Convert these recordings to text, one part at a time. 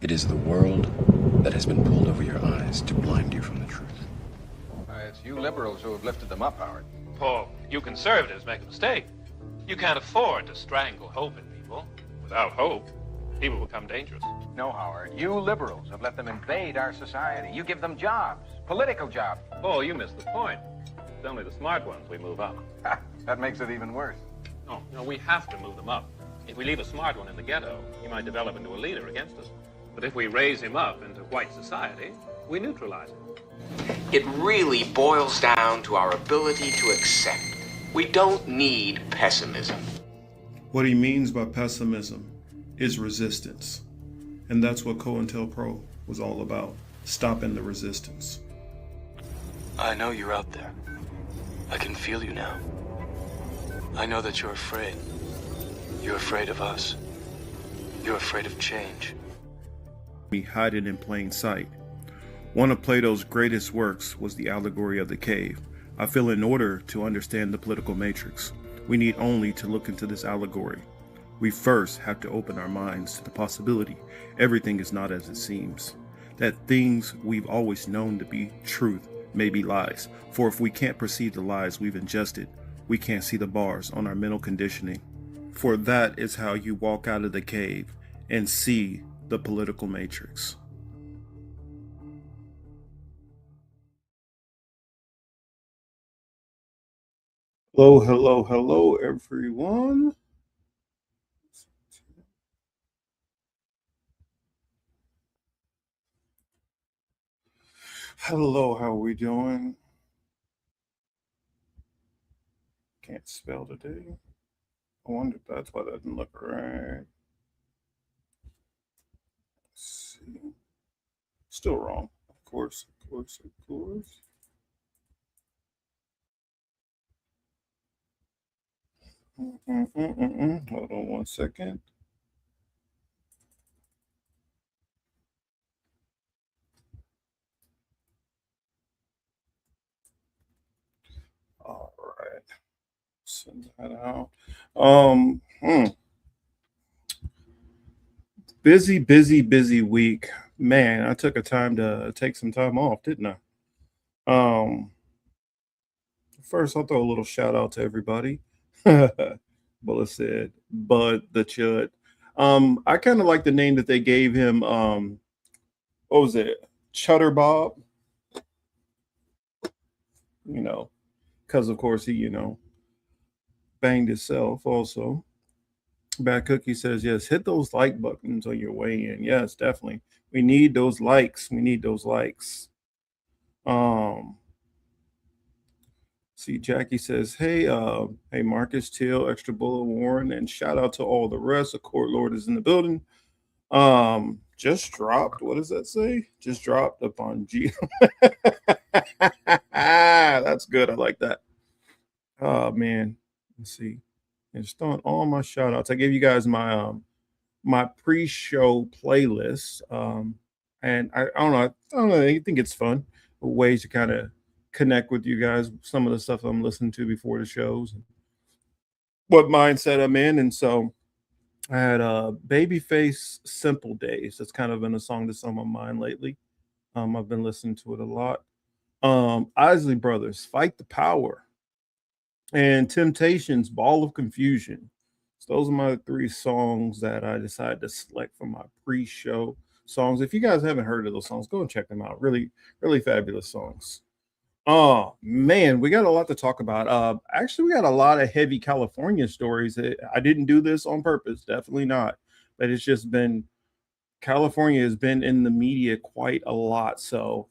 It is the world that has been pulled over your eyes to blind you from the truth. It's you liberals who have lifted them up, Howard. Paul, you conservatives make a mistake. You can't afford to strangle hope in people. Without hope, people become dangerous. No, Howard. You liberals have let them invade our society. You give them jobs, political jobs. Paul, you missed the point. It's only the smart ones we move up. That makes it even worse. No, we have to move them up. If we leave a smart one in the ghetto, he might develop into a leader against us. But if we raise him up into white society, we neutralize him. It really boils down to our ability to accept. We don't need pessimism. What he means by pessimism is resistance. And that's what COINTELPRO was all about, stopping the resistance. I know you're out there. I can feel you now. I know that you're afraid. You're afraid of us. You're afraid of change. We hide it in plain sight. One of Plato's greatest works was the allegory of the cave. I feel in order to understand the political matrix, we need only to look into this allegory. We first have to open our minds to the possibility everything is not as it seems, that things we've always known to be truth may be lies. For if we can't perceive the lies we've ingested, we can't see the bars on our mental conditioning. For that is how you walk out of the cave and see the political matrix. Hello, everyone. Hello, how are we doing? Can't spell today. I wonder if that's why that didn't look right. Let's see. Still wrong. Of course. Hold on one second. All right. Send that out. Busy week. Man, I took a time to take some time off, didn't I? First, I'll throw a little shout out to everybody. Bullet said, Bud the Chud. I kind of like the name that they gave him. What was it? Chutter Bob. You know, because of course he, banged himself also. Bad Cookie says, yes, hit those like buttons on your way in. Yes, definitely. We need those likes. See, Jackie says, hey, Marcus, Till, Extra Bullet, Warren, and shout out to all the rest. The Court Lord is in the building. Just dropped. What does that say? Just dropped upon G. That's good. I like that. Oh man. Let's see. And just throwing all my shout outs. I gave you guys my pre-show playlist. And I don't know. I think it's fun. Ways to kind of connect with you guys. Some of the stuff I'm listening to before the shows, what mindset I'm in, and so I had Babyface Simple Days. That's kind of been a song that's on my mind lately. I've been listening to it a lot. Isley Brothers, Fight the Power, and Temptations, Ball of Confusion. So those are my three songs that I decided to select for my pre-show songs. If you guys haven't heard of those songs, go and check them out. Really, really fabulous songs. Oh man, we got a lot to talk about. Actually, we got a lot of heavy California stories. I didn't do this on purpose, definitely not. But it's just been California has been in the media quite a lot. So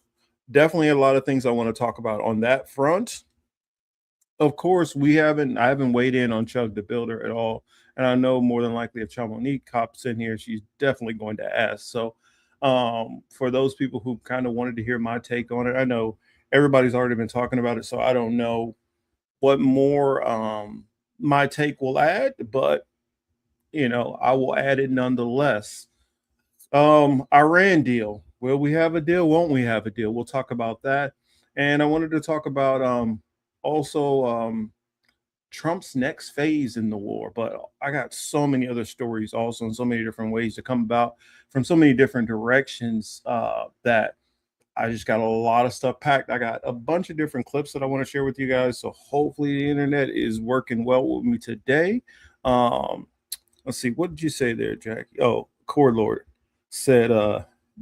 definitely a lot of things I want to talk about on that front. Of course, I haven't weighed in on Chug the Builder at all. And I know more than likely if Chamonix cops in here, she's definitely going to ask. So for those people who kind of wanted to hear my take on it, I know everybody's already been talking about it, so I don't know what more my take will add, but I will add it nonetheless. Iran deal. Will we have a deal? Won't we have a deal? We'll talk about that. And I wanted to talk about also Trump's next phase in the war. But I got so many other stories also in so many different ways to come about from so many different directions that I just got a lot of stuff packed. I got a bunch of different clips that I want to share with you guys. So hopefully the internet is working well with me today. Let's see. What did you say there, Jackie? Oh, Core Lord said,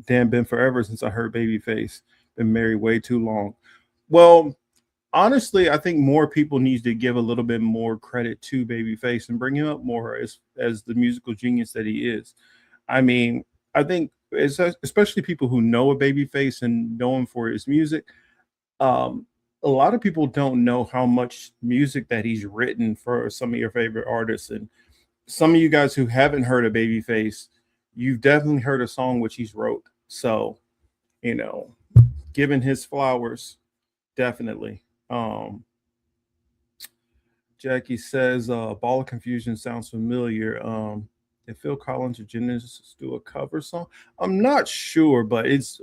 damn, been forever since I heard Babyface. Been married way too long. Well, honestly, I think more people need to give a little bit more credit to Babyface and bring him up more as the musical genius that he is. I mean, I think especially people who know a Babyface and know him for his music. A lot of people don't know how much music that he's written for some of your favorite artists, and some of you guys who haven't heard of Babyface, you've definitely heard a song which he's wrote. So, giving his flowers, definitely. Jackie says, Ball of Confusion sounds familiar. Did Phil Collins or Genesis do a cover song? I'm not sure, but it's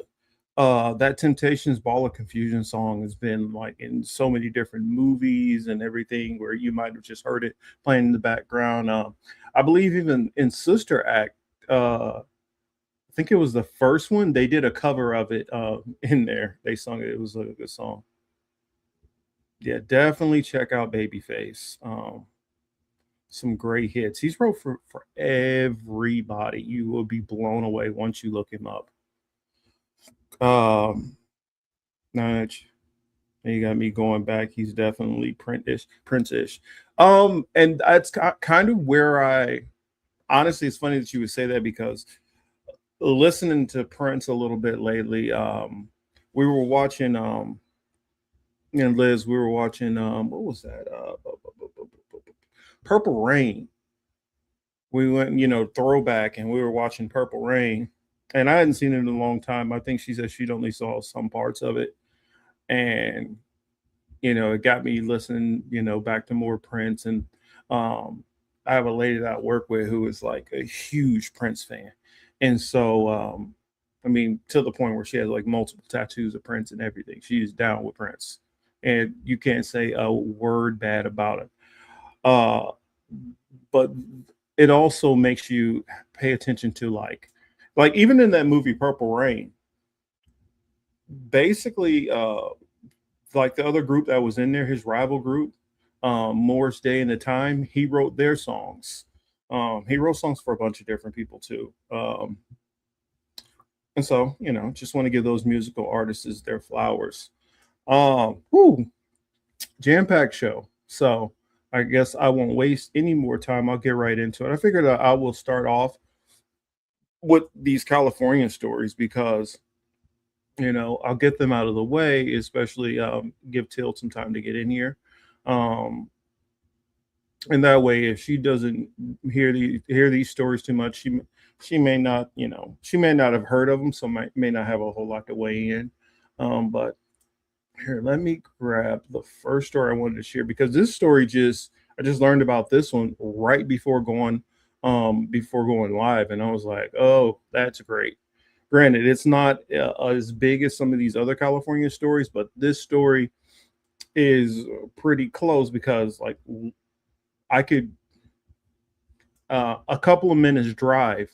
that Temptations Ball of Confusion song has been like in so many different movies and everything where you might have just heard it playing in the background. I believe even in Sister Act, I think it was the first one, they did a cover of it in there. They sung it. It was a good song. Yeah, definitely check out Babyface. Some great hits. He's wrote for everybody. You will be blown away once you look him up. Nudge. You got me going back. He's definitely Prince-ish. And that's kind of where honestly, it's funny that you would say that because listening to Prince a little bit lately, we were watching and Liz, we were watching what was that? Purple Rain. We went, throwback, and we were watching Purple Rain. And I hadn't seen it in a long time. I think she said she'd only saw some parts of it. And, it got me listening, back to more Prince. And I have a lady that I work with who is like a huge Prince fan. And so, to the point where she has like multiple tattoos of Prince and everything. She is down with Prince. And you can't say a word bad about it. But it also makes you pay attention to like even in that movie Purple Rain, basically like the other group that was in there, his rival group, Morris Day and the Time, he wrote their songs. He wrote songs for a bunch of different people too. And so, just want to give those musical artists their flowers. Jam-packed show. So I guess I won't waste any more time. I'll get right into it. I figured that I will start off with these California stories because, I'll get them out of the way, especially give Till some time to get in here. And that way, if she doesn't hear these stories too much, she may not, she may not have heard of them, so may not have a whole lot to weigh in. But here, let me grab the first story I wanted to share because this story I just learned about this one right before going live, and I was like, oh, that's great. Granted, it's not as big as some of these other California stories, but this story is pretty close because like I could a couple of minutes drive.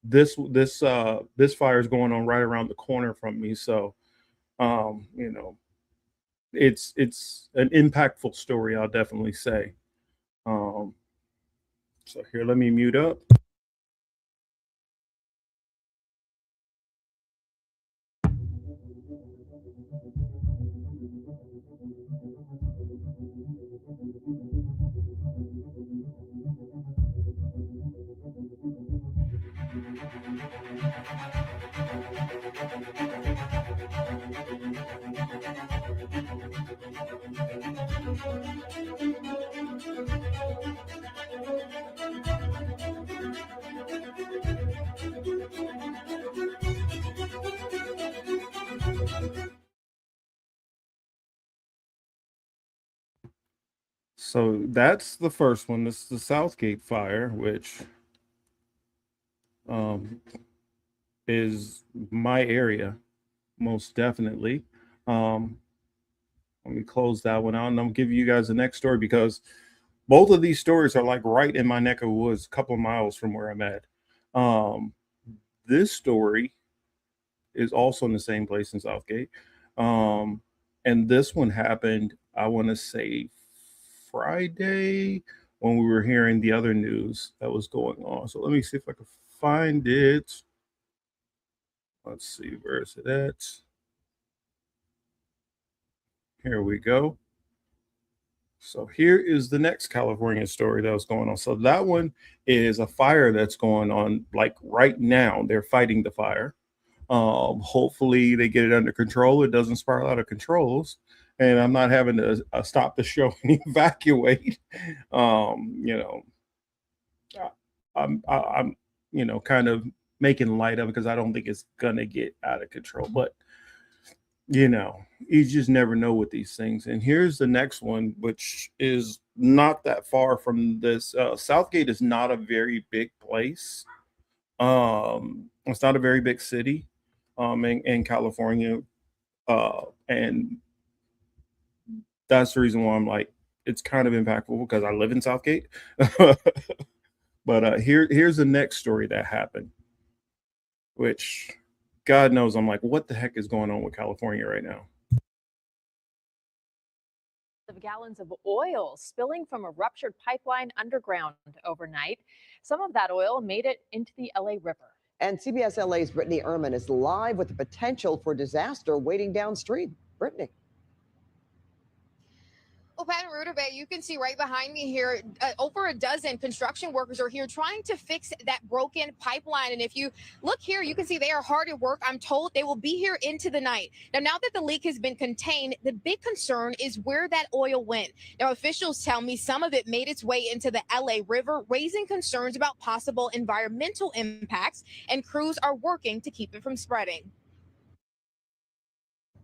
This fire is going on right around the corner from me, so it's an impactful story, I'll definitely say. So here, let me mute up. So that's the first one. This is the Southgate fire, which is my area, most definitely. Let me close that one out, and I'm gonna give you guys the next story because Both of these stories are like right in my neck of the woods, a couple of miles from where I'm at. This story is also in the same place in Southgate. And this one happened, I want to say Friday, when we were hearing the other news that was going on. So let me see if I can find it. Let's see, where is it at? Here we go. So here is the next California story that was going on. So that one is a fire that's going on like right now. They're fighting the fire. Hopefully they get it under control. It doesn't spiral out of controls, and I'm not having to stop the show and evacuate. You know, I'm you know, kind of making light of it because I don't think it's gonna get out of control. But you know, you just never know with these things. And here's the next one, which is not that far from this. Southgate is not a very big place. It's not a very big city in California. And that's the reason why I'm like, it's kind of impactful because I live in Southgate. But here's the next story that happened, which God knows I'm like, what the heck is going on with California right now? Of gallons of oil spilling from a ruptured pipeline underground overnight. Some of that oil made it into the LA River. And CBS LA's Brittany Ehrman is live with the potential for disaster waiting downstream. Brittany. Well, Pat and Rudabeh, you can see right behind me here, over a dozen construction workers are here trying to fix that broken pipeline. And if you look here, you can see they are hard at work. I'm told they will be here into the night. Now that the leak has been contained, the big concern is where that oil went. Now, officials tell me some of it made its way into the LA River, raising concerns about possible environmental impacts, and crews are working to keep it from spreading.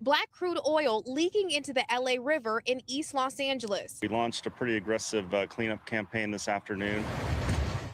Black crude oil leaking into the LA River in East Los Angeles. We launched a pretty aggressive cleanup campaign this afternoon.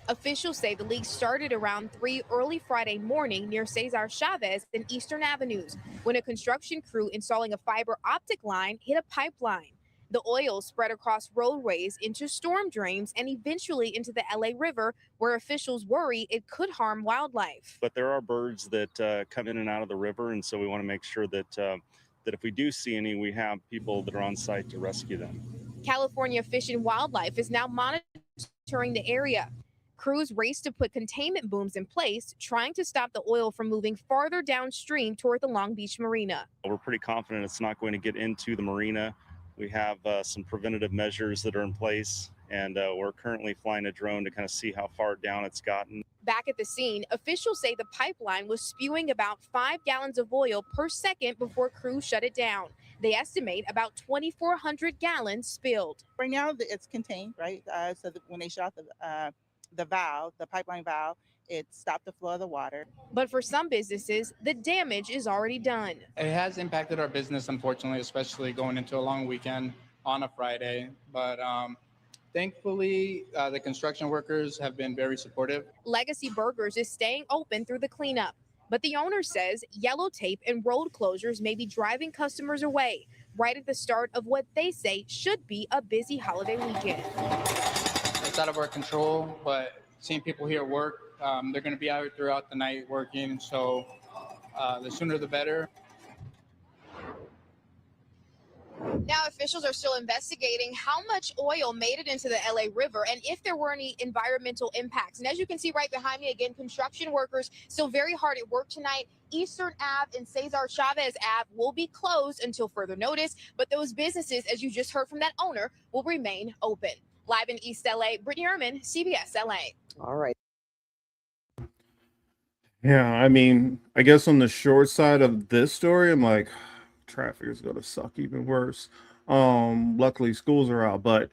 Officials say the leak started around 3 early Friday morning near Cesar Chavez and Eastern Avenues when a construction crew installing a fiber optic line hit a pipeline. The oil spread across roadways into storm drains and eventually into the LA River, where officials worry it could harm wildlife. But there are birds that come in and out of the river, and so we want to make sure that that if we do see any, we have people that are on site to rescue them. California Fish and Wildlife is now monitoring the area. Crews race to put containment booms in place, trying to stop the oil from moving farther downstream toward the Long Beach Marina. We're pretty confident it's not going to get into the marina. We have some preventative measures that are in place, and we're currently flying a drone to kind of see how far down it's gotten. Back at the scene, officials say the pipeline was spewing about 5 gallons of oil per second before crews shut it down. They estimate about 2,400 gallons spilled. Right now, it's contained, right? So that when they shut off the valve, the pipeline valve, it stopped the flow of the water. But for some businesses, the damage is already done. It has impacted our business, unfortunately, especially going into a long weekend on a Friday. But thankfully, the construction workers have been very supportive. Legacy Burgers is staying open through the cleanup, but the owner says yellow tape and road closures may be driving customers away right at the start of what they say should be a busy holiday weekend. It's out of our control, but seeing people here work, they're going to be out throughout the night working, so the sooner the better. Now, officials are still investigating how much oil made it into the LA River and if there were any environmental impacts. And as you can see right behind me, again, construction workers still very hard at work tonight. Eastern Ave and Cesar Chavez Ave will be closed until further notice, but those businesses, as you just heard from that owner, will remain open. Live in East LA, Brittany Ehrman, CBS LA. All right. Yeah, I mean, I guess on the short side of this story, I'm like, traffic is going to suck even worse. Luckily schools are out, but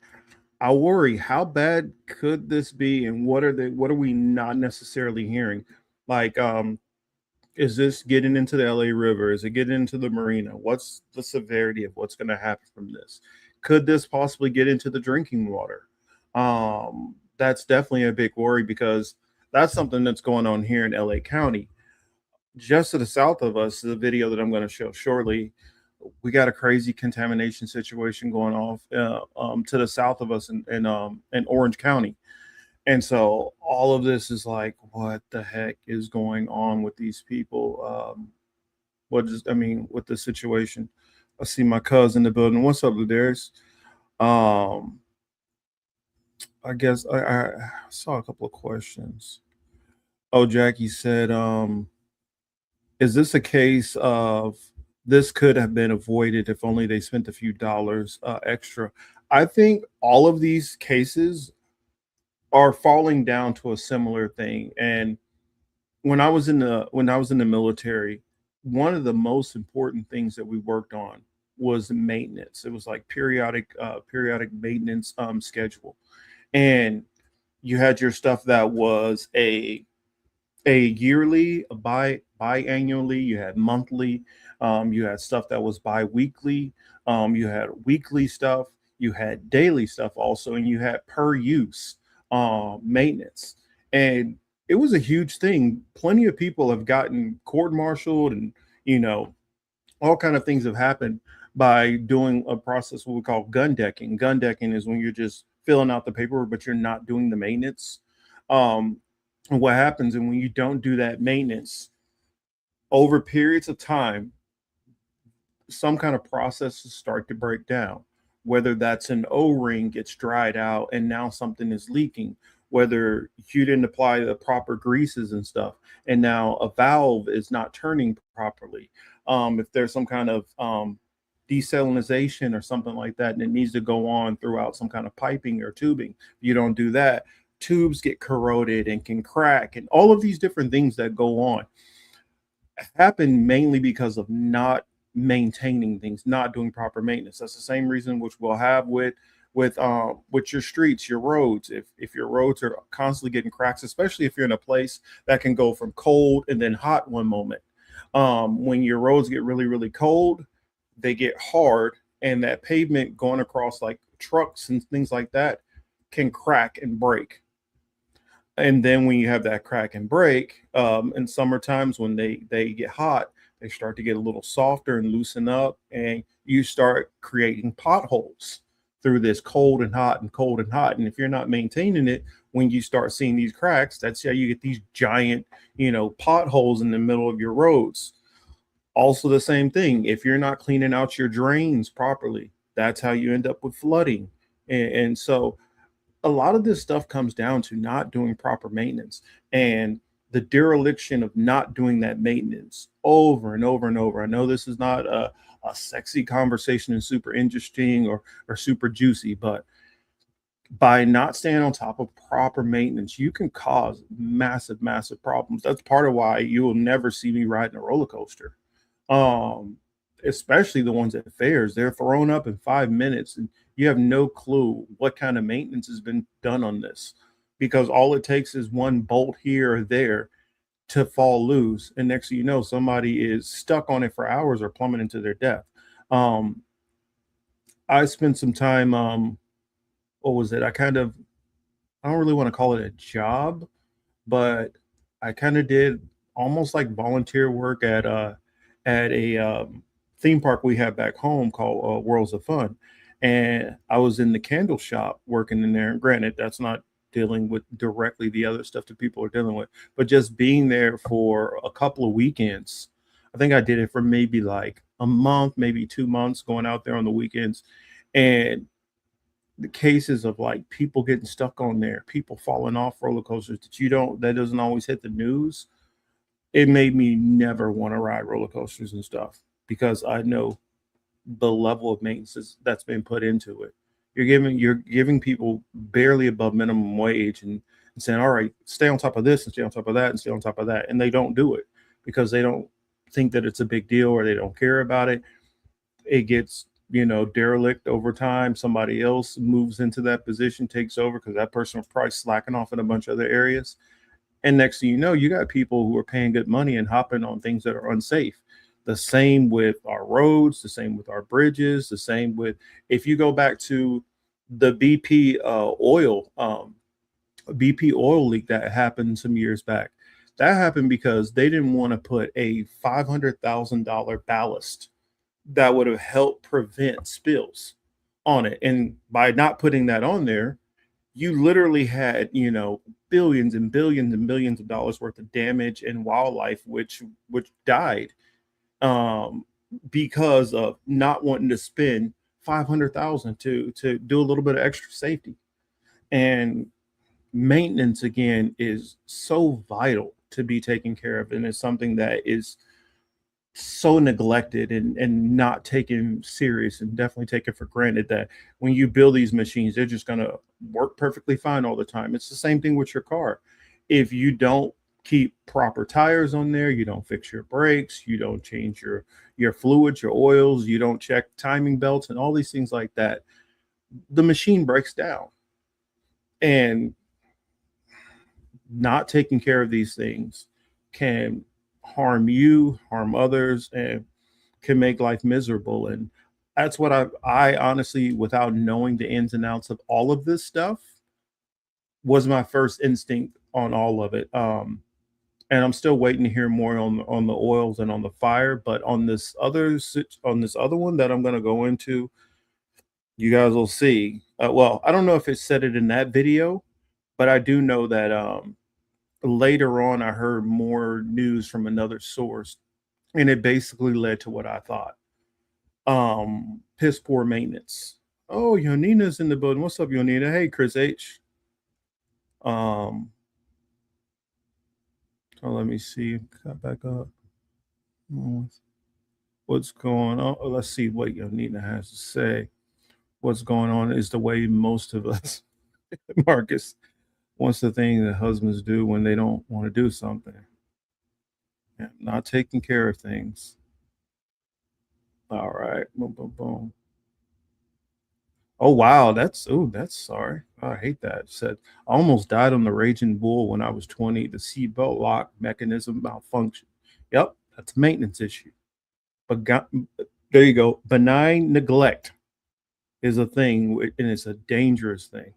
I worry, how bad could this be, and what are we not necessarily hearing? Like, is this getting into the LA River? Is it getting into the marina? What's the severity of what's going to happen from this? Could this possibly get into the drinking water? That's definitely a big worry, because that's something that's going on here in LA County. Just to the south of us, the video that I'm going to show shortly, we got a crazy contamination situation going off to the south of us in Orange County. And so all of this is like, what the heck is going on with these people? With the situation. I see my cousin in the building. What's up, Ladarius? Um, I guess I saw a couple of questions. Oh, Jackie said, is this a case of this could have been avoided if only they spent a few dollars extra? I think all of these cases are falling down to a similar thing. And when I was in the military, one of the most important things that we worked on was maintenance. It was like periodic maintenance schedule. And you had your stuff that was a yearly, a biannually, you had monthly, you had stuff that was bi-weekly, you had weekly stuff, you had daily stuff also, and you had per use maintenance. And it was a huge thing. Plenty of people have gotten court-martialed, and all kind of things have happened by doing a process what we call gun decking. Gun decking is when you're just filling out the paperwork, but you're not doing the maintenance. And what happens, and when you don't do that maintenance over periods of time, some kind of processes start to break down. Whether that's an O-ring gets dried out and now something is leaking, whether you didn't apply the proper greases and stuff, and now a valve is not turning properly. If there's some kind of desalinization or something like that, and it needs to go on throughout some kind of piping or tubing, you don't do that. Tubes get corroded and can crack, and all of these different things that go on happen mainly because of not maintaining things, not doing proper maintenance. That's the same reason which we'll have with your streets, your roads. If your roads are constantly getting cracks, especially if you're in a place that can go from cold and then hot one moment. When your roads get really, really cold, they get hard, and that pavement going across like trucks and things like that can crack and break. And then when you have that crack and break, in summer times when they get hot, they start to get a little softer and loosen up, and you start creating potholes through this cold and hot and cold and hot. And if you're not maintaining it, when you start seeing these cracks, that's how you get these giant, potholes in the middle of your roads. Also the same thing, if you're not cleaning out your drains properly, that's how you end up with flooding. And so a lot of this stuff comes down to not doing proper maintenance, and the dereliction of not doing that maintenance over and over and over. I know this is not a sexy conversation and super interesting or super juicy, but by not staying on top of proper maintenance, you can cause massive, massive problems. That's part of why you will never see me riding a roller coaster. Especially the ones at fairs. They're thrown up in 5 minutes, and you have no clue what kind of maintenance has been done on this, because all it takes is one bolt here or there to fall loose, and next thing you know, somebody is stuck on it for hours or plummeting to their death. I spent some time, what was it? I don't really want to call it a job, but I kind of did almost like volunteer work at a theme park we have back home called Worlds of Fun. And I was in the candle shop working in there. Granted, that's not dealing with directly the other stuff that people are dealing with, but just being there for a couple of weekends. I think I did it for maybe like a month, maybe 2 months, going out there on the weekends. And the cases of like people getting stuck on there, people falling off roller coasters that doesn't always hit the news. It made me never want to ride roller coasters and stuff, because I know the level of maintenance that's been put into it. You're giving people barely above minimum wage and saying, all right, stay on top of this and stay on top of that and stay on top of that. And they don't do it because they don't think that it's a big deal, or they don't care about it. It gets, derelict over time. Somebody else moves into that position, takes over, because that person was probably slacking off in a bunch of other areas. And next thing you know, you got people who are paying good money and hopping on things that are unsafe. The same with our roads, the same with our bridges, the same with, if you go back to the BP oil leak that happened some years back. That happened because they didn't want to put a $500,000 ballast that would have helped prevent spills on it. And by not putting that on there, you literally had, billions and billions and billions of dollars worth of damage and wildlife which died um, because of not wanting to spend 500,000 to do a little bit of extra safety. And maintenance again is so vital to be taken care of, and it's something that is so neglected and not taken serious, and definitely taken for granted that when you build these machines, they're just going to work perfectly fine all the time. It's the same thing with your car. If you don't keep proper tires on there, you don't fix your brakes, you don't change your fluids, your oils, you don't check timing belts and all these things like that, the machine breaks down. And not taking care of these things can harm you, harm others, and can make life miserable. And that's what I honestly, without knowing the ins and outs of all of this stuff, was my first instinct on all of it. And I'm still waiting to hear more on the oils and on the fire. But on this other one that I'm going to go into, you guys will see. Well, I don't know if it said it in that video, but I do know that later on I heard more news from another source, and it basically led to what I thought. Piss poor maintenance. Oh, Yonina's in the building. What's up, Yonina? Hey, Chris H. So let me see. Got back up. What's going on? Oh, let's see what Yonina has to say. What's going on is the way most of us, Marcus, what's the thing that husbands do when they don't want to do something? Yeah, not taking care of things. All right. Boom, boom, boom. Oh wow, that's sorry. I hate that. It said I almost died on the Raging Bull when I was 20. The seatbelt lock mechanism malfunction. Yep, that's a maintenance issue. But there you go. Benign neglect is a thing, and it's a dangerous thing.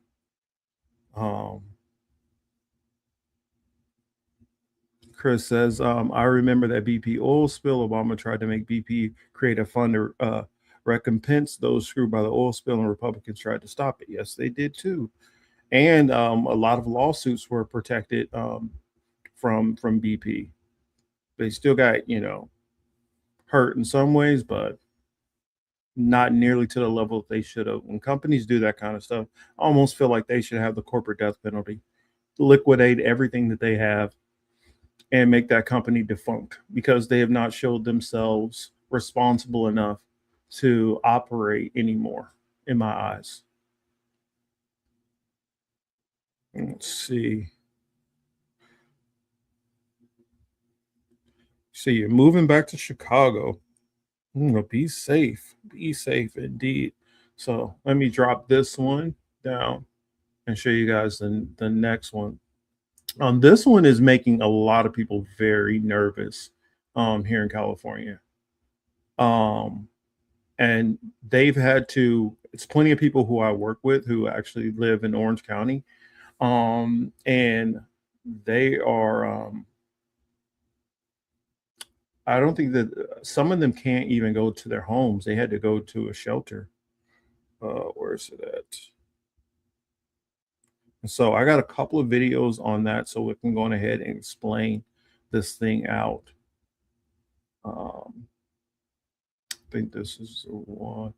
Chris says, I remember that BP oil spill. Obama tried to make BP create a fund to recompense those screwed by the oil spill, and Republicans tried to stop it. Yes, they did too. And a lot of lawsuits were protected from BP. They still got, hurt in some ways, but not nearly to the level that they should have. When companies do that kind of stuff, I almost feel like they should have the corporate death penalty, liquidate everything that they have, and make that company defunct because they have not showed themselves responsible enough to operate anymore, in my eyes. Let's see. So you're moving back to Chicago. Be safe. Be safe indeed. So let me drop this one down and show you guys the next one. This one is making a lot of people very nervous here in California. And they've had to, it's plenty of people who I work with who actually live in Orange County. And they are, I don't think that some of them can't even go to their homes. They had to go to a shelter. Where's it at? So I got a couple of videos on that, so we can go on ahead and explain this thing out. I think this is the one.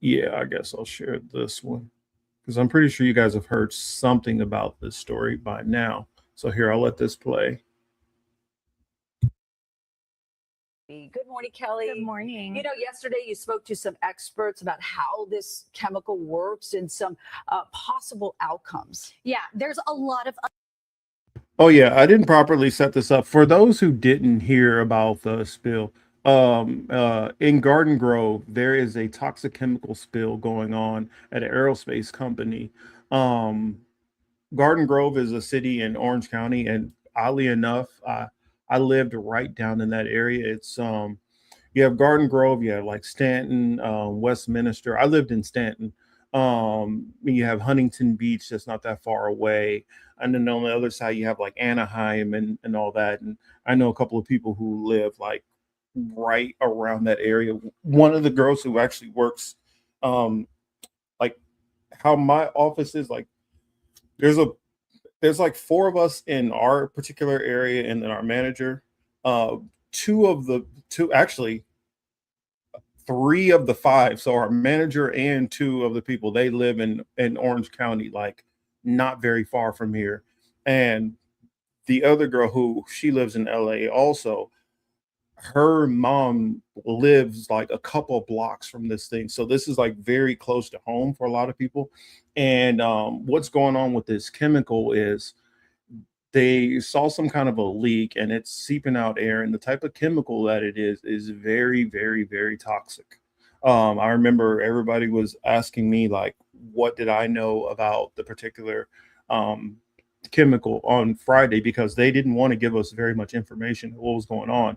Yeah, I guess I'll share this one because I'm pretty sure you guys have heard something about this story by now. So here, I'll let this play. Good morning, Kelly. Good morning. Yesterday you spoke to some experts about how this chemical works and some possible outcomes. Yeah, there's a lot of. Oh yeah, I didn't properly set this up. For those who didn't hear about the spill, in Garden Grove, there is a toxic chemical spill going on at an aerospace company. Garden Grove is a city in Orange County, and oddly enough, I lived right down in that area. It's you have Garden Grove, you have like Stanton, Westminster. I lived in Stanton. You have Huntington Beach that's not that far away. And then on the other side, you have like Anaheim and all that. And I know a couple of people who live like right around that area. One of the girls who actually works, like how my office is, like there's like four of us in our particular area, and then our manager. Uh, actually, three of the five. So our manager and two of the people, they live in Orange County, like not very far from here. And the other girl, who she lives in LA also, her mom lives like a couple of blocks from this thing. So this is like very close to home for a lot of people. And what's going on with this chemical is they saw some kind of a leak, and it's seeping out air, and the type of chemical that it is very, very, very toxic. I remember everybody was asking me like, what did I know about the particular um, chemical on Friday, because they didn't want to give us very much information what was going on.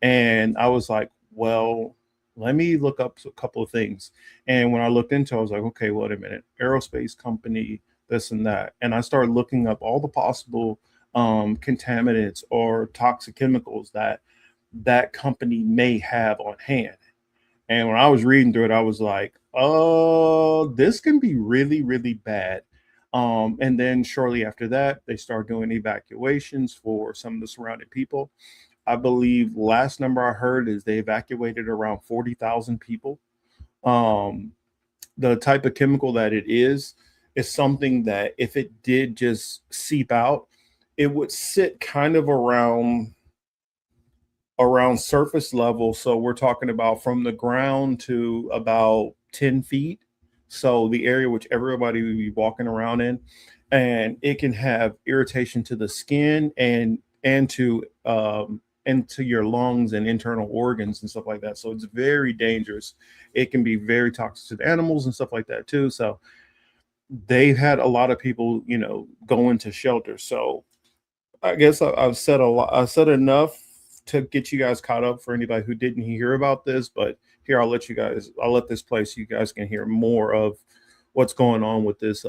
And I was like, well, let me look up a couple of things. And when I looked into it, I was like, okay, wait a minute, aerospace company, this and that. And I started looking up all the possible contaminants or toxic chemicals that that company may have on hand. And when I was reading through it, I was like, oh, this can be really, really bad. And then shortly after that, they started doing evacuations for some of the surrounding people. I believe last number I heard is they evacuated around 40,000 people. Um, the type of chemical that it is something that if it did just seep out, it would sit kind of around surface level. So we're talking about from the ground to about 10 feet. So the area which everybody would be walking around in, and it can have irritation to the skin and to your lungs and internal organs and stuff like that. So it's very dangerous. It can be very toxic to the animals and stuff like that too. So they've had a lot of people, go into shelter. So I guess I've said a lot. I said enough to get you guys caught up for anybody who didn't hear about this. But here, I'll let this play so you guys can hear more of what's going on with this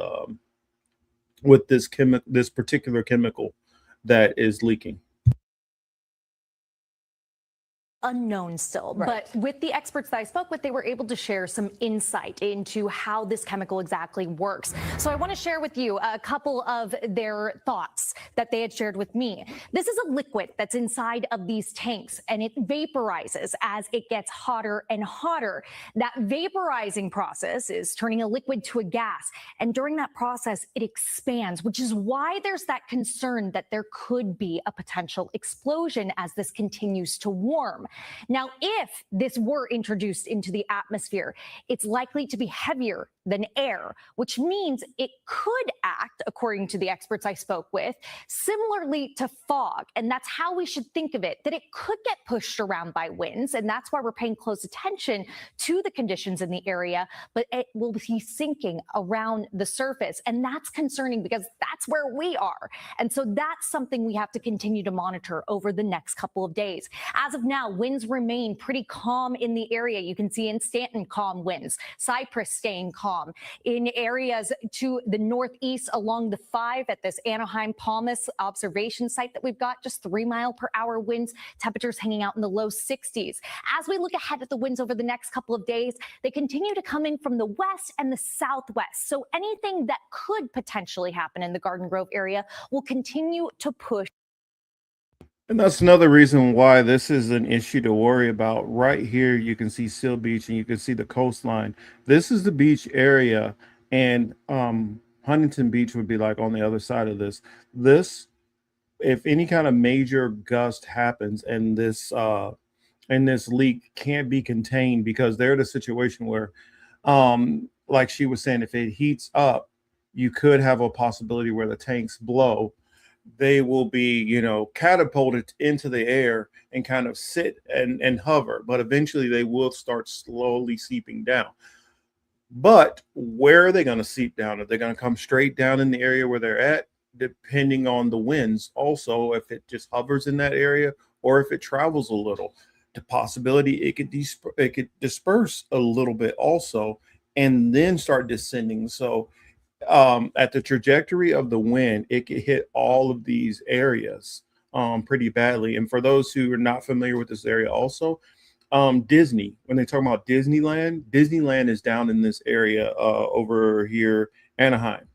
this particular chemical that is leaking. Unknown still, but with the experts that I spoke with, they were able to share some insight into how this chemical exactly works. So I want to share with you a couple of their thoughts that they had shared with me. This is a liquid that's inside of these tanks, and it vaporizes as it gets hotter and hotter. That vaporizing process is turning a liquid to a gas, and during that process, it expands, which is why there's that concern that there could be a potential explosion as this continues to warm. Now, if this were introduced into the atmosphere, it's likely to be heavier than air, which means it could act, according to the experts I spoke with, similarly to fog. And that's how we should think of it, that it could get pushed around by winds. And that's why we're paying close attention to the conditions in the area, but it will be sinking around the surface. And that's concerning because that's where we are. And so that's something we have to continue to monitor over the next couple of days. As of now, winds remain pretty calm in the area. You can see in Stanton, calm winds, Cypress staying calm. In areas to the northeast along the 5 at this Anaheim Palmas observation site that we've got, just 3-mile-per-hour winds, temperatures hanging out in the low 60s. As we look ahead at the winds over the next couple of days, they continue to come in from the west and the southwest. So anything that could potentially happen in the Garden Grove area will continue to push. And that's another reason why this is an issue to worry about. Right here, you can see Seal Beach and you can see the coastline. This is the beach area, and Huntington Beach would be like on the other side of this. If any kind of major gust happens and this leak can't be contained, because they're in a situation where, like she was saying, if it heats up, you could have a possibility where the tanks blow. They will be, catapulted into the air and kind of sit and hover, but eventually they will start slowly seeping down. But where are they going to seep down? Are they going to come straight down in the area where they're at? Depending on the winds, also, if it just hovers in that area or if it travels a little, the possibility it could disperse a little bit also and then start descending. So at the trajectory of the wind, it could hit all of these areas pretty badly. And for those who are not familiar with this area also, Disney, when they talk about Disneyland is down in this area over here, Anaheim.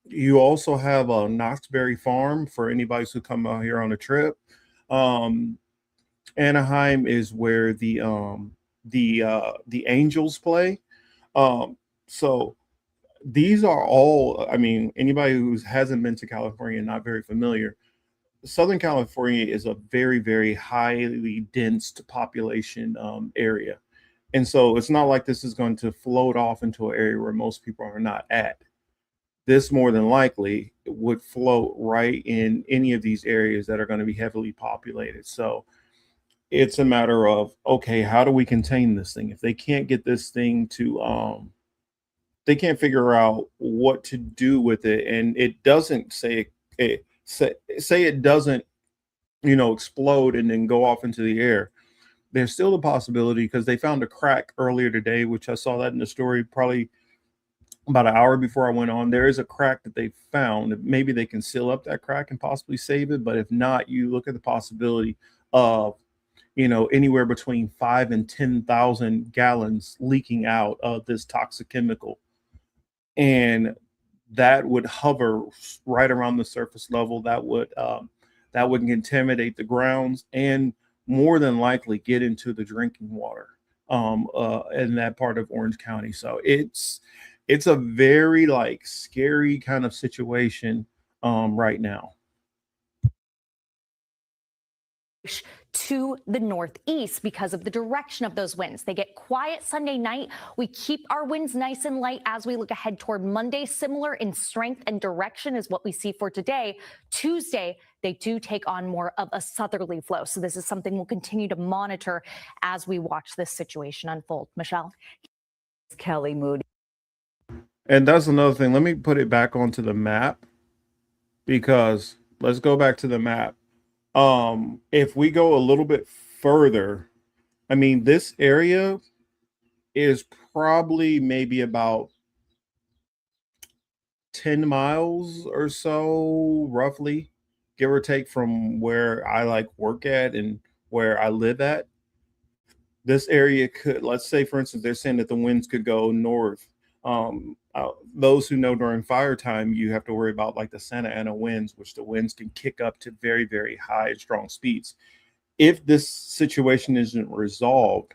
You also have a Knoxbury Farm for anybody who come out here on a trip. Anaheim is where the Angels play. So these are all, I mean, anybody who hasn't been to California and not very familiar, Southern California is a very, very highly dense population area. And so it's not like this is going to float off into an area where most people are not at. This more than likely would float right in any of these areas that are going to be heavily populated. So it's a matter of, okay, how do we contain this thing? If they can't get this thing to, they can't figure out what to do with it, and it doesn't say it doesn't, explode and then go off into the air. There's still the possibility, because they found a crack earlier today, which I saw that in the story probably about an hour before I went on. There is a crack that they found. Maybe they can seal up that crack and possibly save it. But if not, you look at the possibility of, anywhere between 5 and 10,000 gallons leaking out of this toxic chemical. And that would hover right around the surface level. That would contaminate the grounds and more than likely get into the drinking water in that part of Orange County. So it's a very scary kind of situation right now. To the northeast because of the direction of those winds. They get quiet Sunday night. We keep our winds nice and light as we look ahead toward Monday. Similar in strength and direction is what we see for today. Tuesday, they do take on more of a southerly flow. So this is something we'll continue to monitor as we watch this situation unfold. Michelle? Kelly Moody. And that's another thing. Let me put it back onto the map, because let's go back to the map. If we go a little bit further, I mean, this area is probably maybe about 10 miles or so, roughly, give or take, from where I work at and where I live at. This area could, let's say, for instance, they're saying that the winds could go north. Those who know during fire time, you have to worry about the Santa Ana winds, which the winds can kick up to very, very high and strong speeds. If this situation isn't resolved,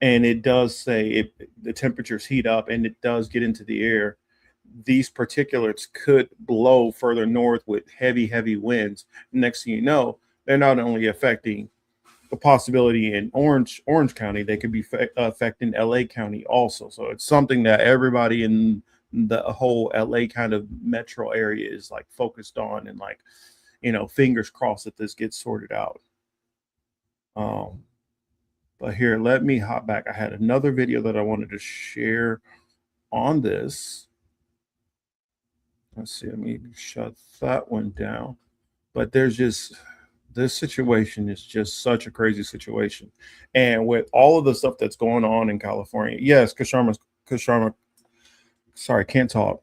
and it does say the temperatures heat up and it does get into the air, these particulates could blow further north with heavy, heavy winds. Next thing you know, they're not only affecting the possibility in Orange County, they could be affecting LA County also. So it's something that everybody in the whole LA kind of metro area is focused on, and fingers crossed that this gets sorted out. But here, let me hop back. I had another video that I wanted to share on this. Let's see, let me shut that one down. But there's just, this situation is just such a crazy situation. And with all of the stuff that's going on in California, yes, Kashwarma, sorry, can't talk.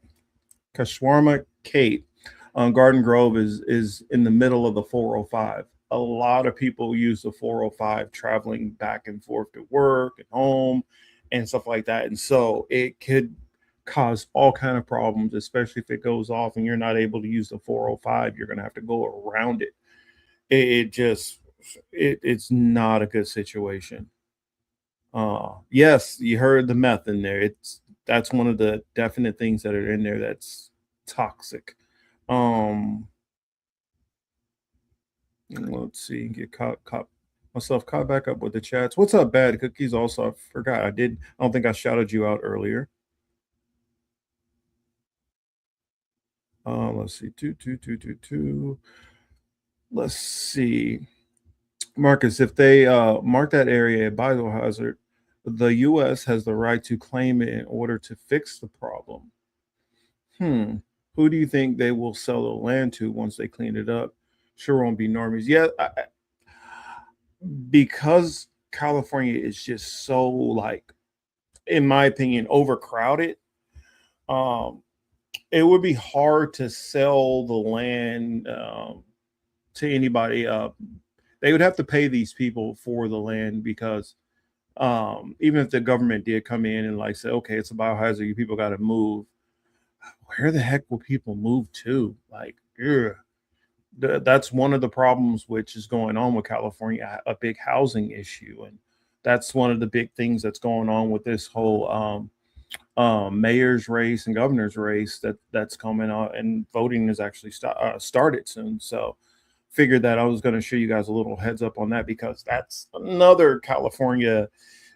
Kashwarma Kate Garden Grove is in the middle of the 405. A lot of people use the 405 traveling back and forth to work and home and stuff like that. And so it could cause all kind of problems, especially if it goes off and you're not able to use the 405. You're going to have to go around it. It's not a good situation. Yes, you heard the meth in there. That's one of the definite things that are in there that's toxic. Let's see, get myself caught back up with the chats. What's up, Bad Cookies? Also, I forgot I don't think I shouted you out earlier. Let's see, 2. Let's see, Marcus, if they mark that area a biohazard, the U.S. has the right to claim it in order to fix the problem. Who do you think they will sell the land to once they clean it up? Sure won't be normies. Yeah, because California is just so, in my opinion, overcrowded. It would be hard to sell the land to anybody. They would have to pay these people for the land because even if the government did come in and like say, okay, it's a biohazard, you people got to move. Where the heck will people move to? Like, that's one of the problems which is going on with California, a big housing issue, and that's one of the big things that's going on with this whole mayor's race and governor's race that's coming out, and voting is actually started soon. So figured that I was going to show you guys a little heads up on that, because that's another California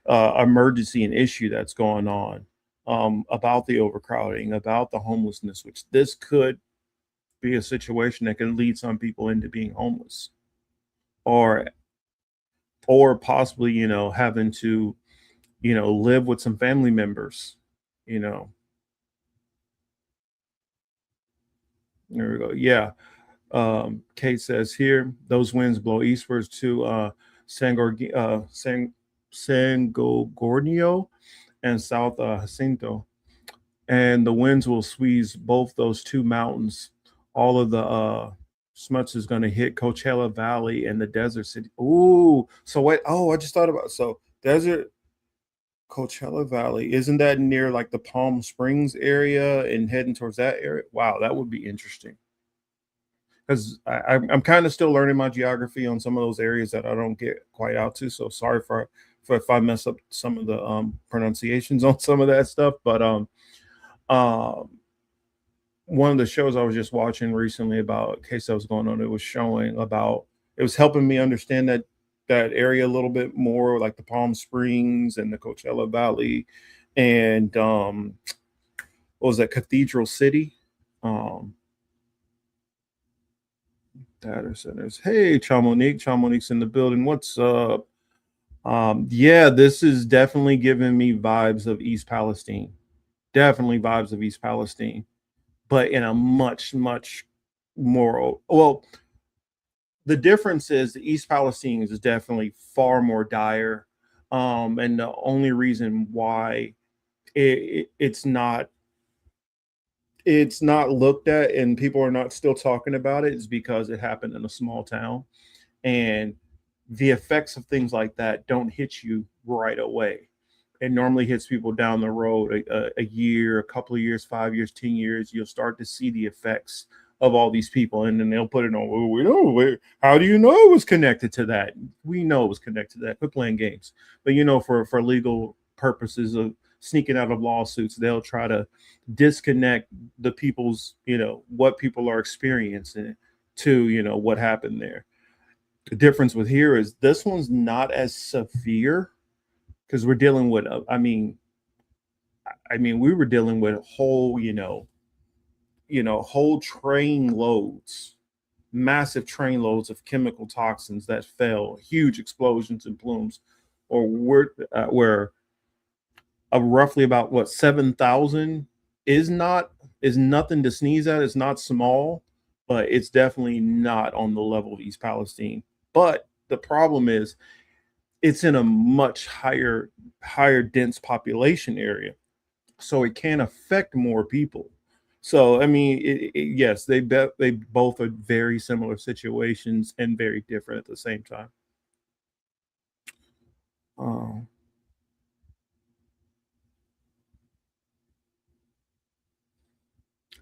emergency and issue that's going on, about the overcrowding, about the homelessness, which this could be a situation that can lead some people into being homeless, or possibly, having to, live with some family members, There we go. Yeah. Kate says here, those winds blow eastwards to San Gorgonio and South Jacinto, and the winds will squeeze both those two mountains. All of the smuts is going to hit Coachella Valley and the desert city. Ooh, so wait. Oh, I just thought about so desert Coachella Valley. Isn't that near like the Palm Springs area and heading towards that area? Wow, that would be interesting. Because I'm kind of still learning my geography on some of those areas that I don't get quite out to. So sorry for if I mess up some of the pronunciations on some of that stuff. But one of the shows I was just watching recently about a case that was going on, it was showing about, it was helping me understand that area a little bit more, like the Palm Springs and the Coachella Valley, and what was that, Cathedral City, data centers. Hey, Chamonique's in the building. What's up? Yeah, this is definitely giving me vibes of East Palestine. Definitely vibes of East Palestine, but in a much more, well, the difference is the East Palestine is definitely far more dire, and the only reason why it's not looked at and people are not still talking about it is because it happened in a small town, and the effects of things like that don't hit you right away. It normally hits people down the road, a year, a couple of years, 5 years, 10 years. You'll start to see the effects of all these people, and then they'll put it on. Well, we know. How do you know it was connected to that? We know it was connected to that. Quit playing games. But for legal purposes of sneaking out of lawsuits, they'll try to disconnect the people's, what people are experiencing to, what happened there. The difference with here is this one's not as severe, because we're dealing with, we were dealing with whole, whole train loads, massive train loads of chemical toxins that fell, huge explosions and plumes, or where roughly about 7,000 is nothing to sneeze at. It's not small, but it's definitely not on the level of East Palestine. But the problem is, it's in a much higher dense population area, so it can affect more people. So yes, they both are very similar situations and very different at the same time.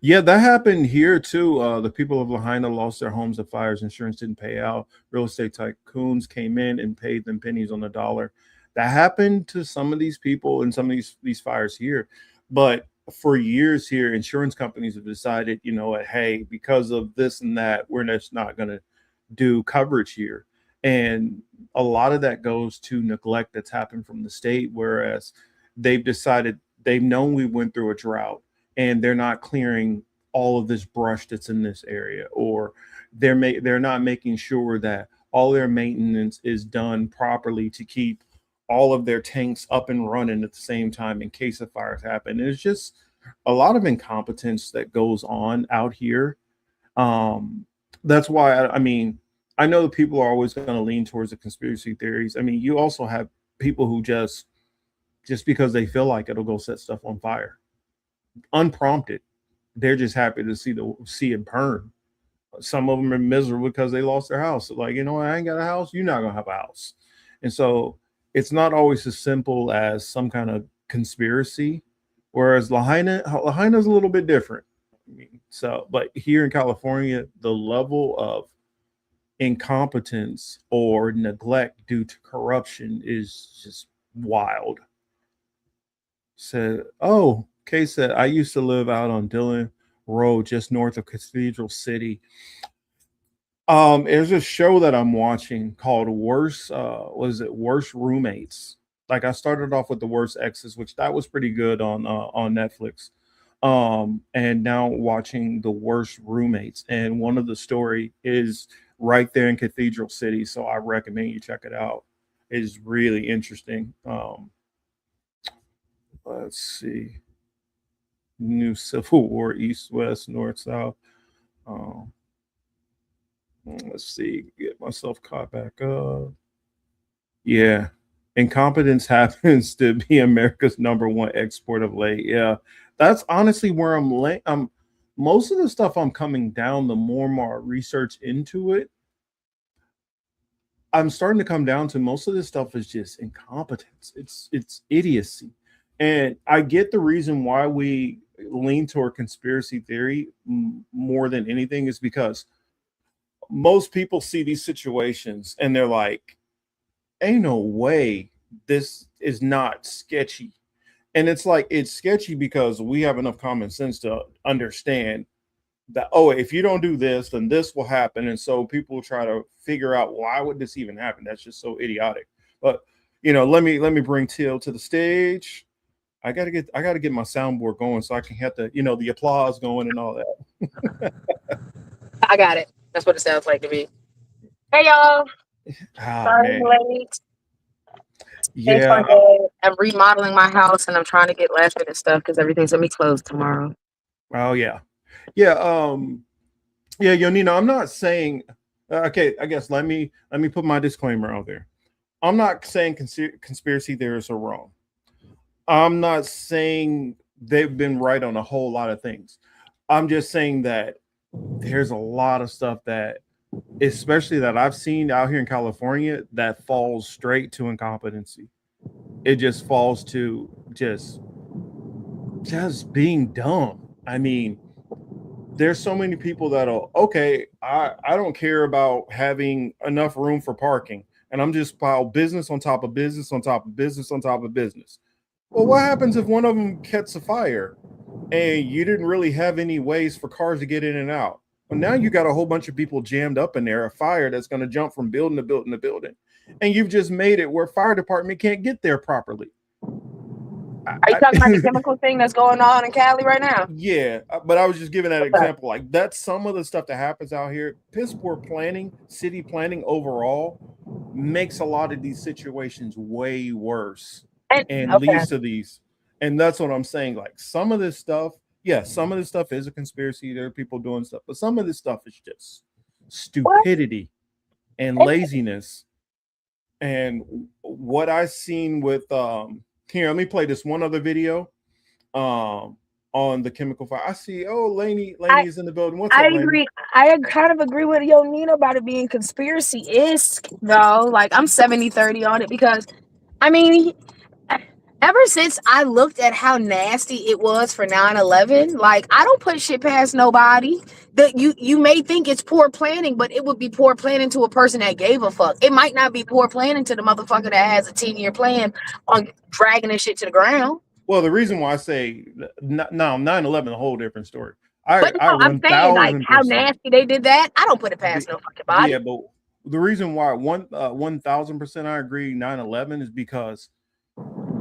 Yeah, that happened here too. The people of Lahaina lost their homes to fires. Insurance didn't pay out. Real estate tycoons came in and paid them pennies on the dollar. That happened to some of these people in some of these fires here. But for years here, insurance companies have decided, hey, because of this and that, we're just not going to do coverage here. And a lot of that goes to neglect that's happened from the state, whereas they've known we went through a drought, and they're not clearing all of this brush that's in this area, or they're not making sure that all their maintenance is done properly to keep all of their tanks up and running at the same time in case of fires happen. There's just a lot of incompetence that goes on out here. That's why I know that people are always going to lean towards the conspiracy theories. You also have people who just because they feel like it'll go set stuff on fire unprompted. They're just happy to see it burn. Some of them are miserable because they lost their house. Like, you know, I ain't got a house. You're not gonna have a house. And so it's not always as simple as some kind of conspiracy. Whereas Lahaina's a little bit different. I mean, so, but here in California, the level of incompetence or neglect due to corruption is just wild. Said, oh, Kay said, I used to live out on Dillon Road, just north of Cathedral City. There's a show that I'm watching called Worst Roommates? Like, I started off with The Worst Exes, which that was pretty good on Netflix. And now watching The Worst Roommates. And one of the story is right there in Cathedral City. So I recommend you check it out. It's really interesting. Let's see. New Civil War, East, West, North, South. Let's see. Get myself caught back up. Yeah. Incompetence happens to be America's #1 export of late. Yeah. That's honestly where I'm most of the stuff I'm coming down, the more and more research into it, I'm starting to come down to most of this stuff is just incompetence. It's idiocy. And I get the reason why we lean toward conspiracy theory more than anything is because most people see these situations and they're like, ain't no way this is not sketchy. And it's like, it's sketchy because we have enough common sense to understand that, oh, if you don't do this, then this will happen. And so people try to figure out, why would this even happen? That's just so idiotic. But, you know, let me bring Teal to the stage. I gotta get my soundboard going so I can have the, you know, the applause going and all that. I got it. That's what it sounds like to me. Hey y'all. Sorry I'm late. Yeah. I'm remodeling my house and I'm trying to get last minute stuff because everything's gonna be closed tomorrow. Oh yeah. Yeah. Yeah, Yonina, I'm not saying okay, I guess let me put my disclaimer out there. I'm not saying conspiracy theorists are wrong. I'm not saying they've been right on a whole lot of things. I'm just saying that there's a lot of stuff that, especially that I've seen out here in California, that falls straight to incompetency. It just falls to just being dumb. I mean, there's so many people that'll, okay, I don't care about having enough room for parking, and I'm just pile business on top of business on top of business on top of business. Well, what happens if one of them catches a fire and you didn't really have any ways for cars to get in and out? Well, now you got a whole bunch of people jammed up in there, a fire that's going to jump from building to building to building. And you've just made it where fire department can't get there properly. Are you talking about the chemical thing that's going on in Cali right now? Yeah, but I was just giving that example. Like, that's some of the stuff that happens out here. Piss poor planning, city planning overall makes a lot of these situations way worse and leads to these. And that's what I'm saying. Like, some of this stuff, yeah, some of this stuff is a conspiracy. There are people doing stuff, but some of this stuff is just stupidity and laziness. And what I've seen with here, let me play this one other video on the chemical fire. I see, Lainey is in the building. What's up, Lainey? Agree. I kind of agree with Nina about it being conspiracy-isk, though. Like, I'm 70-30 on it because, I mean, ever since I looked at how nasty it was for 9/11, like, I don't put shit past nobody. That you may think it's poor planning, but it would be poor planning to a person that gave a fuck. It might not be poor planning to the motherfucker that has a 10-year plan on dragging this shit to the ground. Well, the reason why I say no, 9/11, a whole different story. I'm saying, like, how nasty they did that. I don't put it past no fucking body. Yeah, but the reason why 1000% I agree 9/11 is because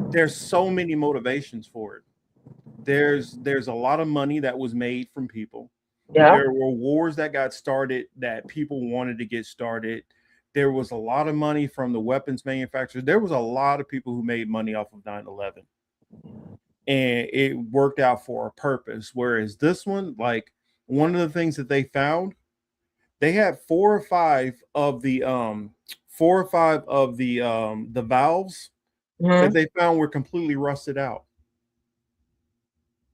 there's so many motivations for it. There's a lot of money that was made from people. Yeah. There were wars that got started that people wanted to get started. There was a lot of money from the weapons manufacturers. There was a lot of people who made money off of 9/11. And it worked out for a purpose. Whereas this one, like, one of the things that they found, they had 4 or 5 of the valves that they found were completely rusted out.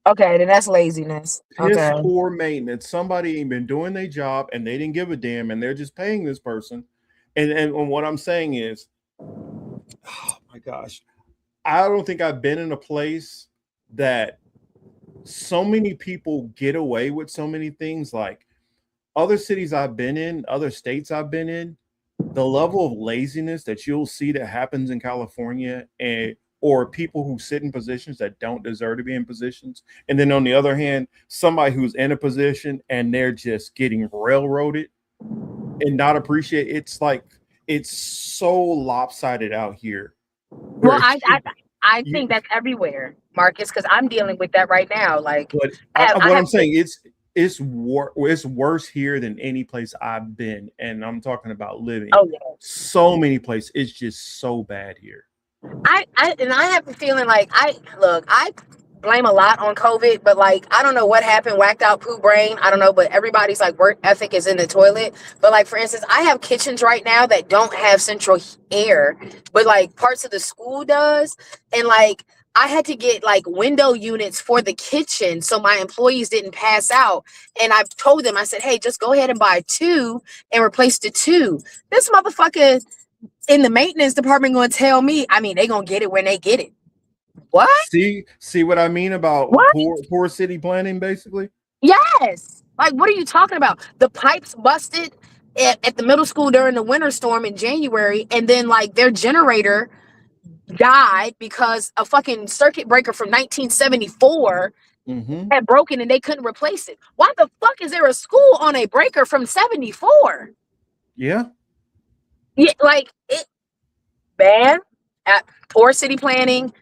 Okay, then that's laziness. Piss Okay. poor maintenance. Somebody ain't been doing their job and they didn't give a damn and they're just paying this person. And what I'm saying is, oh my gosh, I don't think I've been in a place that so many people get away with so many things. Like other cities I've been in, other states I've been in, the level of laziness that you'll see that happens in California or people who sit in positions that don't deserve to be in positions. And then on the other hand, somebody who's in a position and they're just getting railroaded and not appreciate. It's like, it's so lopsided out here. Well, I think that's everywhere, Marcus, because I'm dealing with that right now. Like, But I'm saying it's worse here than any place I've been, and I'm talking about living. Oh yeah, so many places. It's just so bad here. I have the feeling like I blame a lot on COVID, but like I don't know what happened, whacked out poo brain. I don't know, but everybody's like work ethic is in the toilet. But like for instance, I have kitchens right now that don't have central air, but like parts of the school does, and like I had to get like window units for the kitchen so my employees didn't pass out. And I told them, I said, hey, just go ahead and buy 2 and replace the 2. This motherfucker in the maintenance department going to tell me, I mean, they going to get it when they get it. What? See what I mean about poor city planning, basically? Yes. Like, what are you talking about? The pipes busted at the middle school during the winter storm in January, and then like their generator died because a fucking circuit breaker from 1974 had broken and they couldn't replace it. Why the fuck is there a school on a breaker from 74? Yeah. Yeah, like it, man. Poor city planning,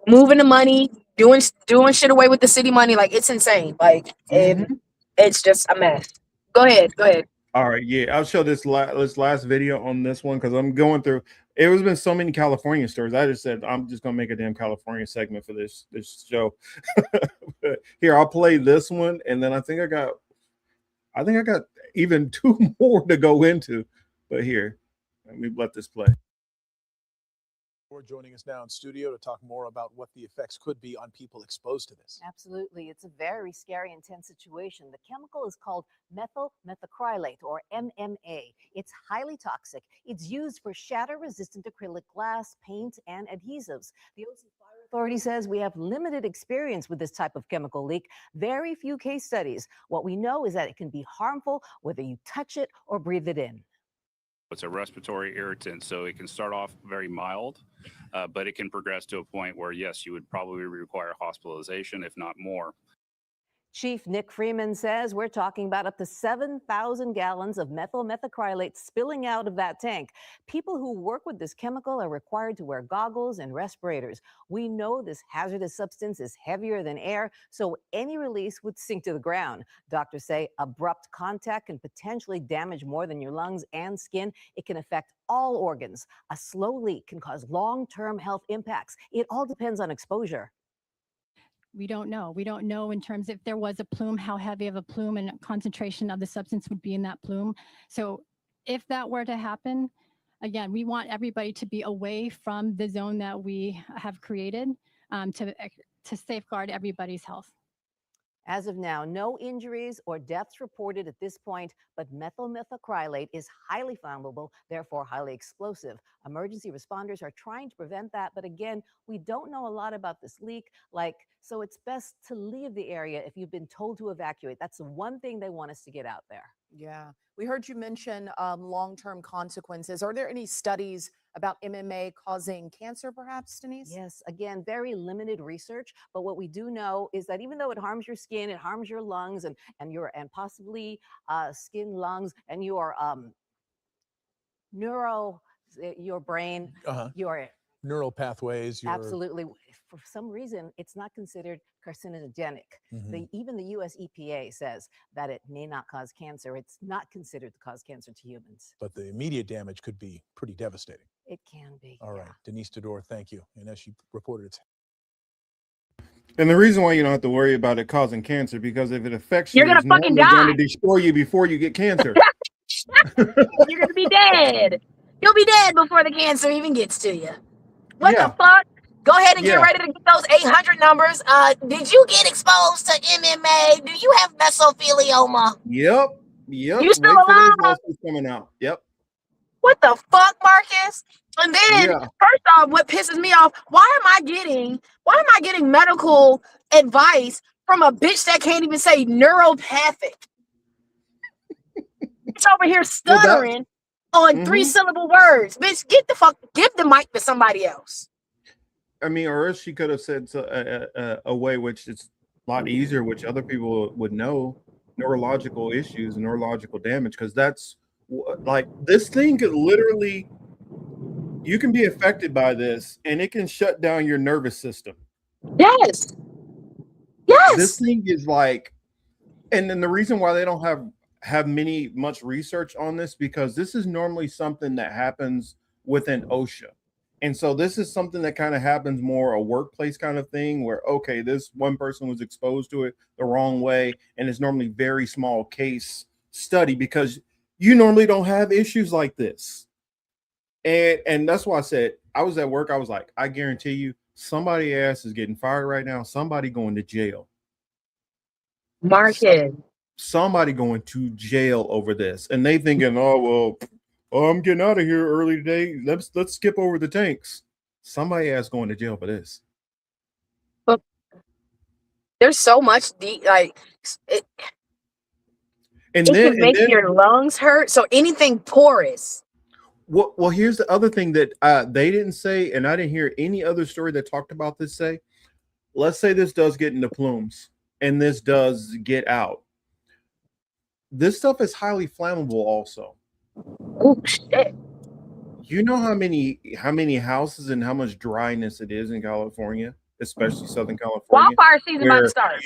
moving the money, doing shit away with the city money. Like it's insane. Like it's just a mess. Go ahead. All right, yeah, I'll show this last video on this one because I'm going through. It has been so many California stories. I just said I'm just gonna make a damn California segment for this show. Here, I'll play this one, and then I think I got even 2 more to go into. But here, let me let this play. Joining us now in studio to talk more about what the effects could be on people exposed to this. Absolutely. It's a very scary, intense situation. The chemical is called methyl methacrylate, or MMA. It's highly toxic. It's used for shatter-resistant acrylic glass, paint, and adhesives. The Ocean Fire Authority says we have limited experience with this type of chemical leak, very few case studies. What we know is that it can be harmful whether you touch it or breathe it in. It's a respiratory irritant, so it can start off very mild, but it can progress to a point where, yes, you would probably require hospitalization, if not more. Chief Nick Freeman says we're talking about up to 7,000 gallons of methyl methacrylate spilling out of that tank. People who work with this chemical are required to wear goggles and respirators. We know this hazardous substance is heavier than air, so any release would sink to the ground. Doctors say abrupt contact can potentially damage more than your lungs and skin. It can affect all organs. A slow leak can cause long-term health impacts. It all depends on exposure. We don't know. We don't know in terms if there was a plume, how heavy of a plume and concentration of the substance would be in that plume. So if that were to happen, again, we want everybody to be away from the zone that we have created to safeguard everybody's health. As of now, no injuries or deaths reported at this point, but methyl methacrylate is highly flammable, therefore highly explosive. Emergency responders are trying to prevent that, but again, we don't know a lot about this leak, so it's best to leave the area if you've been told to evacuate. That's the one thing they want us to get out there. Yeah. We heard you mention long-term consequences. Are there any studies about MMA causing cancer, perhaps, Denise? Yes, again, very limited research, but what we do know is that even though it harms your skin, it harms your lungs and possibly skin, lungs, and your your brain, your neural pathways. Absolutely. For some reason, it's not considered carcinogenic. Even the US EPA says that it may not cause cancer. It's not considered to cause cancer to humans. But the immediate damage could be pretty devastating. It can be. All right. Denise Dodor, thank you. And as she reported, it's. And the reason why you don't have to worry about it causing cancer, because if it affects you're you, gonna fucking die. It's going to destroy you before you get cancer. You're gonna be dead. You'll be dead before the cancer even gets to you. What the fuck? Go ahead and get Yeah. ready to get those 800 numbers. Did you get exposed to MMA? Do you have mesothelioma? Yep. You still Wait for those alive? lawsuits coming out. Yep. What the fuck, Marcus? And then, Yeah. first off, what pisses me off, why am I getting medical advice from a bitch that can't even say neuropathic? It's over here Well, that- stuttering on Mhm. 3-syllable words. Bitch, give the mic to somebody else. I mean, or else she could have said a way which is a lot easier, which other people would know, neurological issues and neurological damage, because that's like this thing could literally, you can be affected by this and it can shut down your nervous system. Yes. This thing is like, and then the reason why they don't have much research on this, because this is normally something that happens within OSHA. And so this is something that kind of happens more a workplace kind of thing where, okay, this one person was exposed to it the wrong way. And it's normally very small case study because you normally don't have issues like this. And that's why I said, I was at work. I was like, I guarantee you somebody's ass is getting fired right now. Somebody going to jail. Marcus. Somebody going to jail over this. And they thinking, oh, I'm getting out of here early today. Let's skip over the tanks. Somebody ass going to jail for this. But there's so much it can make your lungs hurt. So anything porous. Well, here's the other thing that they didn't say, and I didn't hear any other story that talked about this. Say, let's say this does get into plumes, and this does get out. This stuff is highly flammable, also. Oh shit! You know how many houses and how much dryness it is in California, especially Southern California. Wildfire season about to start.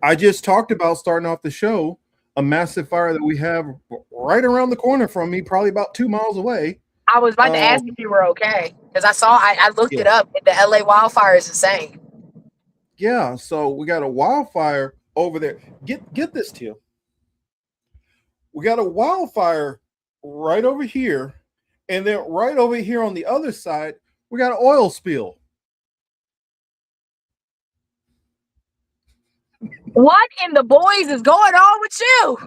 I just talked about starting off the show. A massive fire that we have right around the corner from me, probably about 2 miles away. I was about to ask if you were okay because I looked it up. And the LA wildfire is insane. Yeah, so we got a wildfire over there. Get this, Teal. We got a wildfire right over here, and then right over here on the other side, we got an oil spill. What in the boys is going on with you?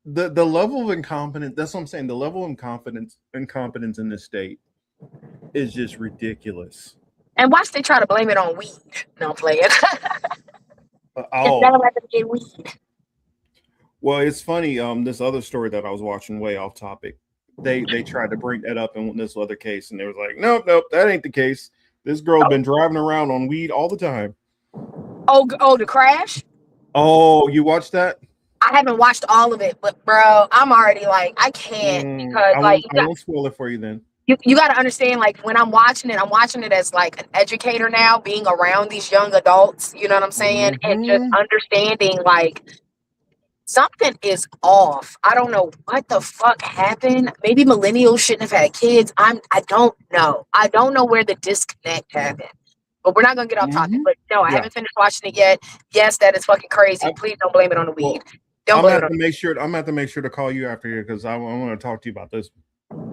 The level of incompetence, that's what I'm saying. The level of incompetence in this state is just ridiculous. And watch they try to blame it on weed. No, I'm playing. Get weed. Well, it's funny. This other story that I was watching, way off topic, they tried to bring that up in this other case, and they was like, nope, that ain't the case. This girl been driving around on weed all the time. Oh, the crash? Oh, you watched that? I haven't watched all of it, but bro, I'm already like, I can't because I won't spoil it for you then. You got to understand, like, when I'm watching it as like an educator now, being around these young adults, you know what I'm saying? And just understanding, like, something is off. I don't know what the fuck happened. Maybe millennials shouldn't have had kids. I don't know. I don't know where the disconnect happened. But we're not gonna get off topic. But no, I haven't finished watching it yet. Yes, that is fucking crazy. Please don't blame it on the weed. I'm gonna have to make sure to call you after here because I want to talk to you about this.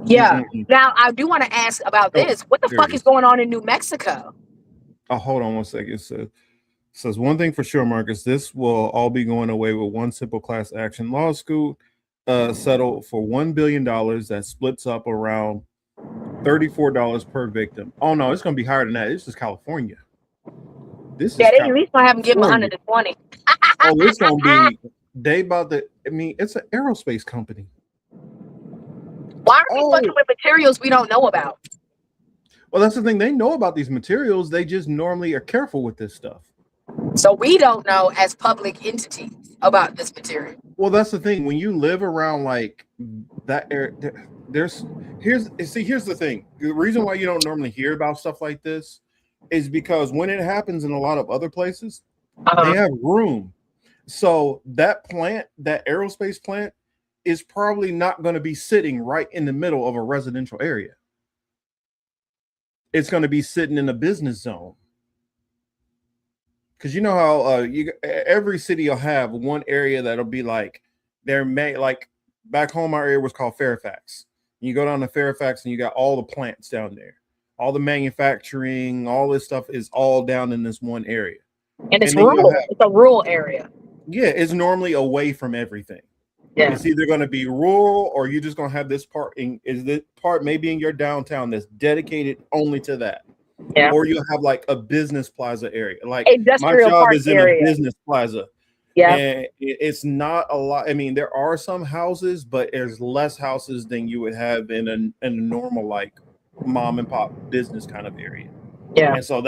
Yeah. Now I do want to ask about this. What the fuck is going on in New Mexico? Oh, hold on one second. It says one thing for sure, Marcus. This will all be going away with one simple class action lawsuit settled for $1 billion that splits up around $34 per victim. Oh no, it's gonna be higher than that. This is California. This they at least gonna have them give them 120. Oh, it's gonna be it's an aerospace company. Why are we fucking with materials we don't know about? Well, that's the thing. They know about these materials. They just normally are careful with this stuff. So we don't know as public entities about this material. Well, that's the thing. When you live around like that area, here's the thing. The reason why you don't normally hear about stuff like this is because when it happens in a lot of other places, they have room. So that plant, that aerospace plant, is probably not going to be sitting right in the middle of a residential area. It's going to be sitting in a business zone. Because you know how every city will have one area that'll be like like back home, our area was called Fairfax. You go down to Fairfax and you got all the plants down there. all the manufacturing, all this stuff is all down in this one area. And it's then you'll rural. have, It's a rural area. yeah, it's normally away from everything. Yeah. It's either going to be rural or you're just going to have this part is this part maybe in your downtown that's dedicated only to that. Yeah. Or you'll have like a business plaza area. Like Industrial my job park is in area. a business plaza. Yeah. And it's not a lot. I mean, there are some houses, but there's less houses than you would have in a normal like mom and pop business kind of area. Yeah. And so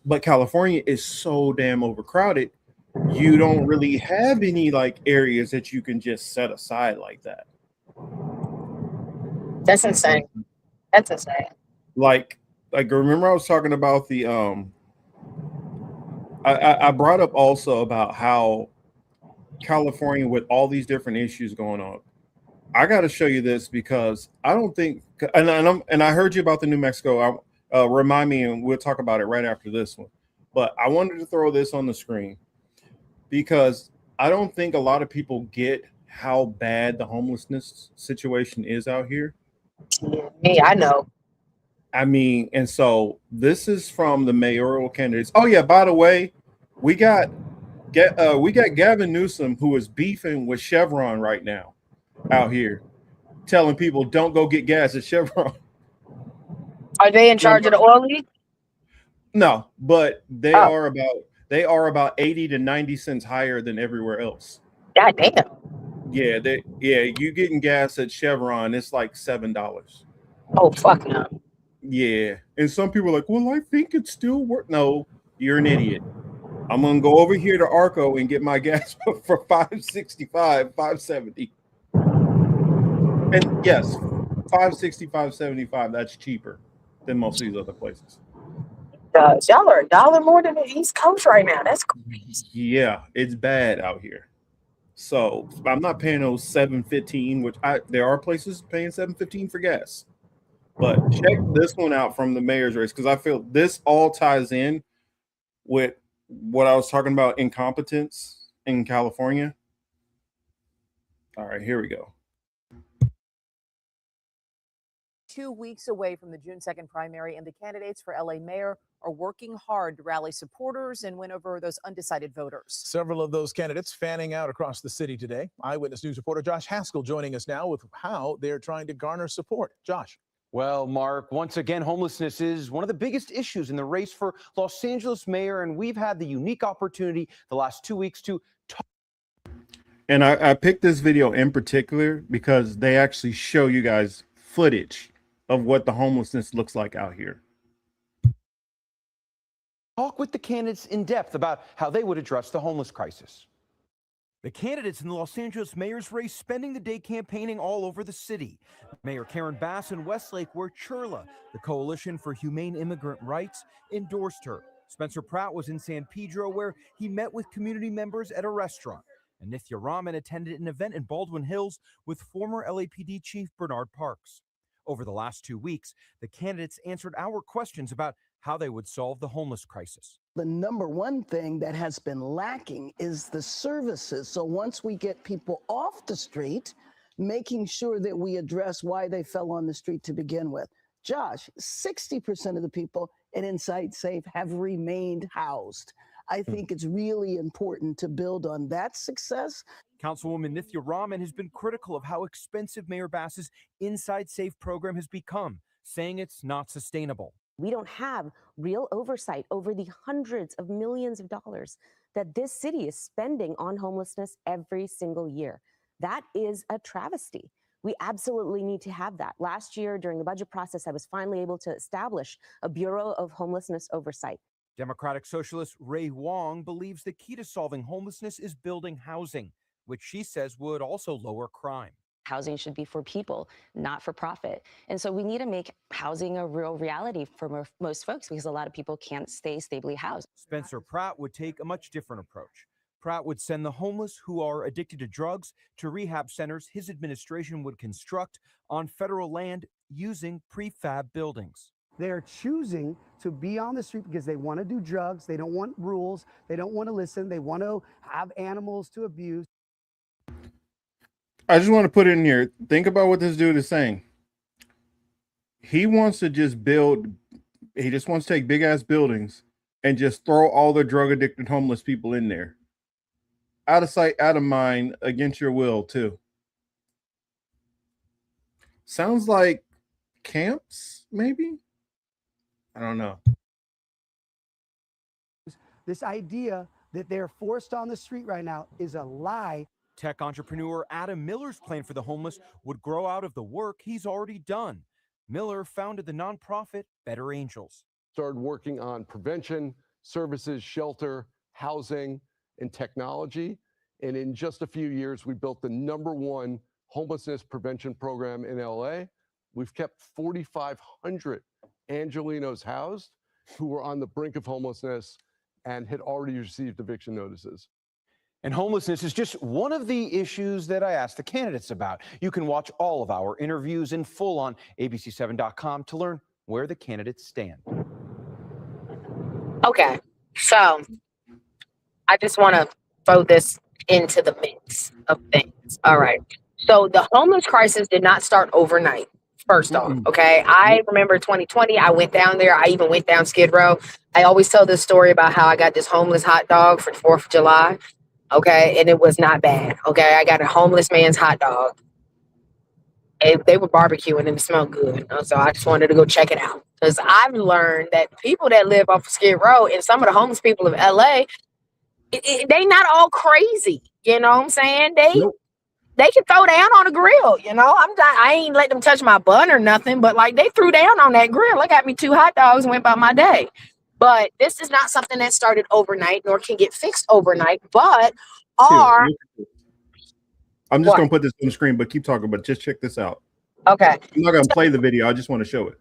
but California is so damn overcrowded. You don't really have any like areas that you can just set aside like that. That's insane. That's insane. Like remember I was talking about the I brought up also about how California with all these different issues going on. I got to show you this because I don't think, and I heard you about the New Mexico. Remind me, and we'll talk about it right after this one. But I wanted to throw this on the screen because I don't think a lot of people get how bad the homelessness situation is out here. Me, I know. I mean, and so this is from the mayoral candidates. Oh yeah, by the way, we got Gavin Newsom, who is beefing with Chevron right now out here, telling people don't go get gas at Chevron. Are they in charge of the oil leak? No, but they are about 80 to 90 cents higher than everywhere else. God damn. Yeah, you getting gas at Chevron, it's like $7. Oh fuck no. Yeah, and some people are like, well, I think it still works. No, you're an idiot. I'm gonna go over here to Arco and get my gas for $5.65, $5.70. And yes, $5.60, $5.75. That's cheaper than most of these other places. Y'all are $1 more than the East Coast right now. That's crazy. Yeah, it's bad out here. So I'm not paying those $7.15, which there are places paying $7.15 for gas. But check this one out from the mayor's race because I feel this all ties in with what I was talking about incompetence in California. All right, here we go. 2 weeks away from the June 2nd primary, and the candidates for LA mayor are working hard to rally supporters and win over those undecided voters. Several of those candidates fanning out across the city today. Eyewitness News reporter Josh Haskell joining us now with how they're trying to garner support. Josh. Well, Mark, once again, homelessness is one of the biggest issues in the race for Los Angeles mayor, and we've had the unique opportunity the last 2 weeks to talk. And I picked this video in particular because they actually show you guys footage of what the homelessness looks like out here. Talk with the candidates in depth about how they would address the homeless crisis. The candidates in the Los Angeles mayor's race spending the day campaigning all over the city. Mayor Karen Bass in Westlake, where CHUD, the Coalition for Humane Immigrant Rights, endorsed her. Spencer Pratt was in San Pedro, where he met with community members at a restaurant. And Nithya Raman attended an event in Baldwin Hills with former LAPD Chief Bernard Parks. Over the last 2 weeks, the candidates answered our questions about how they would solve the homeless crisis. The number one thing that has been lacking is the services. So once we get people off the street, making sure that we address why they fell on the street to begin with. Josh, 60% of the people at Inside Safe have remained housed. I think it's really important to build on that success. Councilwoman Nithya Raman has been critical of how expensive Mayor Bass's Inside Safe program has become, saying it's not sustainable. We don't have real oversight over the hundreds of millions of dollars that this city is spending on homelessness every single year. That is a travesty. We absolutely need to have that. Last year, during the budget process, I was finally able to establish a Bureau of Homelessness Oversight. Democratic Socialist Ray Wong believes the key to solving homelessness is building housing, which she says would also lower crime. Housing should be for people, not for profit. And so we need to make housing a real reality for most folks because a lot of people can't stay stably housed. Spencer Pratt would take a much different approach. Pratt would send the homeless who are addicted to drugs to rehab centers his administration would construct on federal land using prefab buildings. They're choosing to be on the street because they want to do drugs. They don't want rules. They don't want to listen. They want to have animals to abuse. I just want to put it in here. Think about what this dude is saying. He wants to just build. He just wants to take big ass buildings and just throw all the drug addicted homeless people in there. Out of sight, out of mind, against your will, too. Sounds like camps, maybe? I don't know. This idea that they're forced on the street right now is a lie. Tech entrepreneur Adam Miller's plan for the homeless would grow out of the work he's already done. Miller founded the nonprofit Better Angels. Started working on prevention, services, shelter, housing, and technology. And in just a few years, we built the #1 homelessness prevention program in LA. We've kept 4,500 Angelinos housed who were on the brink of homelessness and had already received eviction notices. And homelessness is just one of the issues that I asked the candidates about. You can watch all of our interviews in full on abc7.com to learn where the candidates stand. Okay, so I just want to throw this into the mix of things. All right. So the homeless crisis did not start overnight. First off, okay, I remember 2020, I went down there. I even went down Skid Row. I always tell this story about how I got this homeless hot dog for 4th of July. Okay, and it was not bad. Okay, I got a homeless man's hot dog. They were barbecuing and it smelled good. So I just wanted to go check it out. Because I've learned that people that live off of Skid Row and some of the homeless people of LA, they not all crazy. You know what I'm saying? They can throw down on a grill, you know. I ain't let them touch my bun or nothing, but like they threw down on that grill. I got me 2 hot dogs and went about my day. But this is not something that started overnight nor can get fixed overnight. But I'm just going to put this on the screen, but keep talking. But just check this out. Okay. I'm not going to play the video. I just want to show it.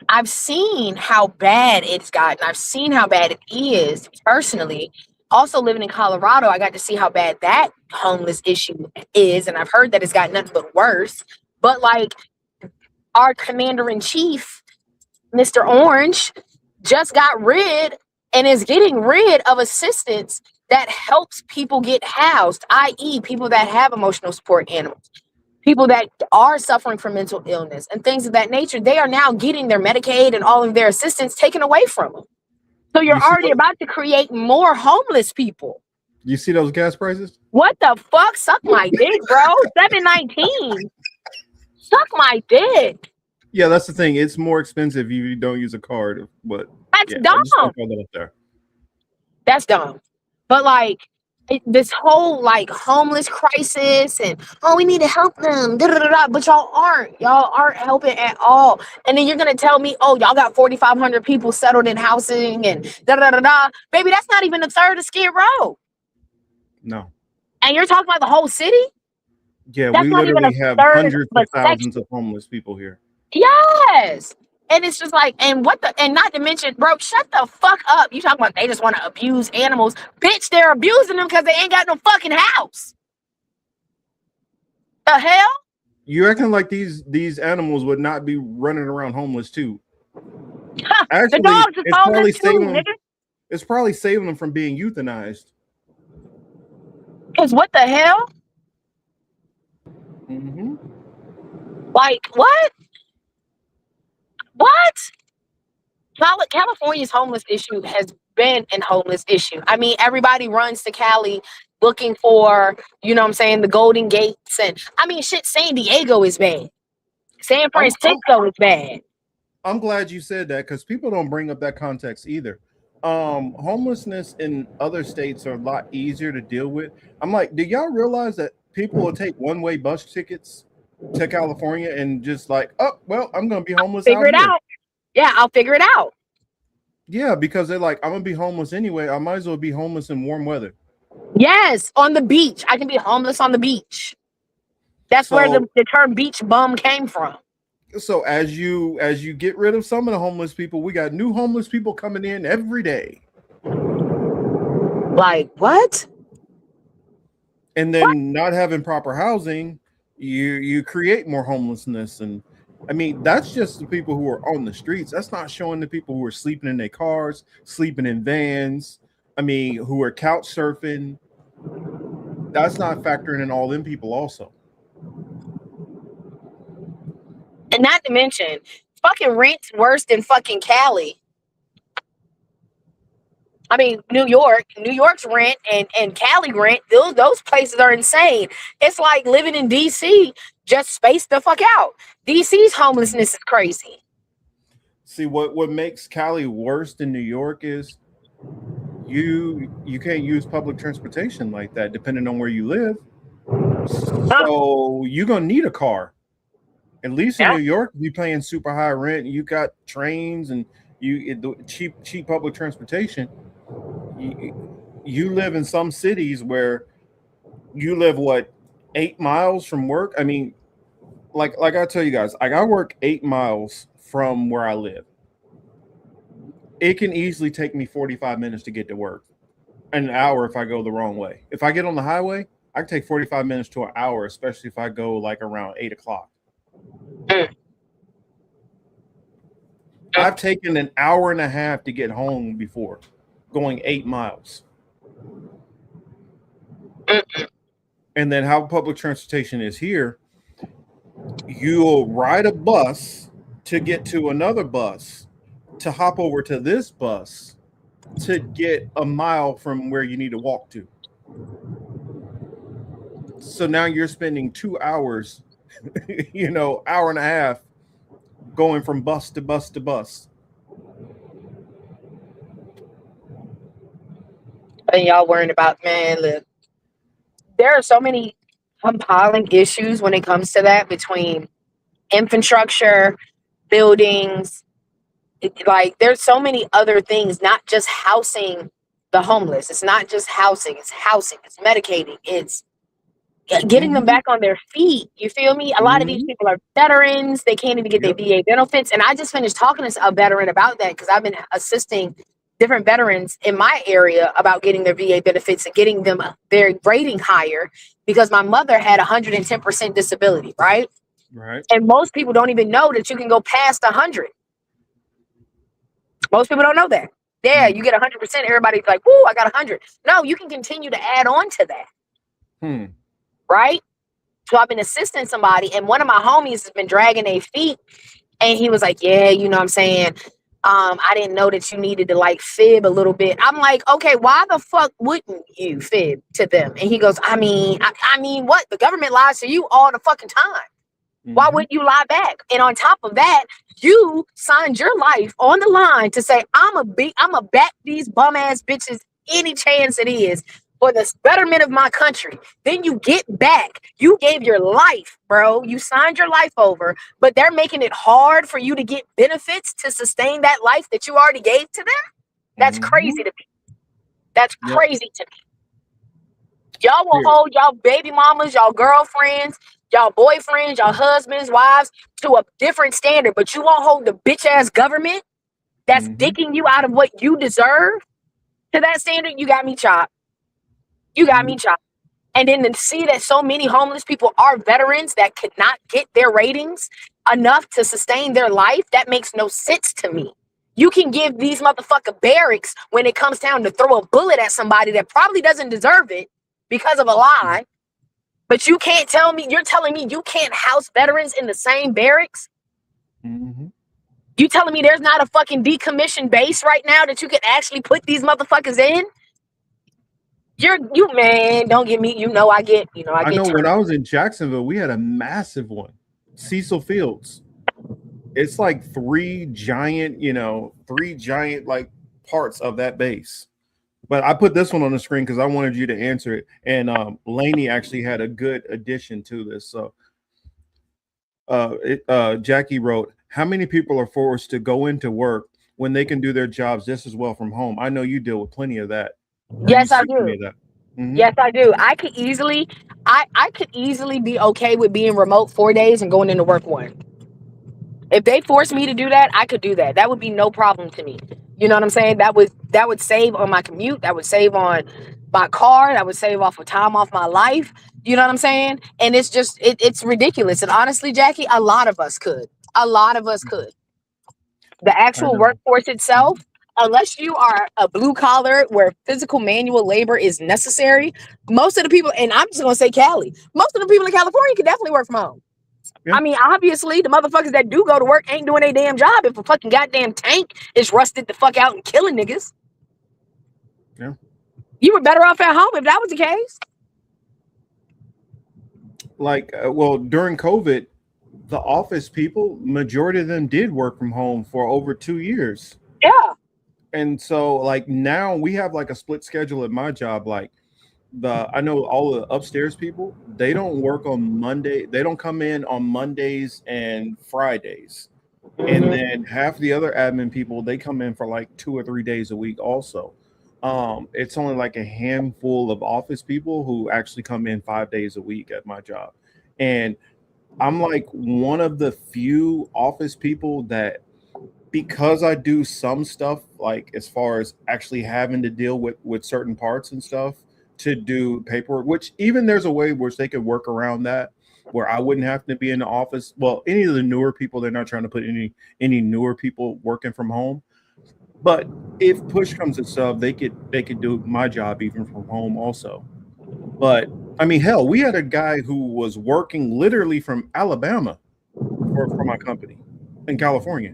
I've seen how bad it's gotten. I've seen how bad it is personally. Also living in Colorado, I got to see how bad that homeless issue is. And I've heard that it's gotten nothing but worse. But like our commander-in-chief, Mr. Orange, just got rid and is getting rid of assistance that helps people get housed, i.e. people that have emotional support animals, people that are suffering from mental illness and things of that nature. They are now getting their Medicaid and all of their assistance taken away from them. So you're already about to create more homeless people. You see those gas prices? What the fuck? Suck my dick, bro. $7.19. Suck my dick. Yeah, that's the thing. It's more expensive if you don't use a card, but that's yeah, dumb. That's dumb. But like this whole like homeless crisis and we need to help them, but y'all aren't helping at all. And then you're gonna tell me, y'all got 4,500 people settled in housing and baby, that's not even a third of Skid Row. No. And you're talking about the whole city? Yeah, that's we literally have hundreds of thousands of homeless people here. Yes. And it's just like, and not to mention, bro, shut the fuck up. You talking about they just want to abuse animals. Bitch, they're abusing them because they ain't got no fucking house. The hell? You acting like these animals would not be running around homeless too. Actually, the dogs is homeless too, nigga. It's probably saving them from being euthanized. Because what the hell? Mm-hmm. Like, what? What? California's homeless issue has been an homeless issue. I mean, everybody runs to Cali looking for, you know what I'm saying, the Golden Gates. And I mean, shit, San Diego is bad. San Francisco is bad. I'm glad you said that because people don't bring up that context either. Homelessness in other states are a lot easier to deal with. I'm like, do y'all realize that people will take one-way bus tickets to California and just like, oh, well, I'm going to be homeless. Figure it out. Yeah, I'll figure it out. Yeah, because they're like, I'm going to be homeless anyway. I might as well be homeless in warm weather. Yes, on the beach. I can be homeless on the beach. That's where the term beach bum came from. So as you get rid of some of the homeless people, we got new homeless people coming in every day. Like what? And then not having proper housing, you create more homelessness. And I mean, that's just the people who are on the streets. That's not showing the people who are sleeping in their cars, sleeping in vans. I mean, who are couch surfing. That's not factoring in all them people also. And not to mention, fucking rent's worse than fucking Cali. I mean, New York's rent and Cali rent, those places are insane. It's like living in DC, just space the fuck out. DC's homelessness is crazy. See, what makes Cali worse than New York is you can't use public transportation like that, depending on where you live. So you're gonna need a car. At least in New York, you're paying super high rent. You got trains and cheap public transportation. You live in some cities where you live 8 miles from work. I mean, like I tell you guys, I work 8 miles from where I live. It can easily take me 45 minutes to get to work, an hour if I go the wrong way. If I get on the highway, I can take 45 minutes to an hour, especially if I go like around 8 o'clock. I've taken an hour and a half to get home before, going 8 miles. And then how public transportation is here, you'll ride a bus to get to another bus, to hop over to this bus, to get a mile from where you need to walk to. So now you're spending 2 hours, hour and a half going from bus to bus to bus. And y'all worrying about, man, look, there are so many compiling issues when it comes to that between infrastructure, buildings. Like, there's so many other things, not just housing the homeless. It's not just housing, it's medicating, it's getting them back on their feet. You feel me? A lot of these people are veterans. They can't even get their VA benefits. And I just finished talking to a veteran about that because I've been assisting different veterans in my area about getting their VA benefits and getting them their rating higher because my mother had 110% disability, right? Right. And most people don't even know that you can go past 100. Most people don't know that. Yeah, you get 100%. Everybody's like, woo, I got 100. No, you can continue to add on to that. Right? So I've been assisting somebody, and one of my homies has been dragging their feet, and he was like, yeah, you know what I'm saying? I didn't know that you needed to like fib a little bit. I'm like, okay, why the fuck wouldn't you fib to them? And he goes, I mean, what? The government lies to you all the fucking time. Why wouldn't you lie back? And on top of that, you signed your life on the line to say, I'ma back these bum ass bitches any chance it is for the betterment of my country. Then you get back. You gave your life, bro. You signed your life over, but they're making it hard for you to get benefits to sustain that life that you already gave to them. That's crazy to me. That's crazy to me. Y'all will hold y'all baby mamas, y'all girlfriends, y'all boyfriends, y'all husbands, wives to a different standard, but you won't hold the bitch ass government that's dicking you out of what you deserve to that standard. You got me chopped. You got me chopped. And then to see that so many homeless people are veterans that could not get their ratings enough to sustain their life, that makes no sense to me. You can give these motherfucker barracks when it comes down to throw a bullet at somebody that probably doesn't deserve it because of a lie. But you can't tell me, you're telling me you can't house veterans in the same barracks? You telling me there's not a fucking decommissioned base right now that you could actually put these motherfuckers in? You man, don't get me. I get when I was in Jacksonville, we had a massive one, Cecil Fields. It's like three giant like parts of that base. But I put this one on the screen because I wanted you to answer it. And Lainey actually had a good addition to this. So Jackie wrote, how many people are forced to go into work when they can do their jobs just as well from home? I know you deal with plenty of that. Yes, I do. Yes, I do. I could easily be okay with being remote 4 days and going into work 1. If they force me to do that, I could do that. That would be no problem to me. You know what I'm saying? That would save on my commute. That would save on my car. That would save off of time off my life. You know what I'm saying? And it's just, it's ridiculous. And honestly, Jackie, a lot of us could. A lot of us could. The actual workforce itself, unless you are a blue collar where physical manual labor is necessary, most of the people, and I'm just going to say Cali, most of the people in California can definitely work from home. I mean, obviously, the motherfuckers that do go to work ain't doing their damn job if a fucking goddamn tank is rusted the fuck out and killing niggas. Yeah. You were better off at home if that was the case. Like, well, during COVID, the office people, majority of them did work from home for over 2 years. Yeah. And so, like, now we have like a split schedule at my job. Like, I know all the upstairs people, they don't work on Monday. They don't come in on Mondays and Fridays. And then half the other admin people, they come in for like 2 or 3 days a week also. It's only like a handful of office people who actually come in 5 days a week at my job. And I'm like one of the few office people that, because I do some stuff, like as far as actually having to deal with certain parts and stuff to do paperwork, which even there's a way which they could work around that, where I wouldn't have to be in the office. Well, any of the newer people, they're not trying to put any newer people working from home. But if push comes to shove, they could do my job even from home also. But I mean, hell, we had a guy who was working literally from Alabama for my company in California,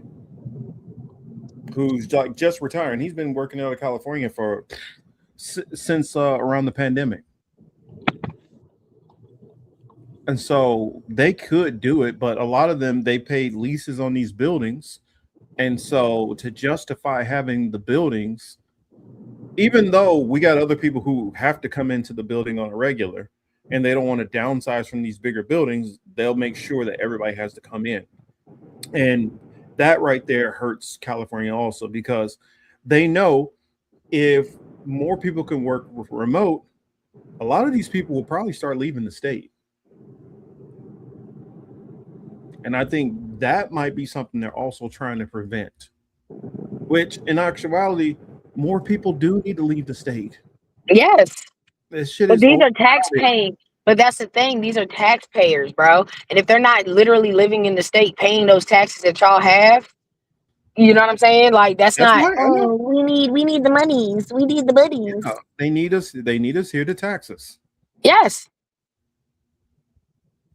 who's like just retired. He's been working out of California for since around the pandemic. And so they could do it, but a lot of them, they paid leases on these buildings. And so to justify having the buildings, even though we got other people who have to come into the building on a regular and they don't want to downsize from these bigger buildings, they'll make sure that everybody has to come in. And that right there hurts California also, because they know if more people can work remote, a lot of these people will probably start leaving the state. And I think that might be something they're also trying to prevent, which in actuality, more people do need to leave the state. Yes. This shit But is these are tax paying. But that's the thing. These are taxpayers, bro. And if they're not literally living in the state paying those taxes that y'all have, you know what I'm saying? Like that's not. Right, Oh, we need the monies. We need the buddies. Yeah, they need us. They need us here to tax us. Yes.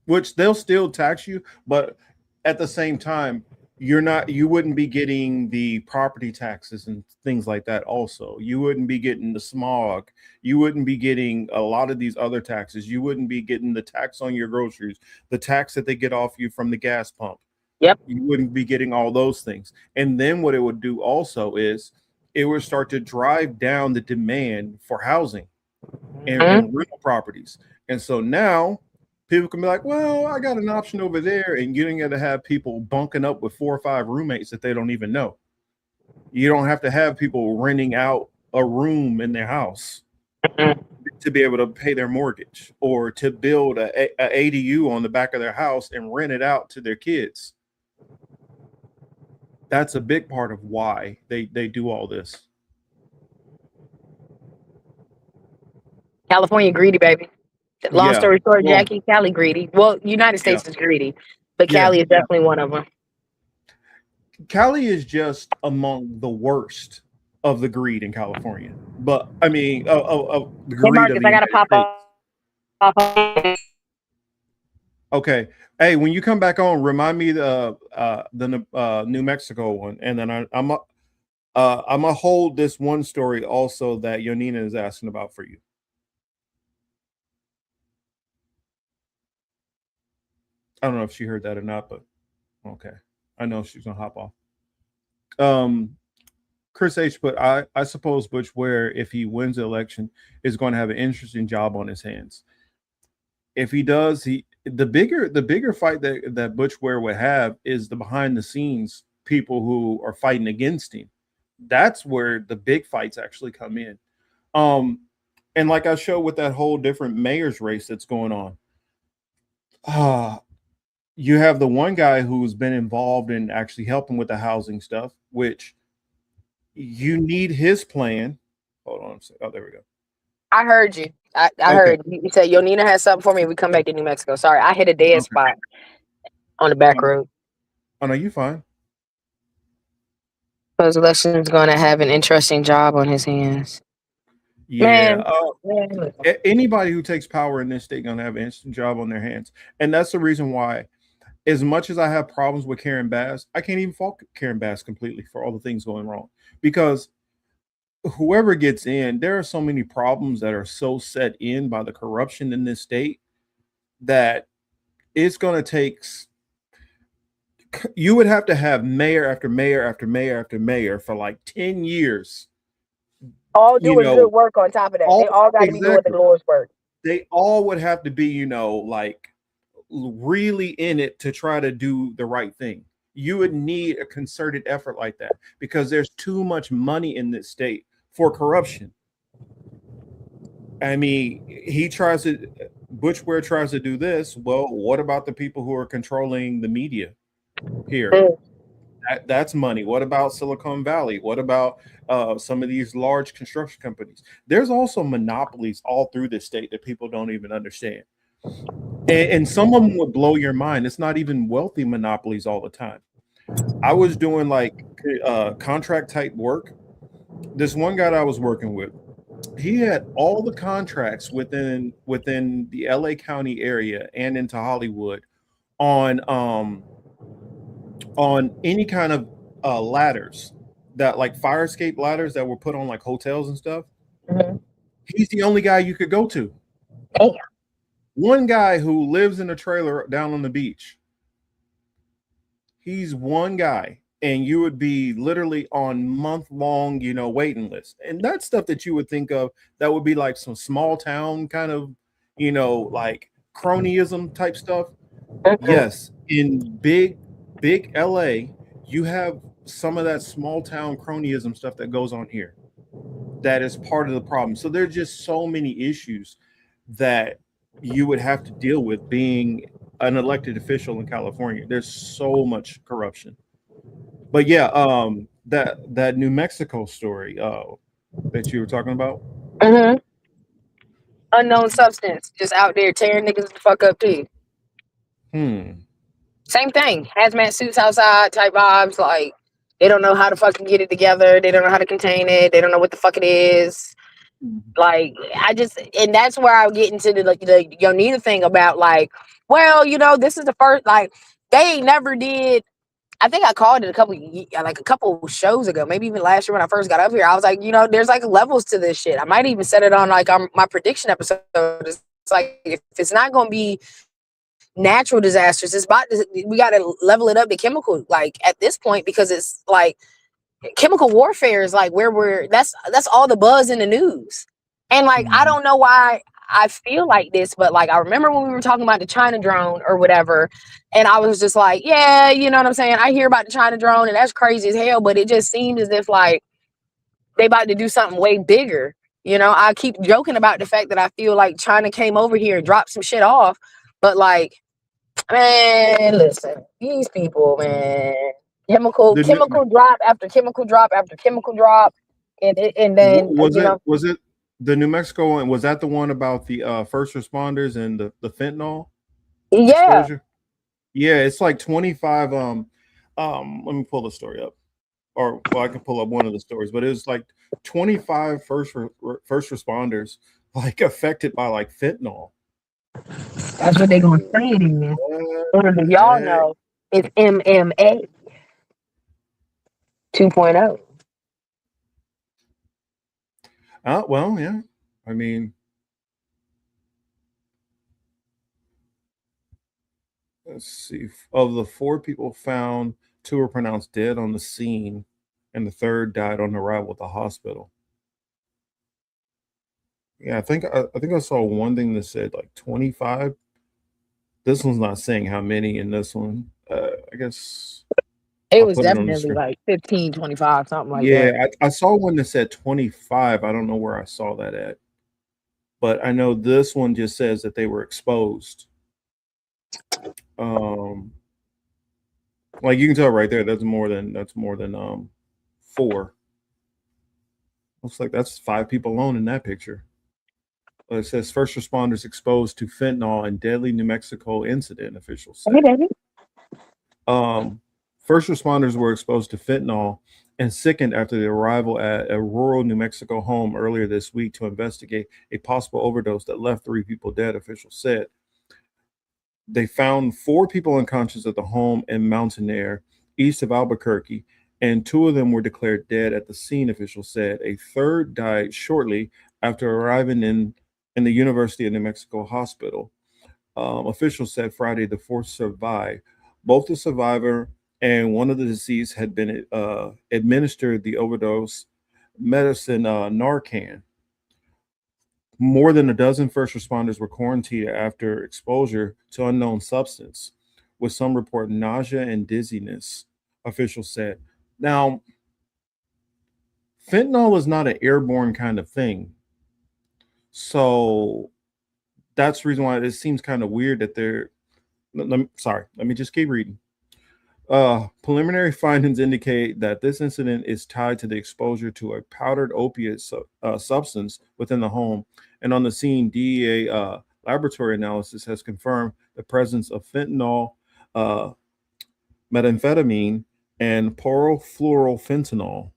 Which they'll still tax you, but at the same time, you wouldn't be getting the property taxes and things like that. Also, you wouldn't be getting the smog. You wouldn't be getting a lot of these other taxes. You wouldn't be getting the tax on your groceries, the tax that they get off you from the gas pump. Yep. You wouldn't be getting all those things. And then what it would do also is it would start to drive down the demand for housing and rental properties. And so now people can be like, well, I got an option over there, and you don't get to have people bunking up with 4 or 5 roommates that they don't even know. You don't have to have people renting out a room in their house to be able to pay their mortgage, or to build a ADU on the back of their house and rent it out to their kids. That's a big part of why they do all this. California greedy, baby. Long Yeah. story short, Well, Jackie, Cali greedy. Well, United States Yeah. is greedy, but Yeah, Cali is yeah. definitely one of them. Cali is just among the worst of the greed in California. But I mean, of the Hey, greed Marcus, of the I gotta United pop States. off. Okay. Hey, when you come back on, remind me the New Mexico one, and then I'm gonna hold this one story also that Yonina is asking about for you. I don't know if she heard that or not, but okay. I know she's gonna hop off. Chris H put, I suppose Butch Ware, if he wins the election, is going to have an interesting job on his hands. If he does, the bigger fight that Butch Ware would have is the behind the scenes people who are fighting against him. That's where the big fights actually come in. And like I showed with that whole different mayor's race that's going on. You have the one guy who's been involved in actually helping with the housing stuff, which you need his plan. Hold on a second. Oh, there we go. I heard you. I heard you said Yonina has something for me. We come back to New Mexico. Sorry, I hit a dead spot on the back road. Oh no, you fine. Because election is going to have an interesting job on his hands. Yeah. Man. Anybody who takes power in this state gonna have an instant job on their hands, and that's the reason why as much as I have problems with Karen Bass, I can't even fault Karen Bass completely for all the things going wrong, because whoever gets in, there are so many problems that are so set in by the corruption in this state that it's going to take. You would have to have mayor after mayor after mayor after mayor for like 10 years. All doing good work on top of that. They all got to be doing the Lord's work. They all would have to be, like really in it to try to do the right thing. You would need a concerted effort like that because there's too much money in this state for corruption. I mean, Butch Ware tries to do this. Well, what about the people who are controlling the media here? That's money. What about Silicon Valley? What about some of these large construction companies? There's also monopolies all through this state that people don't even understand. And some of them would blow your mind. It's not even wealthy monopolies all the time. I was doing like contract type work. This one guy that I was working with, he had all the contracts within the LA County area and into Hollywood on any kind of ladders, that like fire escape ladders that were put on like hotels and stuff. Mm-hmm. He's the only guy you could go to. Damn. One guy who lives in a trailer down on the beach. He's one guy, and you would be literally on month-long, waiting list. And that's stuff that you would think of that would be like some small town kind of, like cronyism type stuff. Mm-hmm. Yes, in big LA, you have some of that small town cronyism stuff that goes on here. That is part of the problem. So there's just so many issues that you would have to deal with being an elected official in California. There's so much corruption. But yeah, that New Mexico story that you were talking about. Mm-hmm. Unknown substance just out there tearing niggas the fuck up too. Same thing. Hazmat suits outside type vibes. Like they don't know how to fucking get it together. They don't know how to contain it. They don't know what the fuck it is. Like and that's where I get into the Yonita thing about like, well, this is the first, like they ain't never did. I think I called it a couple shows ago, maybe even last year when I first got up here. I was like, there's like levels to this shit. I might even set it on like my prediction episode. It's like if it's not going to be natural disasters, we got to level it up to chemical. Like at this point, because it's like chemical warfare is like where that's all the buzz in the news. And like I don't know why I feel like this, but like I remember when we were talking about the China drone or whatever, and I was just like, yeah, you know what I'm saying? I hear about the China drone and that's crazy as hell, but it just seemed as if like they about to do something way bigger. I keep joking about the fact that I feel like China came over here and dropped some shit off, but like, man, listen, these people, man, chemical drop after chemical drop after chemical drop, and then was it the New Mexico one? Was that the one about the first responders and the fentanyl exposure? Yeah, it's like 25. Let me pull the story up, or well, I can pull up one of the stories, but it was like 25 first responders like affected by like fentanyl. That's what they're gonna say it is. Little do y'all know it's MMA 2.0. Well, yeah. I mean, let's see. Of the 4 people found, 2 were pronounced dead on the scene, and the 3rd died on arrival at the hospital. Yeah, I think I saw one thing that said like 25. This one's not saying how many in this one. I guess it was definitely like 15, 25, something like that. Yeah, I saw one that said 25. I don't know where I saw that at, but I know this one just says that they were exposed. Like you can tell right there, that's more than 4. Looks like that's 5 people alone in that picture. It says first responders exposed to fentanyl in deadly New Mexico incident, officials said. First responders were exposed to fentanyl and sickened after the arrival at a rural New Mexico home earlier this week to investigate a possible overdose that left 3 people dead, officials said. They found 4 people unconscious at the home in Mountain Air, east of Albuquerque, and 2 of them were declared dead at the scene, officials said. A third died shortly after arriving in the University of New Mexico hospital. Officials said Friday the 4th survived. Both the survivor and one of the deceased had been administered the overdose medicine Narcan. More than a dozen first responders were quarantined after exposure to unknown substance, with some report nausea and dizziness, officials said. Now, fentanyl is not an airborne kind of thing. So that's the reason why it seems kind of weird that they're, let me just keep reading. Preliminary findings indicate that this incident is tied to the exposure to a powdered opiate substance within the home. And on the scene, DEA laboratory analysis has confirmed the presence of fentanyl, methamphetamine, and perfluorofentanyl,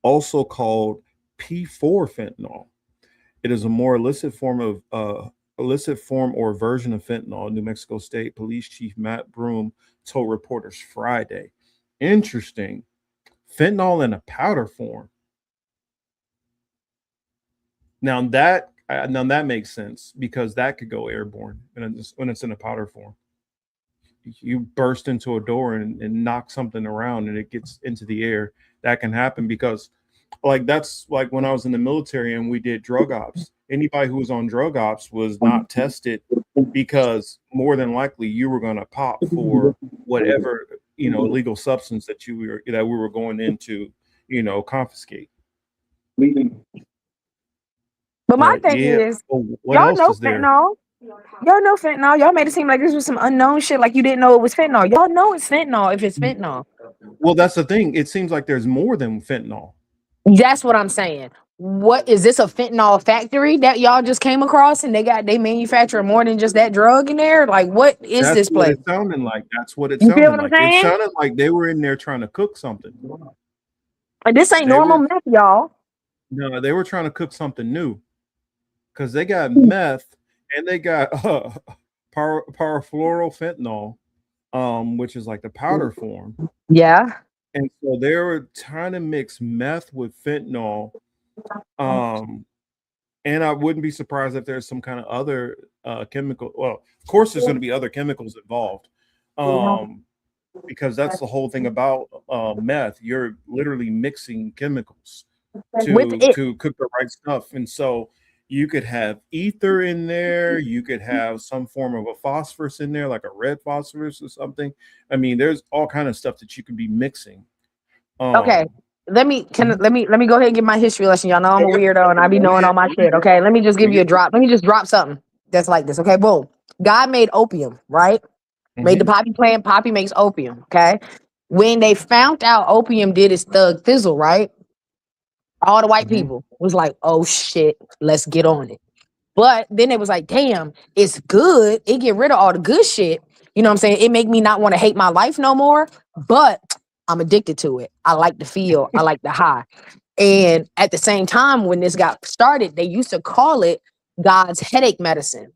also called P4 fentanyl. It is a more illicit form or version of fentanyl, New Mexico State Police Chief Matt Broom told reporters Friday. Interesting. Fentanyl in a powder form. Now that makes sense, because that could go airborne when it's in a powder form. You burst into a door and knock something around and it gets into the air. That can happen because that's like when I was in the military and we did drug ops. Anybody who was on drug ops was not tested, because more than likely you were going to pop for whatever, illegal substance that we were going in to, confiscate. But my thing is, y'all know fentanyl. Y'all know fentanyl. Y'all made it seem like this was some unknown shit, like you didn't know it was fentanyl. Y'all know it's fentanyl if it's fentanyl. Well, that's the thing. It seems like there's more than fentanyl. That's what I'm saying. What is this, a fentanyl factory that y'all just came across and they manufacture more than just that drug in there? Like, what is this place? That's what it sounded like. That's what it You sounded feel what I'm like. saying? It sounded like they were in there trying to cook something. Like, this ain't normal meth, y'all. No, they were trying to cook something new, because they got meth and they got perfluorofentanyl, which is like the powder form. Yeah. And so they were trying to mix meth with fentanyl. And I wouldn't be surprised if there's some kind of other chemical. Well, of course, there's going to be other chemicals involved, because that's the whole thing about meth. You're literally mixing chemicals to cook the right stuff. And so you could have ether in there. You could have some form of a phosphorus in there, like a red phosphorus or something. I mean, there's all kind of stuff that you could be mixing. Okay. Let me go ahead and give my history lesson. Y'all know I'm a weirdo and I be knowing all my shit. Okay. Let me just give you a drop. Let me just drop something that's like this. Okay. Boom. God made opium, right? Made the poppy plant. Poppy makes opium. Okay. When they found out opium did its thug thizzle, right? All the white people was like, oh shit, let's get on it. But then it was like, damn, it's good. It get rid of all the good shit. You know what I'm saying? It make me not want to hate my life no more, but I'm addicted to it. I like the feel. I like the high. And at the same time, when this got started, they used to call it God's headache medicine.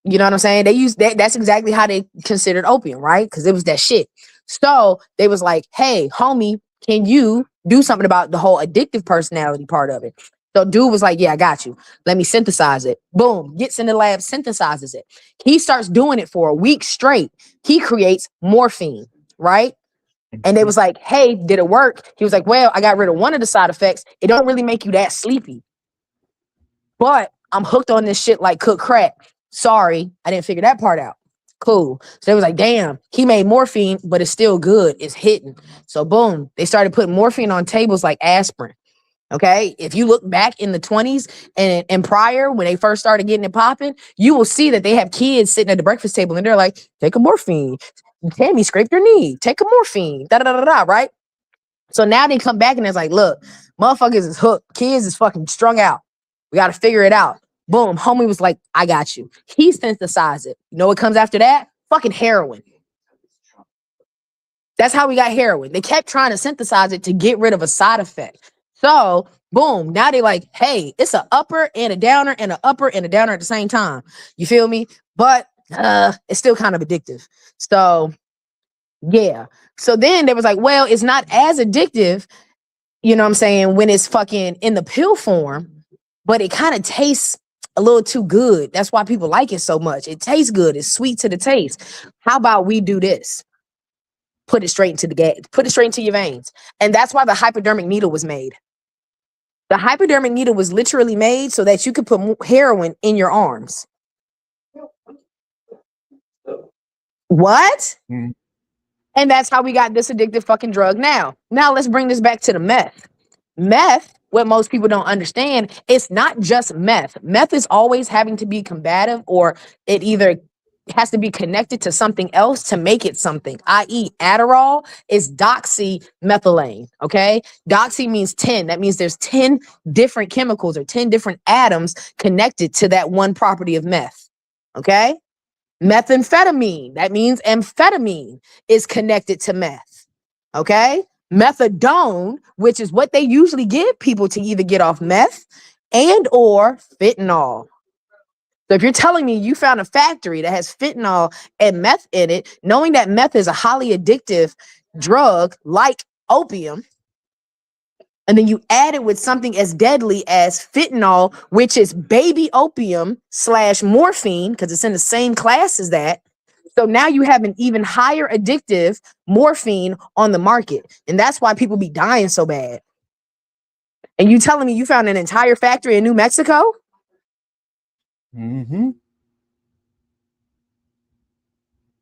You know what I'm saying? They used that. That's exactly how they considered opium, right? Because it was that shit. So they was like, hey, homie, can you do something about the whole addictive personality part of it? So dude was like, yeah, I got you. Let me synthesize it. Boom, gets in the lab, synthesizes it. He starts doing it for a week straight. He creates morphine, right? And they was like, hey, did it work? He was like, well, I got rid of one of the side effects. It don't really make you that sleepy. But I'm hooked on this shit like cook crack. Sorry, I didn't figure that part out. Cool. So they was like, damn, he made morphine, but it's still good. It's hitting. So boom, they started putting morphine on tables like aspirin. Okay. If you look back in the 20s and prior, when they first started getting it popping, you will see that they have kids sitting at the breakfast table and they're like, take a morphine. Tammy scraped your knee. Take a morphine. Da da da da. Right. So now they come back and it's like, look, motherfuckers is hooked. Kids is fucking strung out. We got to figure it out. Boom. Homie was like, I got you. He synthesized it. You know what comes after that? Fucking heroin. That's how we got heroin. They kept trying to synthesize it to get rid of a side effect. So, boom. Now they like, hey, it's an upper and a downer and an upper and a downer at the same time. You feel me? But it's still kind of addictive. So yeah. So then they was like, well, it's not as addictive, you know what I'm saying, when it's fucking in the pill form, but it kind of tastes a little too good. That's why people like it so much. It tastes good. It's sweet to the taste. How about we do this? Put it straight into the gas, put it straight into your veins. And that's why the hypodermic needle was made. The hypodermic needle was literally made so that you could put heroin in your arms. What? Mm. And that's how we got this addictive fucking drug now. Now let's bring this back to the meth. Meth, what most people don't understand, it's not just meth. Meth is always having to be combative, or it either has to be connected to something else to make it something, i.e. Adderall is doxymethylane, okay? Doxy means 10. That means there's 10 different chemicals or 10 different atoms connected to that one property of meth, okay? Methamphetamine, that means amphetamine is connected to meth, okay? Methadone, which is what they usually give people to either get off meth and or fentanyl. So if you're telling me you found a factory that has fentanyl and meth in it, knowing that meth is a highly addictive drug like opium, and then you add it with something as deadly as fentanyl, which is baby opium / morphine, because it's in the same class as that. So now you have an even higher addictive morphine on the market. And that's why people be dying so bad. And you telling me you found an entire factory in New Mexico? Mm-hmm.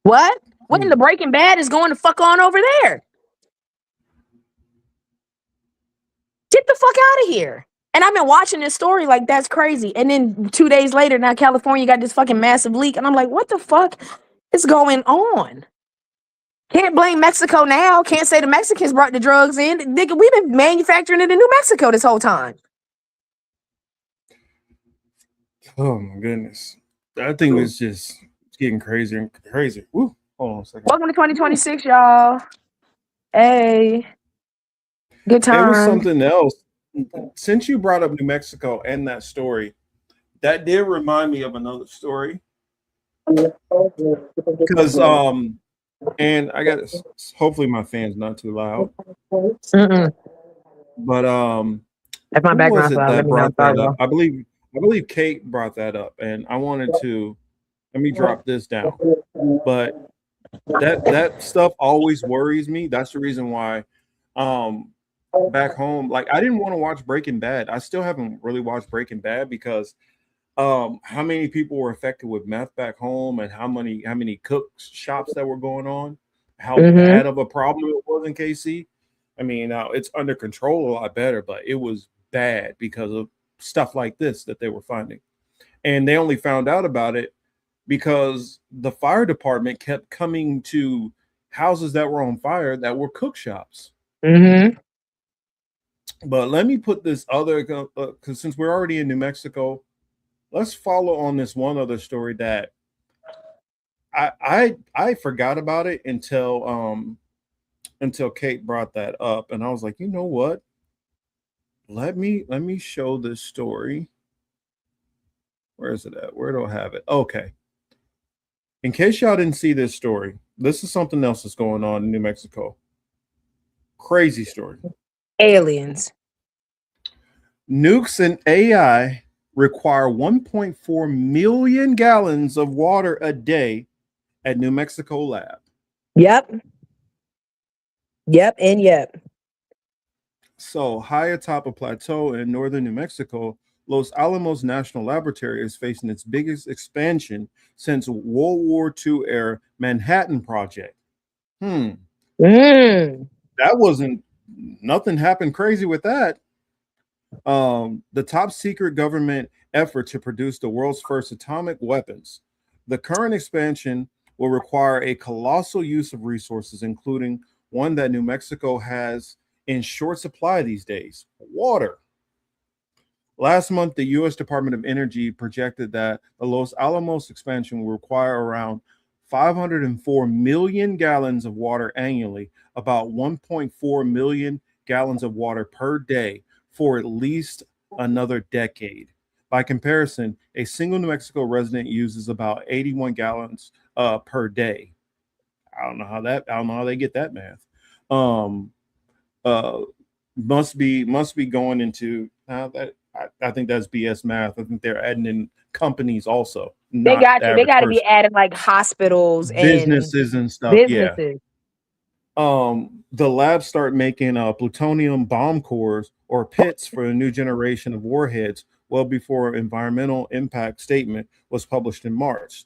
What? What in the Breaking Bad is going to fuck on over there? Get the fuck out of here. And I've been watching this story like that's crazy. And then 2 days later, now California got this fucking massive leak. And I'm like, what the fuck is going on? Can't blame Mexico now. Can't say the Mexicans brought the drugs in. Nigga, we've been manufacturing it in New Mexico this whole time. Oh my goodness. That thing was just getting crazier and crazier. Woo. Hold on a second. Welcome to 2026, y'all. Hey. Good time. There was something else. Since you brought up New Mexico and that story, that did remind me of another story. Because and I got this, hopefully my fan's not too loud. But if my background's loud, let me know. That up? I believe Kate brought that up, and I wanted to let me drop this down. But that stuff always worries me. That's the reason why back home, like I didn't want to watch Breaking Bad. I still haven't really watched Breaking Bad because how many people were affected with meth back home, and how many cook shops that were going on, how bad of a problem it was in KC. I mean, now it's under control a lot better, but it was bad because of stuff like this that they were finding. And they only found out about it because the fire department kept coming to houses that were on fire that were cook shops. But let me put this other, because since we're already in New Mexico, let's follow on this one other story that I forgot about it until Kate brought that up, and I was like, you know what? Let me show this story. Where is it at? Where do I have it? Okay. In case y'all didn't see this story, this is something else that's going on in New Mexico. Crazy story. Aliens. Nukes and AI require 1.4 million gallons of water a day at New Mexico lab. Yep. And yep. So high atop a plateau in northern New Mexico, Los Alamos National Laboratory is facing its biggest expansion since World War II era Manhattan Project. That wasn't, nothing happened crazy with that. The top secret government effort to produce the world's first atomic weapons. The current expansion will require a colossal use of resources, including one that New Mexico has in short supply these days: water. Last month, the U.S. Department of Energy projected that the Los Alamos expansion will require around 504 million gallons of water annually, about 1.4 million gallons of water per day for at least another decade. By comparison, a single New Mexico resident uses about 81 gallons per day. I don't know how they get that math. Must be going into that. I think that's BS math. I think they're adding in companies also. They Not got the to. They average got to be person. adding like hospitals and Businesses and stuff. Yeah. businesses. The labs start making plutonium bomb cores or pits for a new generation of warheads well before an environmental impact statement was published in March.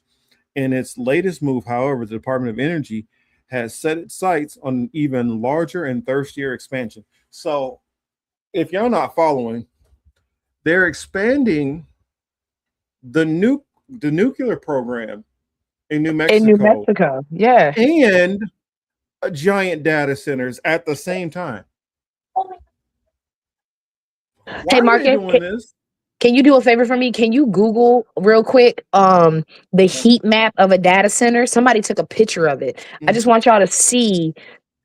In its latest move, however, the Department of Energy has set its sights on an even larger and thirstier expansion. So if y'all not following, they're expanding the nuclear program in New Mexico. In New Mexico, yeah. And giant data centers at the same time. Hey, Marcus, can you do a favor for me? Can you Google real quick the heat map of a data center? Somebody took a picture of it. I just want y'all to see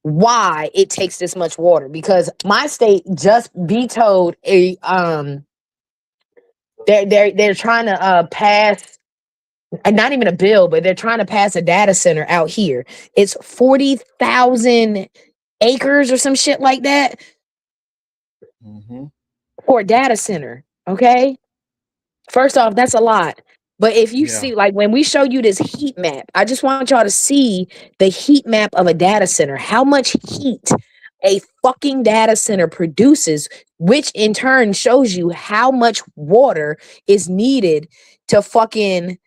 why it takes this much water, because my state just vetoed a they're trying to pass not even a bill, but they're trying to pass a data center out here. It's 40,000 acres or some shit like that for a data center. Okay. First off, that's a lot. But if you see, like when we show you this heat map, I just want y'all to see the heat map of a data center, how much heat a fucking data center produces, which in turn shows you how much water is needed to fucking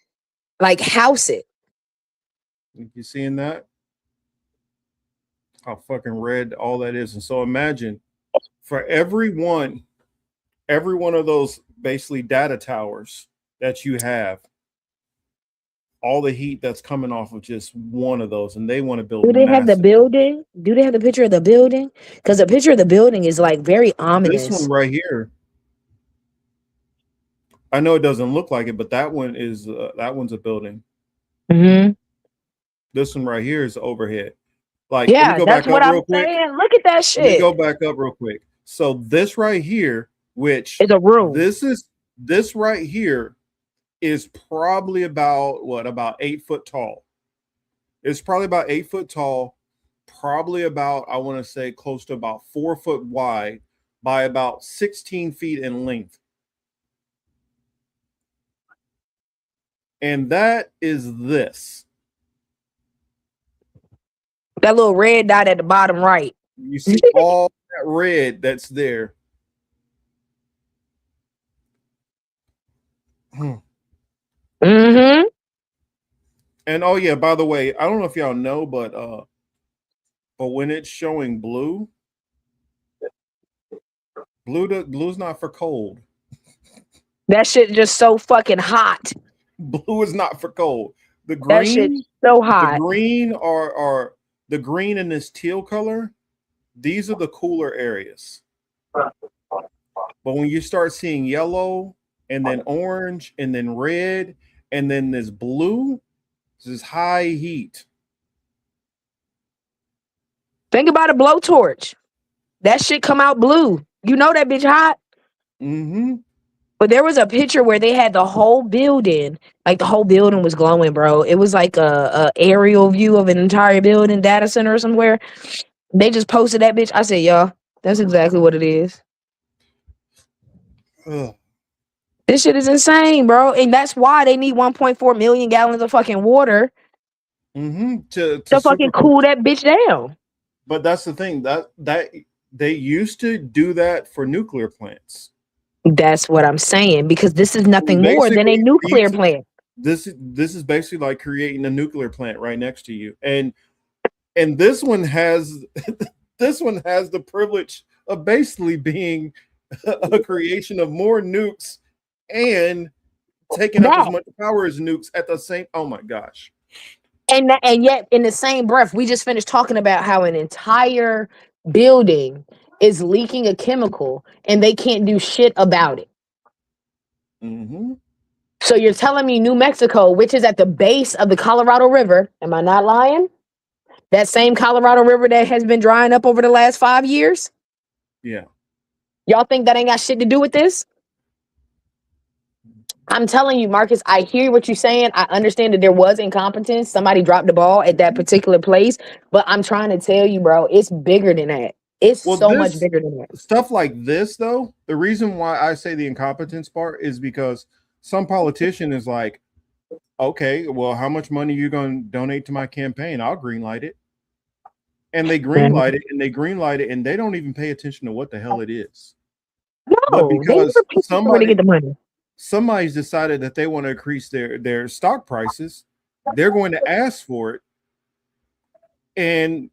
like house it. You seeing that? How fucking red all that is. And so imagine for every one of those basically data towers that you have, all the heat that's coming off of just one of those, and they want to build. Do they have the building? Do they have the picture of the building? Because the picture of the building is like very ominous. This one right here. I know it doesn't look like it, but that one is that one's a building. Mm-hmm. This one right here is overhead. Like, yeah, let me go that's back what up I'm real quick. saying. Look at that shit. Let me go back up real quick. So this right here, which is a room. This right here is probably about 8 foot tall. It's probably about 8 foot tall, probably about, I want to say close to about 4 foot wide by about 16 feet in length. And that is this. That little red dot at the bottom right. You see all that red that's there. Mm-hmm. And oh yeah, by the way, I don't know if y'all know, but when it's showing blue, blue's not for cold. That shit just so fucking hot. Blue is not for cold. The green, that shit's so hot. The green are the green and this teal color. These are the cooler areas. But when you start seeing yellow and then orange and then red and then this blue, this is high heat. Think about a blowtorch. That shit come out blue. You know that bitch hot. Mm-hmm. But there was a picture where they had the whole building, like the whole building was glowing, bro. It was like a aerial view of an entire building, data center or somewhere. They just posted that bitch. I said, y'all, that's exactly what it is. Ugh. This shit is insane, bro. And that's why they need 1.4 million gallons of fucking water to fucking cool that bitch down. But that's the thing, that they used to do that for nuclear plants. That's what I'm saying, because this is nothing more than a nuclear plant. This is basically like creating a nuclear plant right next to you. And this one has the privilege of basically being a creation of more nukes and taking up as much power as nukes at the same. Oh my gosh. And yet in the same breath, we just finished talking about how an entire building is leaking a chemical and they can't do shit about it. Mm-hmm. So you're telling me New Mexico, which is at the base of the Colorado River, am I not lying? That same Colorado River that has been drying up over the last 5 years? Yeah. Y'all think that ain't got shit to do with this? I'm telling you, Marcus, I hear what you're saying. I understand that there was incompetence. Somebody dropped the ball at that particular place. But I'm trying to tell you, bro, it's bigger than that. It's Well, so much this bigger than that. stuff like this, though, the reason why I say the incompetence part is because some politician is like, okay, well, how much money are you going to donate to my campaign? I'll greenlight it. And they greenlight it and they greenlight it and they don't even pay attention to what the hell it is. But No, they because never picked where to get the money. somebody's decided that they want to increase their stock prices, they're going to ask for it. And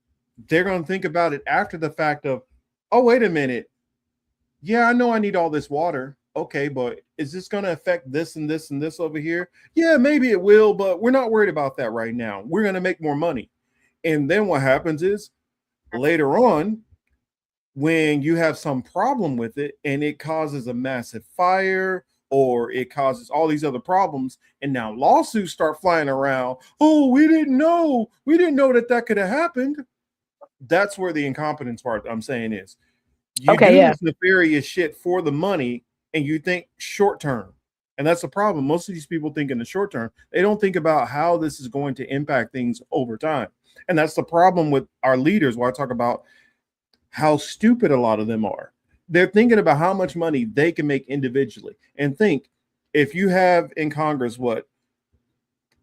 they're going to think about it after the fact of, oh, wait a minute. Yeah, I know I need all this water. Okay, but is this going to affect this and this and this over here? Yeah, maybe it will, but we're not worried about that right now. We're going to make more money. And then what happens is later on, when you have some problem with it and it causes a massive fire or it causes all these other problems, and now lawsuits start flying around. Oh, we didn't know that could have happened. That's where the incompetence part I'm saying is. You do this nefarious shit for the money and you think short term. And that's the problem. Most of these people think in the short term. They don't think about how this is going to impact things over time. And that's the problem with our leaders, where I talk about how stupid a lot of them are. They're thinking about how much money they can make individually. And think, if you have in Congress,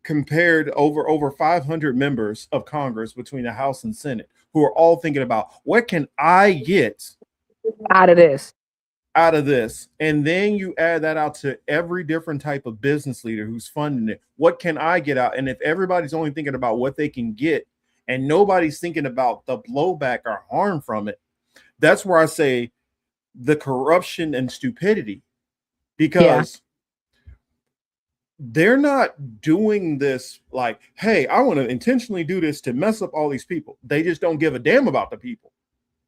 compared over 500 members of Congress between the House and Senate, who are all thinking about, what can I get out of this? And then you add that out to every different type of business leader who's funding it. What can I get out? And if everybody's only thinking about what they can get and nobody's thinking about the blowback or harm from it, that's where I say the corruption and stupidity, because they're not doing this like, hey, I want to intentionally do this to mess up all these people. They just don't give a damn about the people.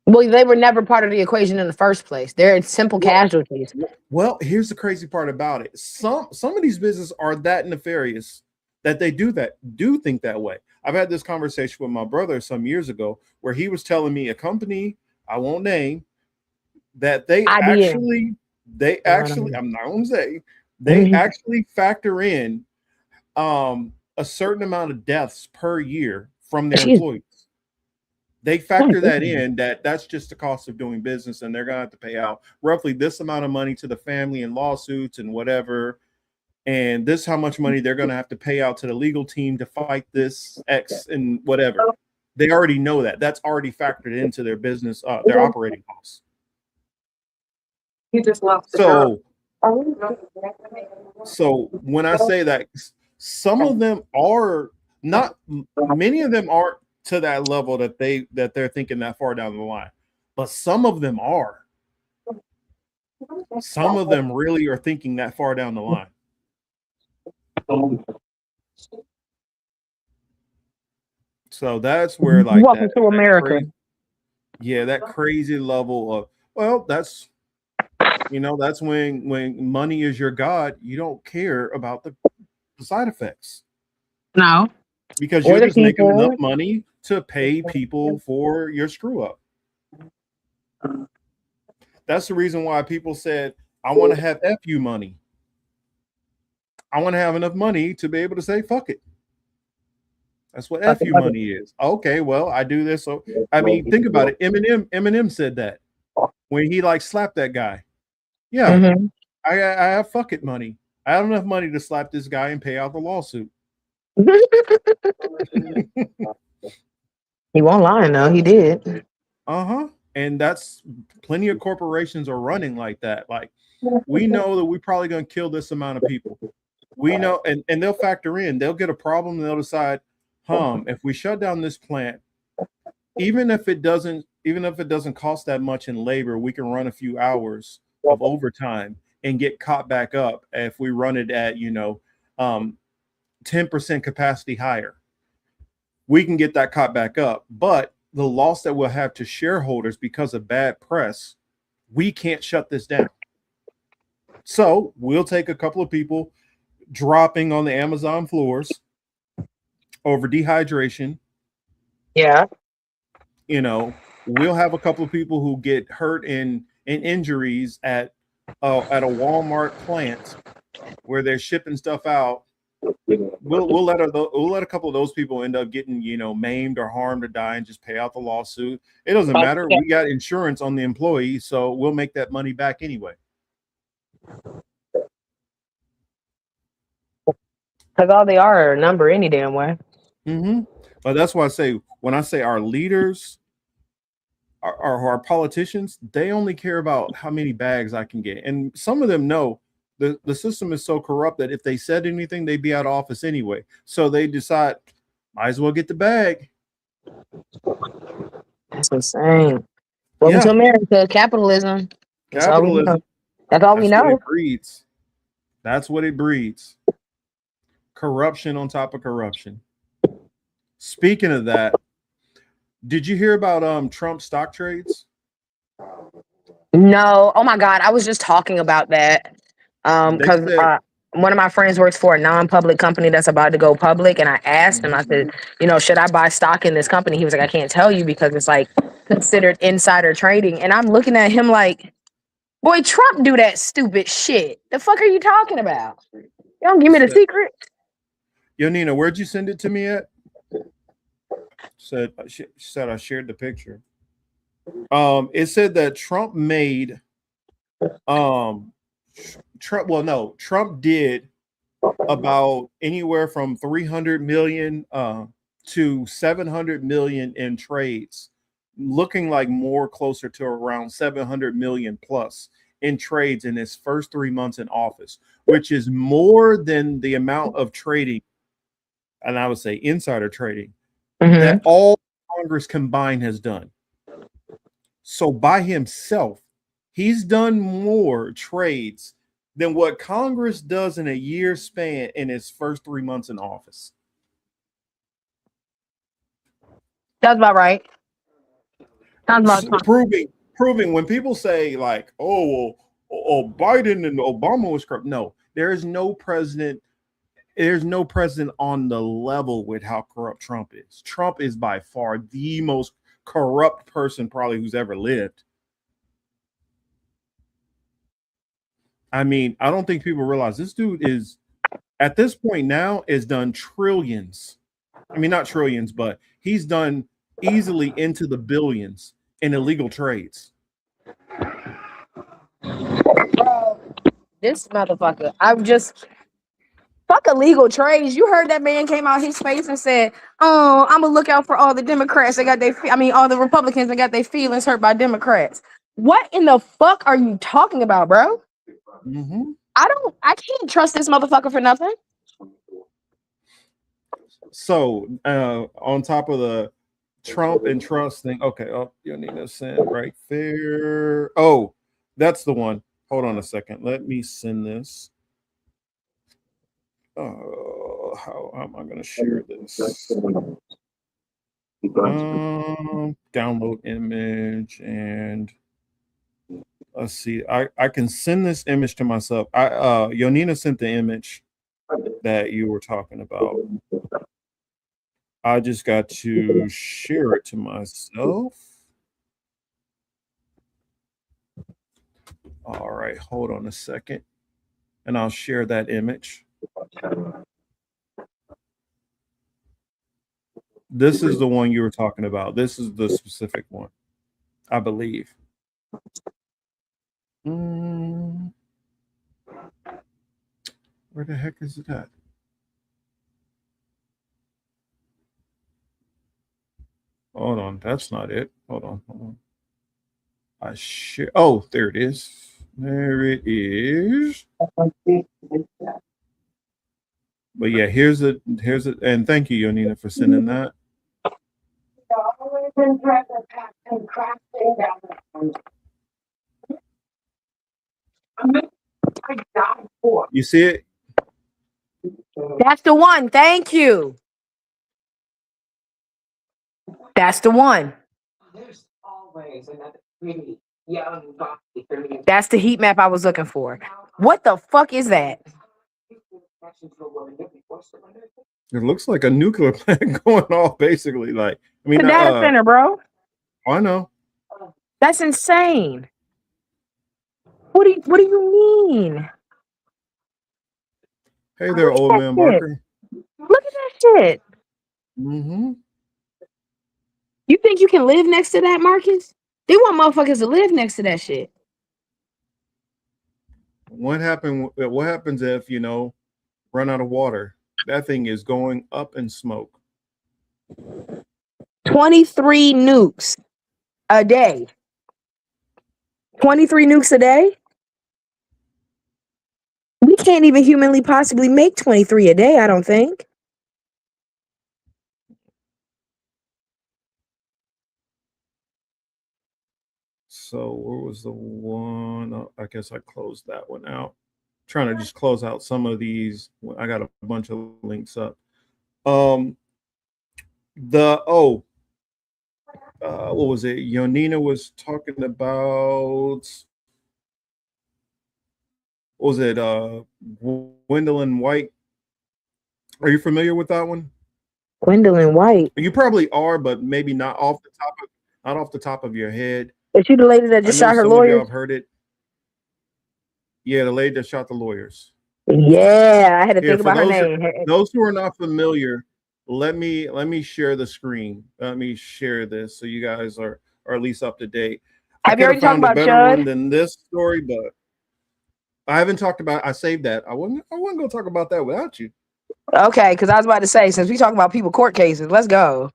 Well, they were never part of the equation in the first place. They're simple casualties. Well, here's the crazy part about it. Some of these businesses are that nefarious that they do think that way. I've had this conversation with my brother some years ago where he was telling me a company I won't name that they actually I'm not going to say, they actually factor in a certain amount of deaths per year from their employees. They factor that in, that's just the cost of doing business, and they're going to have to pay out roughly this amount of money to the family in lawsuits and whatever. And this how much money they're going to have to pay out to the legal team to fight this X and whatever. They already know that. That's already factored into their business, their operating costs. You just lost So when I say that, some of them are not, many of them aren't to that level that they're thinking that far down the line, but some of them are. Some of them really are thinking that far down the line. So that's where, like, welcome to America. That crazy level of, well, that's when money is your god, you don't care about the side effects. No, because you're just making enough money to pay people for your screw up. That's the reason why people said, I want to have FU money. I want to have enough money to be able to say, fuck it. That's what FU money is. Okay, well, I do this. So, I mean, think about it. Eminem said that when he slapped that guy. Yeah, I have fuck it money. I have enough money to slap this guy and pay out the lawsuit. He won't lie, though. He did. And that's plenty of corporations are running like that. Like, we know that we're probably going to kill this amount of people. We know, and they'll factor in, they'll get a problem and they'll decide, if we shut down this plant, even if it doesn't cost that much in labor, we can run a few hours of overtime and get caught back up if we run it at 10% capacity higher. We can get that caught back up, but the loss that we'll have to shareholders because of bad press, we can't shut this down. So we'll take a couple of people dropping on the Amazon floors over dehydration. Yeah. We'll have a couple of people who get hurt in injuries at a Walmart plant where they're shipping stuff out. We'll let a couple of those people end up getting, you know, maimed or harmed or die and just pay out the lawsuit. It doesn't matter. We got insurance on the employee, so we'll make that money back anyway. Because all they are a number any damn way. But that's why I say, when I say our leaders, our politicians, they only care about how many bags I can get. And some of them know the system is so corrupt that if they said anything, they'd be out of office anyway. So they decide, might as well get the bag. That's insane. Welcome to America, capitalism. That's all we know. That's all we know. What it breeds. That's what it breeds. Corruption on top of corruption. Speaking of that, did you hear about Trump stock trades? No. Oh my God. I was just talking about that. Because one of my friends works for a non-public company that's about to go public, and I asked him, I said, you know, should I buy stock in this company? He was like, I can't tell you because it's like considered insider trading. And I'm looking at him like, boy, Trump do that stupid shit. The fuck are you talking about? You don't give me the secret. Yo, Nina, where'd you send it to me at? She said I shared the picture. It said that Trump made Trump did about anywhere from 300 million to 700 million in trades, looking like more closer to around 700 million plus in trades in his first 3 months in office, which is more than the amount of trading, and I would say insider trading, that all Congress combined has done. So by himself, he's done more trades than what Congress does in a year span in his first 3 months in office. That's about right. Sounds about proving when people say like, oh, Biden and Obama was corrupt. No, there is no president. There's no president on the level with how corrupt Trump is. Trump is by far the most corrupt person probably who's ever lived. I mean, I don't think people realize this dude is, at this point now, is done trillions. I mean, not trillions, but he's done easily into the billions in illegal trades. This motherfucker. I'm just fuck illegal trades. You heard that man came out his face and said, "Oh, I'm gonna look out for all the Democrats that got all the Republicans that got their feelings hurt by Democrats." What in the fuck are you talking about, bro? I can't trust this motherfucker for nothing. So on top of the Trump and trust thing, okay, oh, you need to send right there. Oh, that's the one. Hold on a second. Let me send this. How am I going to share this? Download image, and let's see. I can send this image to myself. Yonina sent the image that you were talking about. I just got to share it to myself. All right, hold on a second, and I'll share that image. This is the one you were talking about. This is the specific one, I believe. Where the heck is it at? Hold on, that's not it. Hold on. Oh, there it is. There it is. But yeah, here's it. And thank you, Yonina, for sending that. You see it? That's the one. Thank you. That's the one. That's the heat map I was looking for. What the fuck is that? It looks like a nuclear plant going off, basically. Like, I mean, The data center, bro. I know. That's insane. What do you mean? Hey there, old man Barker. Look at that shit. Mm-hmm. You think you can live next to that, Marcus? They want motherfuckers to live next to that shit. What happens if, run out of water? That thing is going up in smoke. 23 nukes a day. 23 nukes a day? We can't even humanly possibly make 23 a day, I don't think. So where was the one? I guess I closed that one out. Trying to just close out some of these. I got a bunch of links up. What was it? Yonina was talking about. What was it? Gwendolyn White. Are you familiar with that one? Gwendolyn White. You probably are, but maybe not off the top of your head. Is she the lady that just shot her lawyers? I've heard it. Yeah, the lady that shot the lawyers. Yeah, I had to think about her name. Those who are not familiar, let me share the screen. Let me share this so you guys are at least up to date. Have you already talked about better CHUD? one than this story, but I haven't talked about. I saved that. I wasn't gonna talk about that without you. Okay, because I was about to say, since we talk about people court cases, let's go.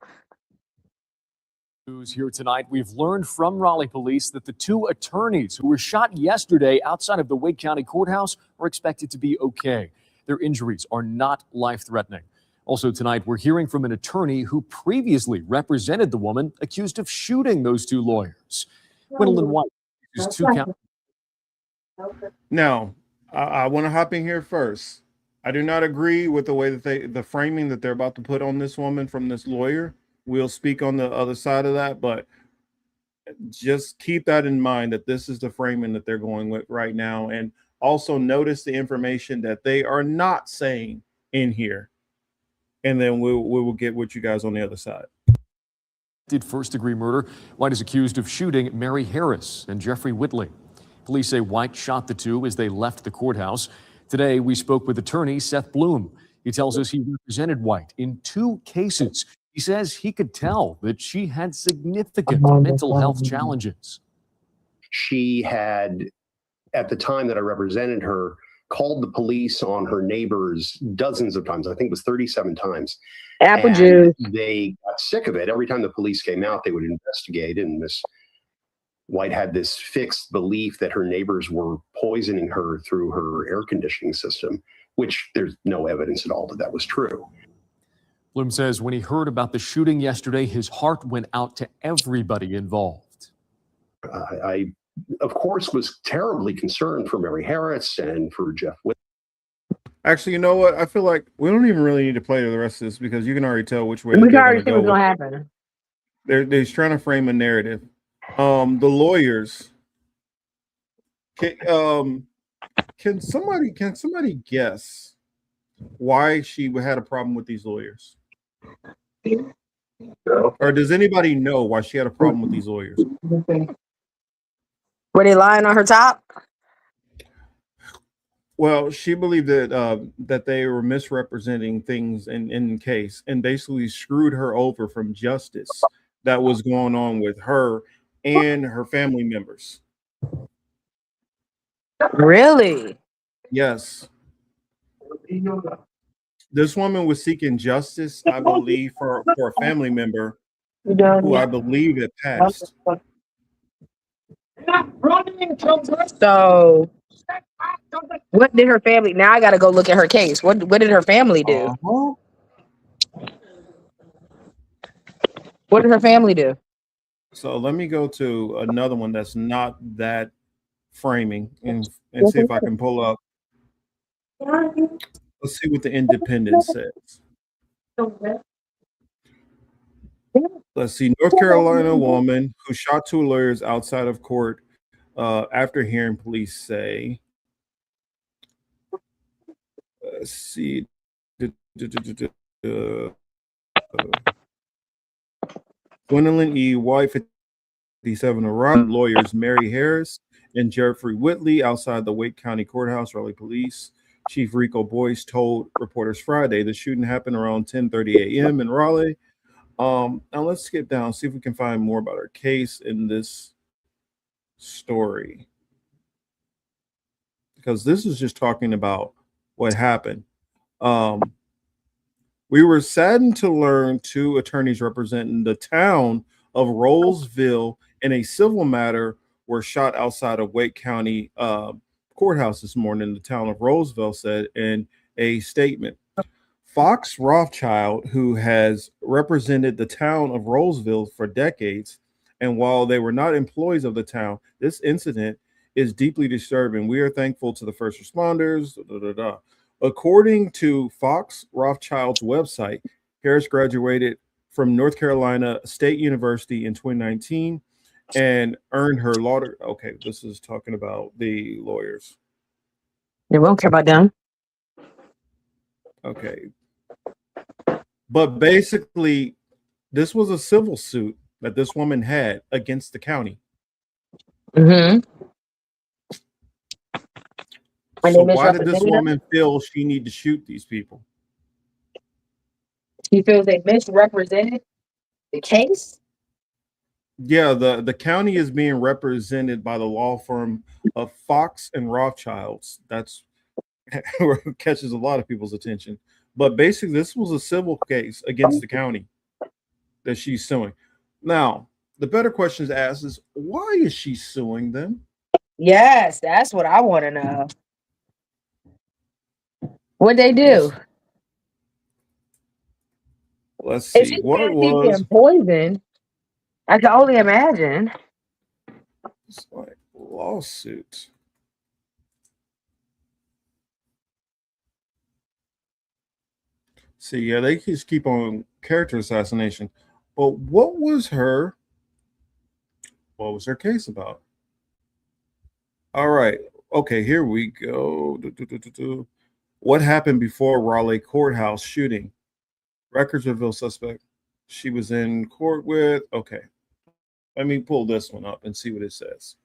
News here tonight. We've learned from Raleigh police that the two attorneys who were shot yesterday outside of the Wake County Courthouse are expected to be okay. Their injuries are not life-threatening. Also tonight, we're hearing from an attorney who previously represented the woman accused of shooting those two lawyers. Gwendolyn White is two counts. Now, I want to hop in here first. I do not agree with the way that the framing that they're about to put on this woman from this lawyer. We'll speak on the other side of that, but just keep that in mind that this is the framing that they're going with right now. And also notice the information that they are not saying in here. And then we will get with you guys on the other side. Did first-degree murder. White is accused of shooting Mary Harris and Jeffrey Whitley. Police say White shot the two as they left the courthouse. Today, we spoke with attorney Seth Bloom. He tells us he represented White in two cases. He says he could tell that she had significant mental health challenges. She had, at the time that I represented her, called the police on her neighbors dozens of times. I think it was 37 times. Apple and juice. They got sick of it. Every time the police came out, they would investigate. And Miss White had this fixed belief that her neighbors were poisoning her through her air conditioning system, which there's no evidence at all that was true. Bloom says when he heard about the shooting yesterday, his heart went out to everybody involved. I, of course, was terribly concerned for Mary Harris and for Jeff Whitley. Actually, you know what? I feel like we don't even really need to play the rest of this because you can already tell which way We they're can already see going to what's go. going to happen. They're trying to frame a narrative. The lawyers. Can somebody guess why she had a problem with these lawyers? Or does anybody know why she had a problem with these lawyers? Were they lying on her top? Well, she believed that they were misrepresenting things in the case and basically screwed her over from justice that was going on with her and her family members. Really? Yes. This woman was seeking justice, I believe, for a family member who I believe had passed. So, what did her family? Now I got to go look at her case. What did her family do? What did her family do? So let me go to another one that's not that framing and see if I can pull up. Let's see what the Independent says. Let's see. North Carolina woman who shot two lawyers outside of court after hearing police say. Let's see. Gwendolyn E. White, 57, arrested lawyers Mary Harris and Jeffrey Whitley outside the Wake County Courthouse. Raleigh police Chief Rico Boyce told reporters Friday. The shooting happened around 10:30 a.m. in Raleigh. Now let's skip down, see if we can find more about her case in this story, because this is just talking about what happened. We were saddened to learn two attorneys representing the town of Rolesville in a civil matter were shot outside of Wake County courthouse this morning, the town of Rolesville said in a statement. Fox Rothschild, who has represented the town of Rolesville for decades, and while they were not employees of the town, this incident is deeply disturbing. We are thankful to the first responders. According to Fox Rothschild's website, Harris graduated from North Carolina State University in 2019 and earned her law. Okay, this is talking about the lawyers. Yeah, we don't care about them. Okay. But basically, this was a civil suit that this woman had against the county. Mm-hmm. So why did this woman feel she need to shoot these people? She feels they misrepresented the case? Yeah, the county is being represented by the law firm of Fox and Rothschilds. That's where it catches a lot of people's attention. But basically, this was a civil case against the county that she's suing. Now, the better question to ask is, why is she suing them? Yes, that's what I want to know. What'd they do? Let's see. If she What it said she's was. been poisoned, I can only imagine. It's like lawsuit. See, yeah, they just keep on character assassination. But what was her case about? All right. Okay, here we go. What happened before Raleigh courthouse shooting? Records reveal suspect she was in court with. Okay. Let me pull this one up and see what it says.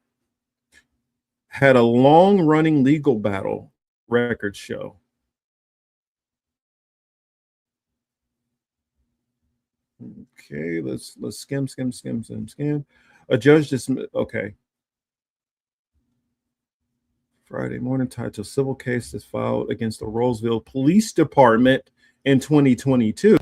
Had a long-running legal battle, records show. Okay, let's skim. A judge dismissed. Okay. Friday morning, tied to a civil case that's filed against the Rolesville Police Department in 2022.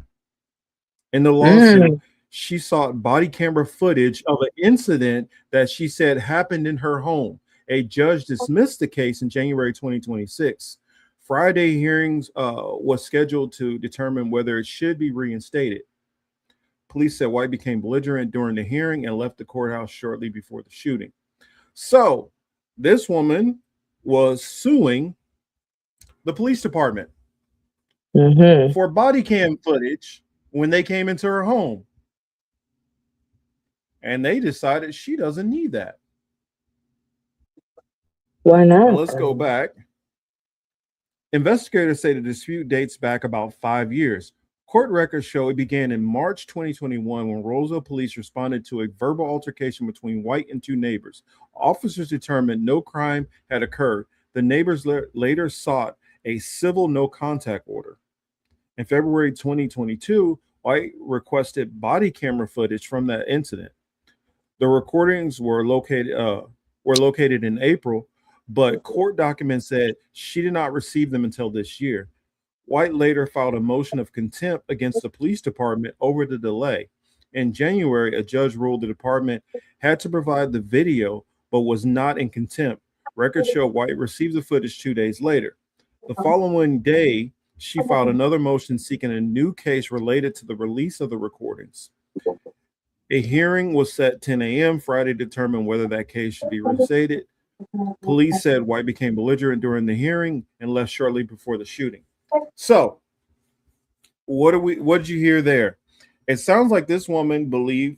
In the lawsuit, she sought body camera footage of an incident that she said happened in her home. A judge dismissed the case in January 2026. Friday hearings was scheduled to determine whether it should be reinstated. Police said White became belligerent during the hearing and left the courthouse shortly before the shooting. So this woman was suing the police department for body cam footage when they came into her home. And they decided she doesn't need that. Why not? Now let's go back. Investigators say the dispute dates back about 5 years. Court records show it began in March 2021 when Rolesville police responded to a verbal altercation between White and two neighbors. Officers determined no crime had occurred. The neighbors later sought a civil no contact order. In February 2022, White requested body camera footage from that incident. The recordings were located in April, but court documents said she did not receive them until this year. White later filed a motion of contempt against the police department over the delay. In January, a judge ruled the department had to provide the video, but was not in contempt. Records show White received the footage 2 days later. The following day, she filed another motion seeking a new case related to the release of the recordings. A hearing was set 10 a.m. Friday to determine whether that case should be reinstated. Police said White became belligerent during the hearing and left shortly before the shooting. So, what did you hear there? It sounds like this woman believed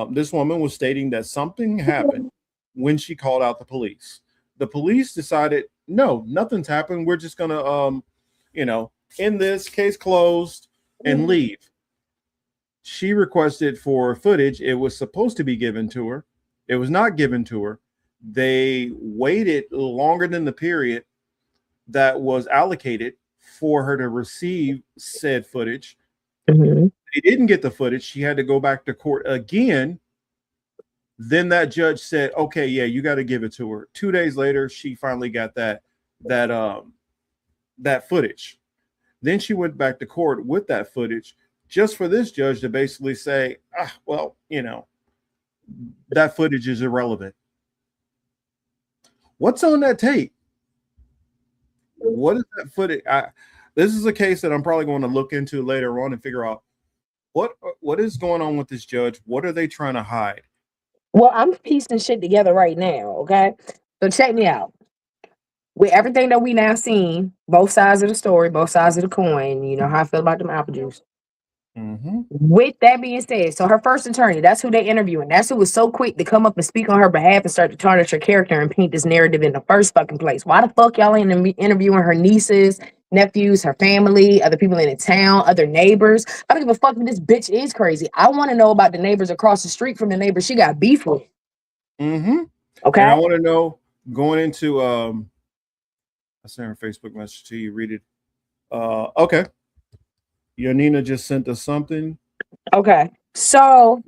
this woman was stating that something happened when she called out the police. The police decided, no, nothing's happened. We're just gonna end this case closed and leave. She requested for footage. It was supposed to be given to her. It was not given to her. They waited longer than the period. that was allocated for her to receive said footage. Mm-hmm. They didn't get the footage. She had to go back to court again. Then that judge said, okay, yeah, you got to give it to her. 2 days later, she finally got that footage. Then she went back to court with that footage just for this judge to basically say, well, you know, that footage is irrelevant. What's on that tape? What is that footage? This is a case that I'm probably going to look into later on and figure out what is going on with this judge. What are they trying to hide? Well, I'm piecing shit together right now, okay? So check me out. With everything that we now seen, both sides of the story, both sides of the coin, you know how I feel about them apple juice. Mm-hmm. With that being said, so her first attorney, that's who they interviewing. That's who was so quick to come up and speak on her behalf and start to tarnish her character and paint this narrative in the first fucking place. Why the fuck y'all ain't interviewing her nieces, nephews, her family, other people in the town, other neighbors? I don't give a fuck if this bitch is crazy. I want to know about the neighbors across the street from the neighbor she got beef with. Mm-hmm. Okay. And I want to know, going into I sent her a Facebook message to you. Read it. Okay. Yanina just sent us something. Okay. So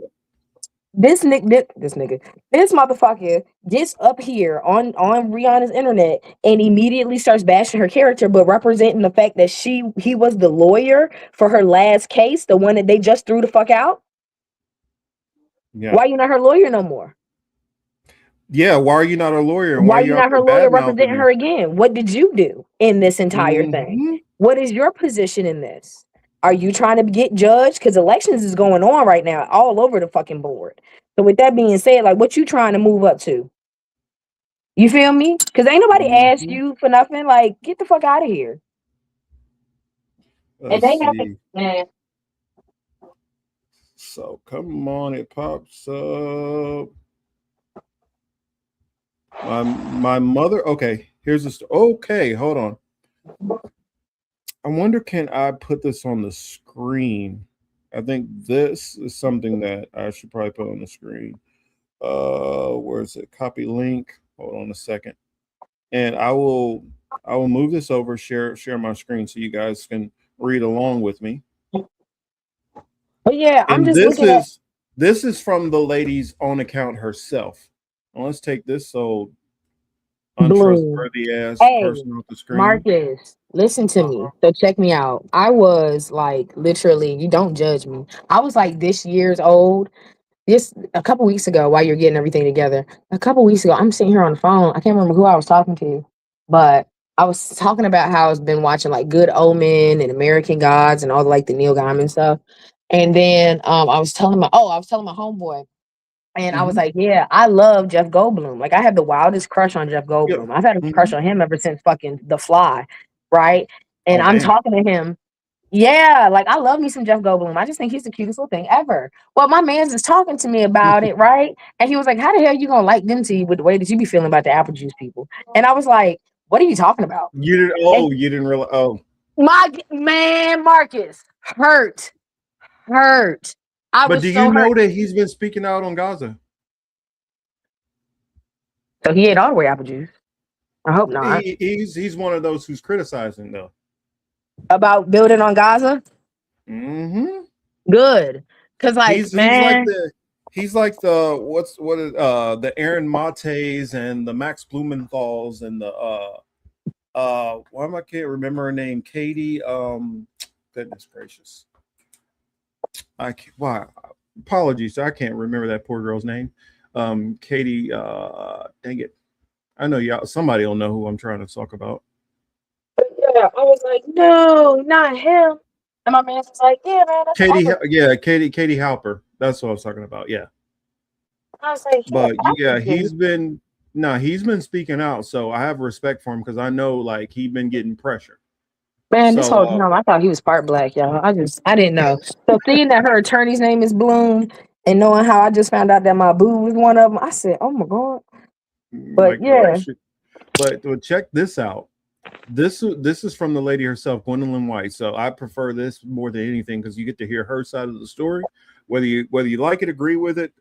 this motherfucker gets up here on Rihanna's internet and immediately starts bashing her character, but representing the fact that he was the lawyer for her last case, the one that they just threw the fuck out. Yeah. Why you not her lawyer no more? Yeah. Why are you not a lawyer? And Why you not her lawyer representing her her? again? What did you do in this entire thing? What is your position in this? Are you trying to get judged? Because elections is going on right now all over the fucking board. So with that being said, like, what you trying to move up to? You feel me? Because ain't nobody asked you for nothing. Like, get the fuck out of here. Let's And they see. man. So come on, it pops up. My mother. Okay, here's the story. Okay, hold on. I wonder, can I put this on the screen? I think this is something that I should probably put on the screen. Where is it? Copy link. Hold on a second. And I will move this over, share my screen so you guys can read along with me. But yeah, I'm And just looking at this is from the lady's own account herself. Well, let's take this old untrustworthy ass person off the screen. Marcus, listen to me. So check me out. I was like, literally, you don't judge me. I was like this year's old. This a couple weeks ago, while you're getting everything together. A couple weeks ago, I'm sitting here on the phone. I can't remember who I was talking to, but I was talking about how I've been watching like Good Omen and American Gods and all like the Neil Gaiman stuff. And then I was telling my homeboy. And I was like, yeah, I love Jeff Goldblum. Like, I had the wildest crush on Jeff Goldblum. I've had a crush on him ever since fucking The Fly, right? And I'm talking to him. Yeah, like, I love me some Jeff Goldblum. I just think he's the cutest little thing ever. Well, my man's is talking to me about it, right? And he was like, how the hell you gonna like them to you with the way that you be feeling about the apple juice people? And I was like, what are you talking about? You didn't realize. Oh, My man, Marcus, hurt. But do you know that he's been speaking out on Gaza? So he ate all the way apple juice. I hope not. He's one of those who's criticizing though. About building on Gaza? Mm-hmm. Good. Cause like he's like the Aaron Mates and the Max Blumenthals and the why am I can't remember her name? Katie. Goodness gracious. Apologies, I can't remember that poor girl's name. Katie, dang it. I know y'all, somebody will know who I'm trying to talk about. Yeah, I was like, no, not him. And my man was like, yeah, man, that's Katie Halper. That's what I was talking about. Yeah. I was like, but yeah, he's been speaking out, so I have respect for him because I know like he's been getting pressure. Man, this whole time I thought he was part black, y'all. I didn't know. So seeing that her attorney's name is Bloom and knowing how I just found out that my boo was one of them, I said, oh my God. But yeah. But check this out. This is from the lady herself, Gwendolyn White. So I prefer this more than anything because you get to hear her side of the story, whether you like it, agree with it.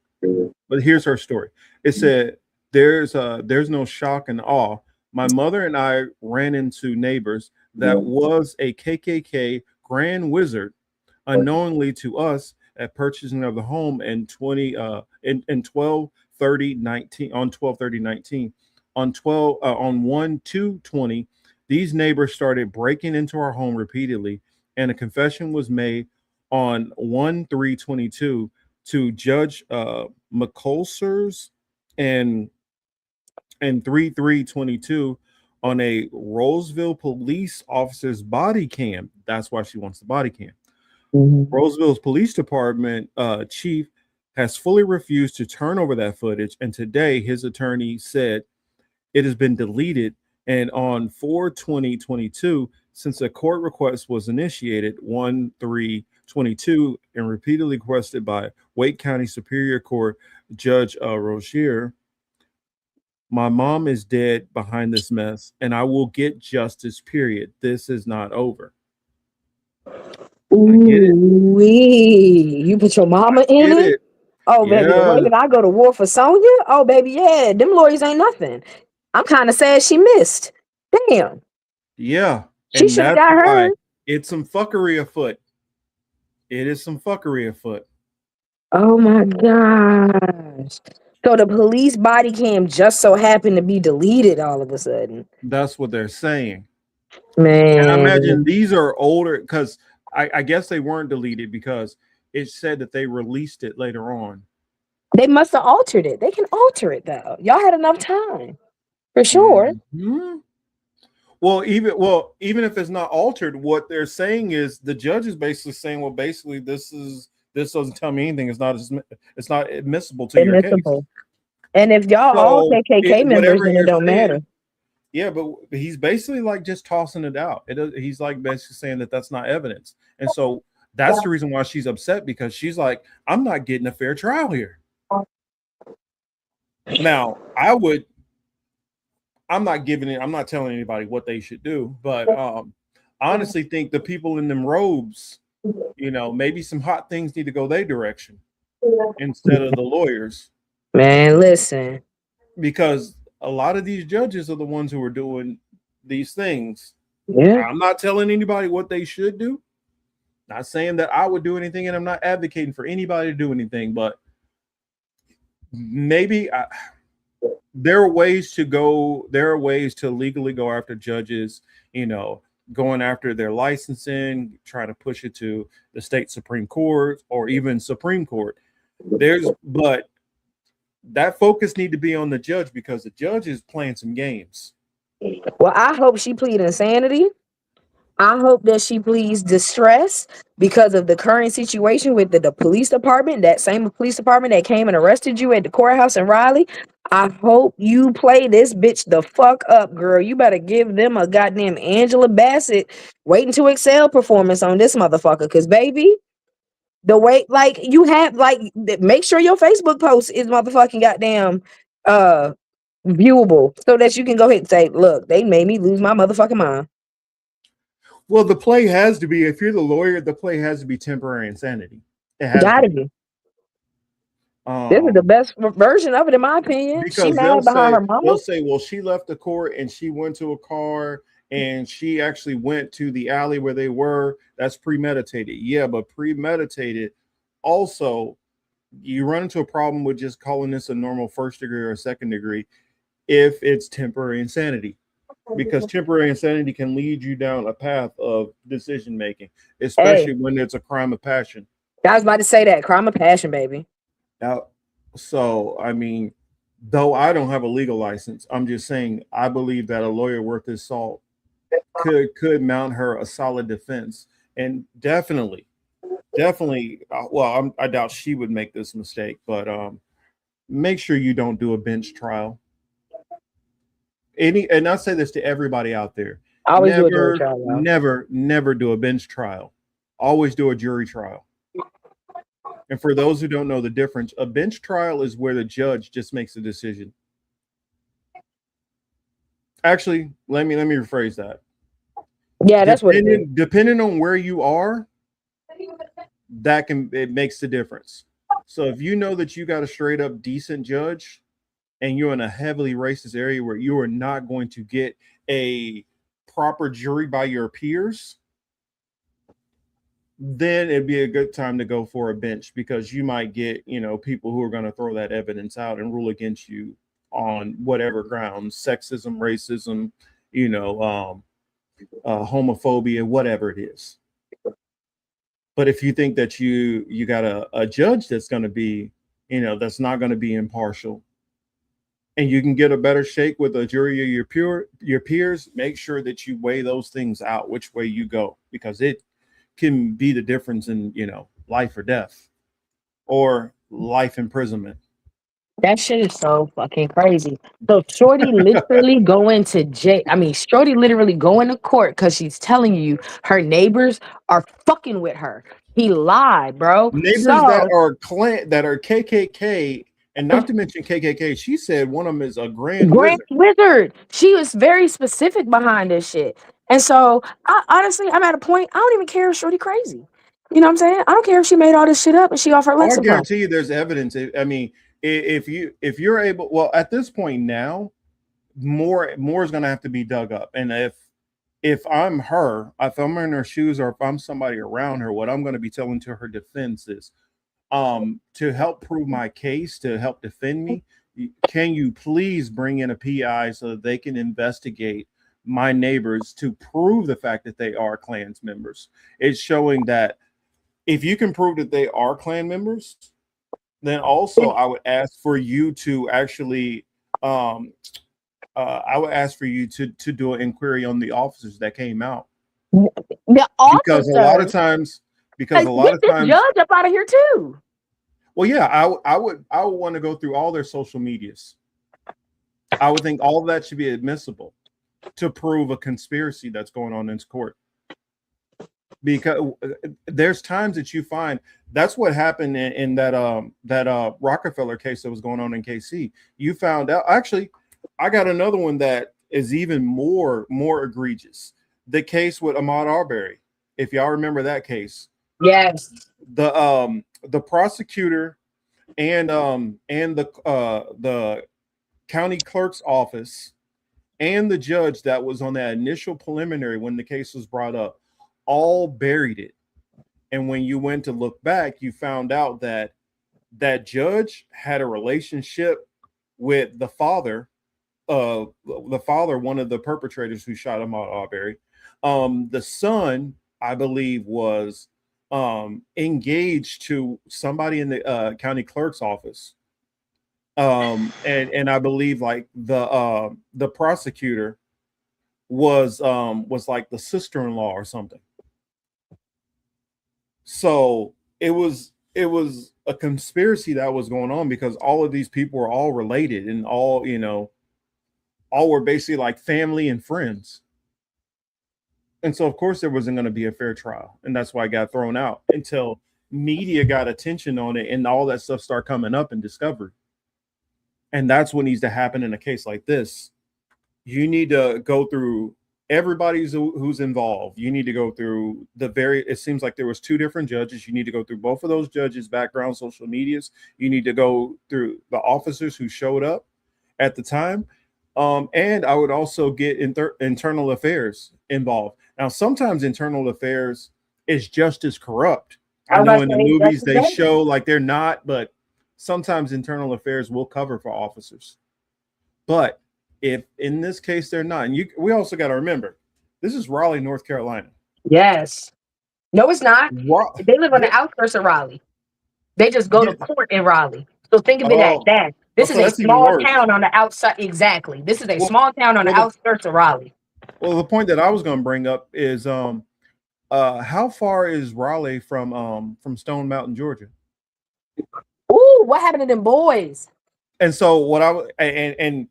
But here's her story. It said, there's no shock and awe My mother and I ran into neighbors that was a KKK grand wizard unknowingly to us at purchasing of the home in 12/30/19 on 12/30/19 on 1/2/20. These neighbors started breaking into our home repeatedly, and a confession was made on 1/3/22 to Judge McCulsers and 3/3/22 on a Roseville police officer's body cam. That's why she wants the body cam. Roseville's police department chief has fully refused to turn over that footage, and today his attorney said it has been deleted. And on 4/20/22, since a court request was initiated 1/3/22 and repeatedly requested by Wake County Superior Court Judge Rozier, my mom is dead behind this mess, and I will get justice, period. This is not over. Ooh-wee. You put your mama in it? Oh, baby, the way that I go to war for Sonya? Oh, baby, yeah, them lawyers ain't nothing. I'm kind of sad she missed. Damn. Yeah. She And should have that's got why her. it's some fuckery afoot. It is some fuckery afoot. Oh my gosh. So the police body cam just so happened to be deleted all of a sudden. That's what they're saying. Man. And I imagine these are older because I guess they weren't deleted because it said that they released it later on. They must have altered it. They can alter it though. Y'all had enough time. For sure. Well, even if it's not altered, what they're saying is the judge is basically saying, well, basically this doesn't tell me anything. It's not admissible to your case. And if y'all all So KKK members, whatever then it you're don't matter. saying, yeah, but he's basically like just tossing it out. He's like basically saying that that's not evidence, and so that's the reason why she's upset, because she's like, I'm not getting a fair trial here. Now, I'm not telling anybody what they should do, but I honestly think the people in them robes, maybe some hot things need to go their direction instead of the lawyers. Man, listen. Because a lot of these judges are the ones who are doing these things. Yeah. I'm not telling anybody what they should do. Not saying that I would do anything, and I'm not advocating for anybody to do anything, but maybe there are ways to legally go after judges, going after their licensing, trying to push it to the state Supreme Court or even Supreme Court. But that focus need to be on the judge, because the judge is playing some games. Well, I hope she plead insanity. I hope that she pleads distress because of the current situation with the police department, that same police department that came and arrested you at the courthouse in Raleigh. I hope you play this bitch the fuck up, girl. You better give them a goddamn Angela Bassett waiting to excel performance on this motherfucker. Because, baby, the way, you have, make sure your Facebook post is motherfucking goddamn viewable so that you can go ahead and say, look, they made me lose my motherfucking mind. Well, the play has to be, if you're the lawyer, the play has to be temporary insanity. It has Gotta to be. This is the best version of it, in my opinion. She Because mad behind her mama. they'll say, well, she left the court and she went to a car and she actually went to the alley where they were. That's premeditated. Yeah, but premeditated also, you run into a problem with just calling this a normal first degree or a second degree if it's temporary insanity. Because temporary insanity can lead you down a path of decision making, especially when it's a crime of passion. I was about to say that crime of passion, baby. Now, so I mean, though I don't have a legal license, I'm just saying I believe that a lawyer worth his salt could mount her a solid defense, and definitely. Well, I doubt she would make this mistake, but make sure you don't do a bench trial. And I say this to everybody out there. Always do a jury trial. Never do a bench trial. Always do a jury trial. And for those who don't know the difference, a bench trial is where the judge just makes a decision. Actually, let me rephrase that. Yeah, that's what it is. Depending on where you are, it makes the difference. So if you know that you got a straight up decent judge, and you're in a heavily racist area where you are not going to get a proper jury by your peers, then it'd be a good time to go for a bench, because you might get, people who are going to throw that evidence out and rule against you on whatever grounds, sexism, racism, homophobia, whatever it is. But if you think that you got a judge that's going to be, that's not going to be impartial, and you can get a better shake with a jury of your peers, make sure that you weigh those things out, which way you go, because it can be the difference in, life or death, or life imprisonment. That shit is so fucking crazy. So Shorty literally going to jail. I mean, Shorty literally going to court because she's telling you her neighbors are fucking with her. He lied, bro. Neighbors that are KKK, and not to mention KKK. She said one of them is a grand wizard. She was very specific behind this shit. And so honestly, I'm at a point, I don't even care if Shorty crazy. You know what I'm saying? I don't care if she made all this shit up and she off her Lexapro. I guarantee you there's evidence. I mean, if you're able, well, at this point now, more is going to have to be dug up. And if I'm her, if I'm in her shoes, or if I'm somebody around her, what I'm going to be telling to her defense is, to help prove my case, to help defend me, can you please bring in a PI so that they can investigate my neighbors to prove the fact that they are Klans members? It's showing that if you can prove that they are Klan members, then also I would ask for you to actually, I would ask for you to do an inquiry on the officers that came out. Because a lot of times, judge up out of here too. Well, yeah, I would want to go through all their social medias. I would think all of that should be admissible to prove a conspiracy that's going on in court. Because there's times that you find that's what happened in that Rockefeller case that was going on in KC. You found out, actually, I got another one that is even more egregious. The case with Ahmaud Arbery, if y'all remember that case. Yes. The prosecutor and the county clerk's office and the judge that was on that initial preliminary when the case was brought up all buried it. And when you went to look back, you found out that that judge had a relationship with the father, one of the perpetrators who shot Ahmaud Arbery. The son, I believe, was engaged to somebody in the county clerk's office. And I believe like the prosecutor was like the sister-in-law or something. So it was a conspiracy that was going on because all of these people were all related and all were basically like family and friends. And so, of course, there wasn't going to be a fair trial. And that's why it got thrown out until media got attention on it and all that stuff started coming up and discovered. And that's what needs to happen in a case like this. You need to go through everybody who's involved. You need to go through it seems like there was 2 different judges. You need to go through both of those judges' background, social medias. You need to go through the officers who showed up at the time. And I would also get internal affairs involved. Now, sometimes internal affairs is just as corrupt. I know in the movies they show like they're not, but sometimes internal affairs will cover for officers. But if in this case they're not, and we also got to remember, this is Raleigh, North Carolina. Yes. No, it's not. They live on the outskirts of Raleigh. They just go to court in Raleigh. So think of it as that. This is a small town on the outside. Exactly. This is a small town on the outskirts of Raleigh. Well, the point that I was going to bring up is how far is Raleigh from Stone Mountain, Georgia? Ooh, what happened to them boys? And so what and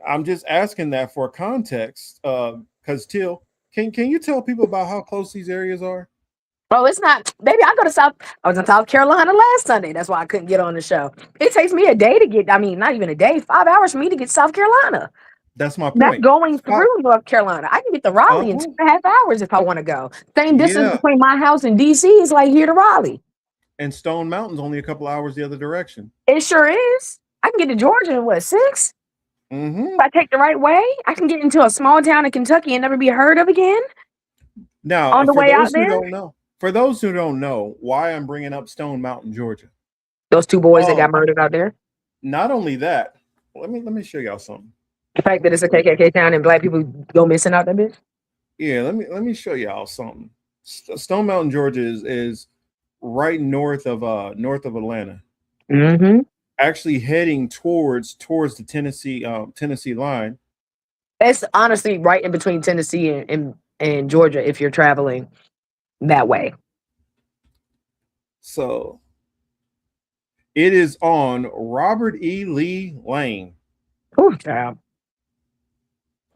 I'm just asking that for context, because Till, can you tell people about how close these areas are? Bro, it's not, baby. I was in South Carolina last Sunday. That's why I couldn't get on the show. It takes me a day to get, not even a day, 5 hours for me to get to South Carolina. That's my point. That's going through North Carolina. I can get to Raleigh in 2.5 hours if I want to go. Same distance between my house and DC is like here to Raleigh. And Stone Mountain's only a couple hours the other direction. It sure is. I can get to Georgia in what, 6? Mm-hmm. If I take the right way, I can get into a small town in Kentucky and never be heard of again. Now, On the for way out those who there, don't know why I'm bringing up Stone Mountain, Georgia. those 2 boys that got murdered out there. Not only that, let me show y'all something. The fact that it's a KKK town and black people go missing out that bitch. Yeah, let me show y'all something. Stone Mountain, Georgia is right north of Atlanta. Mm-hmm. Actually heading towards the Tennessee line. It's honestly right in between Tennessee and Georgia if you're traveling that way. So it is on Robert E. Lee Lane. Oh, child.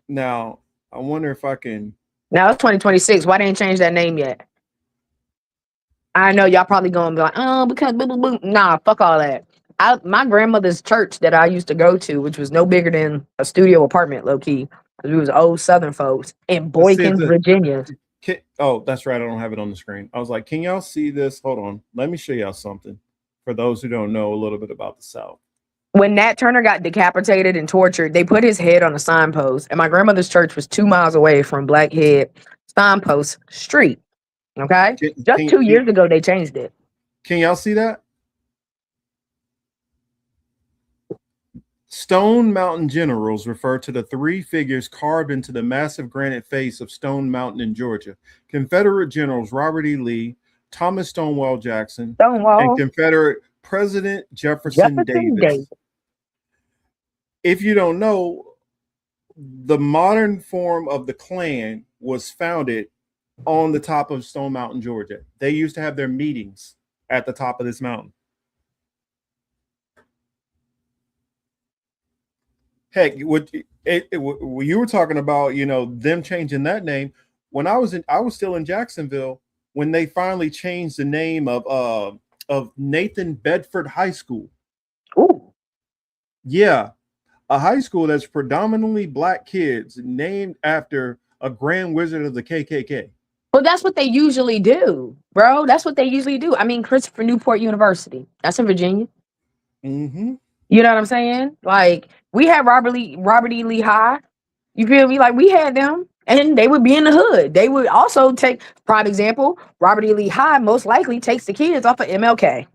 Now, I wonder if I can. Now it's 2026. Why they ain't changed that name yet? I know y'all probably gonna be like, oh, because boo, boo, boo. Nah, fuck all that. My grandmother's church that I used to go to, which was no bigger than a studio apartment, low key, because we was old Southern folks in Boykin, Virginia. Oh, that's right. I don't have it on the screen. I was like, can y'all see this? Hold on. Let me show y'all something for those who don't know a little bit about the South. When Nat Turner got decapitated and tortured, they put his head on a signpost, and my grandmother's church was 2 miles away from Blackhead Signpost Street. Okay, just 2 years ago they changed it. Can y'all see that? Stone Mountain generals refer to the 3 figures carved into the massive granite face of Stone Mountain in Georgia. Confederate generals Robert E. Lee, Thomas Stonewall Jackson, and Confederate President Jefferson Davis. If you don't know, the modern form of the Klan was founded on the top of Stone Mountain, Georgia. They used to have their meetings at the top of this mountain. Heck, what you were talking about, them changing that name. When I was still in Jacksonville when they finally changed the name of Nathan Bedford High School. Ooh. Yeah, a high school that's predominantly black kids named after a grand wizard of the KKK. Well, that's what they usually do, bro. That's what they usually do. I mean, Christopher Newport University. That's in Virginia. Mm-hmm. You know what I'm saying? Like, we had Robert E. Lee High. You feel me? Like, we had them, and they would be in the hood. They would also take, prime example, Robert E. Lee High most likely takes the kids off of MLK.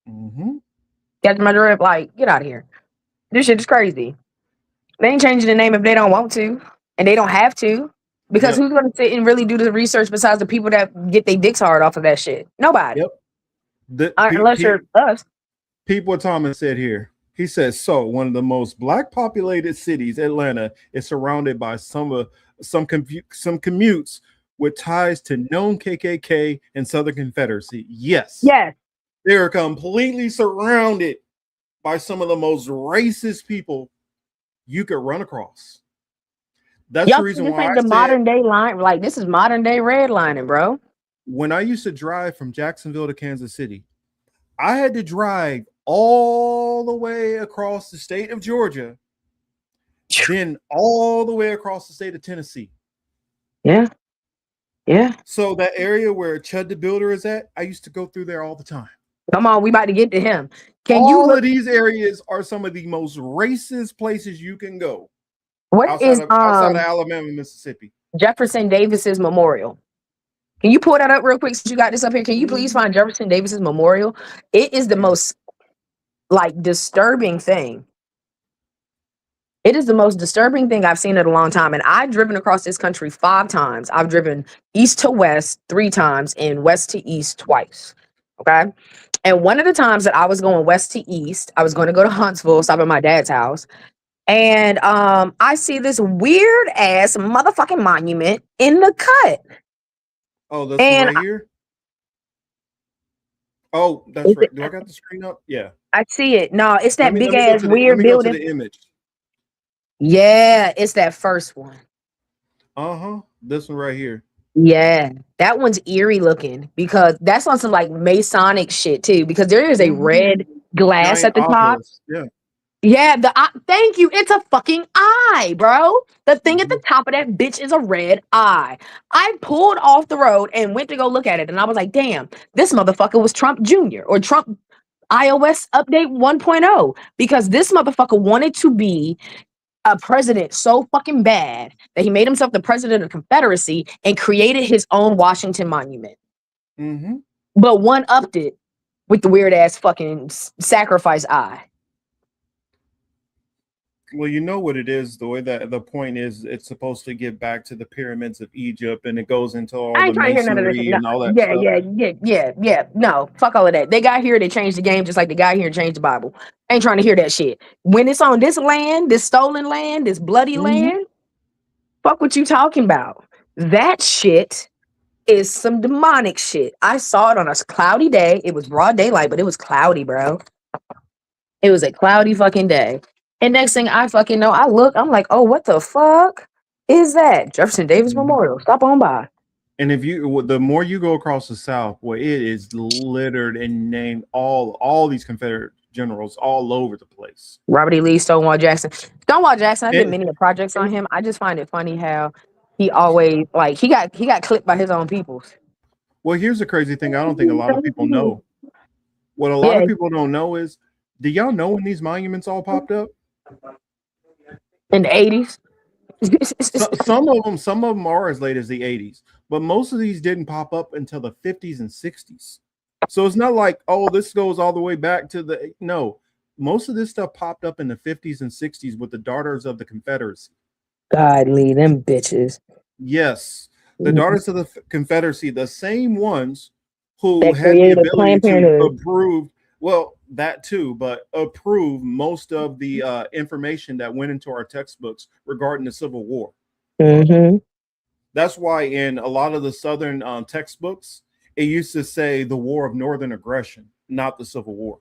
Mm-hmm. Catch my drift? Like, get out of here. This shit is crazy. They ain't changing the name if they don't want to, and they don't have to. Because who's going to sit and really do the research besides the people that get their dicks hard off of that shit? Nobody. Yep. Unless you're us. Peep what Thomas said here. He says, so one of the most black populated cities, Atlanta, is surrounded by some commutes with ties to known KKK and Southern Confederacy. Yes. Yes. They are completely surrounded by some of the most racist people you could run across. That's the reason why I said, modern day line. Like, this is modern day redlining, bro. When I used to drive from Jacksonville to Kansas City, I had to drive all the way across the state of Georgia, then all the way across the state of Tennessee. Yeah. Yeah. So that area where CHUD the Builder is at, I used to go through there all the time. Come on, we about to get to him. All of these areas are some of the most racist places you can go. Outside of Alabama, Mississippi. Jefferson Davis's memorial? Can you pull that up real quick since you got this up here? Can you please find Jefferson Davis's memorial? It is the most disturbing thing. It is the most disturbing thing I've seen in a long time. And I've driven across this country 5 times. I've driven east to west 3 times and west to east twice. Okay. And one of the times that I was going west to east, I was going to go to Huntsville, stop at my dad's house. And I see this weird ass motherfucking monument in the cut. Oh, that's right here. Oh, that's right. Do I got the screen up? Yeah. I see it. No, it's that big ass weird building. Go to the image. Yeah, it's that first one. Uh-huh. This one right here. Yeah, that one's eerie looking because that's on some like Masonic shit too, because there is a red glass at the top. Yeah. Yeah, thank you. It's a fucking eye, bro. The thing at the top of that bitch is a red eye. I pulled off the road and went to go look at it, and I was like, damn, this motherfucker was Trump Jr. or Trump iOS update 1.0 because this motherfucker wanted to be a president so fucking bad that he made himself the president of the Confederacy and created his own Washington Monument. Mm-hmm. But one upped it with the weird ass fucking sacrifice eye. Well, you know what it is. The way that the point is, it's supposed to get back to the pyramids of Egypt, and it goes into all I the ain't trying to hear none of this. masonry No, and all that yeah, stuff. yeah. No, fuck all of that. They got here, they changed the game just like they got here and changed the Bible. I ain't trying to hear that shit. When it's on this land, this stolen land, this bloody land, fuck what you talking about. That shit is some demonic shit. I saw it on a cloudy day. It was broad daylight, but it was cloudy, bro. It was a cloudy fucking day. And next thing I fucking know, I look, I'm like, oh, what the fuck is that? Jefferson Davis Memorial. Stop on by. And if you, the more you go across the South, well, it is littered and named all these Confederate generals all over the place. Robert E. Lee, Stonewall Jackson. Stonewall Jackson, I did many projects on him. I just find it funny how he always like he got clipped by his own peoples. Well, here's the crazy thing. I don't think a lot of people know. What a lot of people don't know is, do y'all know when these monuments all popped up? In the 80s? Some of them are as late as the 80s, but most of these didn't pop up until the 50s and 60s. So it's not like, oh, this goes all the way back to the, no, most of this stuff popped up in the 50s and 60s with the Daughters of the Confederacy. God, Lee, them bitches. Yes, the Daughters of the Confederacy, the same ones who that had the created ability Planned to Parenthood. approve, well, that too, but approve most of the information that went into our textbooks regarding the Civil War. Mm-hmm. That's why in a lot of the Southern textbooks, it used to say the War of Northern Aggression, not the Civil War.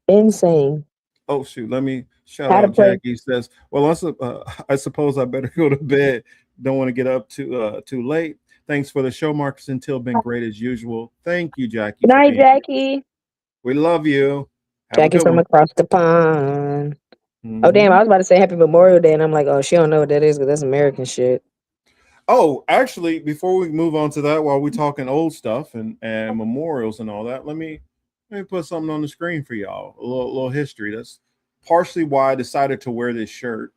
Insane. Oh, shoot. Let me shout out Jackie. Says, well, I suppose I better go to bed. Don't want to get up too late. Thanks for the show, Marcus and Till. Been great as usual. Thank you, Jackie. Good night, Jackie. We love you. Jackie from across the pond. Oh, damn. I was about to say Happy Memorial Day, and I'm like, oh, she don't know what that is because that's American shit. Oh, actually, before we move on to that, while we're talking old stuff and memorials and all that, let me put something on the screen for y'all. A little history. That's partially why I decided to wear this shirt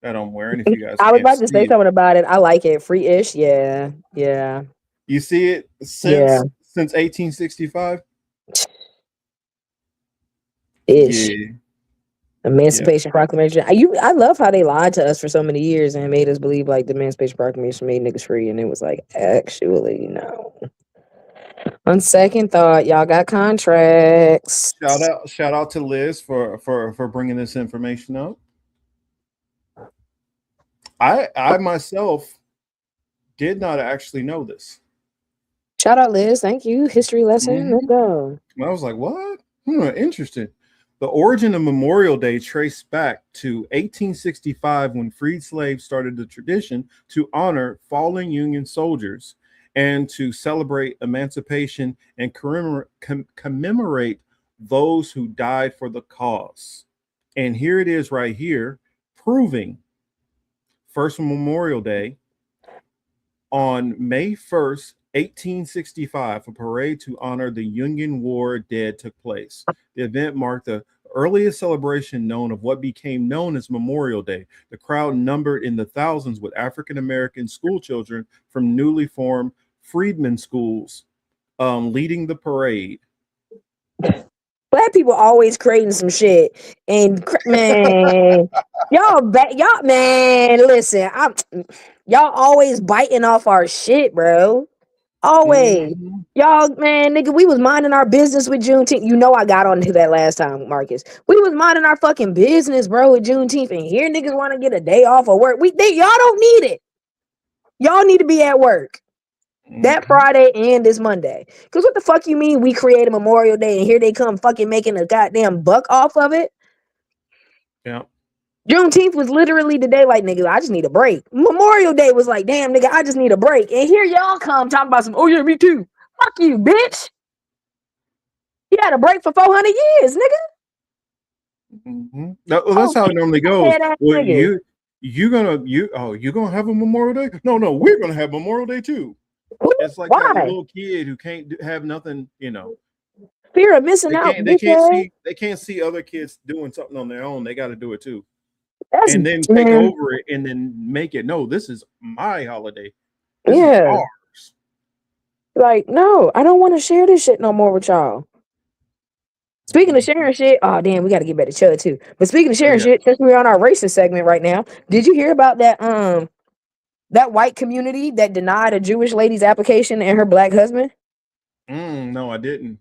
that I'm wearing. If you guys, I was about to say something about it. I like it. Free-ish. Yeah. Yeah. You see it since 1865? Ish. Yeah. Emancipation Proclamation. I love how they lied to us for so many years and made us believe like the Emancipation Proclamation made niggas free, and it was like, actually, no. On second thought, y'all got contracts. Shout out to Liz for bringing this information up. I myself did not actually know this. Shout out, Liz. Thank you. History lesson. Let's go. I was like, what? Interesting. The origin of Memorial Day traced back to 1865 when freed slaves started the tradition to honor fallen Union soldiers and to celebrate emancipation and commemorate those who died for the cause. And here it is right here, proving first Memorial Day on May 1st, 1865, a parade to honor the Union War dead took place. The event marked the earliest celebration known of what became known as Memorial Day. The crowd numbered in the thousands, with African-American school children from newly formed freedmen schools leading the parade. Black people always creating some shit, and man, y'all man, listen, y'all always biting off our shit, bro. Always. Y'all, man, nigga, we was minding our business with Juneteenth. You know I got onto that last time, Marcus. We was minding our fucking business, bro, with Juneteenth, and here niggas want to get a day off of work. Y'all don't need it. Y'all need to be at work that Friday and this Monday. Because what the fuck you mean we create a Memorial Day and here they come fucking making a goddamn buck off of it? Yeah. Juneteenth was literally the day like, nigga, I just need a break. Memorial Day was like, damn, nigga, I just need a break. And here y'all come talking about some, oh yeah, me too. Fuck you, bitch. You had a break for 400 years, nigga. That's how it normally goes. Well, you gonna have a Memorial Day? No, we're gonna have Memorial Day too. It's like that Why? little kid who can't have nothing, you know. Fear of missing They out. can't. They bitch can't ass. see. They can't see other kids doing something on their own. They got to do it too, That's and then take man. over it, and then make it. No, this is my holiday. This is Yeah. ours. Like, no, I don't want to share this shit no more with y'all. Speaking of sharing shit, oh damn, we got to get back to CHUD too. But speaking of sharing shit, since we're on our racist segment right now, did you hear about that white community that denied a Jewish lady's application and her black husband? No, I didn't.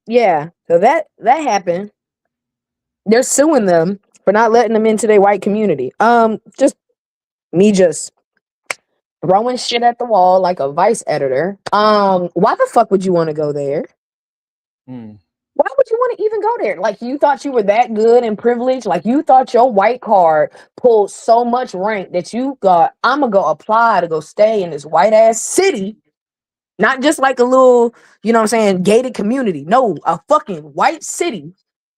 Yeah. So that happened. They're suing them for not letting them into their white community. Just throwing shit at the wall like a Vice editor. Why the fuck would you want to go there? Why would you want to even go there? Like, you thought you were that good and privileged? Like, you thought your white card pulled so much rank that you got, I'm gonna go apply to go stay in this white ass city. Not just like a little, you know what I'm saying, gated community. No, a fucking white city.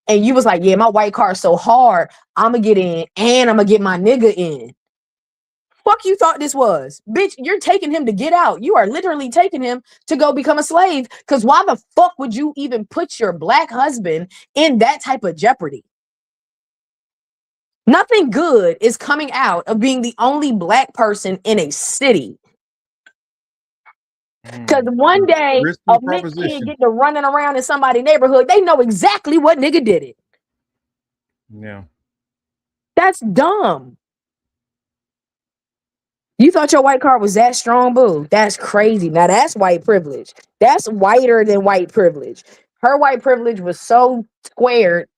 And you was like, yeah, my white card's so hard, I'm gonna get in and I'm gonna get my nigga in. Fuck you thought this was? Bitch, you're taking him to get out. You are literally taking him to go become a slave. Because why the fuck would you even put your black husband in that type of jeopardy? Nothing good is coming out of being the only black person in a city. Because one day, a mixed kid get to running around in somebody's neighborhood, they know exactly what nigga did it. Yeah. That's dumb. You thought your white card was that strong, boo? That's crazy. Now that's white privilege. That's whiter than white privilege. Her white privilege was so squared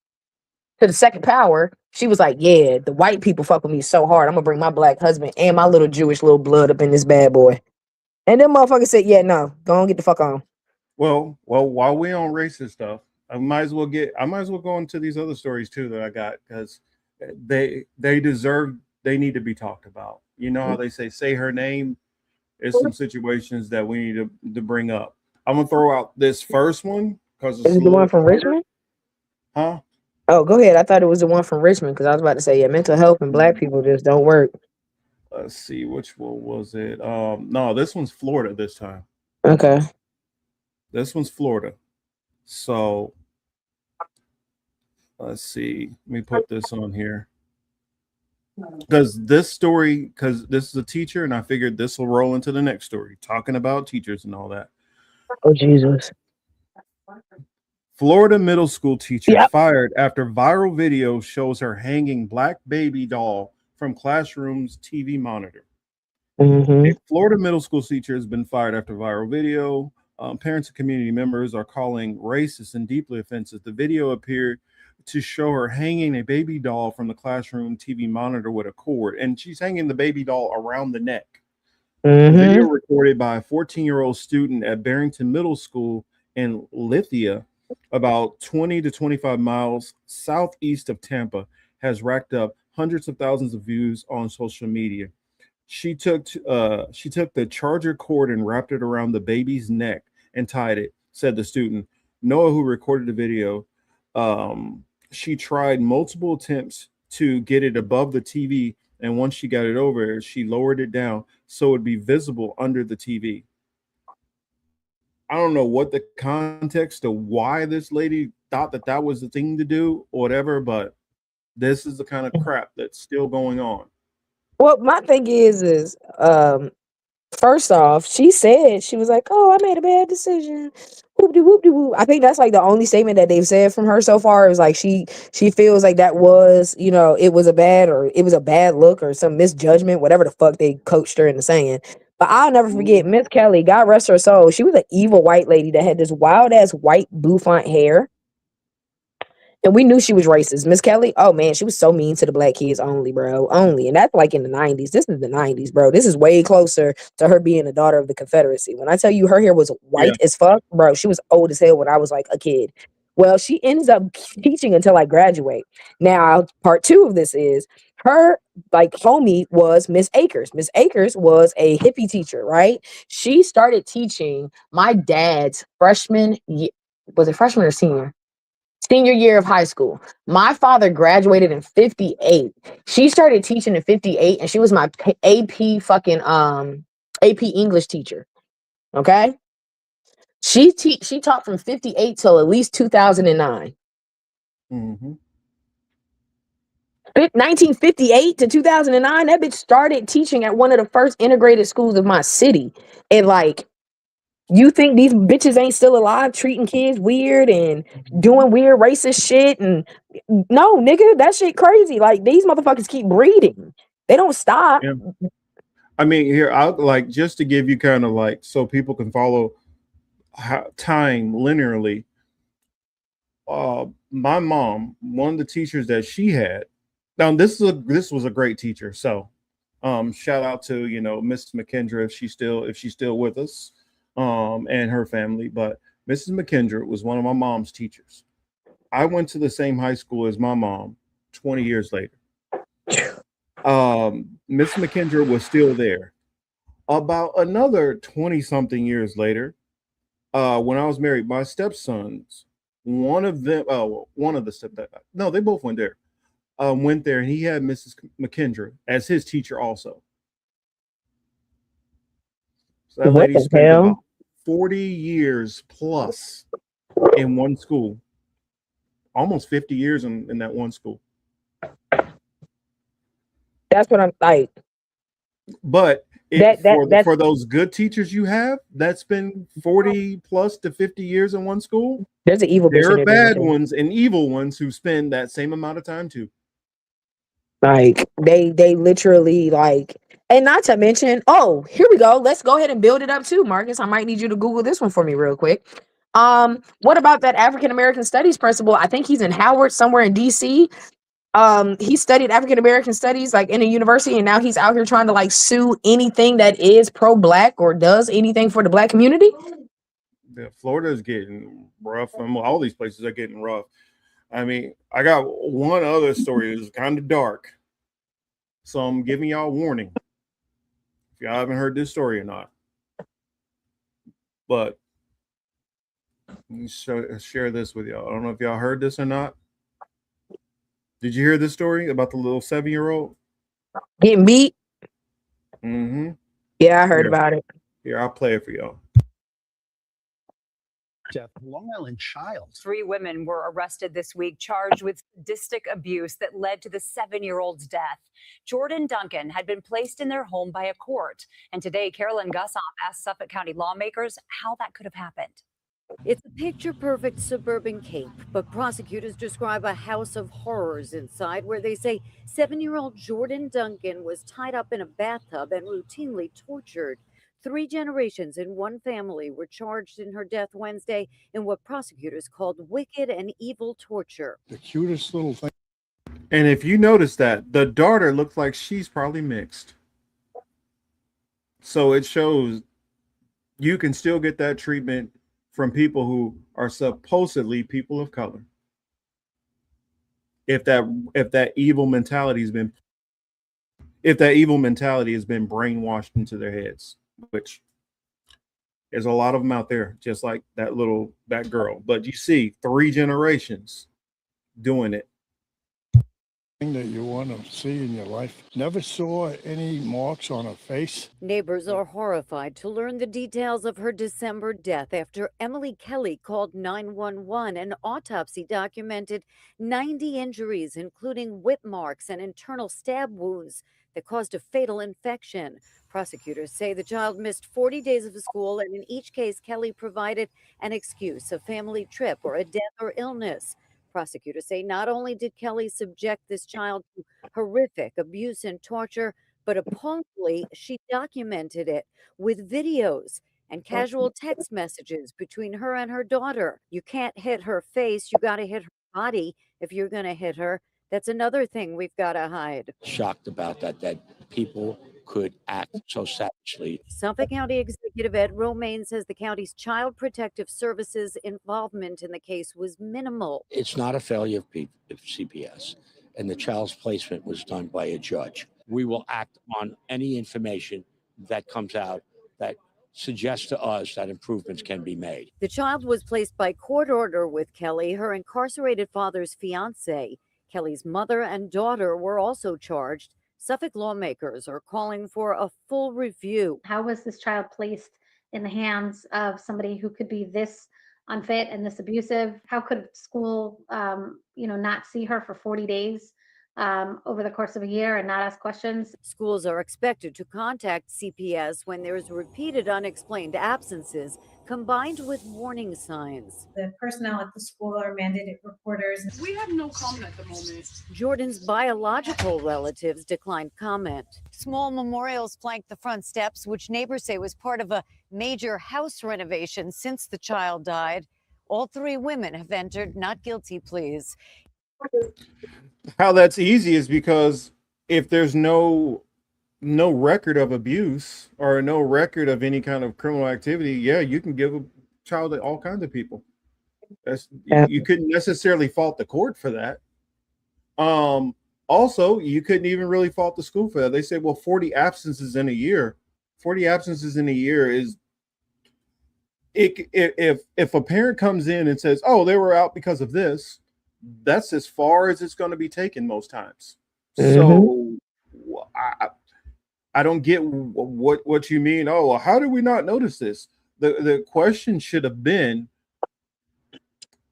to the second power. She was like, yeah, the white people fuck with me so hard. I'm gonna bring my black husband and my little Jewish little blood up in this bad boy. And then motherfuckers said, yeah, no, go on, get the fuck on. Well, while we're on racist stuff, I might as well go into these other stories too that I got, because they deserve, they need to be talked about. You know how they say her name? There's some situations that we need to bring up. I'm gonna throw out this first one because it's Is it the one from Richmond? Huh? Oh, go ahead. I thought it was the one from Richmond because I was about to say, yeah, mental health and black people just don't work. Let's see, which one was it? No, this one's Florida this time. Okay. This one's Florida. So let's see. Let me put this on here. Because this is a teacher, and I figured this will roll into the next story, talking about teachers and all that. Oh, Jesus. Florida middle school teacher fired after viral video shows her hanging black baby doll from classroom's TV monitor. A Florida middle school teacher has been fired after viral video. Parents and community members are calling racist and deeply offensive. The video appeared to show her hanging a baby doll from the classroom TV monitor with a cord, and she's hanging the baby doll around the neck. The video recorded by a 14-year-old student at Barrington Middle School in Lithia, about 20 to 25 miles southeast of Tampa, has racked up hundreds of thousands of views on social media. She took the charger cord and wrapped it around the baby's neck and tied it, said the student. Noah, who recorded the video, she tried multiple attempts to get it above the TV, and once she got it over, she lowered it down so it would be visible under the TV. I don't know what the context of why this lady thought that was the thing to do or whatever, but this is the kind of crap that's still going on. Well, my thing is first off, she said, she was like, oh, I made a bad decision. Whoop-de-whoop-de-whoop. I think that's like the only statement that they've said from her so far is like she feels like that was, you know, it was a bad look or some misjudgment, whatever the fuck they coached her into saying. But I'll never forget Miss Kelly, God rest her soul. She was an evil white lady that had this wild ass white bouffant hair. And we knew she was racist. Miss Kelly, oh man, she was so mean to the black kids only, bro. Only. And that's like in the 90s. This is the 90s, bro. This is way closer to her being a daughter of the Confederacy. When I tell you her hair was white as fuck, bro, she was old as hell when I was like a kid. Well, she ends up teaching until I graduate. Now, part two of this is her like homie was Miss Akers. Miss Akers was a hippie teacher, right? She started teaching my dad's freshman year. Was it freshman or senior? Senior year of high school. My father graduated in 58. She started teaching in 58, and she was my AP fucking AP English teacher. Okay. She taught from 58 till at least 2009. Mm-hmm. 1958 to 2009, that bitch started teaching at one of the first integrated schools of my city. And like, you think these bitches ain't still alive treating kids weird and doing weird racist shit? And no, nigga, that shit crazy. Like, these motherfuckers keep breeding. They don't stop. Yeah. I mean, here, I'll like just to give you kind of like so people can follow time linearly. My mom, one of the teachers that she had. Now, this was a great teacher. So, shout out to Mrs. McKendra if she's still with us, and her family. But Mrs. McKendra was one of my mom's teachers. I went to the same high school as my mom 20 years later. Miss McKendra was still there. About another 20 something years later, when I was married, my stepsons, one of the no, they both went there. Went there, and he had Mrs. McKendra as his teacher also. So that lady spent about 40 years plus in one school, almost 50 years in that one school. That's what I'm like. But for those good teachers you have, that's been 40 plus to 50 years in one school. There's an evil bitch. There are bad ones and evil ones who spend that same amount of time too. Like they literally like, and not to mention, oh, here we go. Let's go ahead and build it up too, Marcus. I might need you to Google this one for me real quick. What about that African American Studies principal? I think he's in Howard, somewhere in DC. He studied African American studies like in a university, and now he's out here trying to like sue anything that is pro-black or does anything for the black community. Yeah, Florida is getting rough, and all these places are getting rough. I mean, I got one other story that's kind of dark, so I'm giving y'all a warning if y'all haven't heard this story or not. But let me share this with y'all. I don't know if y'all heard this or not. Did you hear this story about the little 7-year-old getting beat? Mm-hmm. Yeah, I heard about it. Here, I'll play it for y'all. Long Island child. 3 women were arrested this week, charged with sadistic abuse that led to the 7-year-old's death. Jordan Duncan had been placed in their home by a court. And today, Carolyn Gussoff asked Suffolk County lawmakers how that could have happened. It's a picture-perfect suburban Cape, but prosecutors describe a house of horrors inside where they say 7-year-old Jordan Duncan was tied up in a bathtub and routinely tortured. 3 generations in one family were charged in her death Wednesday in what prosecutors called wicked and evil torture. The cutest little thing. And if you notice that, the daughter looks like she's probably mixed. So it shows you can still get that treatment from people who are supposedly people of color. If that evil mentality has been brainwashed into their heads, which there's a lot of them out there, just like that girl. But you see 3 generations doing it. That you want to see in your life. Never saw any marks on her face. Neighbors are horrified to learn the details of her December death after Emily Kelly called 911. An autopsy documented 90 injuries, including whip marks and internal stab wounds that caused a fatal infection. Prosecutors say the child missed 40 days of school, and in each case, Kelly provided an excuse, a family trip, or a death or illness. Prosecutors say not only did Kelly subject this child to horrific abuse and torture, but appallingly, she documented it with videos and casual text messages between her and her daughter. You can't hit her face. You got to hit her body if you're going to hit her. That's another thing we've got to hide. Shocked about that people could act so savagely. Suffolk County Executive Ed Romaine says the county's Child Protective Services involvement in the case was minimal. It's not a failure of CPS, and the child's placement was done by a judge. We will act on any information that comes out that suggests to us that improvements can be made. The child was placed by court order with Kelly, her incarcerated father's fiance. Kelly's mother and daughter were also charged. Suffolk lawmakers are calling for a full review. How was this child placed in the hands of somebody who could be this unfit and this abusive? How could school, not see her for 40 days over the course of a year and not ask questions? Schools are expected to contact CPS when there is repeated unexplained absences combined with warning signs. The personnel at the school are mandated reporters. We have no comment at the moment. Jordan's biological relatives declined comment. Small memorials flank the front steps, which neighbors say was part of a major house renovation since the child died. All three women have entered not guilty pleas. How that's easy is because if there's no record of abuse or no record of any kind of criminal activity, yeah, you can give a child to all kinds of people. You couldn't necessarily fault the court for that. Also, you couldn't even really fault the school for that. They say, well, 40 absences in a year. 40 absences in a year is if a parent comes in and says, oh, they were out because of this, that's as far as it's going to be taken most times. So I don't get what you mean. Oh, well, how did we not notice this? The question should have been,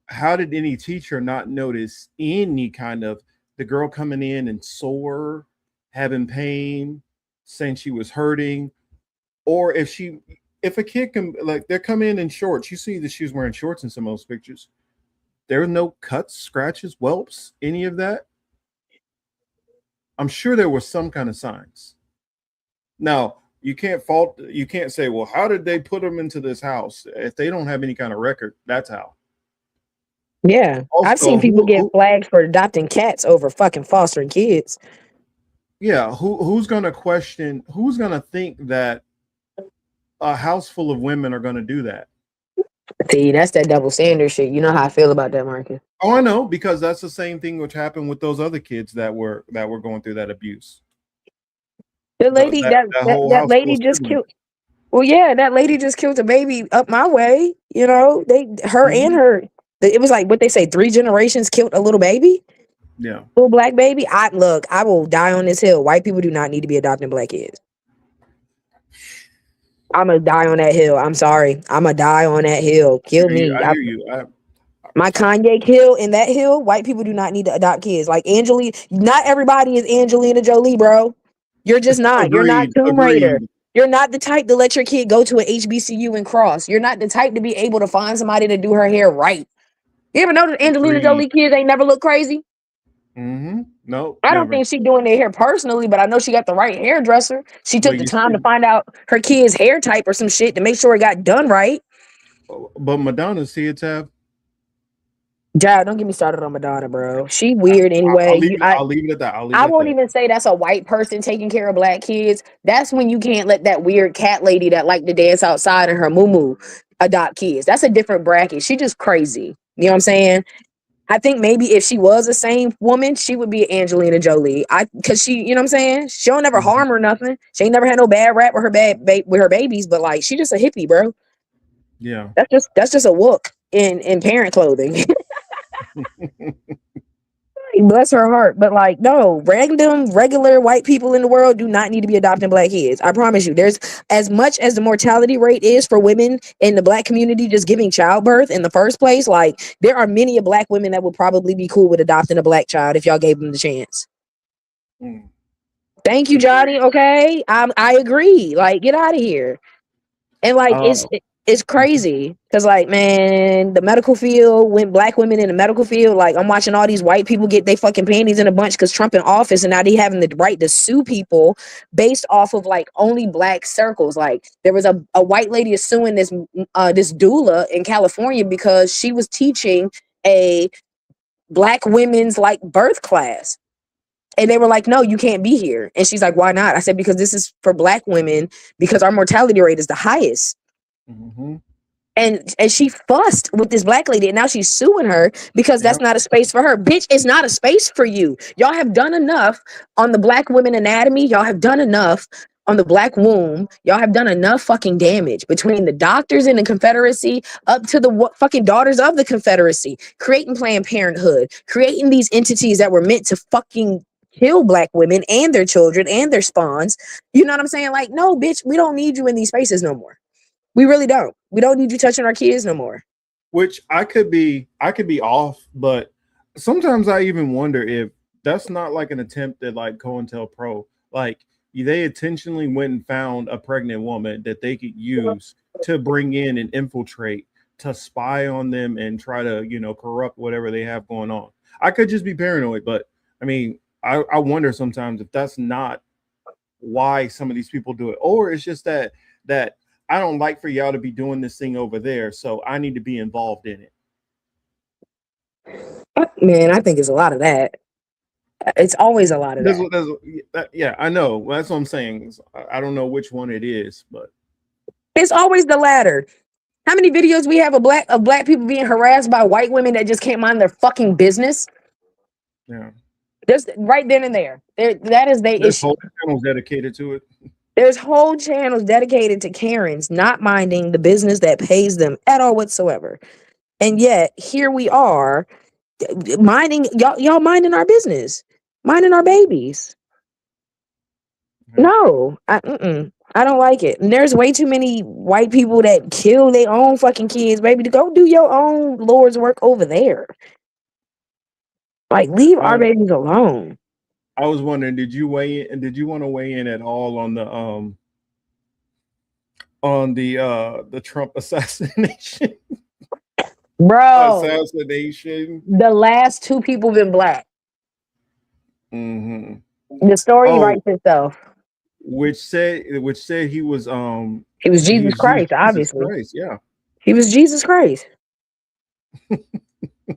how did any teacher not notice any kind of the girl coming in and sore, having pain, saying she was hurting, or if a kid can, like, they're coming in shorts. You see that she was wearing shorts in some of those pictures. There were no cuts, scratches, whelps, any of that. I'm sure there were some kind of signs. Now, you can't say, well, how did they put them into this house? If they don't have any kind of record, that's how. Yeah. Also, I've seen people get flagged for adopting cats over fucking fostering kids. Yeah, who's gonna think that a house full of women are gonna do that? See, that's that double standard shit. You know how I feel about that, Marcus. Oh, I know, because that's the same thing which happened with those other kids that were going through that abuse. The lady that lady just killed. Well, yeah, that lady just killed a baby up my way. You know, and her. It was like what they say, 3 generations killed a little baby. Yeah, little black baby. I will die on this hill. White people do not need to be adopting black kids. I'm gonna die on that hill. I'm sorry. I'm gonna die on that hill. Kill me. I hear you. My Kanye hill and that hill. White people do not need to adopt kids. Like Angelina. Not everybody is Angelina Jolie, bro. You're just not. You're not Tomb Raider. You're not the type to let your kid go to an HBCU and cross. You're not the type to be able to find somebody to do her hair right. You ever notice Angelina Jolie kids ain't never look crazy? No, I don't think she doing their hair personally, but I know she got the right hairdresser. She took the time to find out her kid's hair type or some shit to make sure it got done right. But Madonna, see it, Tab. Jad, don't get me started on Madonna, bro. She weird anyway. I'll leave it at that. I won't even say that's a white person taking care of black kids. That's when you can't let that weird cat lady that like to dance outside in her muumuu adopt kids. That's a different bracket. She just crazy. You know what I'm saying? I think maybe if she was the same woman, she would be Angelina Jolie. Cause she, you know what I'm saying? She don't never harm or nothing. She ain't never had no bad rap with her babies, but like she just a hippie, bro. Yeah. That's just a look in parent clothing. Bless her heart, but like no, regular white people in the world do not need to be adopting black kids. I promise you. There's as much as the mortality rate is for women in the black community just giving childbirth in the first place. Like there are many of black women that would probably be cool with adopting a black child if y'all gave them the chance. Thank you, Johnny. Okay, I agree. Like get out of here. And like it's crazy because like man, the medical field, when black women in the medical field, like I'm watching all these white people get they fucking panties in a bunch because Trump in office, and now they having the right to sue people based off of like only black circles. Like there was a white lady is suing this doula in California because she was teaching a black women's like birth class. And they were like, no, you can't be here. And she's like, why not? I said, because this is for black women because our mortality rate is the highest. And she fussed with this black lady and now she's suing her because that's not a space for her. Bitch, it's not a space for you. Y'all have done enough on the black women anatomy. Y'all have done enough on the black womb. Y'all have done enough fucking damage between the doctors in the Confederacy up to the fucking daughters of the Confederacy, creating Planned Parenthood, creating these entities that were meant to fucking kill black women and their children and their spawns. You know what I'm saying? Like, no, bitch, we don't need you in these spaces no more. We really don't. We don't need you touching our kids no more. Which I could be off, but sometimes I even wonder if that's not like an attempt at like COINTELPRO. Like they intentionally went and found a pregnant woman that they could use to bring in and infiltrate, to spy on them and try to, corrupt whatever they have going on. I could just be paranoid, but I mean, I wonder sometimes if that's not why some of these people do it, or it's just that I don't like for y'all to be doing this thing over there, so I need to be involved in it. Man, I think it's a lot of that. It's always a lot of that. Yeah, I know. That's what I'm saying. I don't know which one it is, but it's always the latter. How many videos we have of black people being harassed by white women that just can't mind their fucking business? Yeah. There's right then and there. That is their issue. Whole channels dedicated to it. There's whole channels dedicated to Karens not minding the business that pays them at all whatsoever. And yet here we are minding y'all minding our business, minding our babies. No, I don't like it. And there's way too many white people that kill their own fucking kids, baby. To go do your own Lord's work over there. Like, leave our babies alone. I was wondering, did you want to weigh in at all on the Trump assassination? Bro, assassination. The last two people been black. Mm-hmm. The story writes itself. Which said he was Jesus Christ, obviously. Christ, yeah. He was Jesus Christ.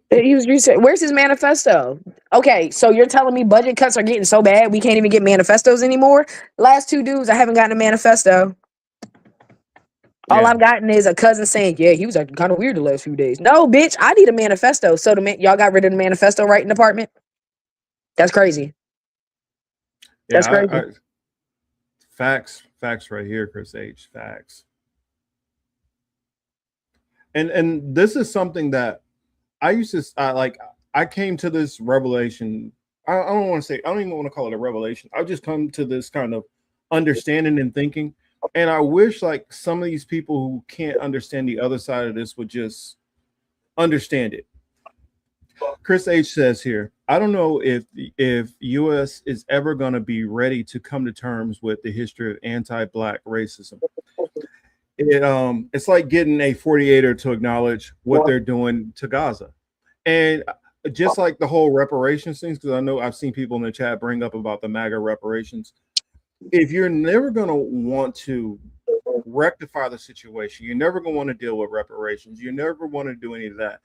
Where's his manifesto? Okay, so you're telling me budget cuts are getting so bad we can't even get manifestos anymore? Last two dudes, I haven't gotten a manifesto. All I've gotten is a cousin saying, yeah, he was acting kind of weird the last few days. No, bitch, I need a manifesto. So y'all got rid of the manifesto writing department? That's crazy. Yeah, that's crazy. Facts right here, Chris H. Facts. And this is something that I used to I came to this revelation. I don't even want to call it a revelation. I've just come to this kind of understanding and thinking. And I wish like some of these people who can't understand the other side of this would just understand it. Chris H says here, I don't know if U.S. is ever going to be ready to come to terms with the history of anti-Black racism. It's like getting a 48er to acknowledge what they're doing to Gaza. And just like the whole reparations things, because I know I've seen people in the chat bring up about the MAGA reparations. If you're never going to want to rectify the situation, you're never going to want to deal with reparations, you never want to do any of that,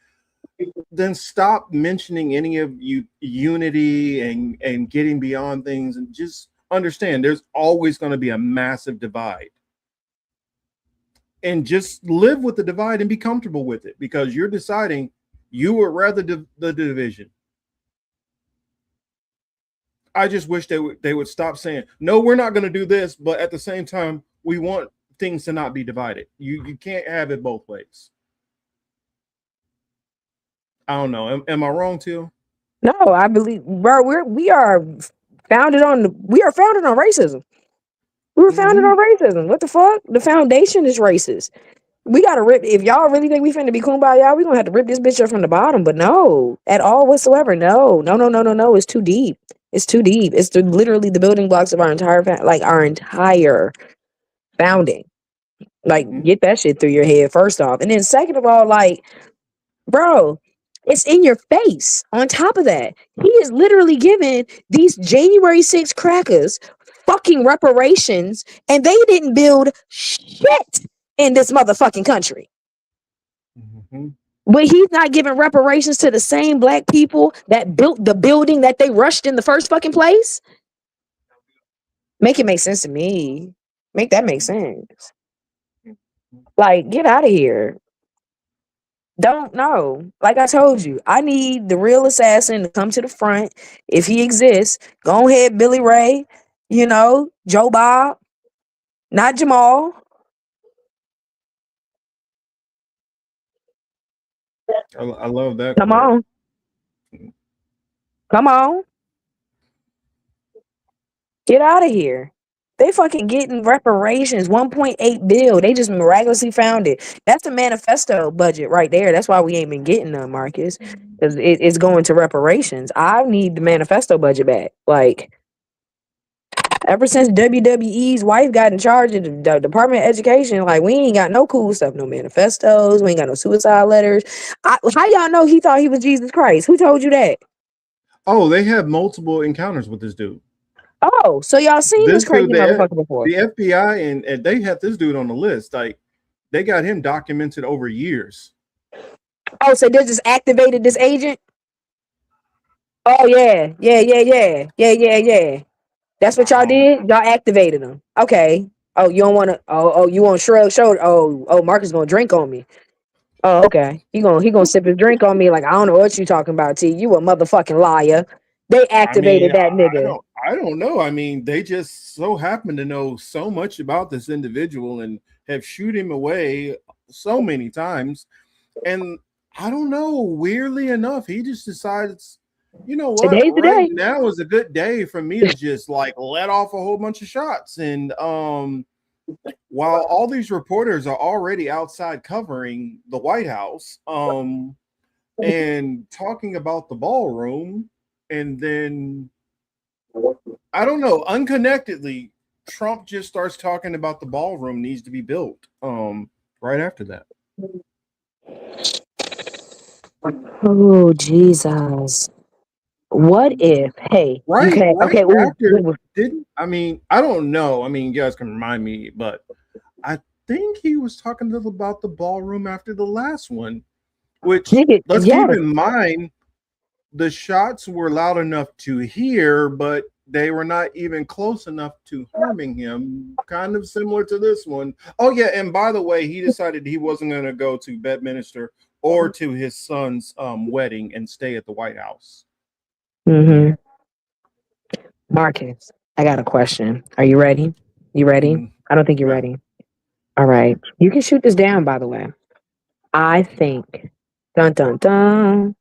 then stop mentioning any of unity and getting beyond things, and just understand there's always going to be a massive divide. And just live with the divide and be comfortable with it, because you're deciding you would rather the division. I just wish they would stop saying, no, we're not going to do this, but at the same time, we want things to not be divided. You can't have it both ways. I don't know. Am I wrong, Teal? No, I believe, bro, we are founded on racism. We were founded on racism. What the fuck? The foundation is racist. We gotta rip. If y'all really think we finna be kumbaya, we gonna have to rip this bitch up from the bottom. But no, at all whatsoever. No. It's too deep. It's too deep. It's literally the building blocks of our entire founding. Like, get that shit through your head first off, and then second of all, like, bro, it's in your face. On top of that, he is literally giving these January 6th crackers fucking reparations, and they didn't build shit in this motherfucking country. But he's not giving reparations to the same Black people that built the building that they rushed in the first fucking place. Make it make sense to me. Make that make sense. Like, get out of here. Don't know. Like I told you, I need the real assassin to come to the front. If he exists, go ahead, Billy Ray, Joe Bob, not Jamal. I love that. Come on. Come on. Get out of here. They fucking getting reparations, 1.8 bill. They just miraculously found it. That's the manifesto budget right there. That's why we ain't been getting none, Marcus, because it's going to reparations. I need the manifesto budget back. Like, ever since WWE's wife got in charge of the Department of Education, like, we ain't got no cool stuff, no manifestos. We ain't got no suicide letters. How y'all know he thought he was Jesus Christ? Who told you that? Oh, they have multiple encounters with this dude. Oh, so y'all seen this crazy motherfucker before? The FBI and they had this dude on the list. Like, they got him documented over years. Oh, so they just activated this agent? Oh yeah. That's what y'all did? Y'all activated him. Okay. Oh, you don't want to. You want shrug shoulder. Oh, Marcus gonna drink on me. Oh, okay. He gonna sip his drink on me like, I don't know what you talking about, T. You a motherfucking liar. They activated that nigga. I don't know. I mean, they just so happen to know so much about this individual and have shoot him away so many times. And I don't know, weirdly enough, he just decides, you know what, right now is a good day for me to just like let off a whole bunch of shots. And while all these reporters are already outside covering the White House and talking about the ballroom, and then I don't know, unconnectedly, Trump just starts talking about the ballroom needs to be built right after that. Oh, Jesus. What if, hey, okay, I mean, I don't know. I mean, you guys can remind me, but I think he was talking a little about the ballroom after the last one, which let's keep in mind, the shots were loud enough to hear, but they were not even close enough to harming him. Kind of similar to this one. Oh, yeah. And by the way, he decided he wasn't going to go to Bedminster or to his son's wedding and stay at the White House. Mm-hmm. Marcus, I got a question. Are you ready? You ready? I don't think you're ready. All right. You can shoot this down, by the way. I think, dun dun dun,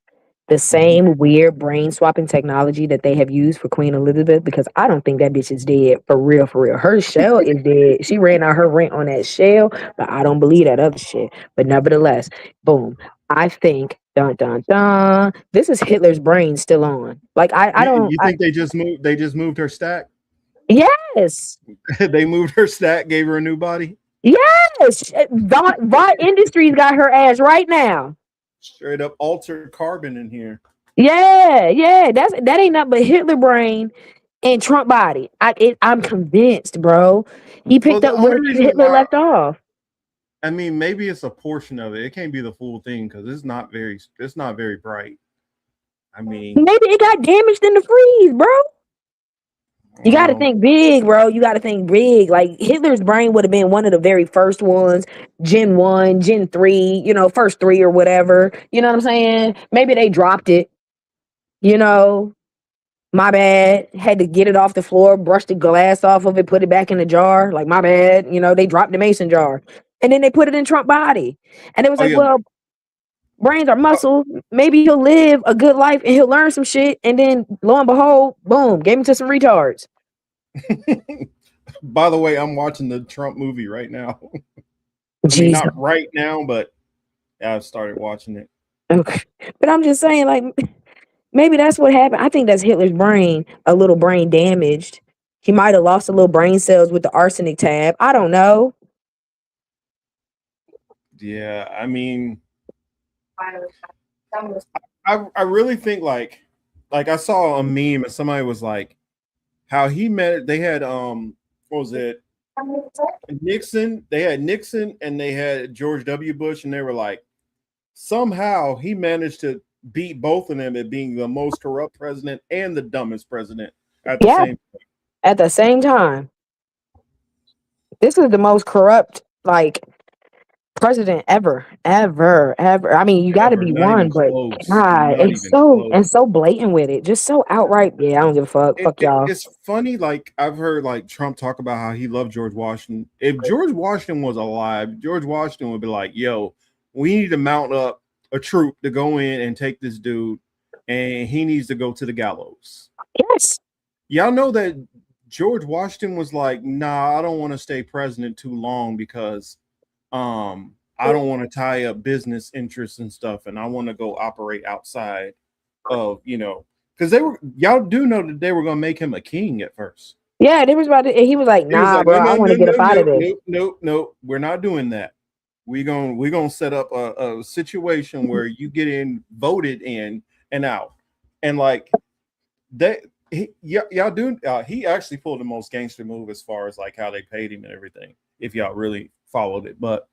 the same weird brain swapping technology that they have used for Queen Elizabeth, because I don't think that bitch is dead for real, for real. Her shell is dead. She ran out her rent on that shell, but I don't believe that other shit. But nevertheless, boom. I think, dun dun dun, this is Hitler's brain still on. Like I don't. You think they just moved her stack? Yes. They moved her stack, gave her a new body. Yes. Vought Industries got her ass right now. Straight up altered carbon in here. Yeah. That ain't nothing but Hitler brain and Trump body. I'm convinced, bro. He picked up where Hitler left off. I mean, maybe it's a portion of it. It can't be the full thing because it's not very bright. I mean, maybe it got damaged in the freeze, bro. You got to think big, bro. You got to think big. Like, Hitler's brain would have been one of the very first ones, Gen 1, Gen 3, first 3 or whatever. You know what I'm saying? Maybe they dropped it. My bad. Had to get it off the floor, brush the glass off of it, put it back in the jar. Like, my bad. They dropped the mason jar. And then they put it in Trump body. And it was well, brains are muscle. Maybe he'll live a good life and he'll learn some shit. And then, lo and behold, boom, gave him to some retards. By the way, I'm watching the Trump movie right now. I mean, not right now, but I've started watching it. Okay. But I'm just saying, like, maybe that's what happened. I think that's Hitler's brain, a little brain damaged. He might have lost a little brain cells with the arsenic tab. I don't know. Yeah, I mean, I really think like I saw a meme and somebody was like, how he met. They had what was it? Nixon. They had Nixon and they had George W. Bush, and they were like, somehow he managed to beat both of them at being the most corrupt president and the dumbest president at the same time. At the same time. This is the most corrupt, like, president ever. I mean, you got to be one, but God, it's so blatant with it, just so outright. Yeah, I don't give a fuck. Fuck y'all. It's funny. Like, I've heard like Trump talk about how he loved George Washington. If George Washington was alive, George Washington would be like, "Yo, we need to mount up a troop to go in and take this dude, and he needs to go to the gallows." Yes. Y'all know that George Washington was like, nah, I don't want to stay president too long because I don't want to tie up business interests and stuff, and I want to go operate outside of, because y'all do know that they were gonna make him a king at first. Yeah, they was about to, and he was like, nah, bro, I want to get up out of this. Nope, we're not doing that. We're gonna set up a situation where you get in, voted in and out, and like that. Y'all do. He actually pulled the most gangster move as far as like how they paid him and everything. If y'all really followed it, but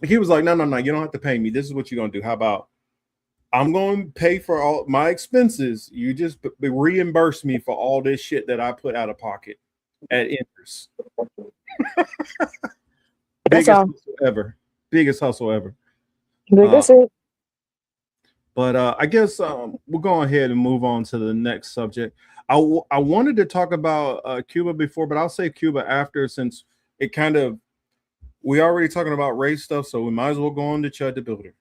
he was like, no, you don't have to pay me. This is what you're gonna do. How about I'm going to pay for all my expenses. You just reimburse me for all this shit that I put out of pocket at interest. That's all. Biggest hustle ever. That's it. But I guess we'll go ahead and move on to the next subject. I wanted to talk about Cuba before, but I'll say Cuba after, since it kind of, we already talking about race stuff, so we might as well go on to CHUD the Builder.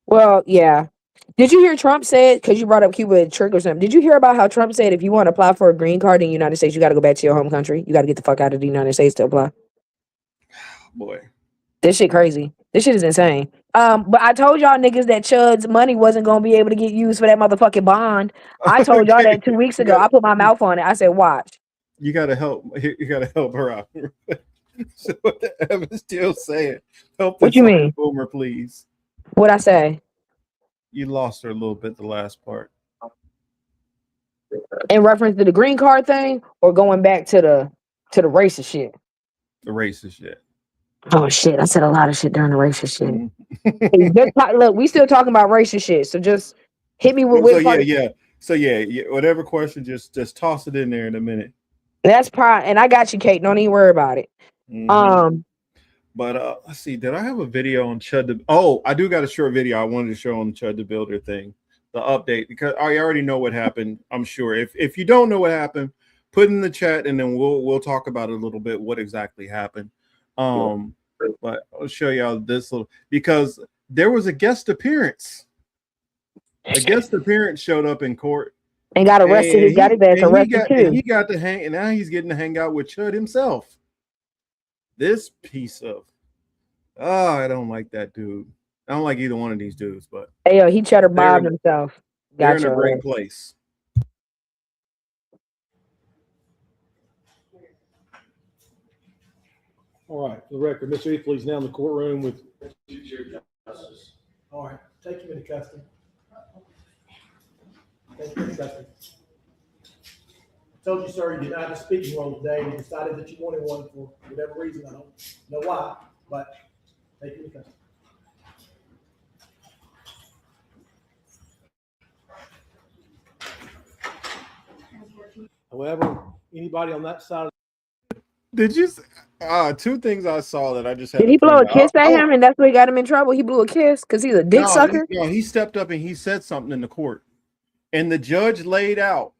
Well, yeah. Did you hear Trump said, because you brought up Cuba and trick or something, did you hear about how Trump said if you want to apply for a green card in the United States, you got to go back to your home country? You got to get the fuck out of the United States to apply. Boy. This shit crazy. This shit is insane. But I told y'all niggas that CHUD's money wasn't going to be able to get used for that motherfucking bond. I told y'all that 2 weeks ago. I put my mouth on it. I said, watch. You got to help. You got to help her out. So what the Evan's still saying? Help What you mean? Boomer, please. What'd I say? You lost her a little bit the last part. In reference to the green card thing, or going back to the racist shit? The racist shit. Oh shit! I said a lot of shit during the racist shit. Look, we still talking about racist shit, so just hit me with. So whatever question, just toss it in there in a minute. That's and I got you, Kate. Don't even worry about it. Mm-hmm. But let's see. Did I have a video on CHUD? I do got a short video I wanted to show on the CHUD the Builder thing, the update, because I already know what happened. I'm sure. If you don't know what happened, put in the chat, and then we'll talk about it a little bit. What exactly happened? But I'll show y'all this little, because there was a guest appearance. A guest appearance showed up in court and got arrested. He got his ass arrested too. He got to hang, and now he's getting to hang out with CHUD himself. This piece of, I don't like that dude. I don't like either one of these dudes, but hey, yo, he cheddar bobbed himself. They're in a great place. All right, for the record, Mr. Ethley's now in the courtroom with justice. All right, take him into custody. Take him into custody. I told you, sir, you denied the speaking role today. You decided that you wanted one for whatever reason. I don't know why, but take him into custody. However, anybody on that side. Did you? Two things I saw that I just had. Did he blow a kiss at him, and that's what got him in trouble? He blew a kiss because he's a dick sucker. He stepped up and he said something in the court, and the judge laid out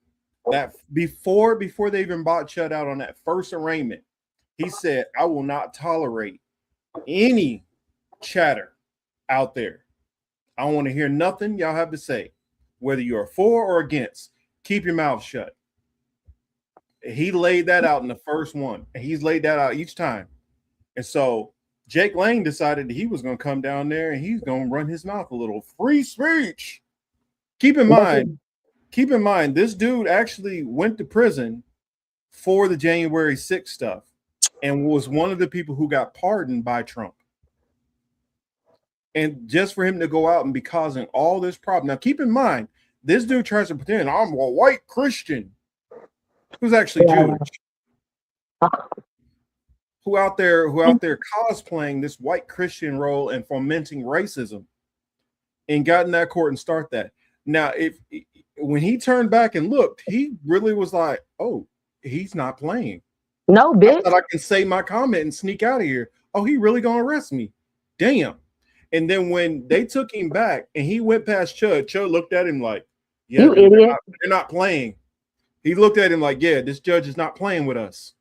that before they even brought CHUD out on that first arraignment, he said, "I will not tolerate any chatter out there. I don't want to hear nothing y'all have to say, whether you're for or against. Keep your mouth shut." He laid that out in the first one, and he's laid that out each time. And so Jake Lane decided that he was going to come down there and he's going to run his mouth a little. Free speech. Keep in mind, this dude actually went to prison for the January 6th stuff and was one of the people who got pardoned by Trump. And just for him to go out and be causing all this problem. Now, keep in mind, this dude tries to pretend I'm a white Christian who's actually Jewish, who out there cosplaying this white Christian role and fomenting racism, and got in that court and start that. Now, when he turned back and looked, he really was like, "Oh, he's not playing. No, bitch. I thought I can say my comment and sneak out of here. Oh, he really gonna arrest me? Damn." And then when they took him back and he went past CHUD looked at him like, "Yeah, you idiot. They're not playing." He looked at him like, "Yeah, this judge is not playing with us."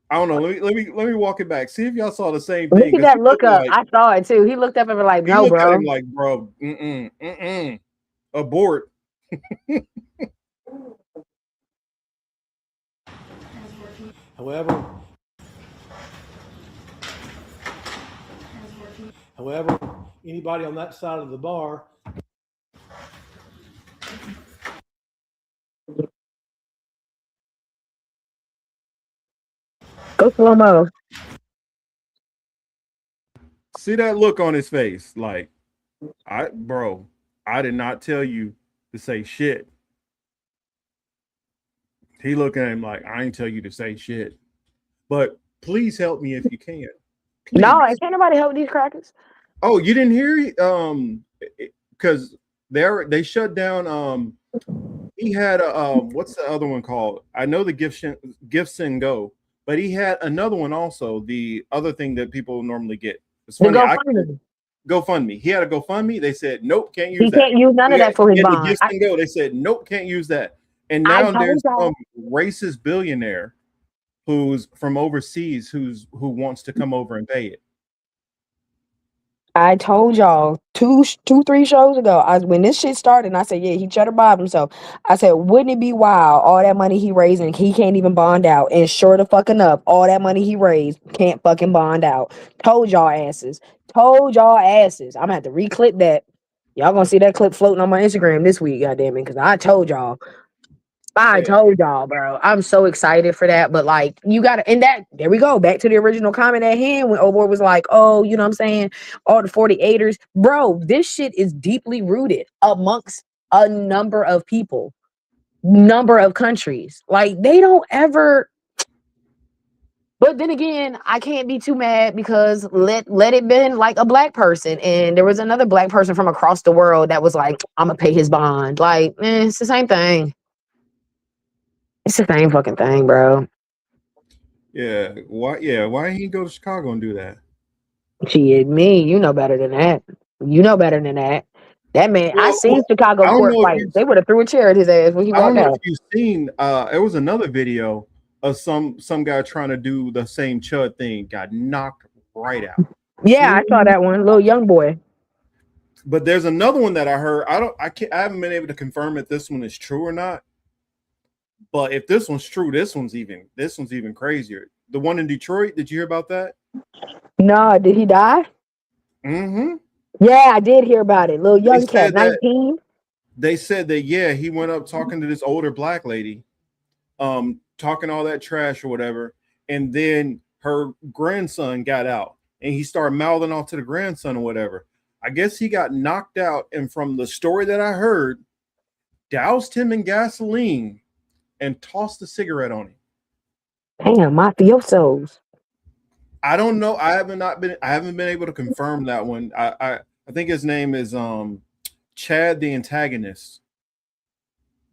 I don't know. Let me walk it back. See if y'all saw the same thing. Look at that look up. I saw it too. He looked up and was like, "No, he looked bro." at him like, "Bro, abort." However, anybody on that side of the bar Go slow mo. See that look on his face, like, I did not tell you to say shit. He looking at him like, I ain't tell you to say shit. But please help me if you can. Please. No, can't nobody help these crackers. Oh, you didn't hear? Because they shut down. He had a what's the other one called? I know the Gifts and Go, but he had another one also. The other thing that people normally get. It's funny. GoFundMe. He had a GoFundMe. They said nope, can't use that. He can't use none of that for his bond. The Gifts and Go. They said nope, can't use that. And now there's some racist billionaire who's from overseas who wants to come over and pay it. I told y'all 3 shows ago, when this shit started, and I said, yeah, he cheddar bobbed himself. I said, wouldn't it be wild? All that money he raising, he can't even bond out. And sure to fucking up, all that money he raised can't fucking bond out. Told y'all asses. I'm gonna have to reclip that. Y'all gonna see that clip floating on my Instagram this week, goddamn it, because I told y'all. Bro. I'm so excited for that. But like, you gotta, and that, there we go. Back to the original comment at hand when Obor was like, oh, you know what I'm saying? All the 48ers. Bro, this shit is deeply rooted amongst a number of people, number of countries. Like, they don't ever. But then again, I can't be too mad because let it been like a black person. And there was another black person from across the world that was like, I'm gonna pay his bond. Like, it's the same thing. It's the same fucking thing, bro. Yeah. Why? Yeah. Why didn't he go to Chicago and do that? Shit, me. You know better than that. That man. I seen Chicago court fight. They would have threw a chair at his ass when he walked out. I don't know if you've seen. It was another video of some guy trying to do the same CHUD thing. Got knocked right out. Yeah, I saw that one. Little young boy. But there's another one that I heard. I haven't been able to confirm if this one is true or not. But if this one's true, this one's even crazier. The one in Detroit, did you hear about that? No, did he die? Mm-hmm. Yeah, I did hear about it. Little young cat, 19. They said that, yeah, he went up talking to this older black lady, talking all that trash or whatever, and then her grandson got out and he started mouthing off to the grandson or whatever. I guess he got knocked out, and from the story that I heard, doused him in gasoline and tossed a cigarette on him. Damn, mafiosos. I don't know. I haven't been able to confirm that one. I think his name is Chad the Antagonist.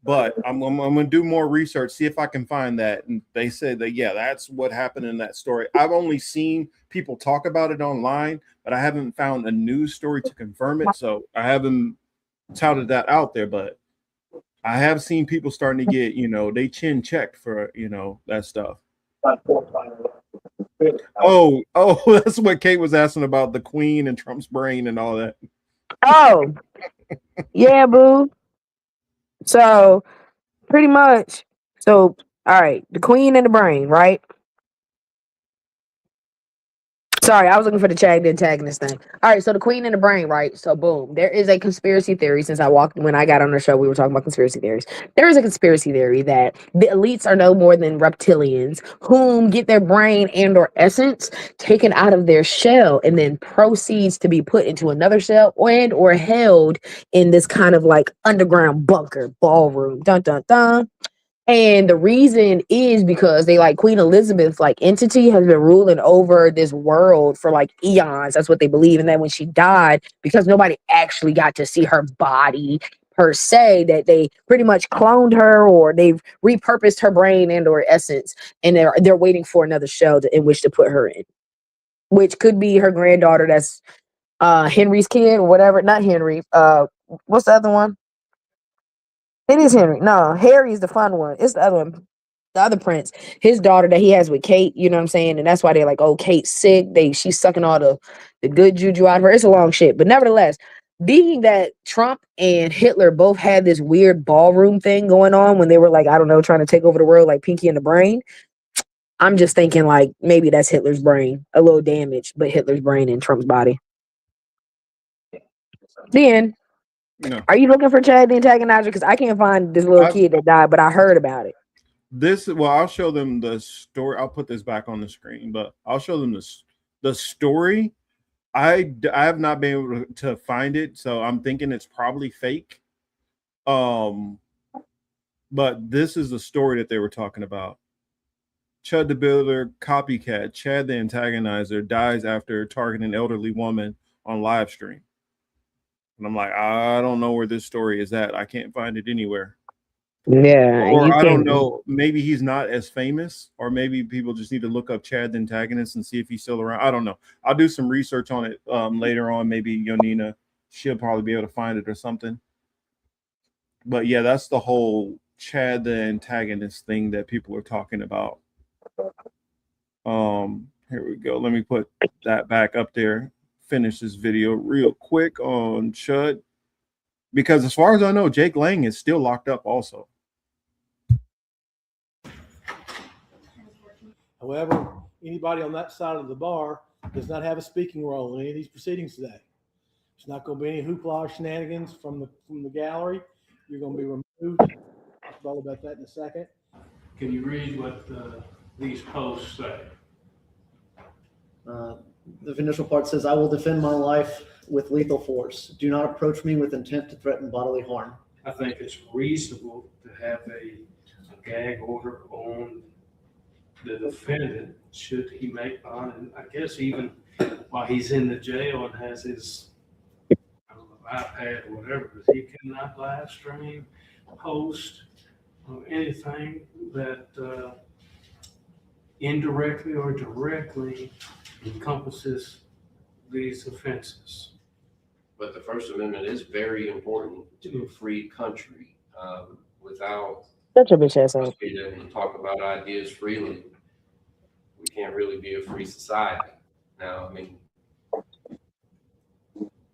But I'm gonna do more research, see if I can find that. And they said that, yeah, that's what happened in that story. I've only seen people talk about it online, but I haven't found a news story to confirm it. So I haven't touted that out there, but I have seen people starting to get, they chin checked for, that stuff. Oh, that's what Kate was asking about, the Queen and Trump's brain and all that. Oh, yeah, boo. So pretty much. So, all right, the Queen and the brain, right? Sorry, I was looking for the Chad the Antagonist thing. All right, so the Queen and the brain, right? So boom, there is a conspiracy theory. When I got on the show, we were talking about conspiracy theories. There is a conspiracy theory that the elites are no more than reptilians whom get their brain and or essence taken out of their shell and then proceeds to be put into another shell and or held in this kind of like underground bunker ballroom. Dun dun dun. And the reason is because they like Queen Elizabeth's like entity has been ruling over this world for like eons. That's what they believe. And then when she died, because nobody actually got to see her body per se, that they pretty much cloned her or they've repurposed her brain and or essence. And they're waiting for another shell in which to put her in, which could be her granddaughter. That's Henry's kid or whatever. Not Henry. What's the other one? It is Henry. No, Harry's the fun one. It's the other one. The other prince. His daughter that he has with Kate, you know what I'm saying? And that's why they're like, oh, Kate's sick. She's sucking all the good juju out of her. It's a long shit. But nevertheless, being that Trump and Hitler both had this weird ballroom thing going on when they were like, I don't know, trying to take over the world like Pinky and the Brain. I'm just thinking like maybe that's Hitler's brain, a little damaged, but Hitler's brain in Trump's body. Then, No. are you looking for Chad the antagonizer? Because I can't find this little kid that died, but I heard about it. I'll show them the story. I'll put this back on the screen, but I'll show them the story. I have not been able to find it, so I'm thinking it's probably fake. But this is the story that they were talking about. Chud the Builder, copycat, Chad the antagonizer dies after targeting an elderly woman on live stream. And I'm like, I don't know where this story is at. I can't find it anywhere. Yeah. Or I don't know. Maybe he's not as famous, or maybe people just need to look up Chad the antagonist and see if he's still around. I don't know. I'll do some research on it later on. Maybe Yonina, she'll probably be able to find it or something. But yeah, that's the whole Chad the antagonist thing that people are talking about. Here we go. Let me put that back up there. Finish this video real quick on CHUD, because as far as I know, Jake Lang is still locked up also. However, anybody on that side of the bar does not have a speaking role in any of these proceedings today. There's not going to be any hoopla or shenanigans from the gallery. You're going to be removed. I'll talk all about that in a second. Can you read what these posts say? The initial part says, "I will defend my life with lethal force. Do not approach me with intent to threaten bodily harm." I think it's reasonable to have a gag order on the defendant should he make bond. And I guess even while he's in the jail and has his iPad or whatever, but he cannot live stream, post, or anything that indirectly or directly encompasses these offenses. But the First Amendment is very important to a free country. Without Shut your bitch ass up. freedom to talk about ideas freely, we can't really be a free society. Now, I mean,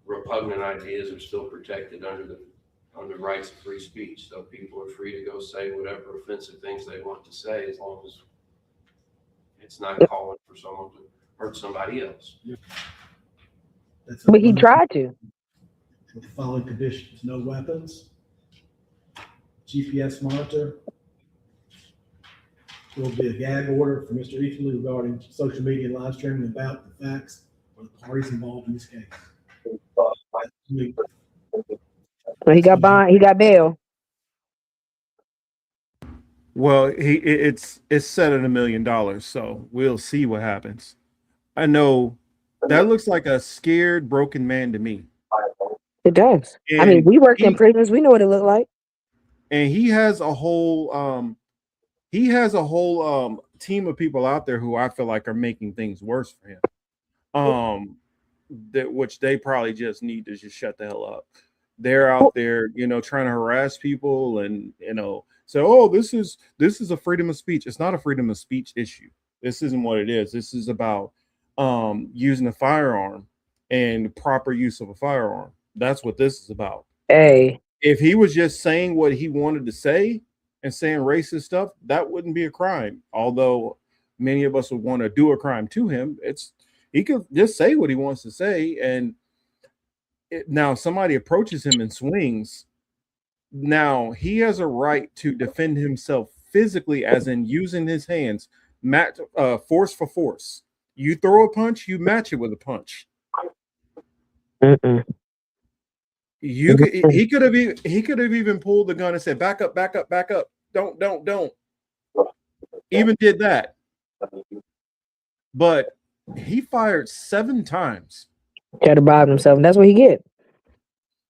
repugnant ideas are still protected under the rights of free speech. So people are free to go say whatever offensive things they want to say, as long as it's not calling for someone to hurt somebody else. But he tried to. With the following conditions: no weapons, GPS monitor. There will be a gag order for Mr. Etherly regarding social media and live streaming about the facts or the parties involved in this case. Well, he got bond. He got bail. Well, it's set at $1 million, so we'll see what happens. I know that looks like a scared, broken man to me. It does. And I mean, we worked in prisons. We know what it looked like. And he has a whole team of people out there who I feel like are making things worse for him. Which they probably just need to just shut the hell up. They're out there, trying to harass people and say, "Oh, this is a freedom of speech." It's not a freedom of speech issue. This isn't what it is. This is about using a firearm and proper use of a firearm. That's what this is about. Hey, if he was just saying what he wanted to say and saying racist stuff, that wouldn't be a crime. Although many of us would want to do a crime to him, he could just say what he wants to say. And now somebody approaches him and swings. Now he has a right to defend himself physically, as in using his hands, force for force. You throw a punch, you match it with a punch. He could have even pulled the gun and said, "Back up, back up, back up. Don't." Even did that. But he fired 7 times. Tried to bribe himself, and that's what he get.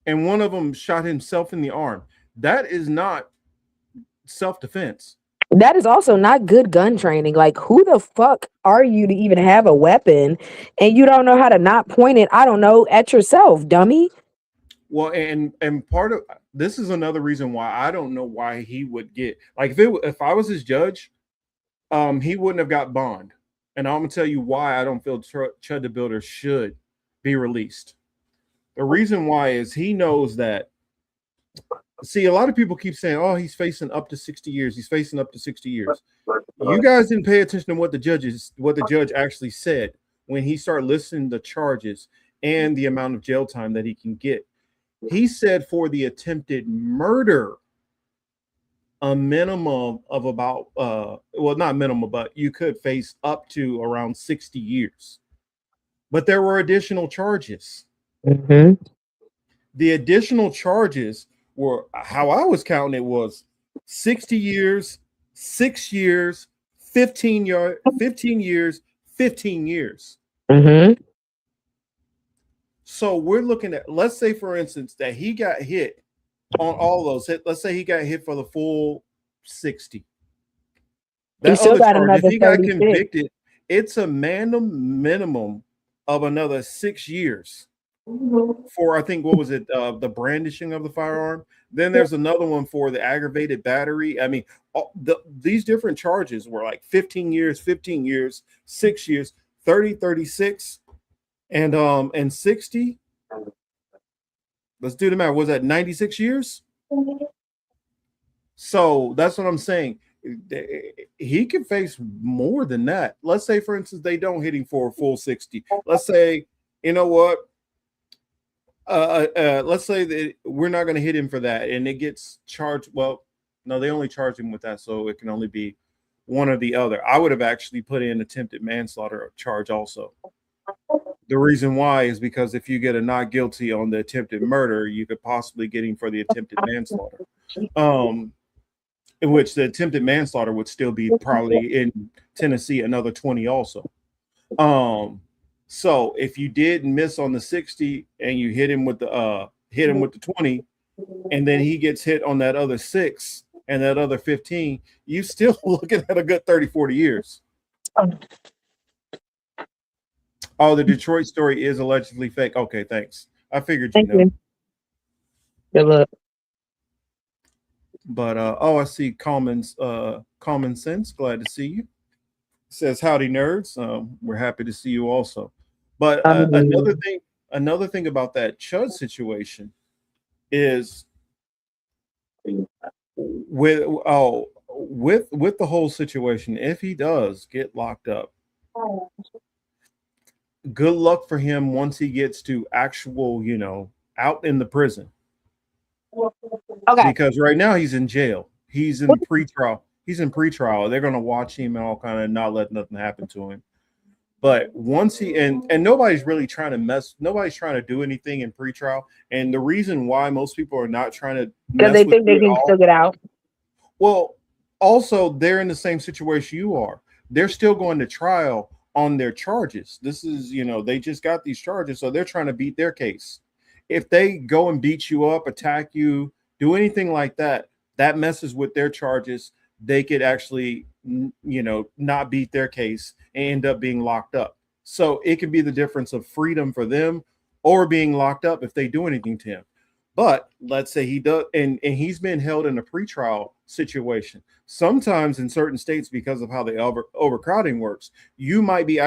And one of them shot himself in the arm. That is not self-defense. That is also not good gun training. Like, who the fuck are you to even have a weapon and you don't know how to not point it, I don't know, at yourself, dummy? Well, and part of this is another reason why I don't know why he would get, like, if I was his judge, he wouldn't have got bond. And I'm gonna tell you why I don't feel CHUD the Builder should be released. The reason why is he knows that. See, a lot of people keep saying, "Oh, he's facing up to 60 years. He's facing up to 60 years." You guys didn't pay attention to what the judge actually said when he started listing the charges and the amount of jail time that he can get. He said for the attempted murder, a minimum of about well, not minimum, but you could face up to around 60 years. But there were additional charges. Mm-hmm. The additional charges were, how I was counting it, was 60 years, 6 years, 15 years, 15 years. Mm-hmm. So we're looking at, let's say for instance that he got hit on all those. Let's say he got hit for the full 60. He still got If another he got 36. convicted, it's a minimum of another 6 years for, I think, what was it, the brandishing of the firearm. Then there's another one for the aggravated battery. I mean, these different charges were like 15 years, 6 years, 30, 36, and 60. Let's do the math. Was that 96 years? So that's what I'm saying. He could face more than that. Let's say, for instance, they don't hit him for a full 60. Let's say, you know what? Let's say that we're not going to hit him for that, and it gets charged. Well, no, they only charge him with that, so it can only be one or the other. I would have actually put in attempted manslaughter charge also. The reason why is because if you get a not guilty on the attempted murder, you could possibly get him for the attempted manslaughter. In which the attempted manslaughter would still be probably in Tennessee another 20 also. So if you did miss on the 60 and you hit him with the 20, and then he gets hit on that other 6 and that other 15, you still looking at a good 30, 40 years. Oh, the Detroit story is allegedly fake. Okay, thanks. I figured you know. Good luck. But I see common sense. Glad to see you. Says howdy nerds. We're happy to see you also. But another thing about that CHUD situation is with the whole situation. If he does get locked up, good luck for him once he gets to actual, out in the prison. Okay. Because right now he's in jail. He's in pretrial. They're going to watch him and all kind of not let nothing happen to him. But once he and nobody's really trying to do anything in pretrial. And the reason why most people are not trying to, because they think they can still get out. Well, also they're in the same situation you are. They're still going to trial on their charges. This is, they just got these charges, so they're trying to beat their case. If they go and beat you up, attack you, do anything like that, that messes with their charges. They could actually, not beat their case and end up being locked up. So it could be the difference of freedom for them or being locked up if they do anything to him. But let's say he does, and he's been held in a pretrial situation. Sometimes in certain states, because of how the overcrowding works, you might be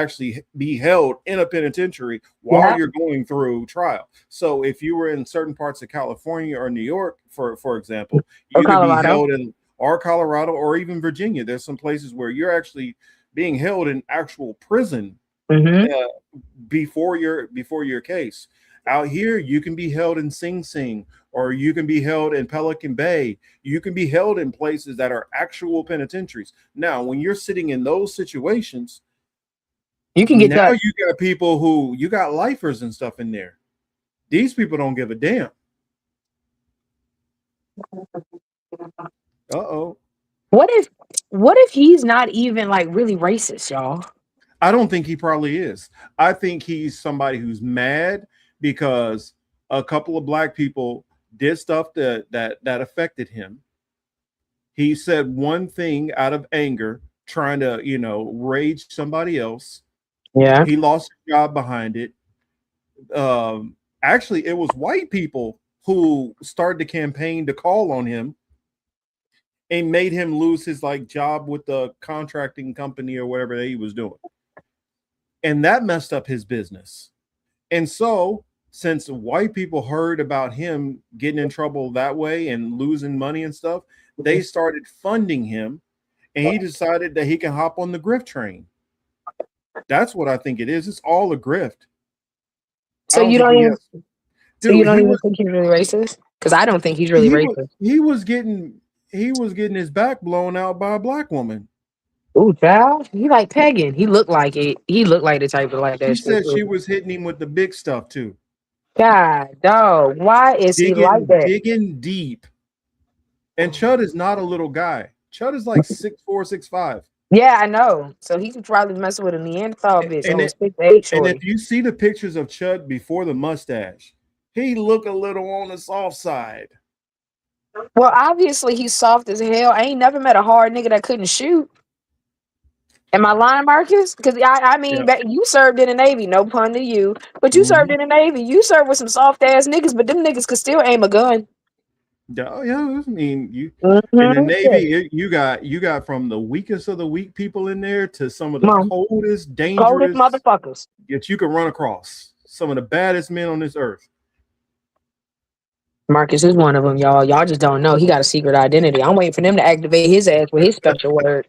held in a penitentiary while you're going through trial. So if you were in certain parts of California or New York, for example, you could be held in Colorado or even Virginia. There's some places where you're actually being held in actual prison before your case. Out here, you can be held in Sing Sing, or you can be held in Pelican Bay. You can be held in places that are actual penitentiaries. Now, when you're sitting in those situations, you can get now you got people who you got lifers and stuff in there. These people don't give a damn. Uh-oh. What if he's not even like really racist, y'all? I don't think he probably is. I think he's somebody who's mad because a couple of black people did stuff that affected him. He said one thing out of anger, trying to, rage somebody else. Yeah. He lost his job behind it. Actually, it was white people who started the campaign to call on him and made him lose his job with the contracting company or whatever that he was doing. And that messed up his business. And so, since white people heard about him getting in trouble that way and losing money and stuff, they started funding him and he decided that he can hop on the grift train. That's what I think it is. It's all a grift. So you don't even. So you Dude, don't he even was think he's really racist? Because I don't think he's really racist. he was getting his back blown out by a black woman. Ooh, child. He like pegging. He looked like it. He looked like the type of like She that shit. said she was hitting him with the big stuff too. God, dog. Why is he like that? Digging deep. And CHUD is not a little guy. CHUD is like 6'4", 6'5". Yeah, I know. So he's probably messing with a Neanderthal bitch. And, Oh, 6'8" and shorty. if you see the pictures of CHUD before the mustache, he look a little on the soft side. Well, obviously he's soft as hell. I ain't never met a hard nigga that couldn't shoot. Am I lying, Marcus? Because I mean, you served in the Navy. No pun to you, but you served in the Navy. You served with some soft ass niggas, but them niggas could still aim a gun. Yeah, I mean, you in the Navy, you got from the weakest of the weak people in there to some of the coldest, dangerous motherfuckers that you can run across. Some of the baddest men on this earth. Marcus is one of them, y'all. Y'all just don't know. He got a secret identity. I'm waiting for them to activate his ass with his special word.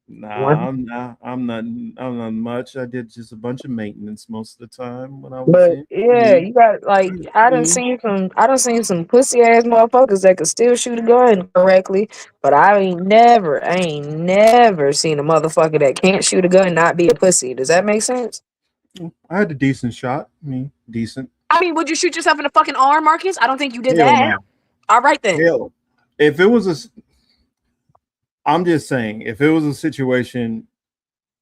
Nah, I'm not much. I did just a bunch of maintenance most of the time when I was But in. yeah, you got like I done seen some pussy ass motherfuckers that could still shoot a gun correctly, but I ain't never seen a motherfucker that can't shoot a gun not be a pussy. Does that make sense? I had a decent shot. I mean, decent. I mean, would you shoot yourself in the fucking arm, Marcus? I don't think you did Hell that. no. All right then. Hell, if it was I'm just saying, if it was a situation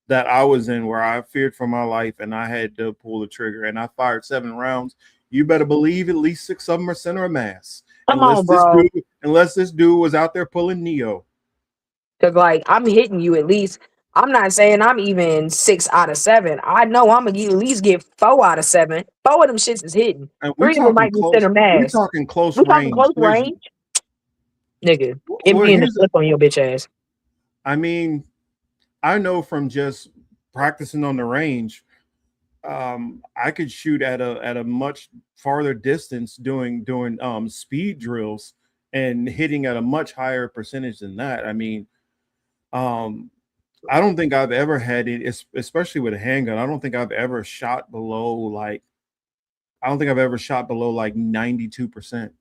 that I was in where I feared for my life and I had to pull the trigger and I fired 7 rounds, you better believe at least 6 of them are center of mass. Unless this dude was out there pulling Neo. Cause like I'm hitting you at least. I'm not saying I'm even 6 out of 7. I know I'm gonna at least get 4 out of 7. 4 of them shits is hitting. And 3 of them might be center mass. We're talking close We're range. talking close range. Nigga, get me in the slip on your bitch ass. I mean, I know from just practicing on the range, I could shoot at a much farther distance doing speed drills and hitting at a much higher percentage than that. I mean, I don't think I've ever had it, especially with a handgun. I don't think I've ever shot below like 92%.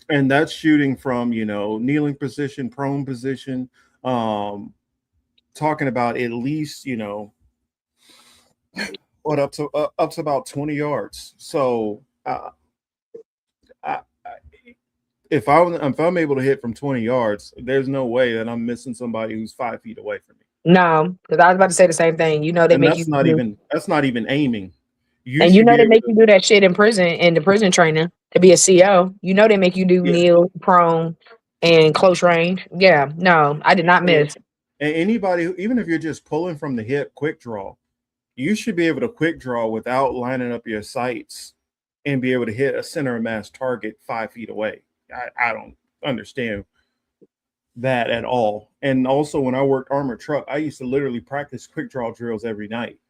And that's shooting from, kneeling position, prone position, talking about at least, up to about 20 yards. So if I'm able to hit from 20 yards, there's no way that I'm missing somebody who's 5 feet away from me. No, because I was about to say the same thing. You know, they make that's not even aiming. They make you do that shit in prison, in the prison training to be a CO. You know, they make you do kneel, prone, and close range. Yeah, no, I did not miss. And anybody, even if you're just pulling from the hip, quick draw, you should be able to quick draw without lining up your sights and be able to hit a center of mass target 5 feet away. I don't understand that at all. And also, when I worked armored truck, I used to literally practice quick draw drills every night,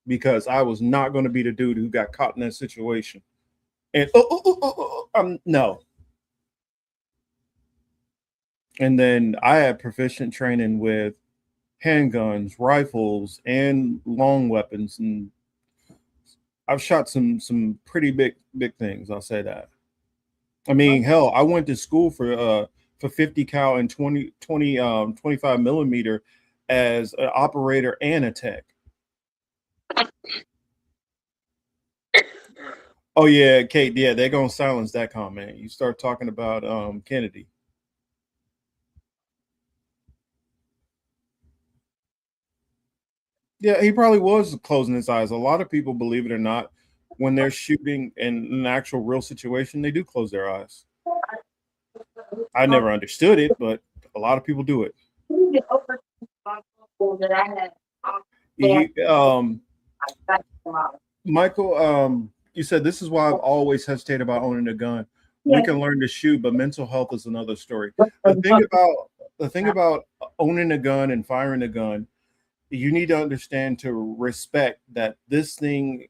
because I was not going to be the dude who got caught in that situation. And no. And then I had proficient training with handguns, rifles, and long weapons, and I've shot some pretty big things. I'll say that. I mean, hell, I went to school for 50 cal and 25 millimeter as an operator and a tech. Oh yeah, Kate. Yeah, they're gonna silence that comment. You start talking about Kennedy. Yeah, he probably was closing his eyes. A lot of people, believe it or not, when they're shooting in an actual real situation, they do close their eyes. I never understood it, but a lot of people do it. Michael, you said this is why I've always hesitated about owning a gun. We can learn to shoot, but mental health is another story. The thing about owning a gun and firing a gun, you need to understand to respect that this thing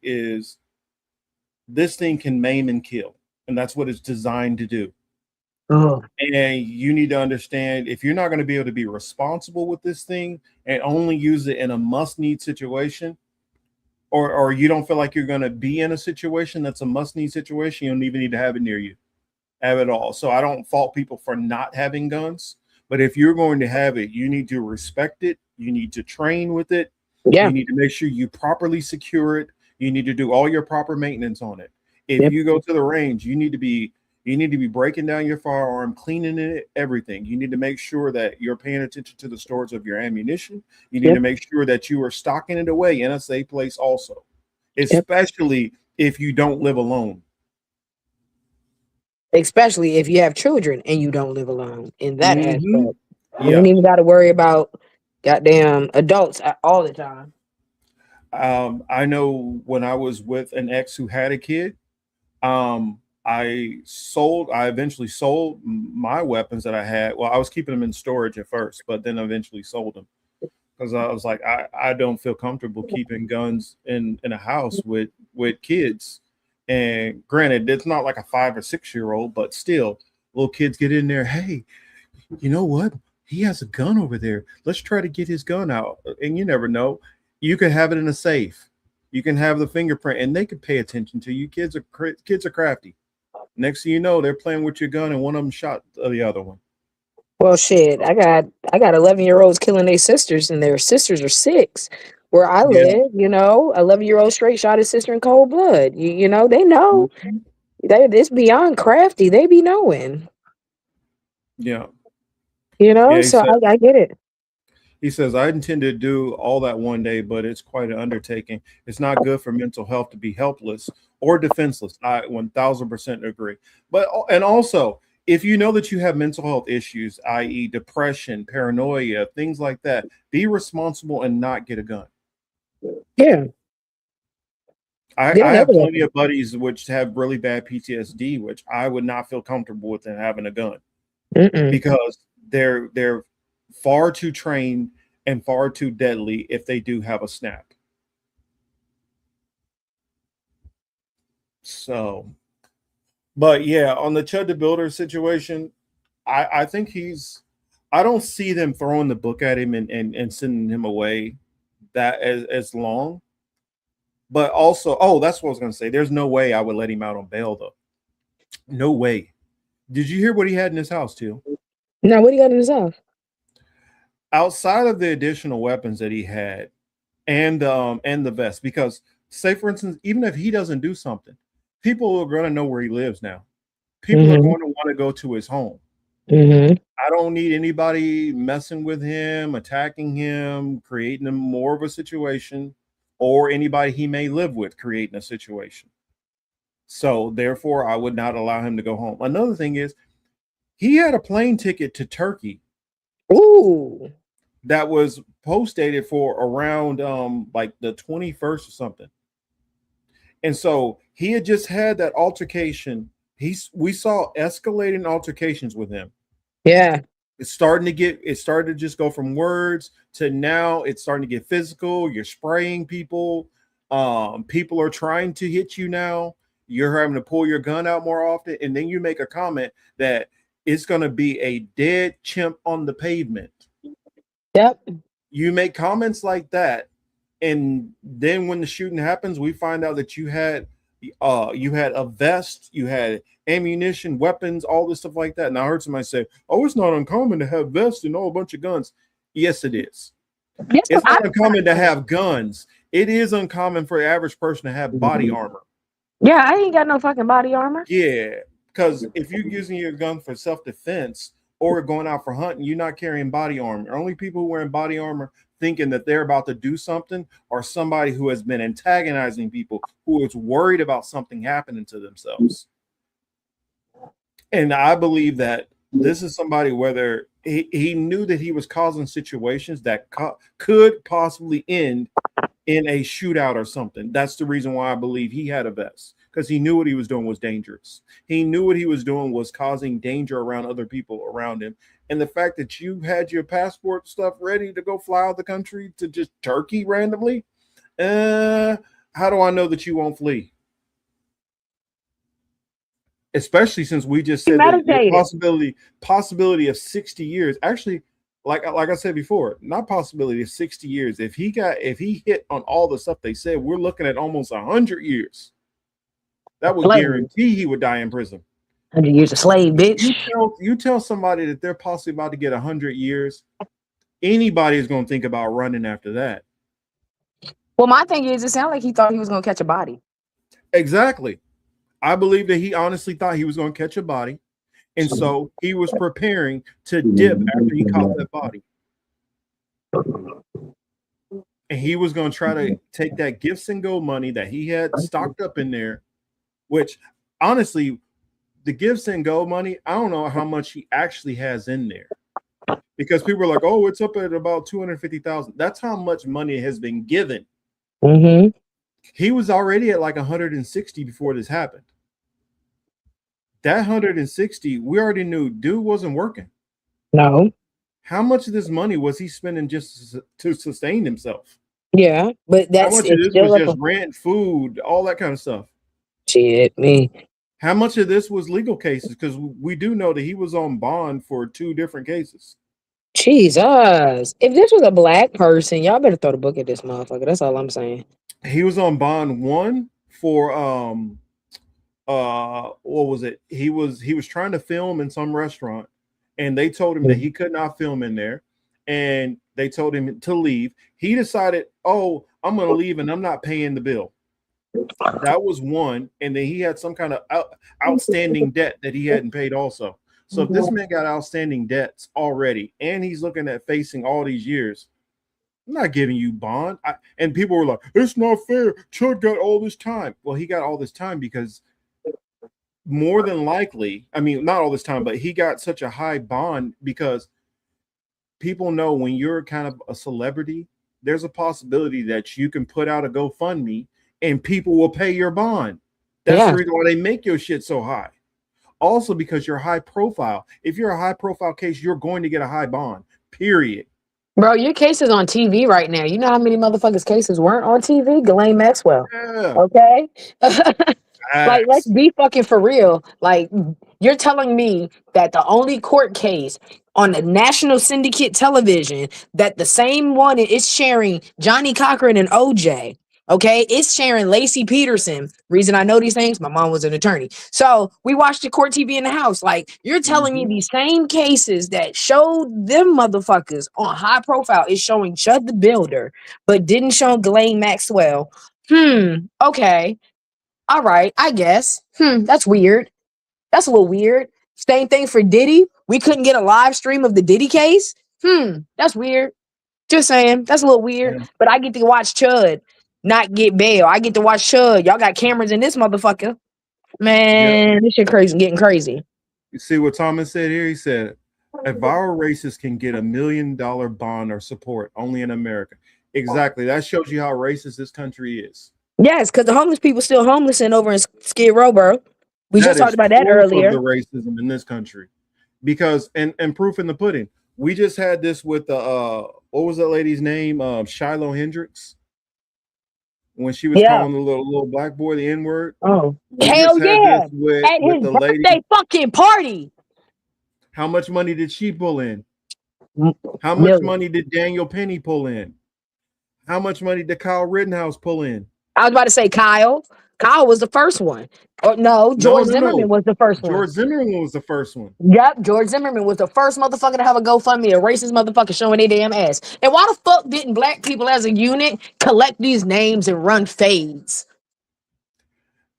can maim and kill. and that's what it's designed to do. Oh. And you need to understand, if you're not going to be able to be responsible with this thing and only use it in a must-need situation, or you don't feel like you're going to be in a situation that's a must-need situation, you don't even need to have it near you, have it all. So I don't fault people for not having guns, but if you're going to have it, you need to respect it. You need to train with it. Yeah. You need to make sure you properly secure it. You need to do all your proper maintenance on it. If Yep. you go to the range, you need to be breaking down your firearm, cleaning it, everything. You need to make sure that you're paying attention to the stores of your ammunition. You need Yep. to make sure that you are stocking it away in a safe place also, especially if you don't live alone. Especially if you have children and you don't live alone in that aspect. You Yeah. don't even got to worry about goddamn adults all the time. I know when I was with an ex who had a kid, I eventually sold my weapons that I had. Well, I was keeping them in storage at first, but then eventually sold them because I was like, I don't feel comfortable keeping guns in a house with kids. And granted, it's not like a 5 or 6 year old, but still, little kids get in there. Hey, you know what? He has a gun over there. Let's try to get his gun out. And you never know. You can have it in a safe. You can have the fingerprint, and they can pay attention to you. Kids are crafty. Next thing you know, they're playing with your gun, and one of them shot the other one. Well, shit, I got 11-year-olds killing their sisters, and their sisters are 6. Where I live, 11-year-old straight shot his sister in cold blood. You know, they know. It's beyond crafty. They be knowing. Yeah. So I get it. He says, I intend to do all that one day, but it's quite an undertaking. It's not good for mental health to be helpless or defenseless. I 1000% agree. And also, if you know that you have mental health issues, i.e. depression, paranoia, things like that, be responsible and not get a gun. Yeah. I have plenty of buddies which have really bad PTSD, which I would not feel comfortable with them having a gun because they're far too trained and far too deadly if they do have a snap. So, but yeah, on the Chud the Builder situation, I think I don't see them throwing the book at him and sending him away that as long. But also, that's what I was going to say. There's no way I would let him out on bail, though. No way. Did you hear what he had in his house, too? No, what do you got in his house? Outside of the additional weapons that he had and the vest, because say, for instance, even if he doesn't do something, people are going to know where he lives now. People are going to want to go to his home. I don't need anybody messing with him, attacking him, creating him more of a situation, or anybody he may live with creating a situation. So therefore, I would not allow him to go home. Another thing is, he had a plane ticket to Turkey. Ooh. That was post-dated for around like the 21st or something. And so he had just had that altercation. We saw escalating altercations with him. Yeah. It started to just go from words to now it's starting to get physical. You're spraying people. People are trying to hit you now. You're having to pull your gun out more often. And then you make a comment that it's going to be a dead chimp on the pavement. Yep. You make comments like that. And then when the shooting happens, we find out that you had a vest, you had ammunition, weapons, all this stuff like that. And I heard somebody say, "Oh, it's not uncommon to have vests and all a bunch of guns." Yes, it is. Yes, it's not uncommon to have guns. It is uncommon for the average person to have body armor. Yeah, I ain't got no fucking body armor. Yeah, because if you're using your gun for self-defense or going out for hunting, you're not carrying body armor. Only people who wearing body armor thinking that they're about to do something or somebody who has been antagonizing people, who is worried about something happening to themselves. And I believe that this is somebody, whether he knew that he was causing situations that could possibly end in a shootout or something. That's the reason why I believe he had a vest, because he knew what he was doing was dangerous. He knew what he was doing was causing danger around other people around him. And the fact that you had your passport stuff ready to go fly out of the country to just Turkey randomly, how do I know that you won't flee? especially since we just said that the possibility of 60 years. Actually, like I said before, not possibility of 60 years. If he hit on all the stuff they said, we're looking at almost 100 years. That would guarantee he would die in prison. 100 years a slave, bitch. You tell somebody that they're possibly about to get 100 years, anybody is going to think about running after that. Well, my thing is, it sounded like he thought he was going to catch a body. Exactly. I believe that he honestly thought he was going to catch a body. And so he was preparing to dip after he caught that body. And he was going to try to take that gifts and go money that he had stocked up in there, which honestly, the gifts and go money, I don't know how much he actually has in there. Because people are like, oh, it's up at about 250,000. That's how much money has been given. Mm-hmm. He was already at like 160 before this happened. That 160, we already knew dude wasn't working. No. How much of this money was he spending just to sustain himself? Yeah, but that's how much of this was just rent, food, all that kind of stuff. Shit, me. How much of this was legal cases? Because we do know that he was on bond for 2 different cases. Jesus. If this was a black person, y'all better throw the book at this motherfucker. That's all I'm saying. He was on bond 1 for what was it? He was trying to film in some restaurant, and they told him that he could not film in there, and they told him to leave. He decided, oh, I'm going to leave and I'm not paying the bill. That was 1, and then he had some kind of outstanding debt that he hadn't paid also. So if this man got outstanding debts already, and he's looking at facing all these years, I'm not giving you bond. And people were like, it's not fair. CHUD got all this time. Well, he got all this time because more than likely, I mean, not all this time, but he got such a high bond because people know when you're kind of a celebrity, there's a possibility that you can put out a GoFundMe and people will pay your bond. That's the reason why they make your shit so high. Also, because you're high profile. If you're a high profile case, you're going to get a high bond, period. Bro, your case is on TV right now. You know how many motherfuckers' cases weren't on TV? Ghislaine Maxwell. Yeah. Okay? Like, let's be fucking for real. Like, you're telling me that the only court case on the national syndicate television that the same one is sharing Johnny Cochran and OJ, okay? It's sharing Lacey Peterson. Reason I know these things, my mom was an attorney. So we watched the court TV in the house. Like, you're telling me these same cases that showed them motherfuckers on high profile is showing CHUD the Builder, but didn't show Ghislaine Maxwell. Okay. All right, I guess. That's weird. That's a little weird. Same thing for Diddy. We couldn't get a live stream of the Diddy case. That's weird. Just saying. That's a little weird. Yeah. But I get to watch CHUD not get bail. I get to watch CHUD. Y'all got cameras in this motherfucker. Man, this shit crazy, getting crazy. You see what Thomas said here? He said, a viral racist can get $1 million bond or support only in America. Exactly. That shows you how racist this country is. Yes, because the homeless people still homeless and over in Skid Row, bro. We just talked about that earlier. The racism in this country, because and proof in the pudding. We just had this with the what was that lady's name? Shiloh Hendricks, when she was calling the little black boy the N-word. Oh, hell yeah! At his birthday fucking party. How much money did she pull in? How much money did Daniel Penny pull in? How much money did Kyle Rittenhouse pull in? I was about to say Kyle. Kyle was the first one. Or no, George Zimmerman was the first one. George Zimmerman was the first one. Yep, George Zimmerman was the first motherfucker to have a GoFundMe, a racist motherfucker showing their damn ass. And why the fuck didn't black people as a unit collect these names and run fades?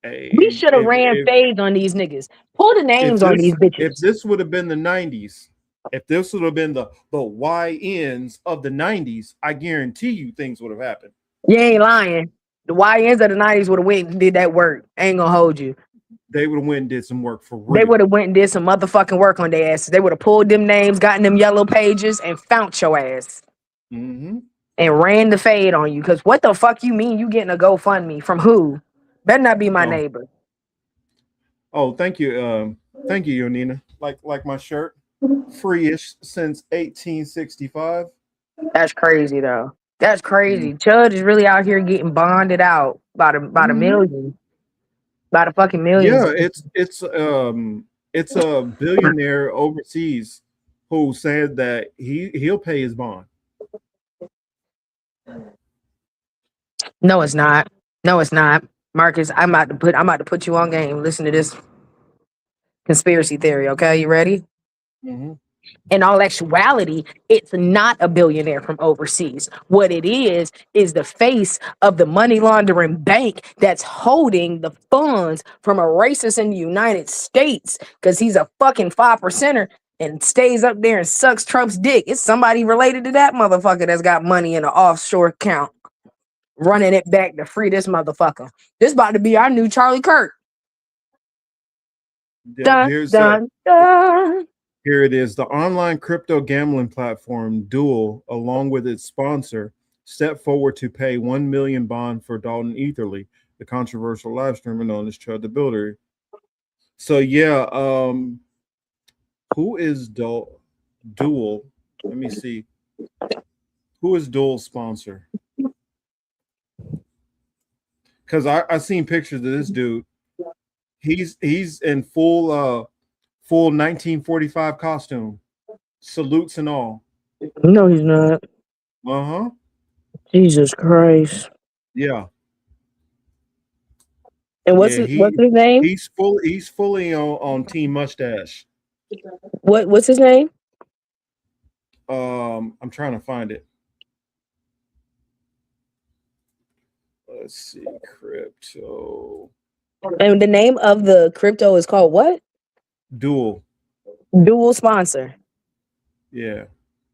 Hey, we should have ran fades on these niggas. Pull the names on these bitches. If this would have been the 90s, if this would have been the YNs of the 90s, I guarantee you things would have happened. You ain't lying. The YNs of the 90s would have went and did that work. I ain't gonna hold you. They would have went and did some work for real. They would have went and did some motherfucking work on their asses. They would have pulled them names, gotten them yellow pages, and found your ass. And ran the fade on you. Because what the fuck you mean you getting a GoFundMe? From who? Better not be my neighbor. Oh, thank you. Thank you, Yonina. Like my shirt. Free-ish since 1865. That's crazy though. That's crazy. CHUD is really out here getting bonded out by the million. By the fucking millions. Yeah, it's a billionaire overseas who said that he'll pay his bond. No, it's not. No, it's not. Marcus, I'm about to put you on game. Listen to this conspiracy theory, okay? You ready? Mm-hmm. In all actuality, it's not a billionaire from overseas. What it is the face of the money laundering bank that's holding the funds from a racist in the United States because he's a fucking 5%er and stays up there and sucks Trump's dick. It's somebody related to that motherfucker that's got money in an offshore account, running it back to free this motherfucker. This about to be our new Charlie Kirk. Yeah, Dun, dun, dun. Here it is. The online crypto gambling platform Dual, along with its sponsor, stepped forward to pay $1 million bond for Dalton Etherly, the controversial live streamer known as CHUD the Builder. So yeah, who is Dual? Let me see. Who is Dual's sponsor? Because I seen pictures of this dude. He's in full 1945 costume, salutes and all. No, he's not. Uh-huh. Jesus Christ. Yeah. And what's his name? He's fully on Team Mustache. What's his name? I'm trying to find it. Let's see, crypto. And the name of the crypto is called what? Dual sponsor. Yeah.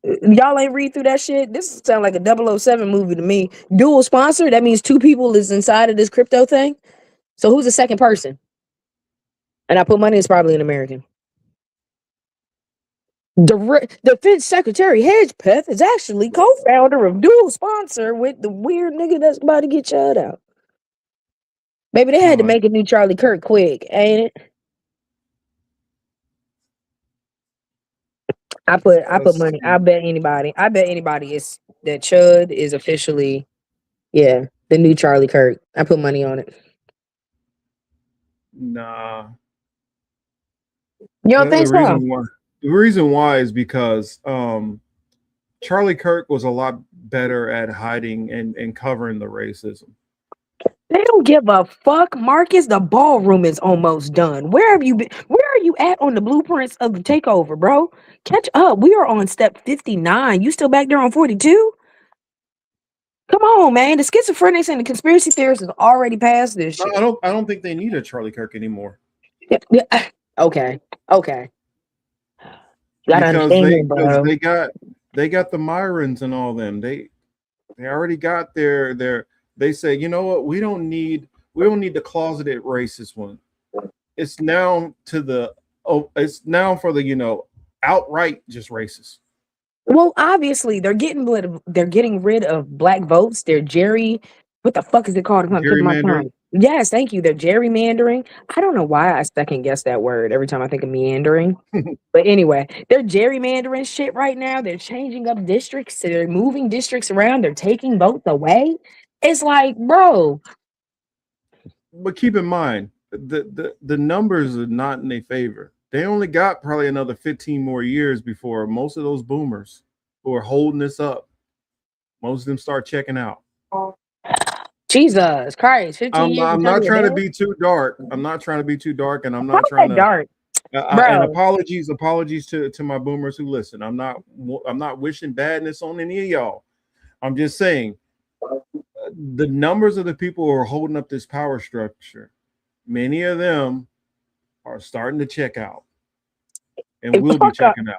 Y'all ain't read through that shit. This sounds like a 007 movie to me. Dual sponsor, that means two people is inside of this crypto thing. So who's the second person? And I put money, it's probably an American. Defense Secretary Hedgepeth is actually co-founder of Dual Sponsor with the weird nigga that's about to get shut out. Maybe they had to make a new Charlie Kirk quick, ain't it? I put money. I bet anybody is that CHUD is officially, the new Charlie Kirk. I put money on it. Nah. You don't think so? The reason why is because Charlie Kirk was a lot better at hiding and covering the racism. They don't give a fuck, Marcus. The ballroom is almost done. Where have you been? Where are you at on the blueprints of the takeover, bro? Catch up. We are on step 59. You still back there on 42? Come on, man. The schizophrenics and the conspiracy theorists have already passed this shit. I don't think they need a Charlie Kirk anymore. Yeah. Okay. Because they got the Myrons and all them. They already got their. They say, you know what? We don't need the closeted racist one. It's now for the outright just racist. Well, obviously they're getting rid of black votes. They're what the fuck is it called? Gerrymandering. Yes, thank you. They're gerrymandering. I don't know why I second guess that word every time I think of meandering. But anyway, they're gerrymandering shit right now. They're changing up districts. They're moving districts around. They're taking votes away. It's like, bro. But keep in mind, the numbers are not in their favor. They only got probably another 15 more years before most of those boomers who are holding this up, most of them start checking out. Jesus Christ. 15 years. I'm not trying to be too dark. I'm not trying to be too dark, and I'm not trying to dark. And apologies to my boomers who listen. I'm not wishing badness on any of y'all. I'm just saying the numbers of the people who are holding up this power structure, many of them are starting to check out, and will be checking out.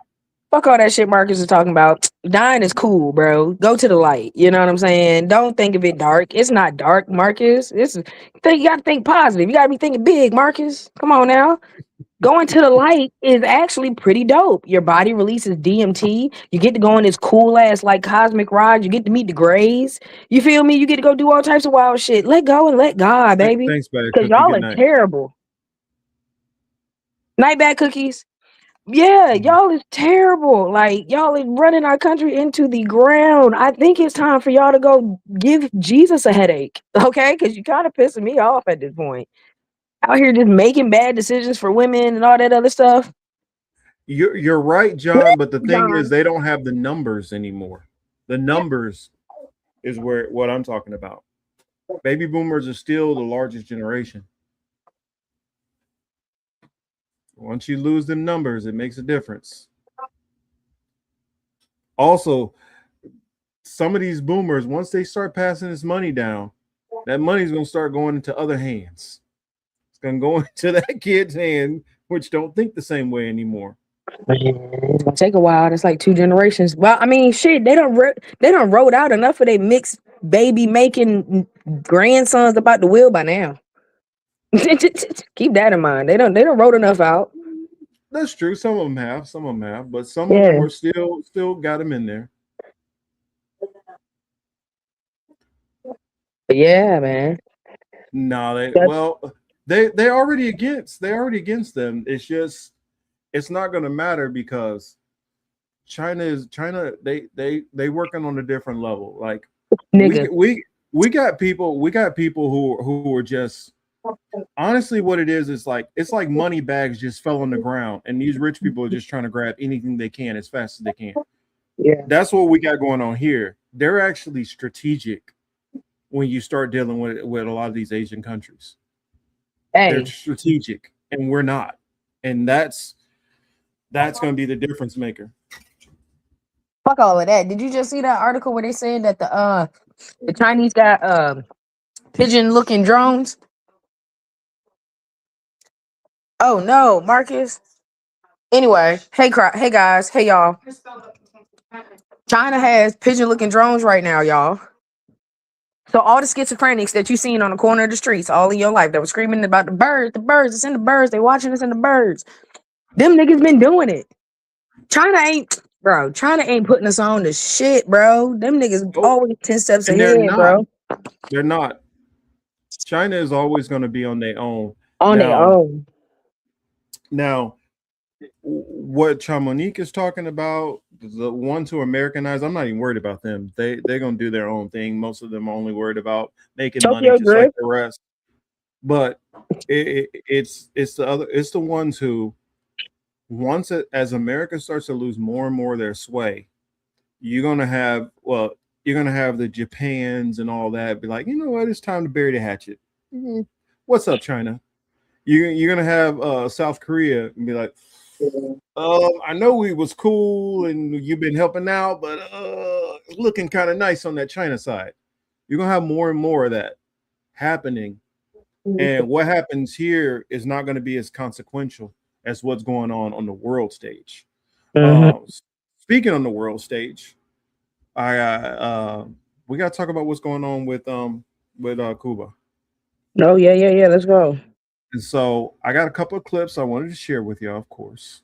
Fuck all that shit Marcus is talking about. Dying is cool, bro. Go to the light. You know what I'm saying? Don't think of it dark. It's not dark, Marcus. You gotta think positive. You gotta be thinking big, Marcus. Come on now. Going to the light is actually pretty dope. Your body releases DMT. You get to go on this cool ass like cosmic ride. You get to meet the Greys. You feel me? You get to go do all types of wild shit. Let go and let God, baby. Thanks, baby. Because y'all are terrible. Night bad cookies. Yeah, y'all is terrible. Like, y'all is running our country into the ground. I think it's time for y'all to go give Jesus a headache. Okay? Because you're kind of pissing me off at this point. out here just making bad decisions for women and all that other stuff. You're right, John. But the thing John. is, they don't have the numbers anymore. The numbers is what I'm talking about. Baby boomers are still the largest generation. Once you lose them numbers, it makes a difference. Also, some of these boomers, once they start passing this money down, that money's going to start going into other hands. It's going to go into that kid's hand, which don't think the same way anymore. It's gonna take a while. It's like 2 generations. Well, I mean, shit, they don't wrote out enough of they mixed baby making grandsons about the wheel by now. Keep that in mind. They don't wrote enough out. That's true. Some of them have, but some of them are still got them in there. But yeah, man. No, they already against them. It's just it's not going to matter because China. They working on a different level. Like we got people who are just honestly what it is. It's like money bags just fell on the ground, and these rich people are just trying to grab anything they can as fast as they can. Yeah, that's what we got going on here. They're actually strategic when you start dealing with a lot of these Asian countries. They're strategic, and we're not, and that's going to be the difference maker. Fuck all of that. Did you just see that article where they said that the Chinese got pigeon-looking drones? Oh no, Marcus. Anyway, hey guys, hey y'all. China has pigeon-looking drones right now, y'all. So all the schizophrenics that you seen on the corner of the streets all of your life that were screaming about the birds, it's in the birds, they watching us in the birds. Them niggas been doing it. China ain't putting us on the shit, bro. Them niggas always 10 steps And ahead, bro. They're not. China is always going to be on their own. Now, what Chamonix is talking about, the ones who are Americanized, I'm not even worried about them. They're going to do their own thing. Most of them are only worried about making money just like the rest. But it's the ones who, as America starts to lose more and more of their sway, you're gonna have the Japans and all that be like, you know what, it's time to bury the hatchet. What's up, China? You're gonna have South Korea and be like, I know we was cool and you've been helping out, but looking kind of nice on that China side. You're gonna have more and more of that happening. And what happens here is not going to be as consequential as what's going on the world stage. Speaking on the world stage, we got to talk about what's going on with Cuba. Oh yeah. Let's go. And so I got a couple of clips I wanted to share with you, of course.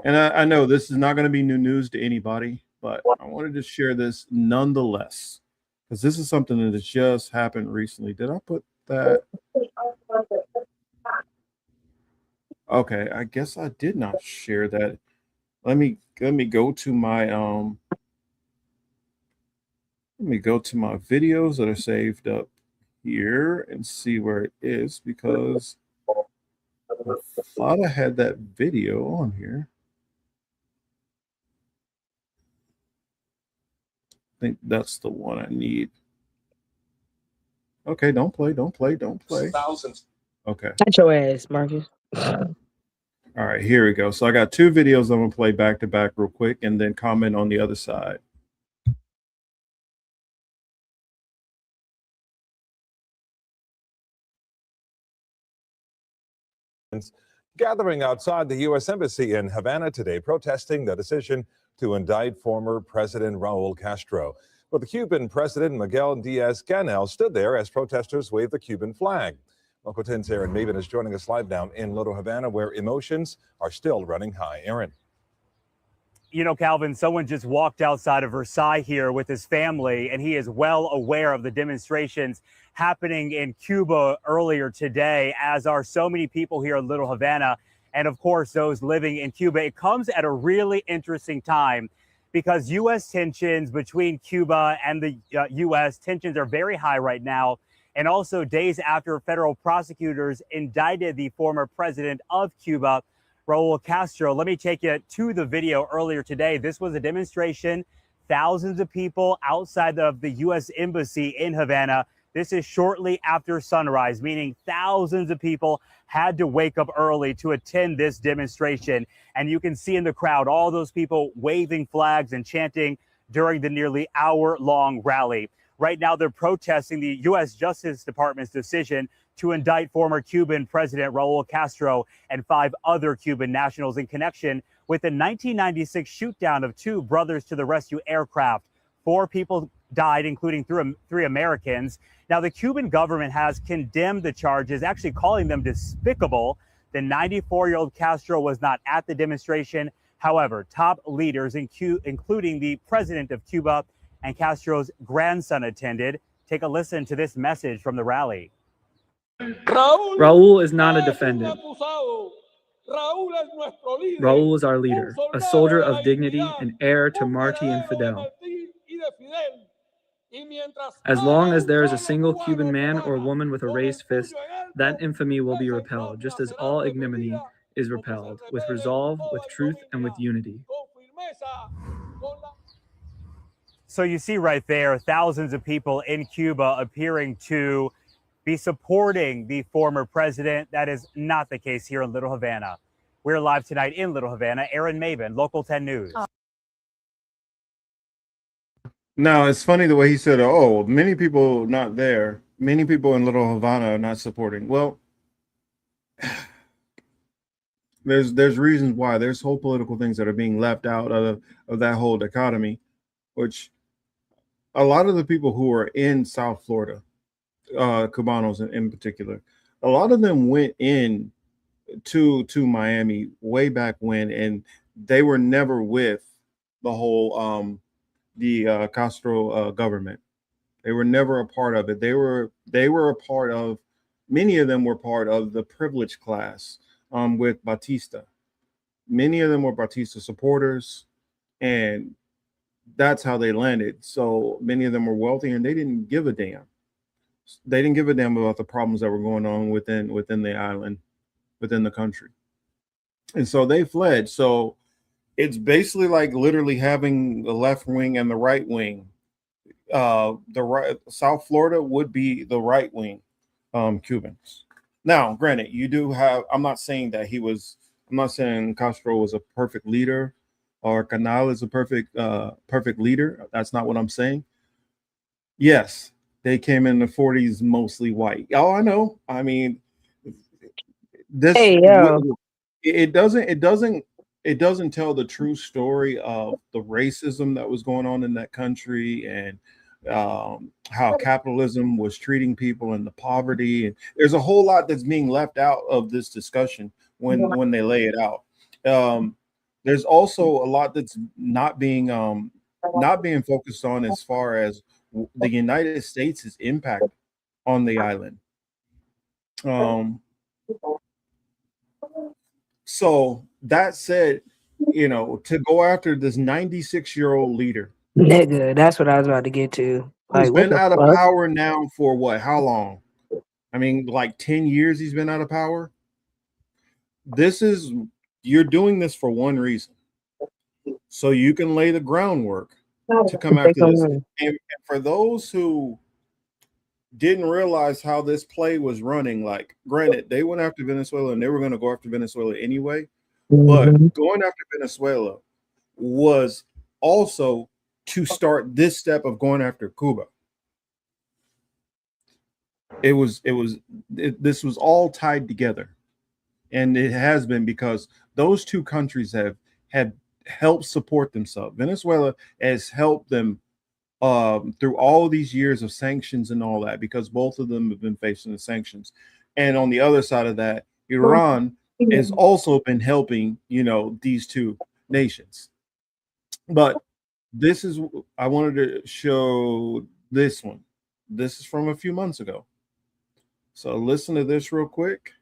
And I know this is not going to be new news to anybody, but I wanted to share this nonetheless because this is something that has just happened recently. Did I put that? Okay, I guess I did not share that. Let me go to my videos that are saved up here and see where it is because I thought I had that video on here. I think that's the one I need. Okay, don't play. Thousands. Okay. Not your ass, Marcus. All right, here we go. So I got 2 videos I'm gonna play back to back real quick and then comment on the other side. Gathering outside the U.S. Embassy in Havana today, protesting the decision to indict former President Raul Castro. Well, the Cuban President Miguel Diaz-Canel stood there as protesters waved the Cuban flag. Local 10's Aaron Maven is joining us live down in Little Havana, where emotions are still running high. Aaron. You know, Calvin, someone just walked outside of Versailles here with his family, and he is well aware of the demonstrations happening in Cuba earlier today, as are so many people here in Little Havana, and of course, those living in Cuba. It comes at a really interesting time because U.S. tensions between Cuba and the U.S. tensions are very high right now. and also days after federal prosecutors indicted the former president of Cuba, Raul Castro. Let me take you to the video earlier today. This was a demonstration, thousands of people outside of the U.S. Embassy in Havana. This is shortly after sunrise, meaning thousands of people had to wake up early to attend this demonstration. And you can see in the crowd all those people waving flags and chanting during the nearly hour-long rally. Right now, they're protesting the U.S. Justice Department's decision to indict former Cuban President Raul Castro and 5 other Cuban nationals in connection with the 1996 shootdown of 2 Brothers to the Rescue aircraft. 4 people died, including 3 Americans. Now, the Cuban government has condemned the charges, actually calling them despicable. The 94-year-old Castro was not at the demonstration. However, top leaders, including the president of Cuba and Castro's grandson, attended. Take a listen to this message from the rally. Raul is not a defendant. Raul is our leader, a soldier of dignity, an heir to Martí and Fidel. As long as there is a single Cuban man or woman with a raised fist, that infamy will be repelled, just as all ignominy is repelled, with resolve, with truth, and with unity. So you see right there, thousands of people in Cuba appearing to be supporting the former president. That is not the case here in Little Havana. We're live tonight in Little Havana. Aaron Maven, Local 10 News. Now, it's funny the way he said, oh, many people not there. Many people in Little Havana are not supporting. Well, there's reasons why. There's whole political things that are being left out of that whole dichotomy, which a lot of the people who are in South Florida, Cubanos in particular, a lot of them went in to Miami way back when, and they were never with the whole the Castro government. They were never a part of it. They were a part of, many of them were part of the privileged class with Batista. Many of them were Batista supporters, and that's how they landed. So many of them were wealthy, and they didn't give a damn. They didn't give a damn about the problems that were going on within the island, within the country. And so they fled. So it's basically like literally having the left wing and the right wing. South Florida would be the right wing Cubans. Now, granted, you do have, I'm not saying Castro was a perfect leader or Canal is a perfect leader. That's not what I'm saying. Yes, they came in the 40s mostly white. Oh, I know. I mean, this it doesn't tell the true story of the racism that was going on in that country and how capitalism was treating people and the poverty. And there's a whole lot that's being left out of this discussion when they lay it out. There's also a lot that's not being focused on as far as the United States' impact on the island. So that said, to go after this 96-year-old leader, nigga, that's what I was about to get to. Who's been out of power now for what? How long? I mean, like 10 years he's been out of power. You're doing this for one reason. So you can lay the groundwork to come after this. And for those who didn't realize how this play was running, like, granted, they went after Venezuela and they were going to go after Venezuela anyway. But going after Venezuela was also to start this step of going after Cuba. This was all tied together, and it has been because those two countries have helped support themselves. Venezuela has helped them through all of these years of sanctions and all that, because both of them have been facing the sanctions. And on the other side of that, Iran has also been helping, these two nations. But I wanted to show this one. This is from a few months ago. So listen to this real quick.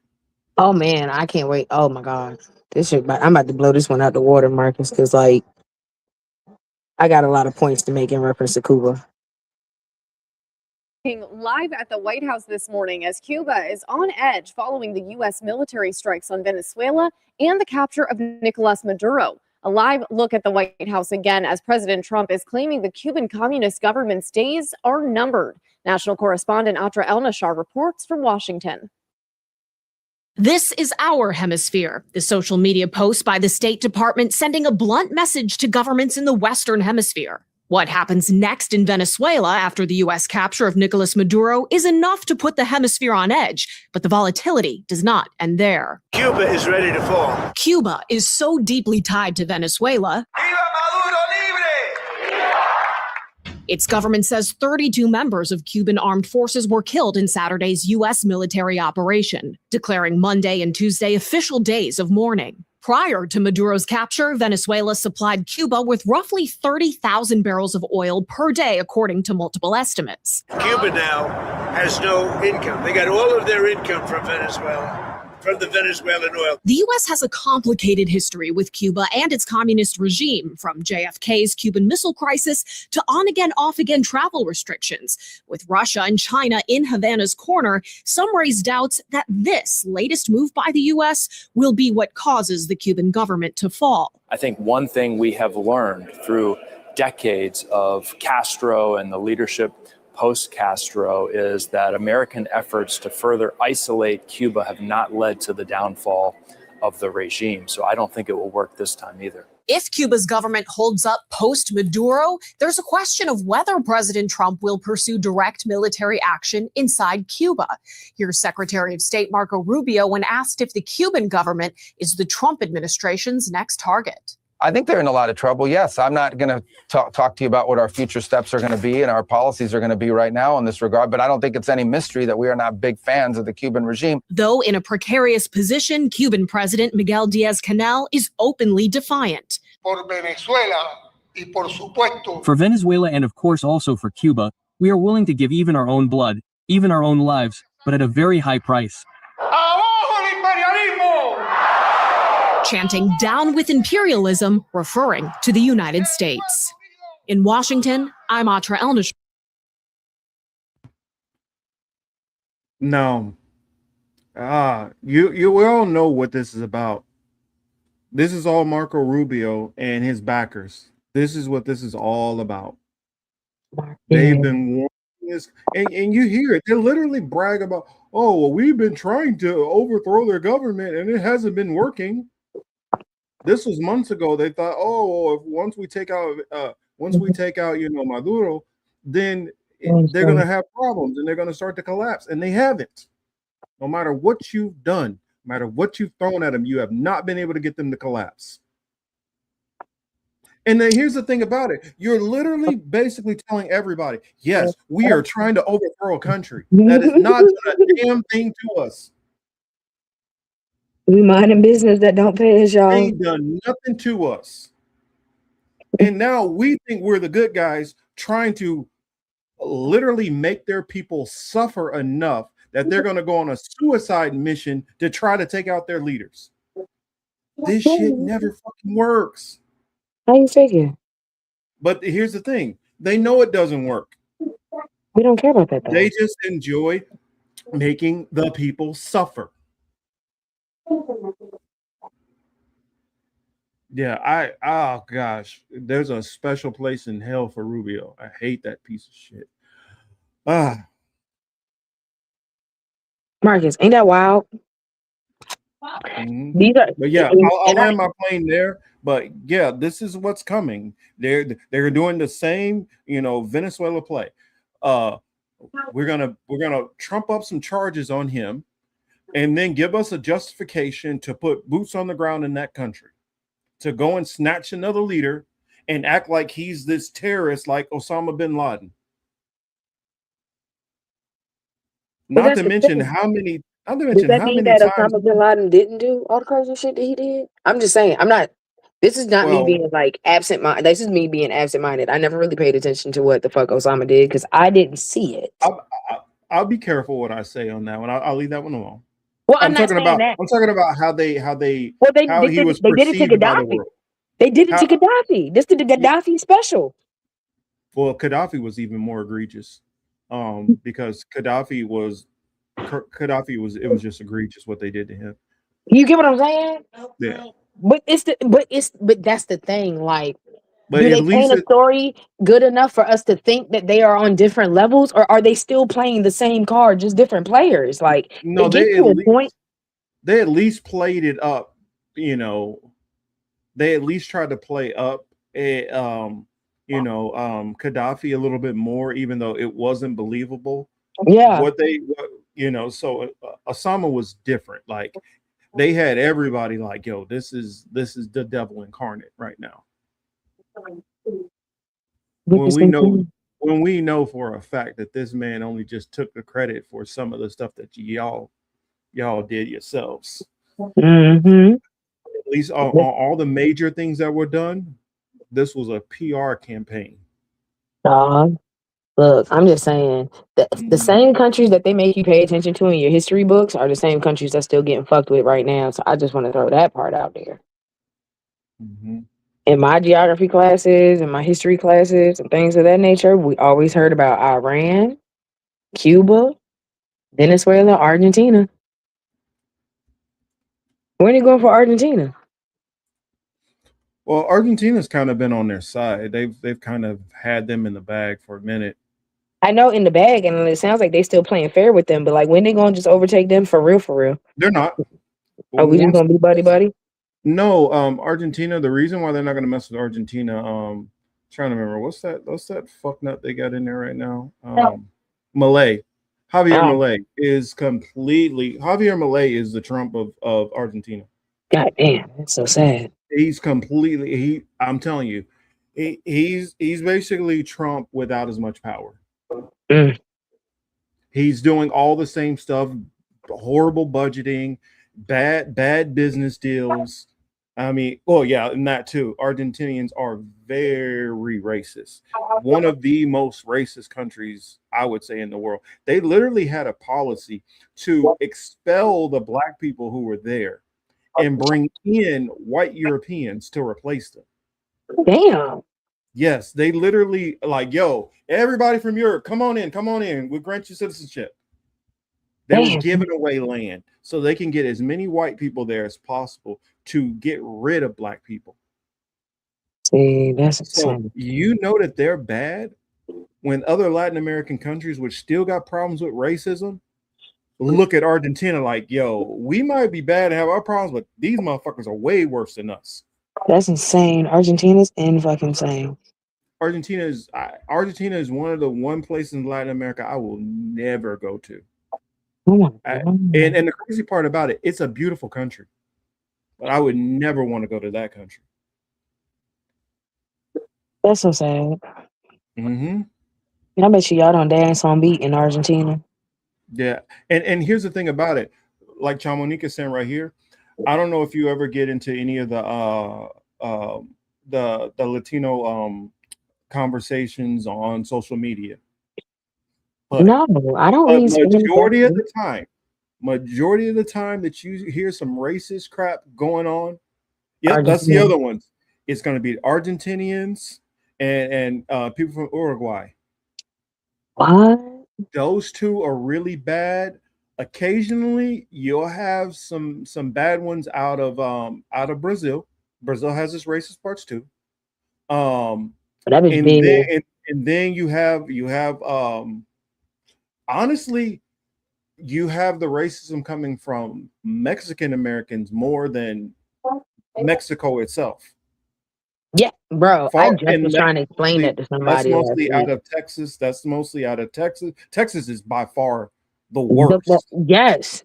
Oh man, I can't wait. Oh my god. I'm about to blow this one out the water, Marcus, because I got a lot of points to make in reference to Cuba. Live at the White House this morning as Cuba is on edge following the U.S. military strikes on Venezuela and the capture of Nicolas Maduro. A live look at the White House again as President Trump is claiming the Cuban Communist government's days are numbered. National correspondent Atra El-Nashar reports from Washington. This is our hemisphere, the social media post by the State Department sending a blunt message to governments in the Western Hemisphere. What happens next in Venezuela after the U.S. capture of Nicolas Maduro is enough to put the hemisphere on edge, but the volatility does not end there. Cuba is ready to fall. Cuba is so deeply tied to Venezuela. Its government says 32 members of Cuban armed forces were killed in Saturday's U.S. military operation, declaring Monday and Tuesday official days of mourning. Prior to Maduro's capture, Venezuela supplied Cuba with roughly 30,000 barrels of oil per day, according to multiple estimates. Cuba now has no income. They got all of their income from Venezuela, from the Venezuelan oil. The U.S. has a complicated history with Cuba and its communist regime, from JFK's Cuban Missile Crisis to on-again, off-again travel restrictions. With Russia and China in Havana's corner, some raise doubts that this latest move by the U.S. will be what causes the Cuban government to fall. I think one thing we have learned through decades of Castro and the leadership post-Castro is that American efforts to further isolate Cuba have not led to the downfall of the regime. So I don't think it will work this time either. If Cuba's government holds up post-Maduro, there's a question of whether President Trump will pursue direct military action inside Cuba. Here's Secretary of State Marco Rubio when asked if the Cuban government is the Trump administration's next target. I think they're in a lot of trouble. Yes, I'm not going to talk to you about what our future steps are going to be and our policies are going to be right now in this regard, but I don't think it's any mystery that we are not big fans of the Cuban regime. Though in a precarious position, Cuban President Miguel Diaz-Canel is openly defiant. For Venezuela and of course also for Cuba, we are willing to give even our own blood, even our own lives, but at a very high price. Chanting "down with imperialism," referring to the United States. In Washington, I'm Atra El-Nashar. No. You all know what this is about. This is all Marco Rubio and his backers. This is what this is all about. They've been warning this, and you hear it. They literally brag about, oh, well, we've been trying to overthrow their government and it hasn't been working. This was months ago. They thought, oh, well, if once we take out, Maduro, then they're going to have problems and they're going to start to collapse. And they haven't. No matter what you've done, no matter what you've thrown at them, you have not been able to get them to collapse. And then here's the thing about it. You're literally basically telling everybody, yes, we are trying to overthrow a country. That is not a damn thing to us. We minding business that don't pay us, y'all. They ain't done nothing to us. And now we think we're the good guys trying to literally make their people suffer enough that they're going to go on a suicide mission to try to take out their leaders. This shit never fucking works. How you figure? But here's the thing. They know it doesn't work. We don't care about that, though. They just enjoy making the people suffer. Yeah, oh gosh, there's a special place in hell for Rubio. I hate that piece of shit. Marcus, ain't that wild? Mm-hmm. These are, but yeah, I'll land my plane there. But yeah, this is what's coming. They're doing the same, Venezuela play. We're gonna trump up some charges on him, and then give us a justification to put boots on the ground in that country, to go and snatch another leader and act like he's this terrorist like Osama bin Laden. Not to mention how many times Osama bin Laden didn't do all the crazy shit that he did. I'm just saying, this is not me being like absent-minded. This is me being absent-minded. I never really paid attention to what the fuck Osama did because I didn't see it. I'll be careful what I say on that one. I'll leave that one alone. Well, I'm talking about how he was perceived by the world. They did it to Gaddafi. This did the Gaddafi special. Well, Gaddafi was even more egregious. because Gaddafi was it was just egregious what they did to him. You get what I'm saying? Yeah. But that's the thing. Like, But do at they least paint a story good enough for us to think that they are on different levels, or are they still playing the same card, just different players? Like, no, it gets to a point. they at least played it up, you know. They at least tried to play up Gaddafi a little bit more, even though it wasn't believable. Yeah. So Osama was different. Like, they had everybody like, yo, this is the devil incarnate right now. When we know for a fact that this man only just took the credit for some of the stuff that y'all did yourselves. Mm-hmm. At least on all the major things that were done, this was a PR campaign. Look, I'm just saying that the same countries that they make you pay attention to in your history books are the same countries that's still getting fucked with right now. So I just want to throw that part out there. In my geography classes and my history classes and things of that nature, we always heard about Iran, Cuba, Venezuela, Argentina. When are you going for Argentina? Well, Argentina's kind of been on their side. They've kind of had them in the bag for a minute. I know in the bag, and it sounds like they still playing fair with them. But like, when they gonna just overtake them for real? For real? They're not. Are we just gonna be buddy? No, Argentina. The reason why they're not gonna mess with Argentina, trying to remember what's that fuck nut they got in there right now? Milei. Javier Milei is the Trump of Argentina. God damn, that's so sad. He's completely I'm telling you, he's basically Trump without as much power. He's doing all the same stuff, horrible budgeting, bad business deals. I mean, and that too. Argentinians are very racist. One of the most racist countries, I would say, in the world. They literally had a policy to expel the black people who were there and bring in white Europeans to replace them. Damn. Yes, they literally like, yo, everybody from Europe, come on in. We'll grant you citizenship. They were giving away land so they can get as many white people there as possible to get rid of black people. See, that's so you know that they're bad when other Latin American countries, which still got problems with racism, look at Argentina like, yo, we might be bad and have our problems, but these motherfuckers are way worse than us. That's insane. Argentina's fucking insane. Argentina is one of the one places in Latin America I will never go to. And the crazy part about it, it's a beautiful country, but I would never want to go to that country. That's so sad. Mm-hmm. I bet y'all don't dance on beat in Argentina. Yeah, and here's the thing about it, like Chamonix saying right here, I don't know if you ever get into any of the Latino conversations on social media. But, no, I don't. Majority of the time that you hear some racist crap going on, that's the other ones. It's going to be Argentinians and people from Uruguay. What? Those two are really bad. Occasionally, you'll have some bad ones out of Brazil. Brazil has its racist parts too. And then you have honestly, you have the racism coming from Mexican Americans more than Mexico itself. Yeah, bro. I just was trying to explain that to somebody. That's mostly out of Texas. Texas is by far the worst. Yes.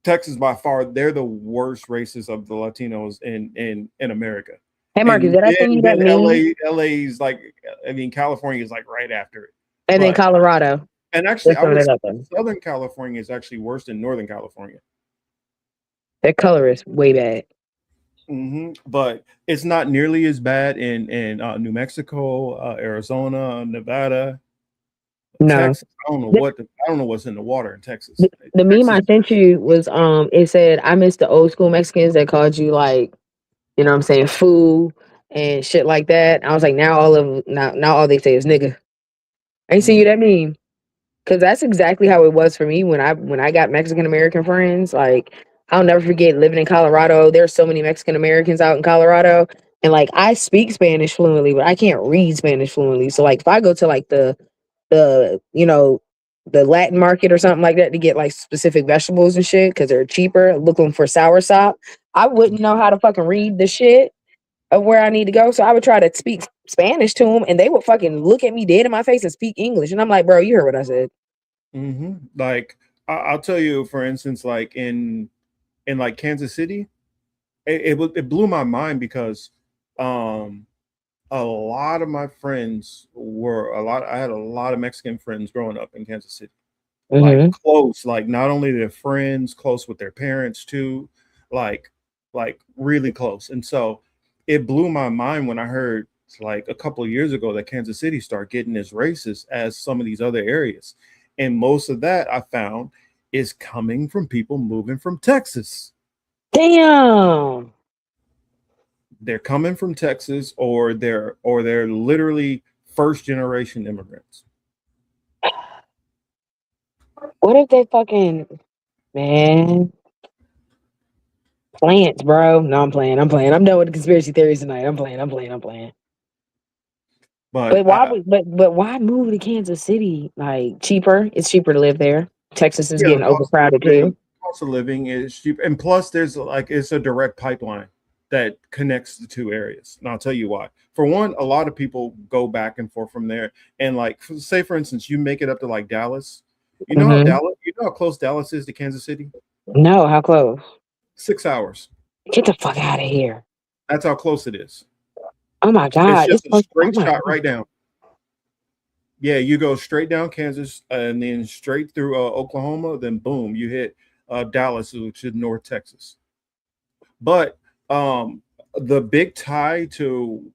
Texas by far, they're the worst races of the Latinos in America. Hey Marcus, did I send you that meme? LA's like, I mean, California is like right after it. And then Colorado. And actually, I would say Southern California is actually worse than Northern California. That color is way bad. But it's not nearly as bad in New Mexico, Arizona, Nevada. No, Texas, I don't know what's in the water in Texas. The meme I sent you was it said, I miss the old school Mexicans that called you like, you know what I'm saying, fool and shit like that. I was like, now all they say is nigga. I ain't seen you that meme. Cause that's exactly how it was for me when I got Mexican American friends. Like, I'll never forget living in Colorado. There's so many Mexican Americans out in Colorado, and like I speak Spanish fluently, but I can't read Spanish fluently. So like if I go to like the the Latin market or something like that to get like specific vegetables and shit because they're cheaper, looking for soursop, I wouldn't know how to fucking read the shit of where I need to go. So I would try to speak Spanish to them, and they would fucking look at me dead in my face and speak English. And I'm like, bro, you heard what I said. Like I'll tell you, for instance, like in like Kansas City, it blew my mind because a lot of my friends I had a lot of Mexican friends growing up in Kansas City. Like close, like not only their friends, close with their parents too, like really close. And so it blew my mind when I heard like a couple of years ago that Kansas City started getting as racist as some of these other areas. And most of that I found is coming from people moving from Texas. Damn. They're coming from Texas or they're literally first generation immigrants. What if they fucking man plants, bro? No, I'm playing. I'm done with the conspiracy theories tonight. I'm playing. But why move to Kansas City? Like cheaper? It's cheaper to live there. Texas is getting overcrowded too. Cost of living is cheap, and plus there's like it's a direct pipeline that connects the two areas. And I'll tell you why. For one, a lot of people go back and forth from there. And like say for instance, you make it up to like Dallas. You know how close Dallas is to Kansas City? No, how close? 6 hours. Get the fuck out of here. That's how close it is. Oh my God. It's just a straight shot right down. Yeah, you go straight down Kansas and then straight through Oklahoma, then boom, you hit Dallas, which is North Texas. But the big tie to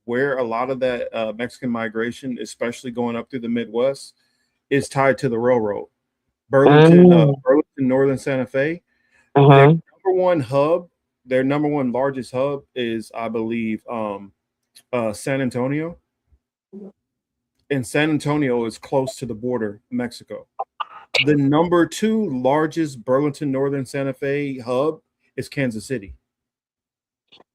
where a lot of that Mexican migration, especially going up through the Midwest, is tied to the railroad. Burlington, Northern Santa Fe. Their number one hub, their number one largest hub is, I believe, San Antonio. And San Antonio is close to the border, Mexico. The number two largest Burlington Northern Santa Fe hub is Kansas City.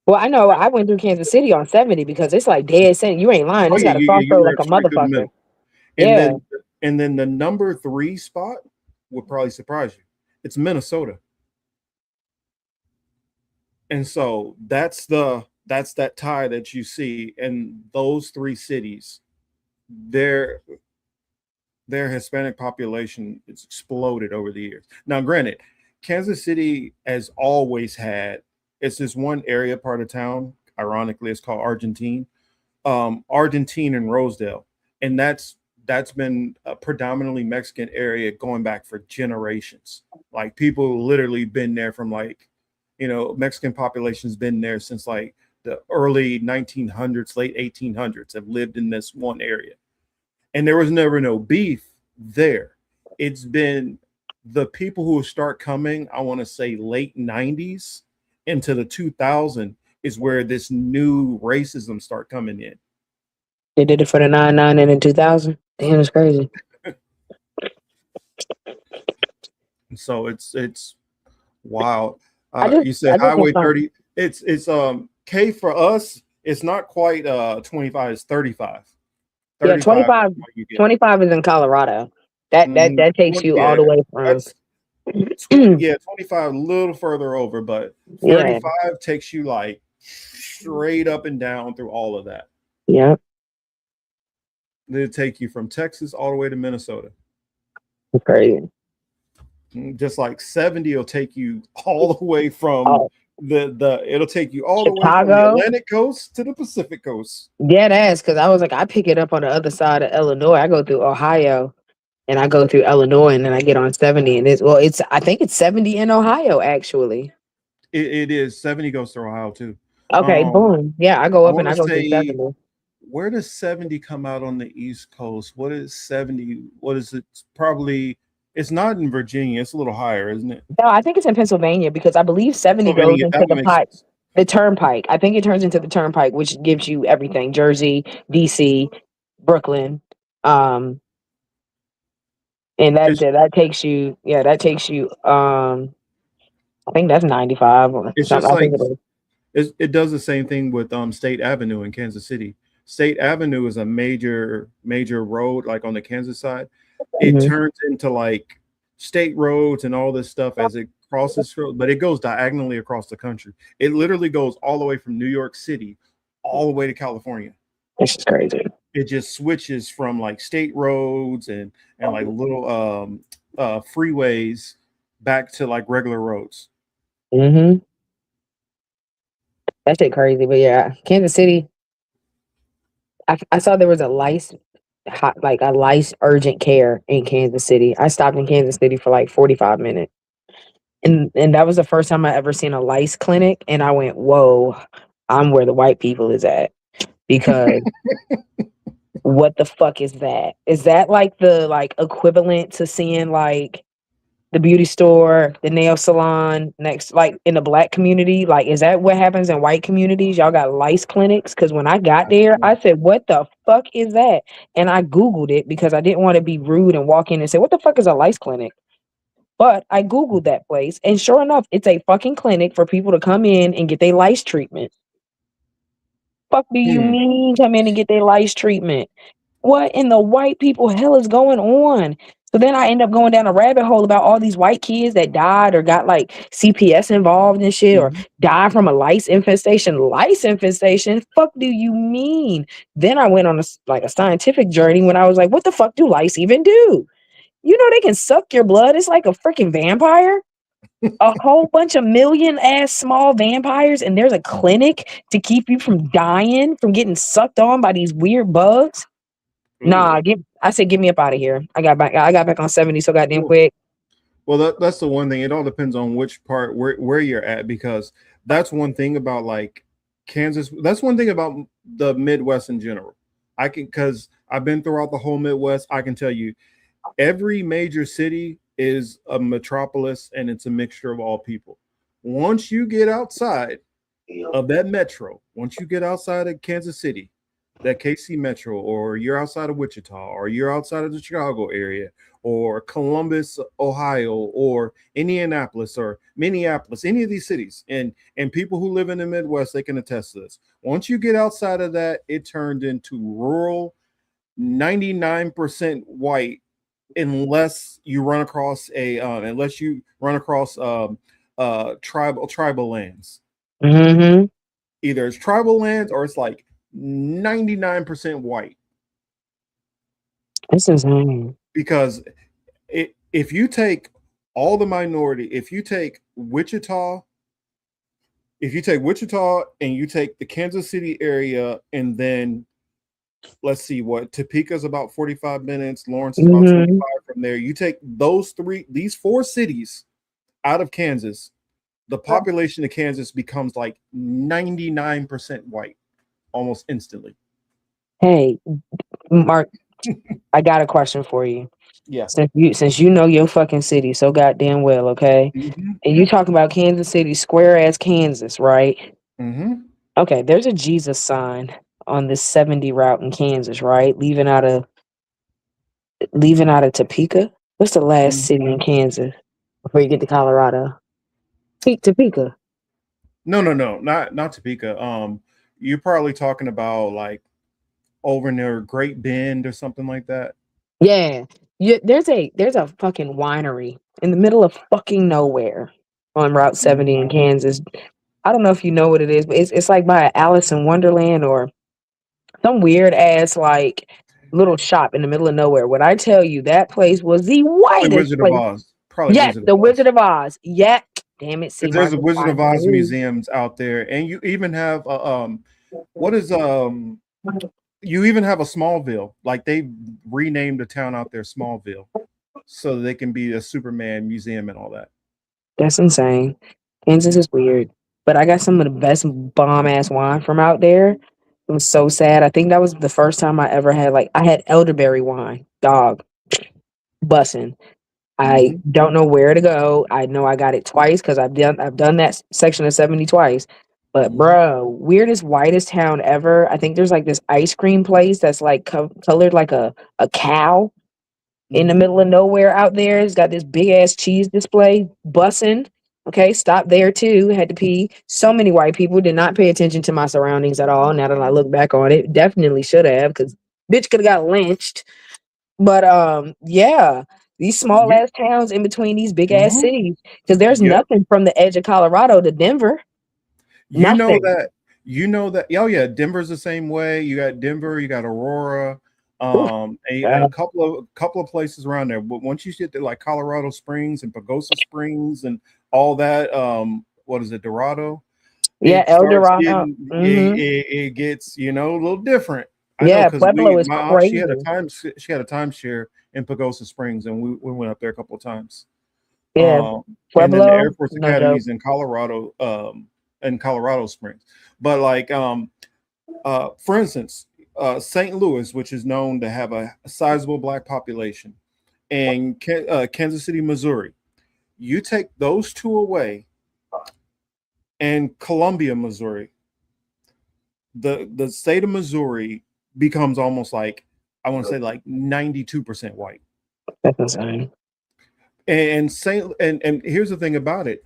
Well, I know I went through Kansas City on 70 because it's like dead center. You ain't lying. It's got a cross road like a motherfucker. And then the number 3 spot would probably surprise you. It's Minnesota. And so that's that tie that you see in those 3 cities. Their Hispanic population has exploded over the years. Now, granted, Kansas City has always had, it's this one area part of town, ironically, it's called Argentine and Rosedale. And that's been a predominantly Mexican area going back for generations. Like people literally been there from like, Mexican population's been there since like the early 1900s, late 1800s, have lived in this one area. And there was never no beef there. It's been the people who start coming, I want to say late 90s into the 2000s is where this new racism start coming in. They did it for the 99 and in 2000. Damn, it's crazy. So it's wild. You said Highway 30. It's K for us. It's not quite 25. It's 35. Yeah, 25 is in Colorado. That takes you all the way from 25 a little further over, but 35 takes you like straight up and down through all of that. Yeah. It'll take you from Texas all the way to Minnesota. That's crazy. Just like 70 will take you all the way from it'll take you all the way from the Atlantic coast to the Pacific coast. Yeah, that's because I was like, I pick it up on the other side of Illinois. I go through Ohio and I go through Illinois and then I get on 70 and I think it's 70 in Ohio actually. It is 70 goes through Ohio too. Okay, boom. Yeah, I go up and I go through 70. Where does 70 come out on the East Coast? What is 70? What is it? Probably it's not in Virginia. It's a little higher, isn't it? No, I think it's in Pennsylvania because I believe 70 goes into the turnpike. I think it turns into the turnpike, which gives you everything: Jersey, DC, Brooklyn. And It's that takes you, I think that's 95 or it's something. just I think like it is. it does the same thing with State Avenue in Kansas City. State Avenue is a major road, like on the Kansas side. It Mhm. turns into like state roads and all this stuff as it crosses through, but it goes diagonally across the country. It literally goes all the way from New York City all the way to California. This is crazy. It just switches from like state roads and like little freeways back to like regular roads. Mm-hmm. That shit crazy. But yeah, Kansas City, I saw there was a lice urgent care in Kansas City. I stopped in Kansas City for like 45 minutes. And that was the first time I ever seen a lice clinic. And I went, whoa, I'm where the white people is at. Because what the fuck is that? Is that like the equivalent to seeing like the beauty store, the nail salon next, like in the black community? Like, is that what happens in white communities? Y'all got lice clinics? Because when I got there, I said, what the fuck is that? And I Googled it because I didn't want to be rude and walk in and say, what the fuck is a lice clinic? But I Googled that place, and sure enough, it's a fucking clinic for people to come in and get their lice treatment. Fuck do you mean come in and get their lice treatment? What in the white people hell is going on? So then I end up going down a rabbit hole about all these white kids that died or got like CPS involved and shit or died from a lice infestation. Lice infestation? Fuck do you mean? Then I went on a scientific journey when I was like, what the fuck do lice even do? You know they can suck your blood. It's like a freaking vampire. A whole bunch of million ass small vampires, and there's a clinic to keep you from dying, from getting sucked on by these weird bugs. Nah, I said get me up out of here. I got back on 70 so goddamn quick. Well, that's the one thing. It all depends on which part where you're at, because that's one thing about like Kansas. That's one thing about the Midwest in general. Because I've been throughout the whole Midwest. I can tell you, every major city is a metropolis, and it's a mixture of all people. Once you get outside of that metro, once you get outside of Kansas City, that KC Metro, or you're outside of Wichita, or you're outside of the Chicago area, or Columbus, Ohio, or Indianapolis, or Minneapolis, any of these cities, and people who live in the Midwest, they can attest to this. Once you get outside of that, it turned into rural, 99% white, unless you run across tribal lands. Mm-hmm. Either it's tribal lands or it's like 99% white. This is insane. Because if you take all the minority, if you take Wichita and you take the Kansas City area, and then let's see, Topeka's about 45 minutes, Lawrence is about 25 from there. You take these four cities out of Kansas, the population of Kansas becomes like 99% white almost instantly. Hey, Mark, I got a question for you. Yeah. Since you know your fucking city so goddamn well, okay? Mm-hmm. And you talking about Kansas City, square ass Kansas, right? Mm-hmm. Okay, there's a Jesus sign on this 70 route in Kansas, right? Leaving out of Topeka. What's the last city in Kansas before you get to Colorado? Topeka. No, not Topeka. You're probably talking about like over near Great Bend or something like that. Yeah. There's a fucking winery in the middle of fucking nowhere on Route 70 in Kansas. I don't know if you know what it is, but it's like by Alice in Wonderland or some weird ass like little shop in the middle of nowhere. When I tell you that place was the whitest Wizard place. of Oz. Probably Yes, the Wizard of Oz. Yeah. Damn it. See, there's a Marcus, Wizard of I Oz knew. museums out there, and you even have you even have a Smallville. Like they renamed the town out there Smallville, so they can be a Superman museum and all that. That's insane. Kansas is weird. But I got some of the best bomb ass wine from out there. It was so sad. I think that was the first time I ever had I had elderberry wine. Dog. Bussin'. I don't know where to go. I know I got it twice because I've done that section of 70 twice. But bro, weirdest whitest town ever. I think there's like this ice cream place that's like colored like a cow. in the middle of nowhere out there. It's got this big ass cheese display bussing. Okay, stopped there too. Had to pee. So many white people did not pay attention to my surroundings at all. Now that I look back on it, definitely should have, because bitch could have got lynched. But yeah, these small ass towns in between these big ass cities, because there's Yep. nothing from the edge of Colorado to Denver. You know Nothing. that. You know that. Oh yeah, Denver's the same way. You got Denver. You got Aurora. And you got a couple of places around there. But once you get to like Colorado Springs and Pagosa Springs and all that, what is it, Dorado? Yeah, It El starts Dorado. getting it gets a little different. I know, Yeah, because Pueblo is my aunt, she had a crazy. timeshare in Pagosa Springs, and we went up there a couple of times. Yeah, And then the Air Pueblo, Force no joke. Academy's in Colorado, Colorado Springs. But like for instance, St. Louis, which is known to have a sizable black population, and Kansas City, Missouri. You take those two away, and Columbia, Missouri, the state of Missouri becomes almost like, I want to say like 92% white. That's insane. And here's the thing about it.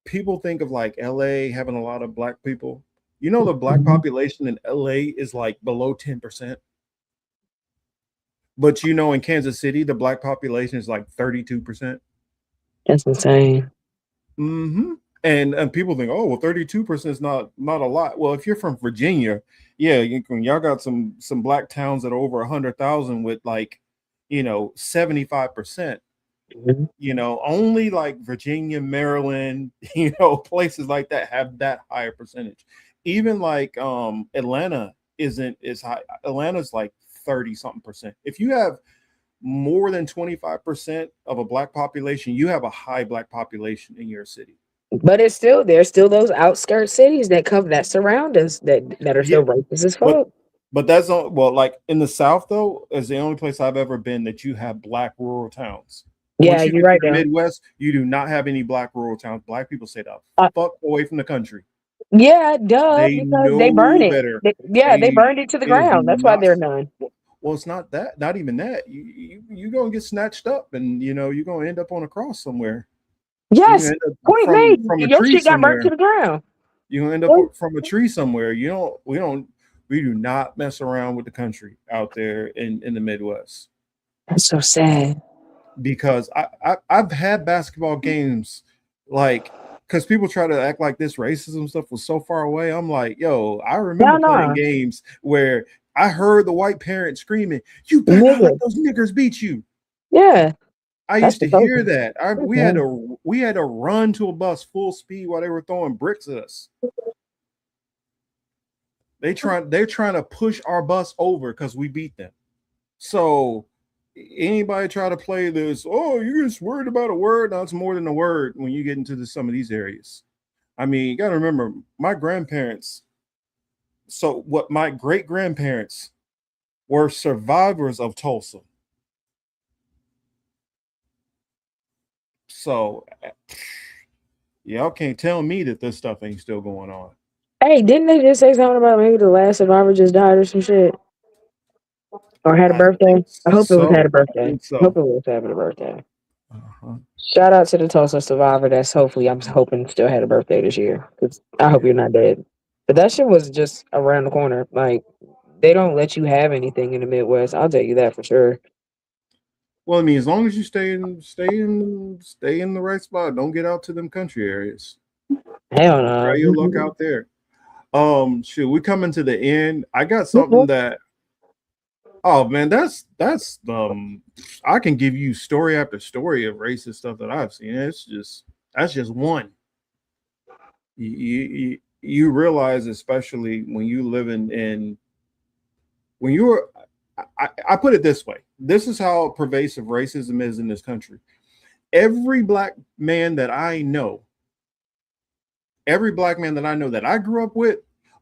People think of like LA having a lot of black people. You know, the black population in LA is like below 10%. But you know, in Kansas City, the black population is like 32%. That's insane. And people think, oh, well, 32% is not a lot. Well, if you're from Virginia, yeah, y'all got some black towns that are over 100,000 with like, 75%. Only like Virginia, Maryland, places like that have that higher percentage. Even like Atlanta isn't as high. Atlanta's like 30 something percent. If you have more than 25% of a black population, you have a high black population in your city. But there's still those outskirts cities that surround us that are still racist as fuck. But that's all. Well, like in the South though, is the only place I've ever been that you have black rural towns. Yeah, Once you you're get right to the there. Midwest, you do not have any black rural towns. Black people say the fuck away from the country. Yeah, duh, They because they burn know it. better. They burned it to the It is ground. That's why not. they're none. Well, it's not that. Not even that. You gonna get snatched up, and you're gonna end up on a cross somewhere. Yes, You end up point made. from a Your tree shit got burnt to somewhere. the ground. You're gonna end up from a tree somewhere. We do not mess around with the country out there in the Midwest. That's so sad. Because I've had basketball games, like, because people try to act like this racism stuff was so far away. I'm like, yo, I remember playing games where I heard the white parents screaming, "You better not let those niggers beat you." Yeah. I used to hear that. We had to run to a bus full speed while they were throwing bricks at us. They're trying to push our bus over because we beat them. So anybody try to play this, oh, you're just worried about a word. No, it's more than a word when you get into some of these areas. I mean, you got to remember, my grandparents. So what my great grandparents were survivors of Tulsa. So y'all can't tell me that this stuff ain't still going on. Hey, didn't they just say something about maybe the last survivor just died or some shit? Or had a birthday? I hope it was had a birthday. So. I hope it was having a birthday. Shout out to the Tulsa survivor I'm hoping still had a birthday this year. Because I hope you're not dead. But that shit was just around the corner. Like, they don't let you have anything in the Midwest. I'll tell you that for sure. Well, I mean, as long as you stay in the right spot, don't get out to them country areas. Hell no. Try your luck out there. Shoot, we coming to the end. I got something that. Oh man, that's I can give you story after story of racist stuff that I've seen. That's just one. You realize, especially when you live when you're. I put it this way. This is how pervasive racism is in this country. Every black man that I know that I grew up with,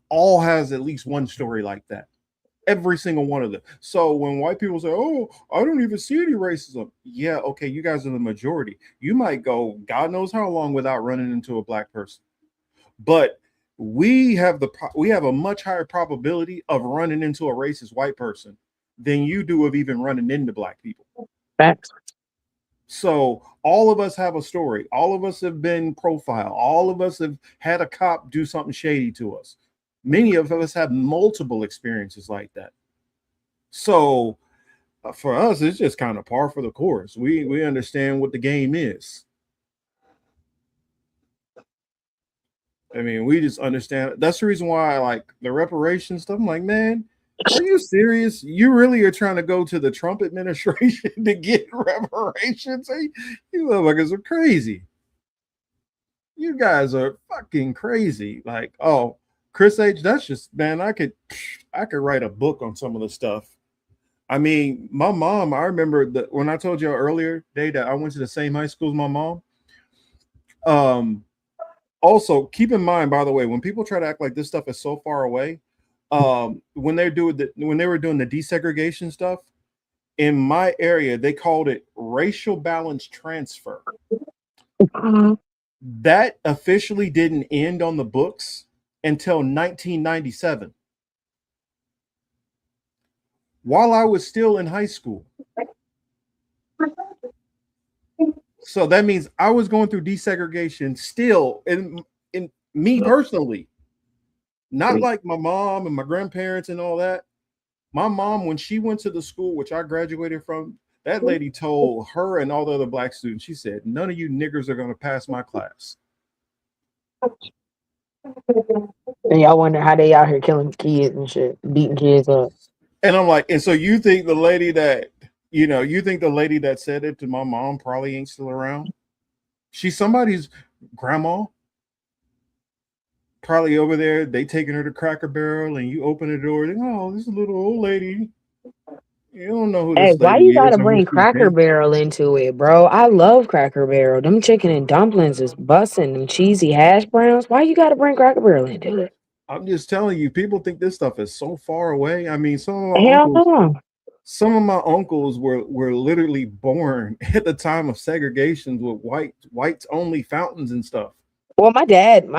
all has at least one story like that. Every single one of them. So when white people say, oh, I don't even see any racism. Yeah, okay, you guys are the majority. You might go God knows how long without running into a black person. But we have a much higher probability of running into a racist white person than you do of even running into black people. Facts. So all of us have a story. All of us have been profiled. All of us have had a cop do something shady to us. Many of us have multiple experiences like that. So for us, it's just kind of par for the course. We understand what the game is. I mean, we just understand. That's the reason why I like the reparations stuff. I'm like, man, are you serious? You really are trying to go to the Trump administration to get reparations? You motherfuckers are crazy. You guys are fucking crazy. Like, oh, Chris H, that's just, man, I could write a book on some of the stuff. I mean, my mom, I remember that when I told you earlier today that I went to the same high school as my mom. Also, keep in mind, by the way, when people try to act like this stuff is so far away, when they were doing the desegregation stuff in my area, they called it racial balance transfer. That officially didn't end on the books until 1997, while I was still in high school. So that means I was going through desegregation still, in me personally, not like my mom and my grandparents and all that. My mom, when she went to the school which I graduated from, that lady told her and all the other black students, she said, none of you niggers are going to pass my class. And y'all wonder how they out here killing kids and shit, beating kids up. And I'm like, and so you think the lady that, you think the lady that said it to my mom probably ain't still around? She's somebody's grandma. Probably over there, they taking her to Cracker Barrel, and you open the door, and oh, this little old lady. You don't know who this lady is. Why you gotta bring Cracker Barrel into it, bro? I love Cracker Barrel. Them chicken and dumplings is busting. Them cheesy hash browns. Why you gotta bring Cracker Barrel into it? I'm just telling you, people think this stuff is so far away. I mean, some of my uncles were literally born at the time of segregation with whites only fountains and stuff. Well, my dad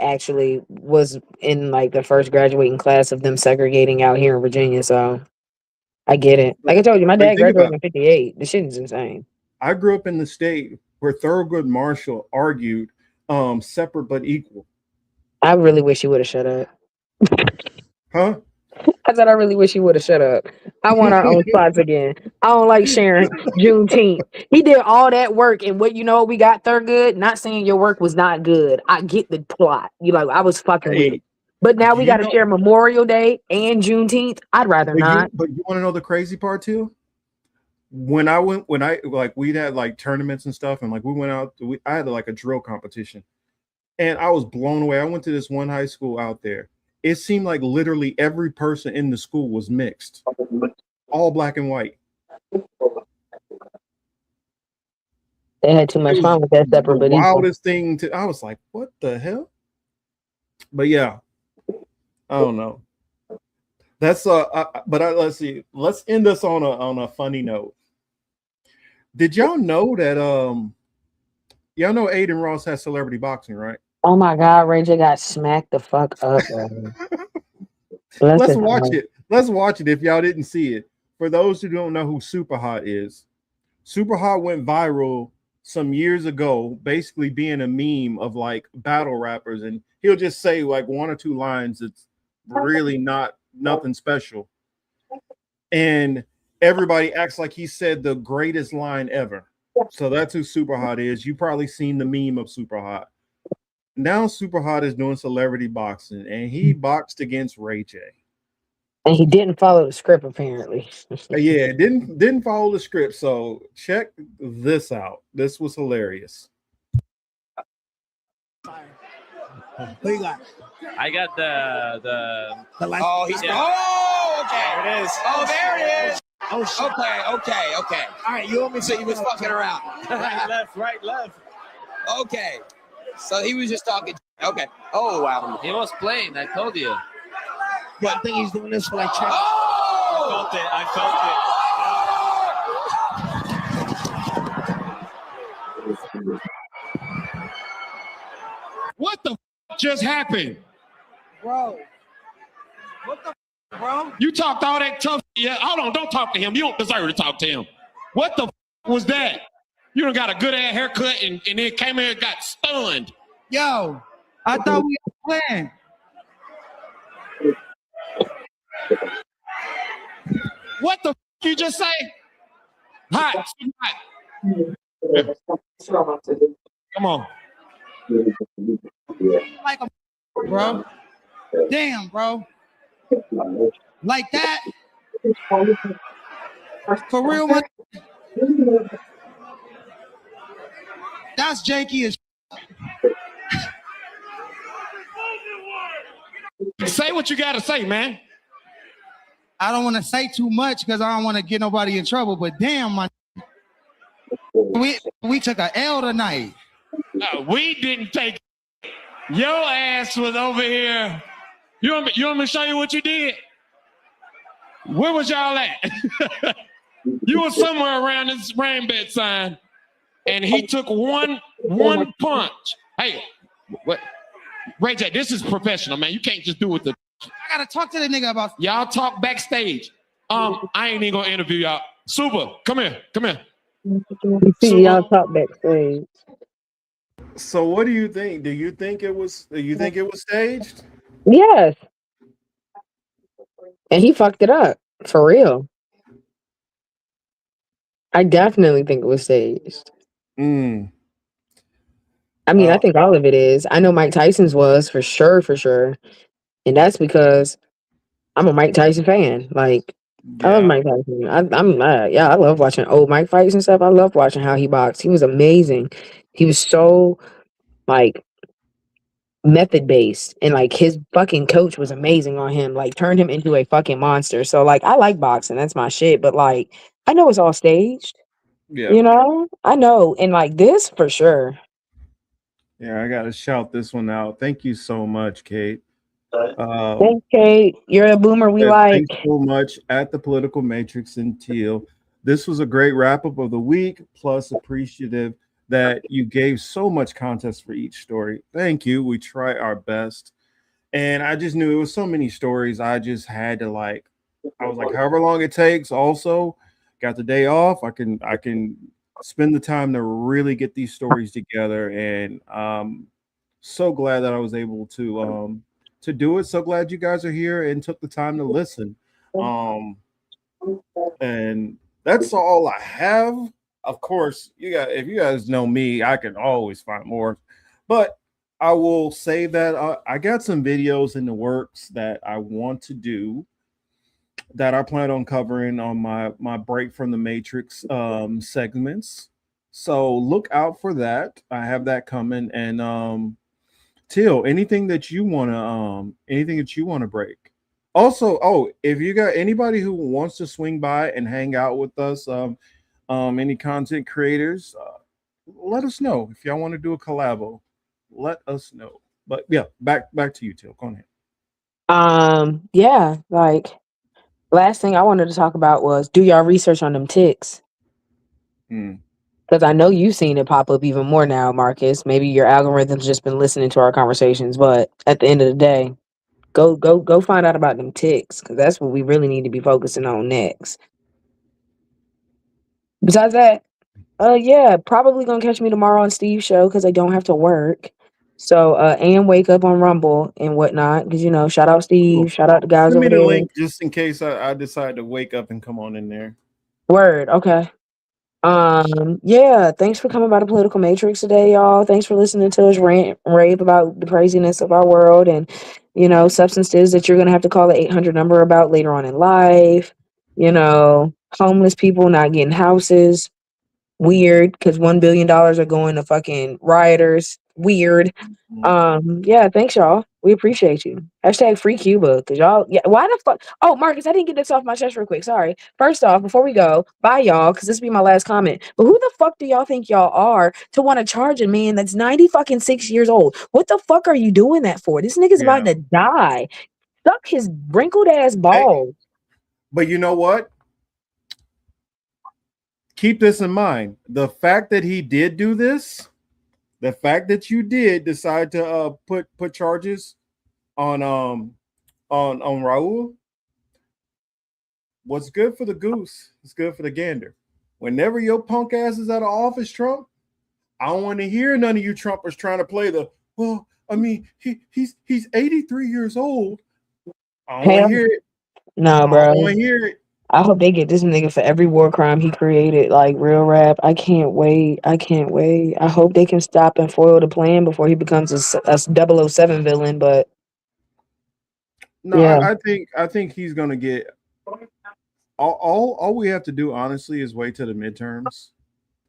actually was in like the first graduating class of them segregating out here in Virginia, so I get it. Like I told you, my dad graduated in 58. This shit is insane. I grew up in the state where Thurgood Marshall argued separate but equal. I really wish he would have shut up. Huh? I said I really wish he would have shut up. I want our own spots again. I don't like sharing Juneteenth. He did all that work, and what we got Thurgood. Not saying your work was not good. I get the plot. I was fucking with it. But now we got to share Memorial Day and Juneteenth. I'd rather not. But you want to know the crazy part too? We'd had like tournaments and stuff, and like we went out. I had like a drill competition, and I was blown away. I went to this one high school out there. It seemed like literally every person in the school was mixed, all black and white. They had too much fun with that separate but equal. Wildest thing I was like, what the hell? But yeah, I don't know. That's let's see. Let's end this on a funny note. Did y'all know that y'all know Aiden Ross has celebrity boxing, right? Oh my God, Ray J got smacked the fuck up. Let's watch it. Let's watch it if y'all didn't see it. For those who don't know who Super Hot is, Super Hot went viral some years ago, basically being a meme of like battle rappers, and he'll just say like one or two lines. It's really nothing special, and everybody acts like he said the greatest line ever. So that's who Super Hot is. You probably seen the meme of Super Hot. Now Super Hot is doing celebrity boxing, and he boxed against Ray J. And he didn't follow the script, apparently. Yeah, didn't follow the script. So check this out. This was hilarious. Who you got? I got the oh, he's yeah. Oh, okay. There it is. Oh, there it is. Oh, okay. All right, you want me to say you was fucking around? right, left. Okay. So he was just talking. Okay. Oh, wow. He was playing. I told you. Yeah, I think he's doing this for like check. Oh! I felt it. What the just happened? Bro. What the bro? You talked all that tough. Yeah, hold on. Don't talk to him. You don't deserve to talk to him. What the was that? You done got a good ass haircut and then came here and got stunned. Yo, I thought we had planned. What the you just say? Hot, hot. Come on. Like a bro. Damn, bro. Like that? For real, man. That's janky as Say what you gotta say, man. I don't want to say too much because I don't want to get nobody in trouble, but damn, my we took a L tonight. We didn't take your ass was over here. You want me to show you what you did? Where was y'all at? You were somewhere around this rain bed sign, and he took one punch. Hey, what? Ray J, this is professional, man. You can't just do it. I gotta talk to the nigga about. Y'all talk backstage. I ain't even gonna interview y'all. Super, come here. You see y'all talk backstage. So what do you think? Do you think it was staged? Yes. And he fucked it up. For real. I definitely think it was staged. I mean, I think all of it is. I know Mike Tyson's was for sure. And that's because I'm a Mike Tyson fan. Like, I love Mike Tyson. I love watching old Mike fights and stuff. I love watching how he boxed. He was amazing. He was so, like, method based, and like his fucking coach was amazing on him, like turned him into a fucking monster. So like I like boxing, that's my shit, but like I know it's all staged. Yeah. You know? I know. And like this for sure. Yeah, I gotta shout this one out. Thank you so much, Kate. Thanks, Kate. You're a boomer we like. Thanks so much at the Political Matrix and Teal. This was a great wrap-up of the week, plus appreciative that you gave so much context for each story. Thank you. We try our best. And I just knew it was so many stories. I just had to I was like, however long it takes, also got the day off. I can spend the time to really get these stories together. And so glad that I was able to do it. So glad you guys are here and took the time to listen. And that's all I have. Of course, if you guys know me, I can always find more, but I will say that I got some videos in the works that I want to do that I plan on covering on my break from the Matrix segments. So look out for that. I have that coming. And Till, anything that you want to break. Also, if you got anybody who wants to swing by and hang out with us, any content creators, let us know. If y'all want to do a collabo, let us know. But yeah, back to you, Till. Go ahead. Yeah, like last thing I wanted to talk about was do y'all research on them ticks? Because I know you've seen it pop up even more now, Marcus. Maybe your algorithm's just been listening to our conversations, but at the end of the day, go find out about them ticks, because that's what we really need to be focusing on next. Besides that, yeah, probably gonna catch me tomorrow on Steve's show because I don't have to work. So and wake up on Rumble and whatnot, because shout out Steve, shout out the guys Send me over the there. link just in case I decide to wake up and come on in there. Word, okay. Yeah, thanks for coming by the Political Matrix today, y'all. Thanks for listening to us rant and rave about the craziness of our world and substances that you're gonna have to call the 800 number about later on in life. Homeless people not getting houses. Weird, because $1 billion are going to fucking rioters. Weird. Yeah, thanks, y'all. We appreciate you. Hashtag free Cuba, because y'all, yeah, why the fuck? Oh, Marcus, I didn't get this off my chest real quick. Sorry. First off, before we go, bye, y'all, because this will be my last comment. But who the fuck do y'all think y'all are to want to charge a man that's 96 years old? What the fuck are you doing that for? This nigga's about to die. Suck his wrinkled ass balls. But you know what? Keep this in mind. The fact that he did do this, the fact that you did decide to put charges on Raul, what's good for the goose is good for the gander. Whenever your punk ass is out of office, Trump, I don't want to hear none of you Trumpers trying to play the, well, I mean, he's 83 years old. I don't want Hell, to hear it. no, I don't bro. want to hear it. I hope they get this nigga for every war crime he created, like real rap. I can't wait. I can't wait. I hope they can stop and foil the plan before he becomes a 007 villain. But No, yeah, I think he's gonna get all we have to do, honestly, is wait till the midterms.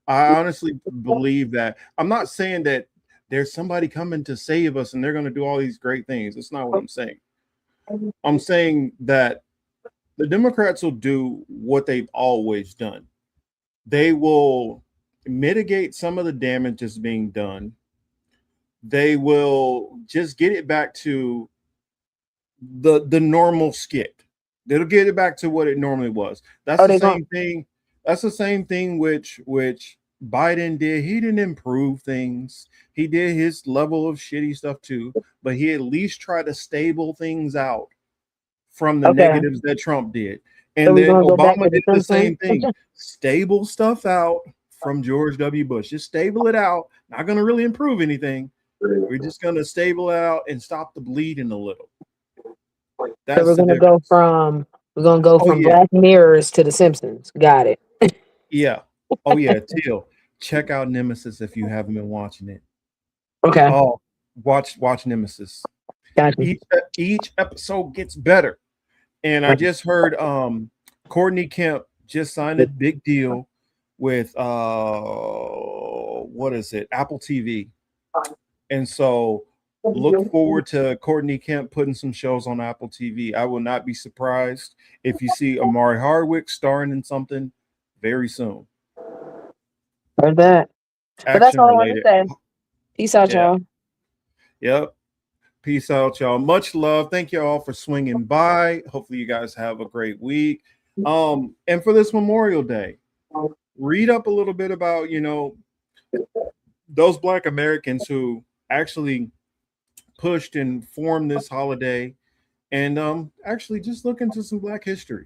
I honestly believe that. I'm not saying that there's somebody coming to save us and they're going to do all these great things. That's not what I'm saying. I'm saying that the Democrats will do what they've always done. They will mitigate some of the damage that's being done. They will just get it back to the normal skit. They'll get it back to what it normally was. That's the same thing. That's the same thing which Biden did. He didn't improve things. He did his level of shitty stuff too, but he at least tried to stable things out from the negatives that Trump did. And then Obama did the same thing. Stable stuff out from George W. Bush. Just stable it out. Not going to really improve anything. We're just going to stable it out and stop the bleeding a little. so we're gonna go from Black Mirrors to The Simpsons. Got it. Yeah. Oh yeah, Teal. Check out Nemesis if you haven't been watching it. Okay. Oh, watch Nemesis. Gotcha. Each episode gets better. And I just heard Courtney Kemp just signed a big deal with what is it? Apple TV. And so look forward to Courtney Kemp putting some shows on Apple TV. I will not be surprised if you see Amari Hardwick starring in something very soon. Heard that. But that's all I want to say. Peace out, y'all. Yep. Peace out, y'all. Much love. Thank you all for swinging by. Hopefully you guys have a great week. And for this Memorial Day, read up a little bit about, those Black Americans who actually pushed and formed this holiday, and actually just look into some Black history,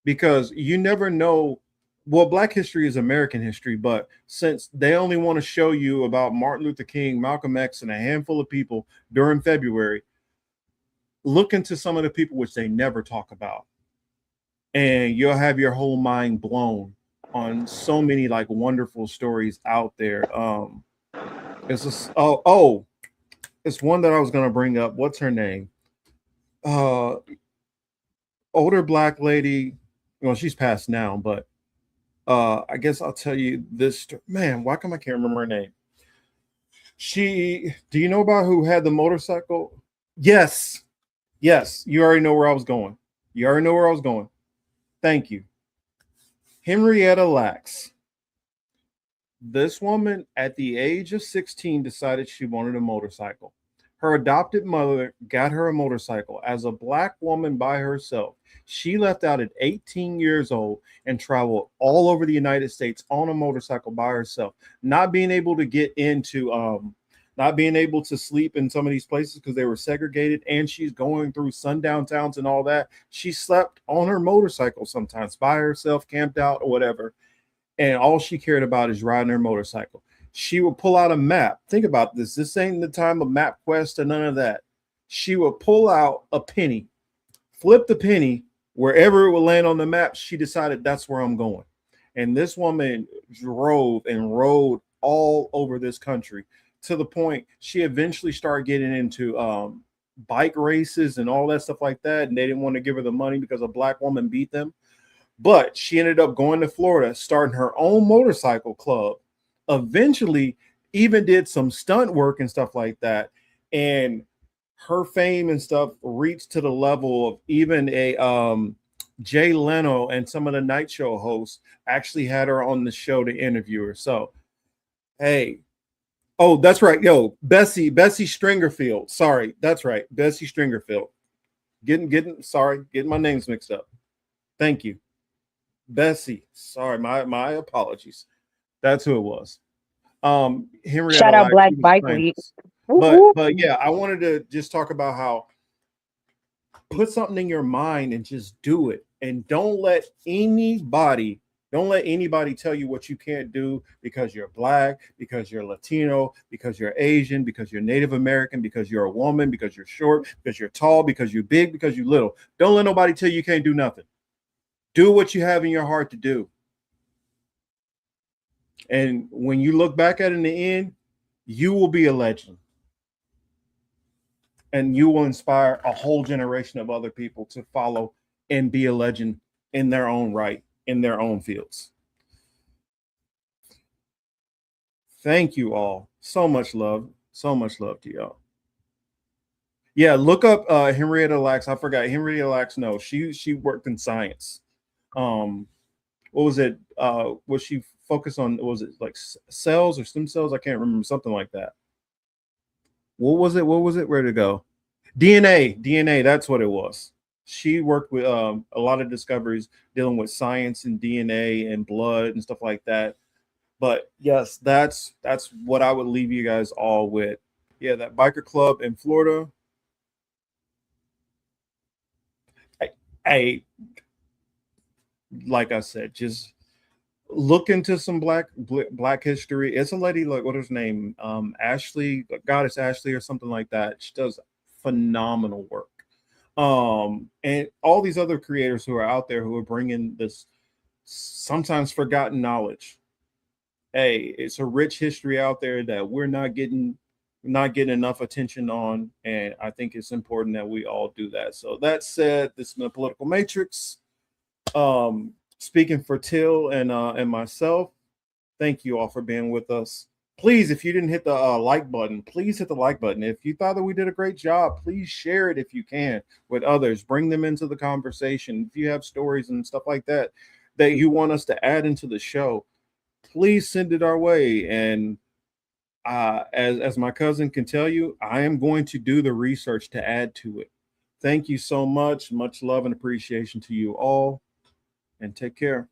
because you never know. Well, Black history is American history, but since they only want to show you about Martin Luther King, Malcolm X, and a handful of people during February, look into some of the people which they never talk about, and you'll have your whole mind blown on so many like wonderful stories out there. It's just, it's one that I was going to bring up. What's her name? Older Black lady. Well, she's passed now, but I guess I'll tell you this. Man, why come I can't remember her name? Do you know about who had the motorcycle? Yes. You already know where I was going. Thank you. Henrietta Lacks. This woman at the age of 16 decided she wanted a motorcycle. Her adopted mother got her a motorcycle. As a Black woman by herself, she left out at 18 years old and traveled all over the United States on a motorcycle by herself, not being able to get into, not being able to sleep in some of these places because they were segregated, and she's going through sundown towns and all that. She slept on her motorcycle sometimes by herself, camped out or whatever, and all she cared about is riding her motorcycle. She would pull out a map. Think about this. This ain't the time of MapQuest or none of that. She would pull out a penny, flip the penny, wherever it would land on the map, she decided that's where I'm going. And this woman drove and rode all over this country to the point she eventually started getting into bike races and all that stuff like that. And they didn't want to give her the money because a Black woman beat them. But she ended up going to Florida, starting her own motorcycle club, eventually even did some stunt work and stuff like that. And her fame and stuff reached to the level of even a Jay Leno and some of the night show hosts actually had her on the show to interview her. So, hey, oh, that's right. Yo, Bessie Stringerfield. Sorry, that's right. Bessie Stringerfield. Getting my names mixed up. Thank you. Bessie. Sorry, my apologies. That's who it was. Henrietta Shout out Lacks, Black Bike Week. But yeah, I wanted to just talk about how put something in your mind and just do it, and don't let anybody Don't let anybody tell you what you can't do because you're black, because you're Latino, because you're Asian, because you're Native American, because you're a woman, because you're short, because you're tall, because you're big, because you're little. Don't let nobody tell you can't do nothing. Do what you have in your heart to do. And when you look back at it in the end, you will be a legend. And you will inspire a whole generation of other people to follow and be a legend in their own right, in their own fields. Thank you all. So much love. So much love to y'all. Yeah, look up Henrietta Lacks. I forgot. Henrietta Lacks, no, she worked in science. What was it? Was she focused on, was it like cells or stem cells? I can't remember, something like that. What was it? Where'd it go? DNA, that's what it was. She worked with a lot of discoveries dealing with science and DNA and blood and stuff like that. But yes, that's what I would leave you guys all with. Yeah, that biker club in Florida. I like I said, just look into some black history. It's a lady, like, what is her name? Ashley, Goddess Ashley or something like that. She does phenomenal work. And all these other creators who are out there who are bringing this sometimes forgotten knowledge. Hey, it's a rich history out there that we're not getting enough attention on, and I think it's important that we all do that. So that said, this is the Political Matrix. Speaking for Till and myself, thank you all for being with us. Please, if you didn't hit the like button, please hit the like button. If you thought that we did a great job, please share it if you can with others. Bring them into the conversation. If you have stories and stuff like that that you want us to add into the show, please send it our way. And as my cousin can tell you, I am going to do the research to add to it. Thank you so much. Much love and appreciation to you all. And take care.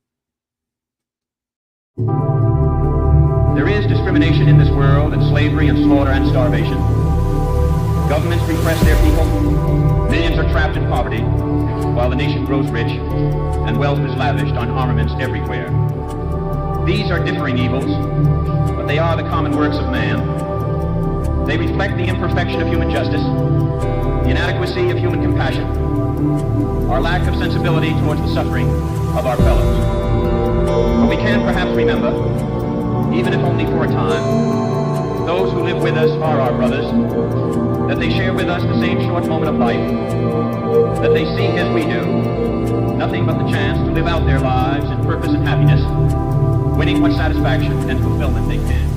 There is discrimination in this world, and slavery and slaughter and starvation. Governments repress their people. Millions are trapped in poverty, while the nation grows rich, and wealth is lavished on armaments everywhere. These are differing evils, but they are the common works of man. They reflect the imperfection of human justice, the inadequacy of human compassion, our lack of sensibility towards the suffering of our fellows. But we can perhaps remember, even if only for a time, those who live with us are our brothers, that they share with us the same short moment of life, that they seek as we do, nothing but the chance to live out their lives in purpose and happiness, winning what satisfaction and fulfillment they can.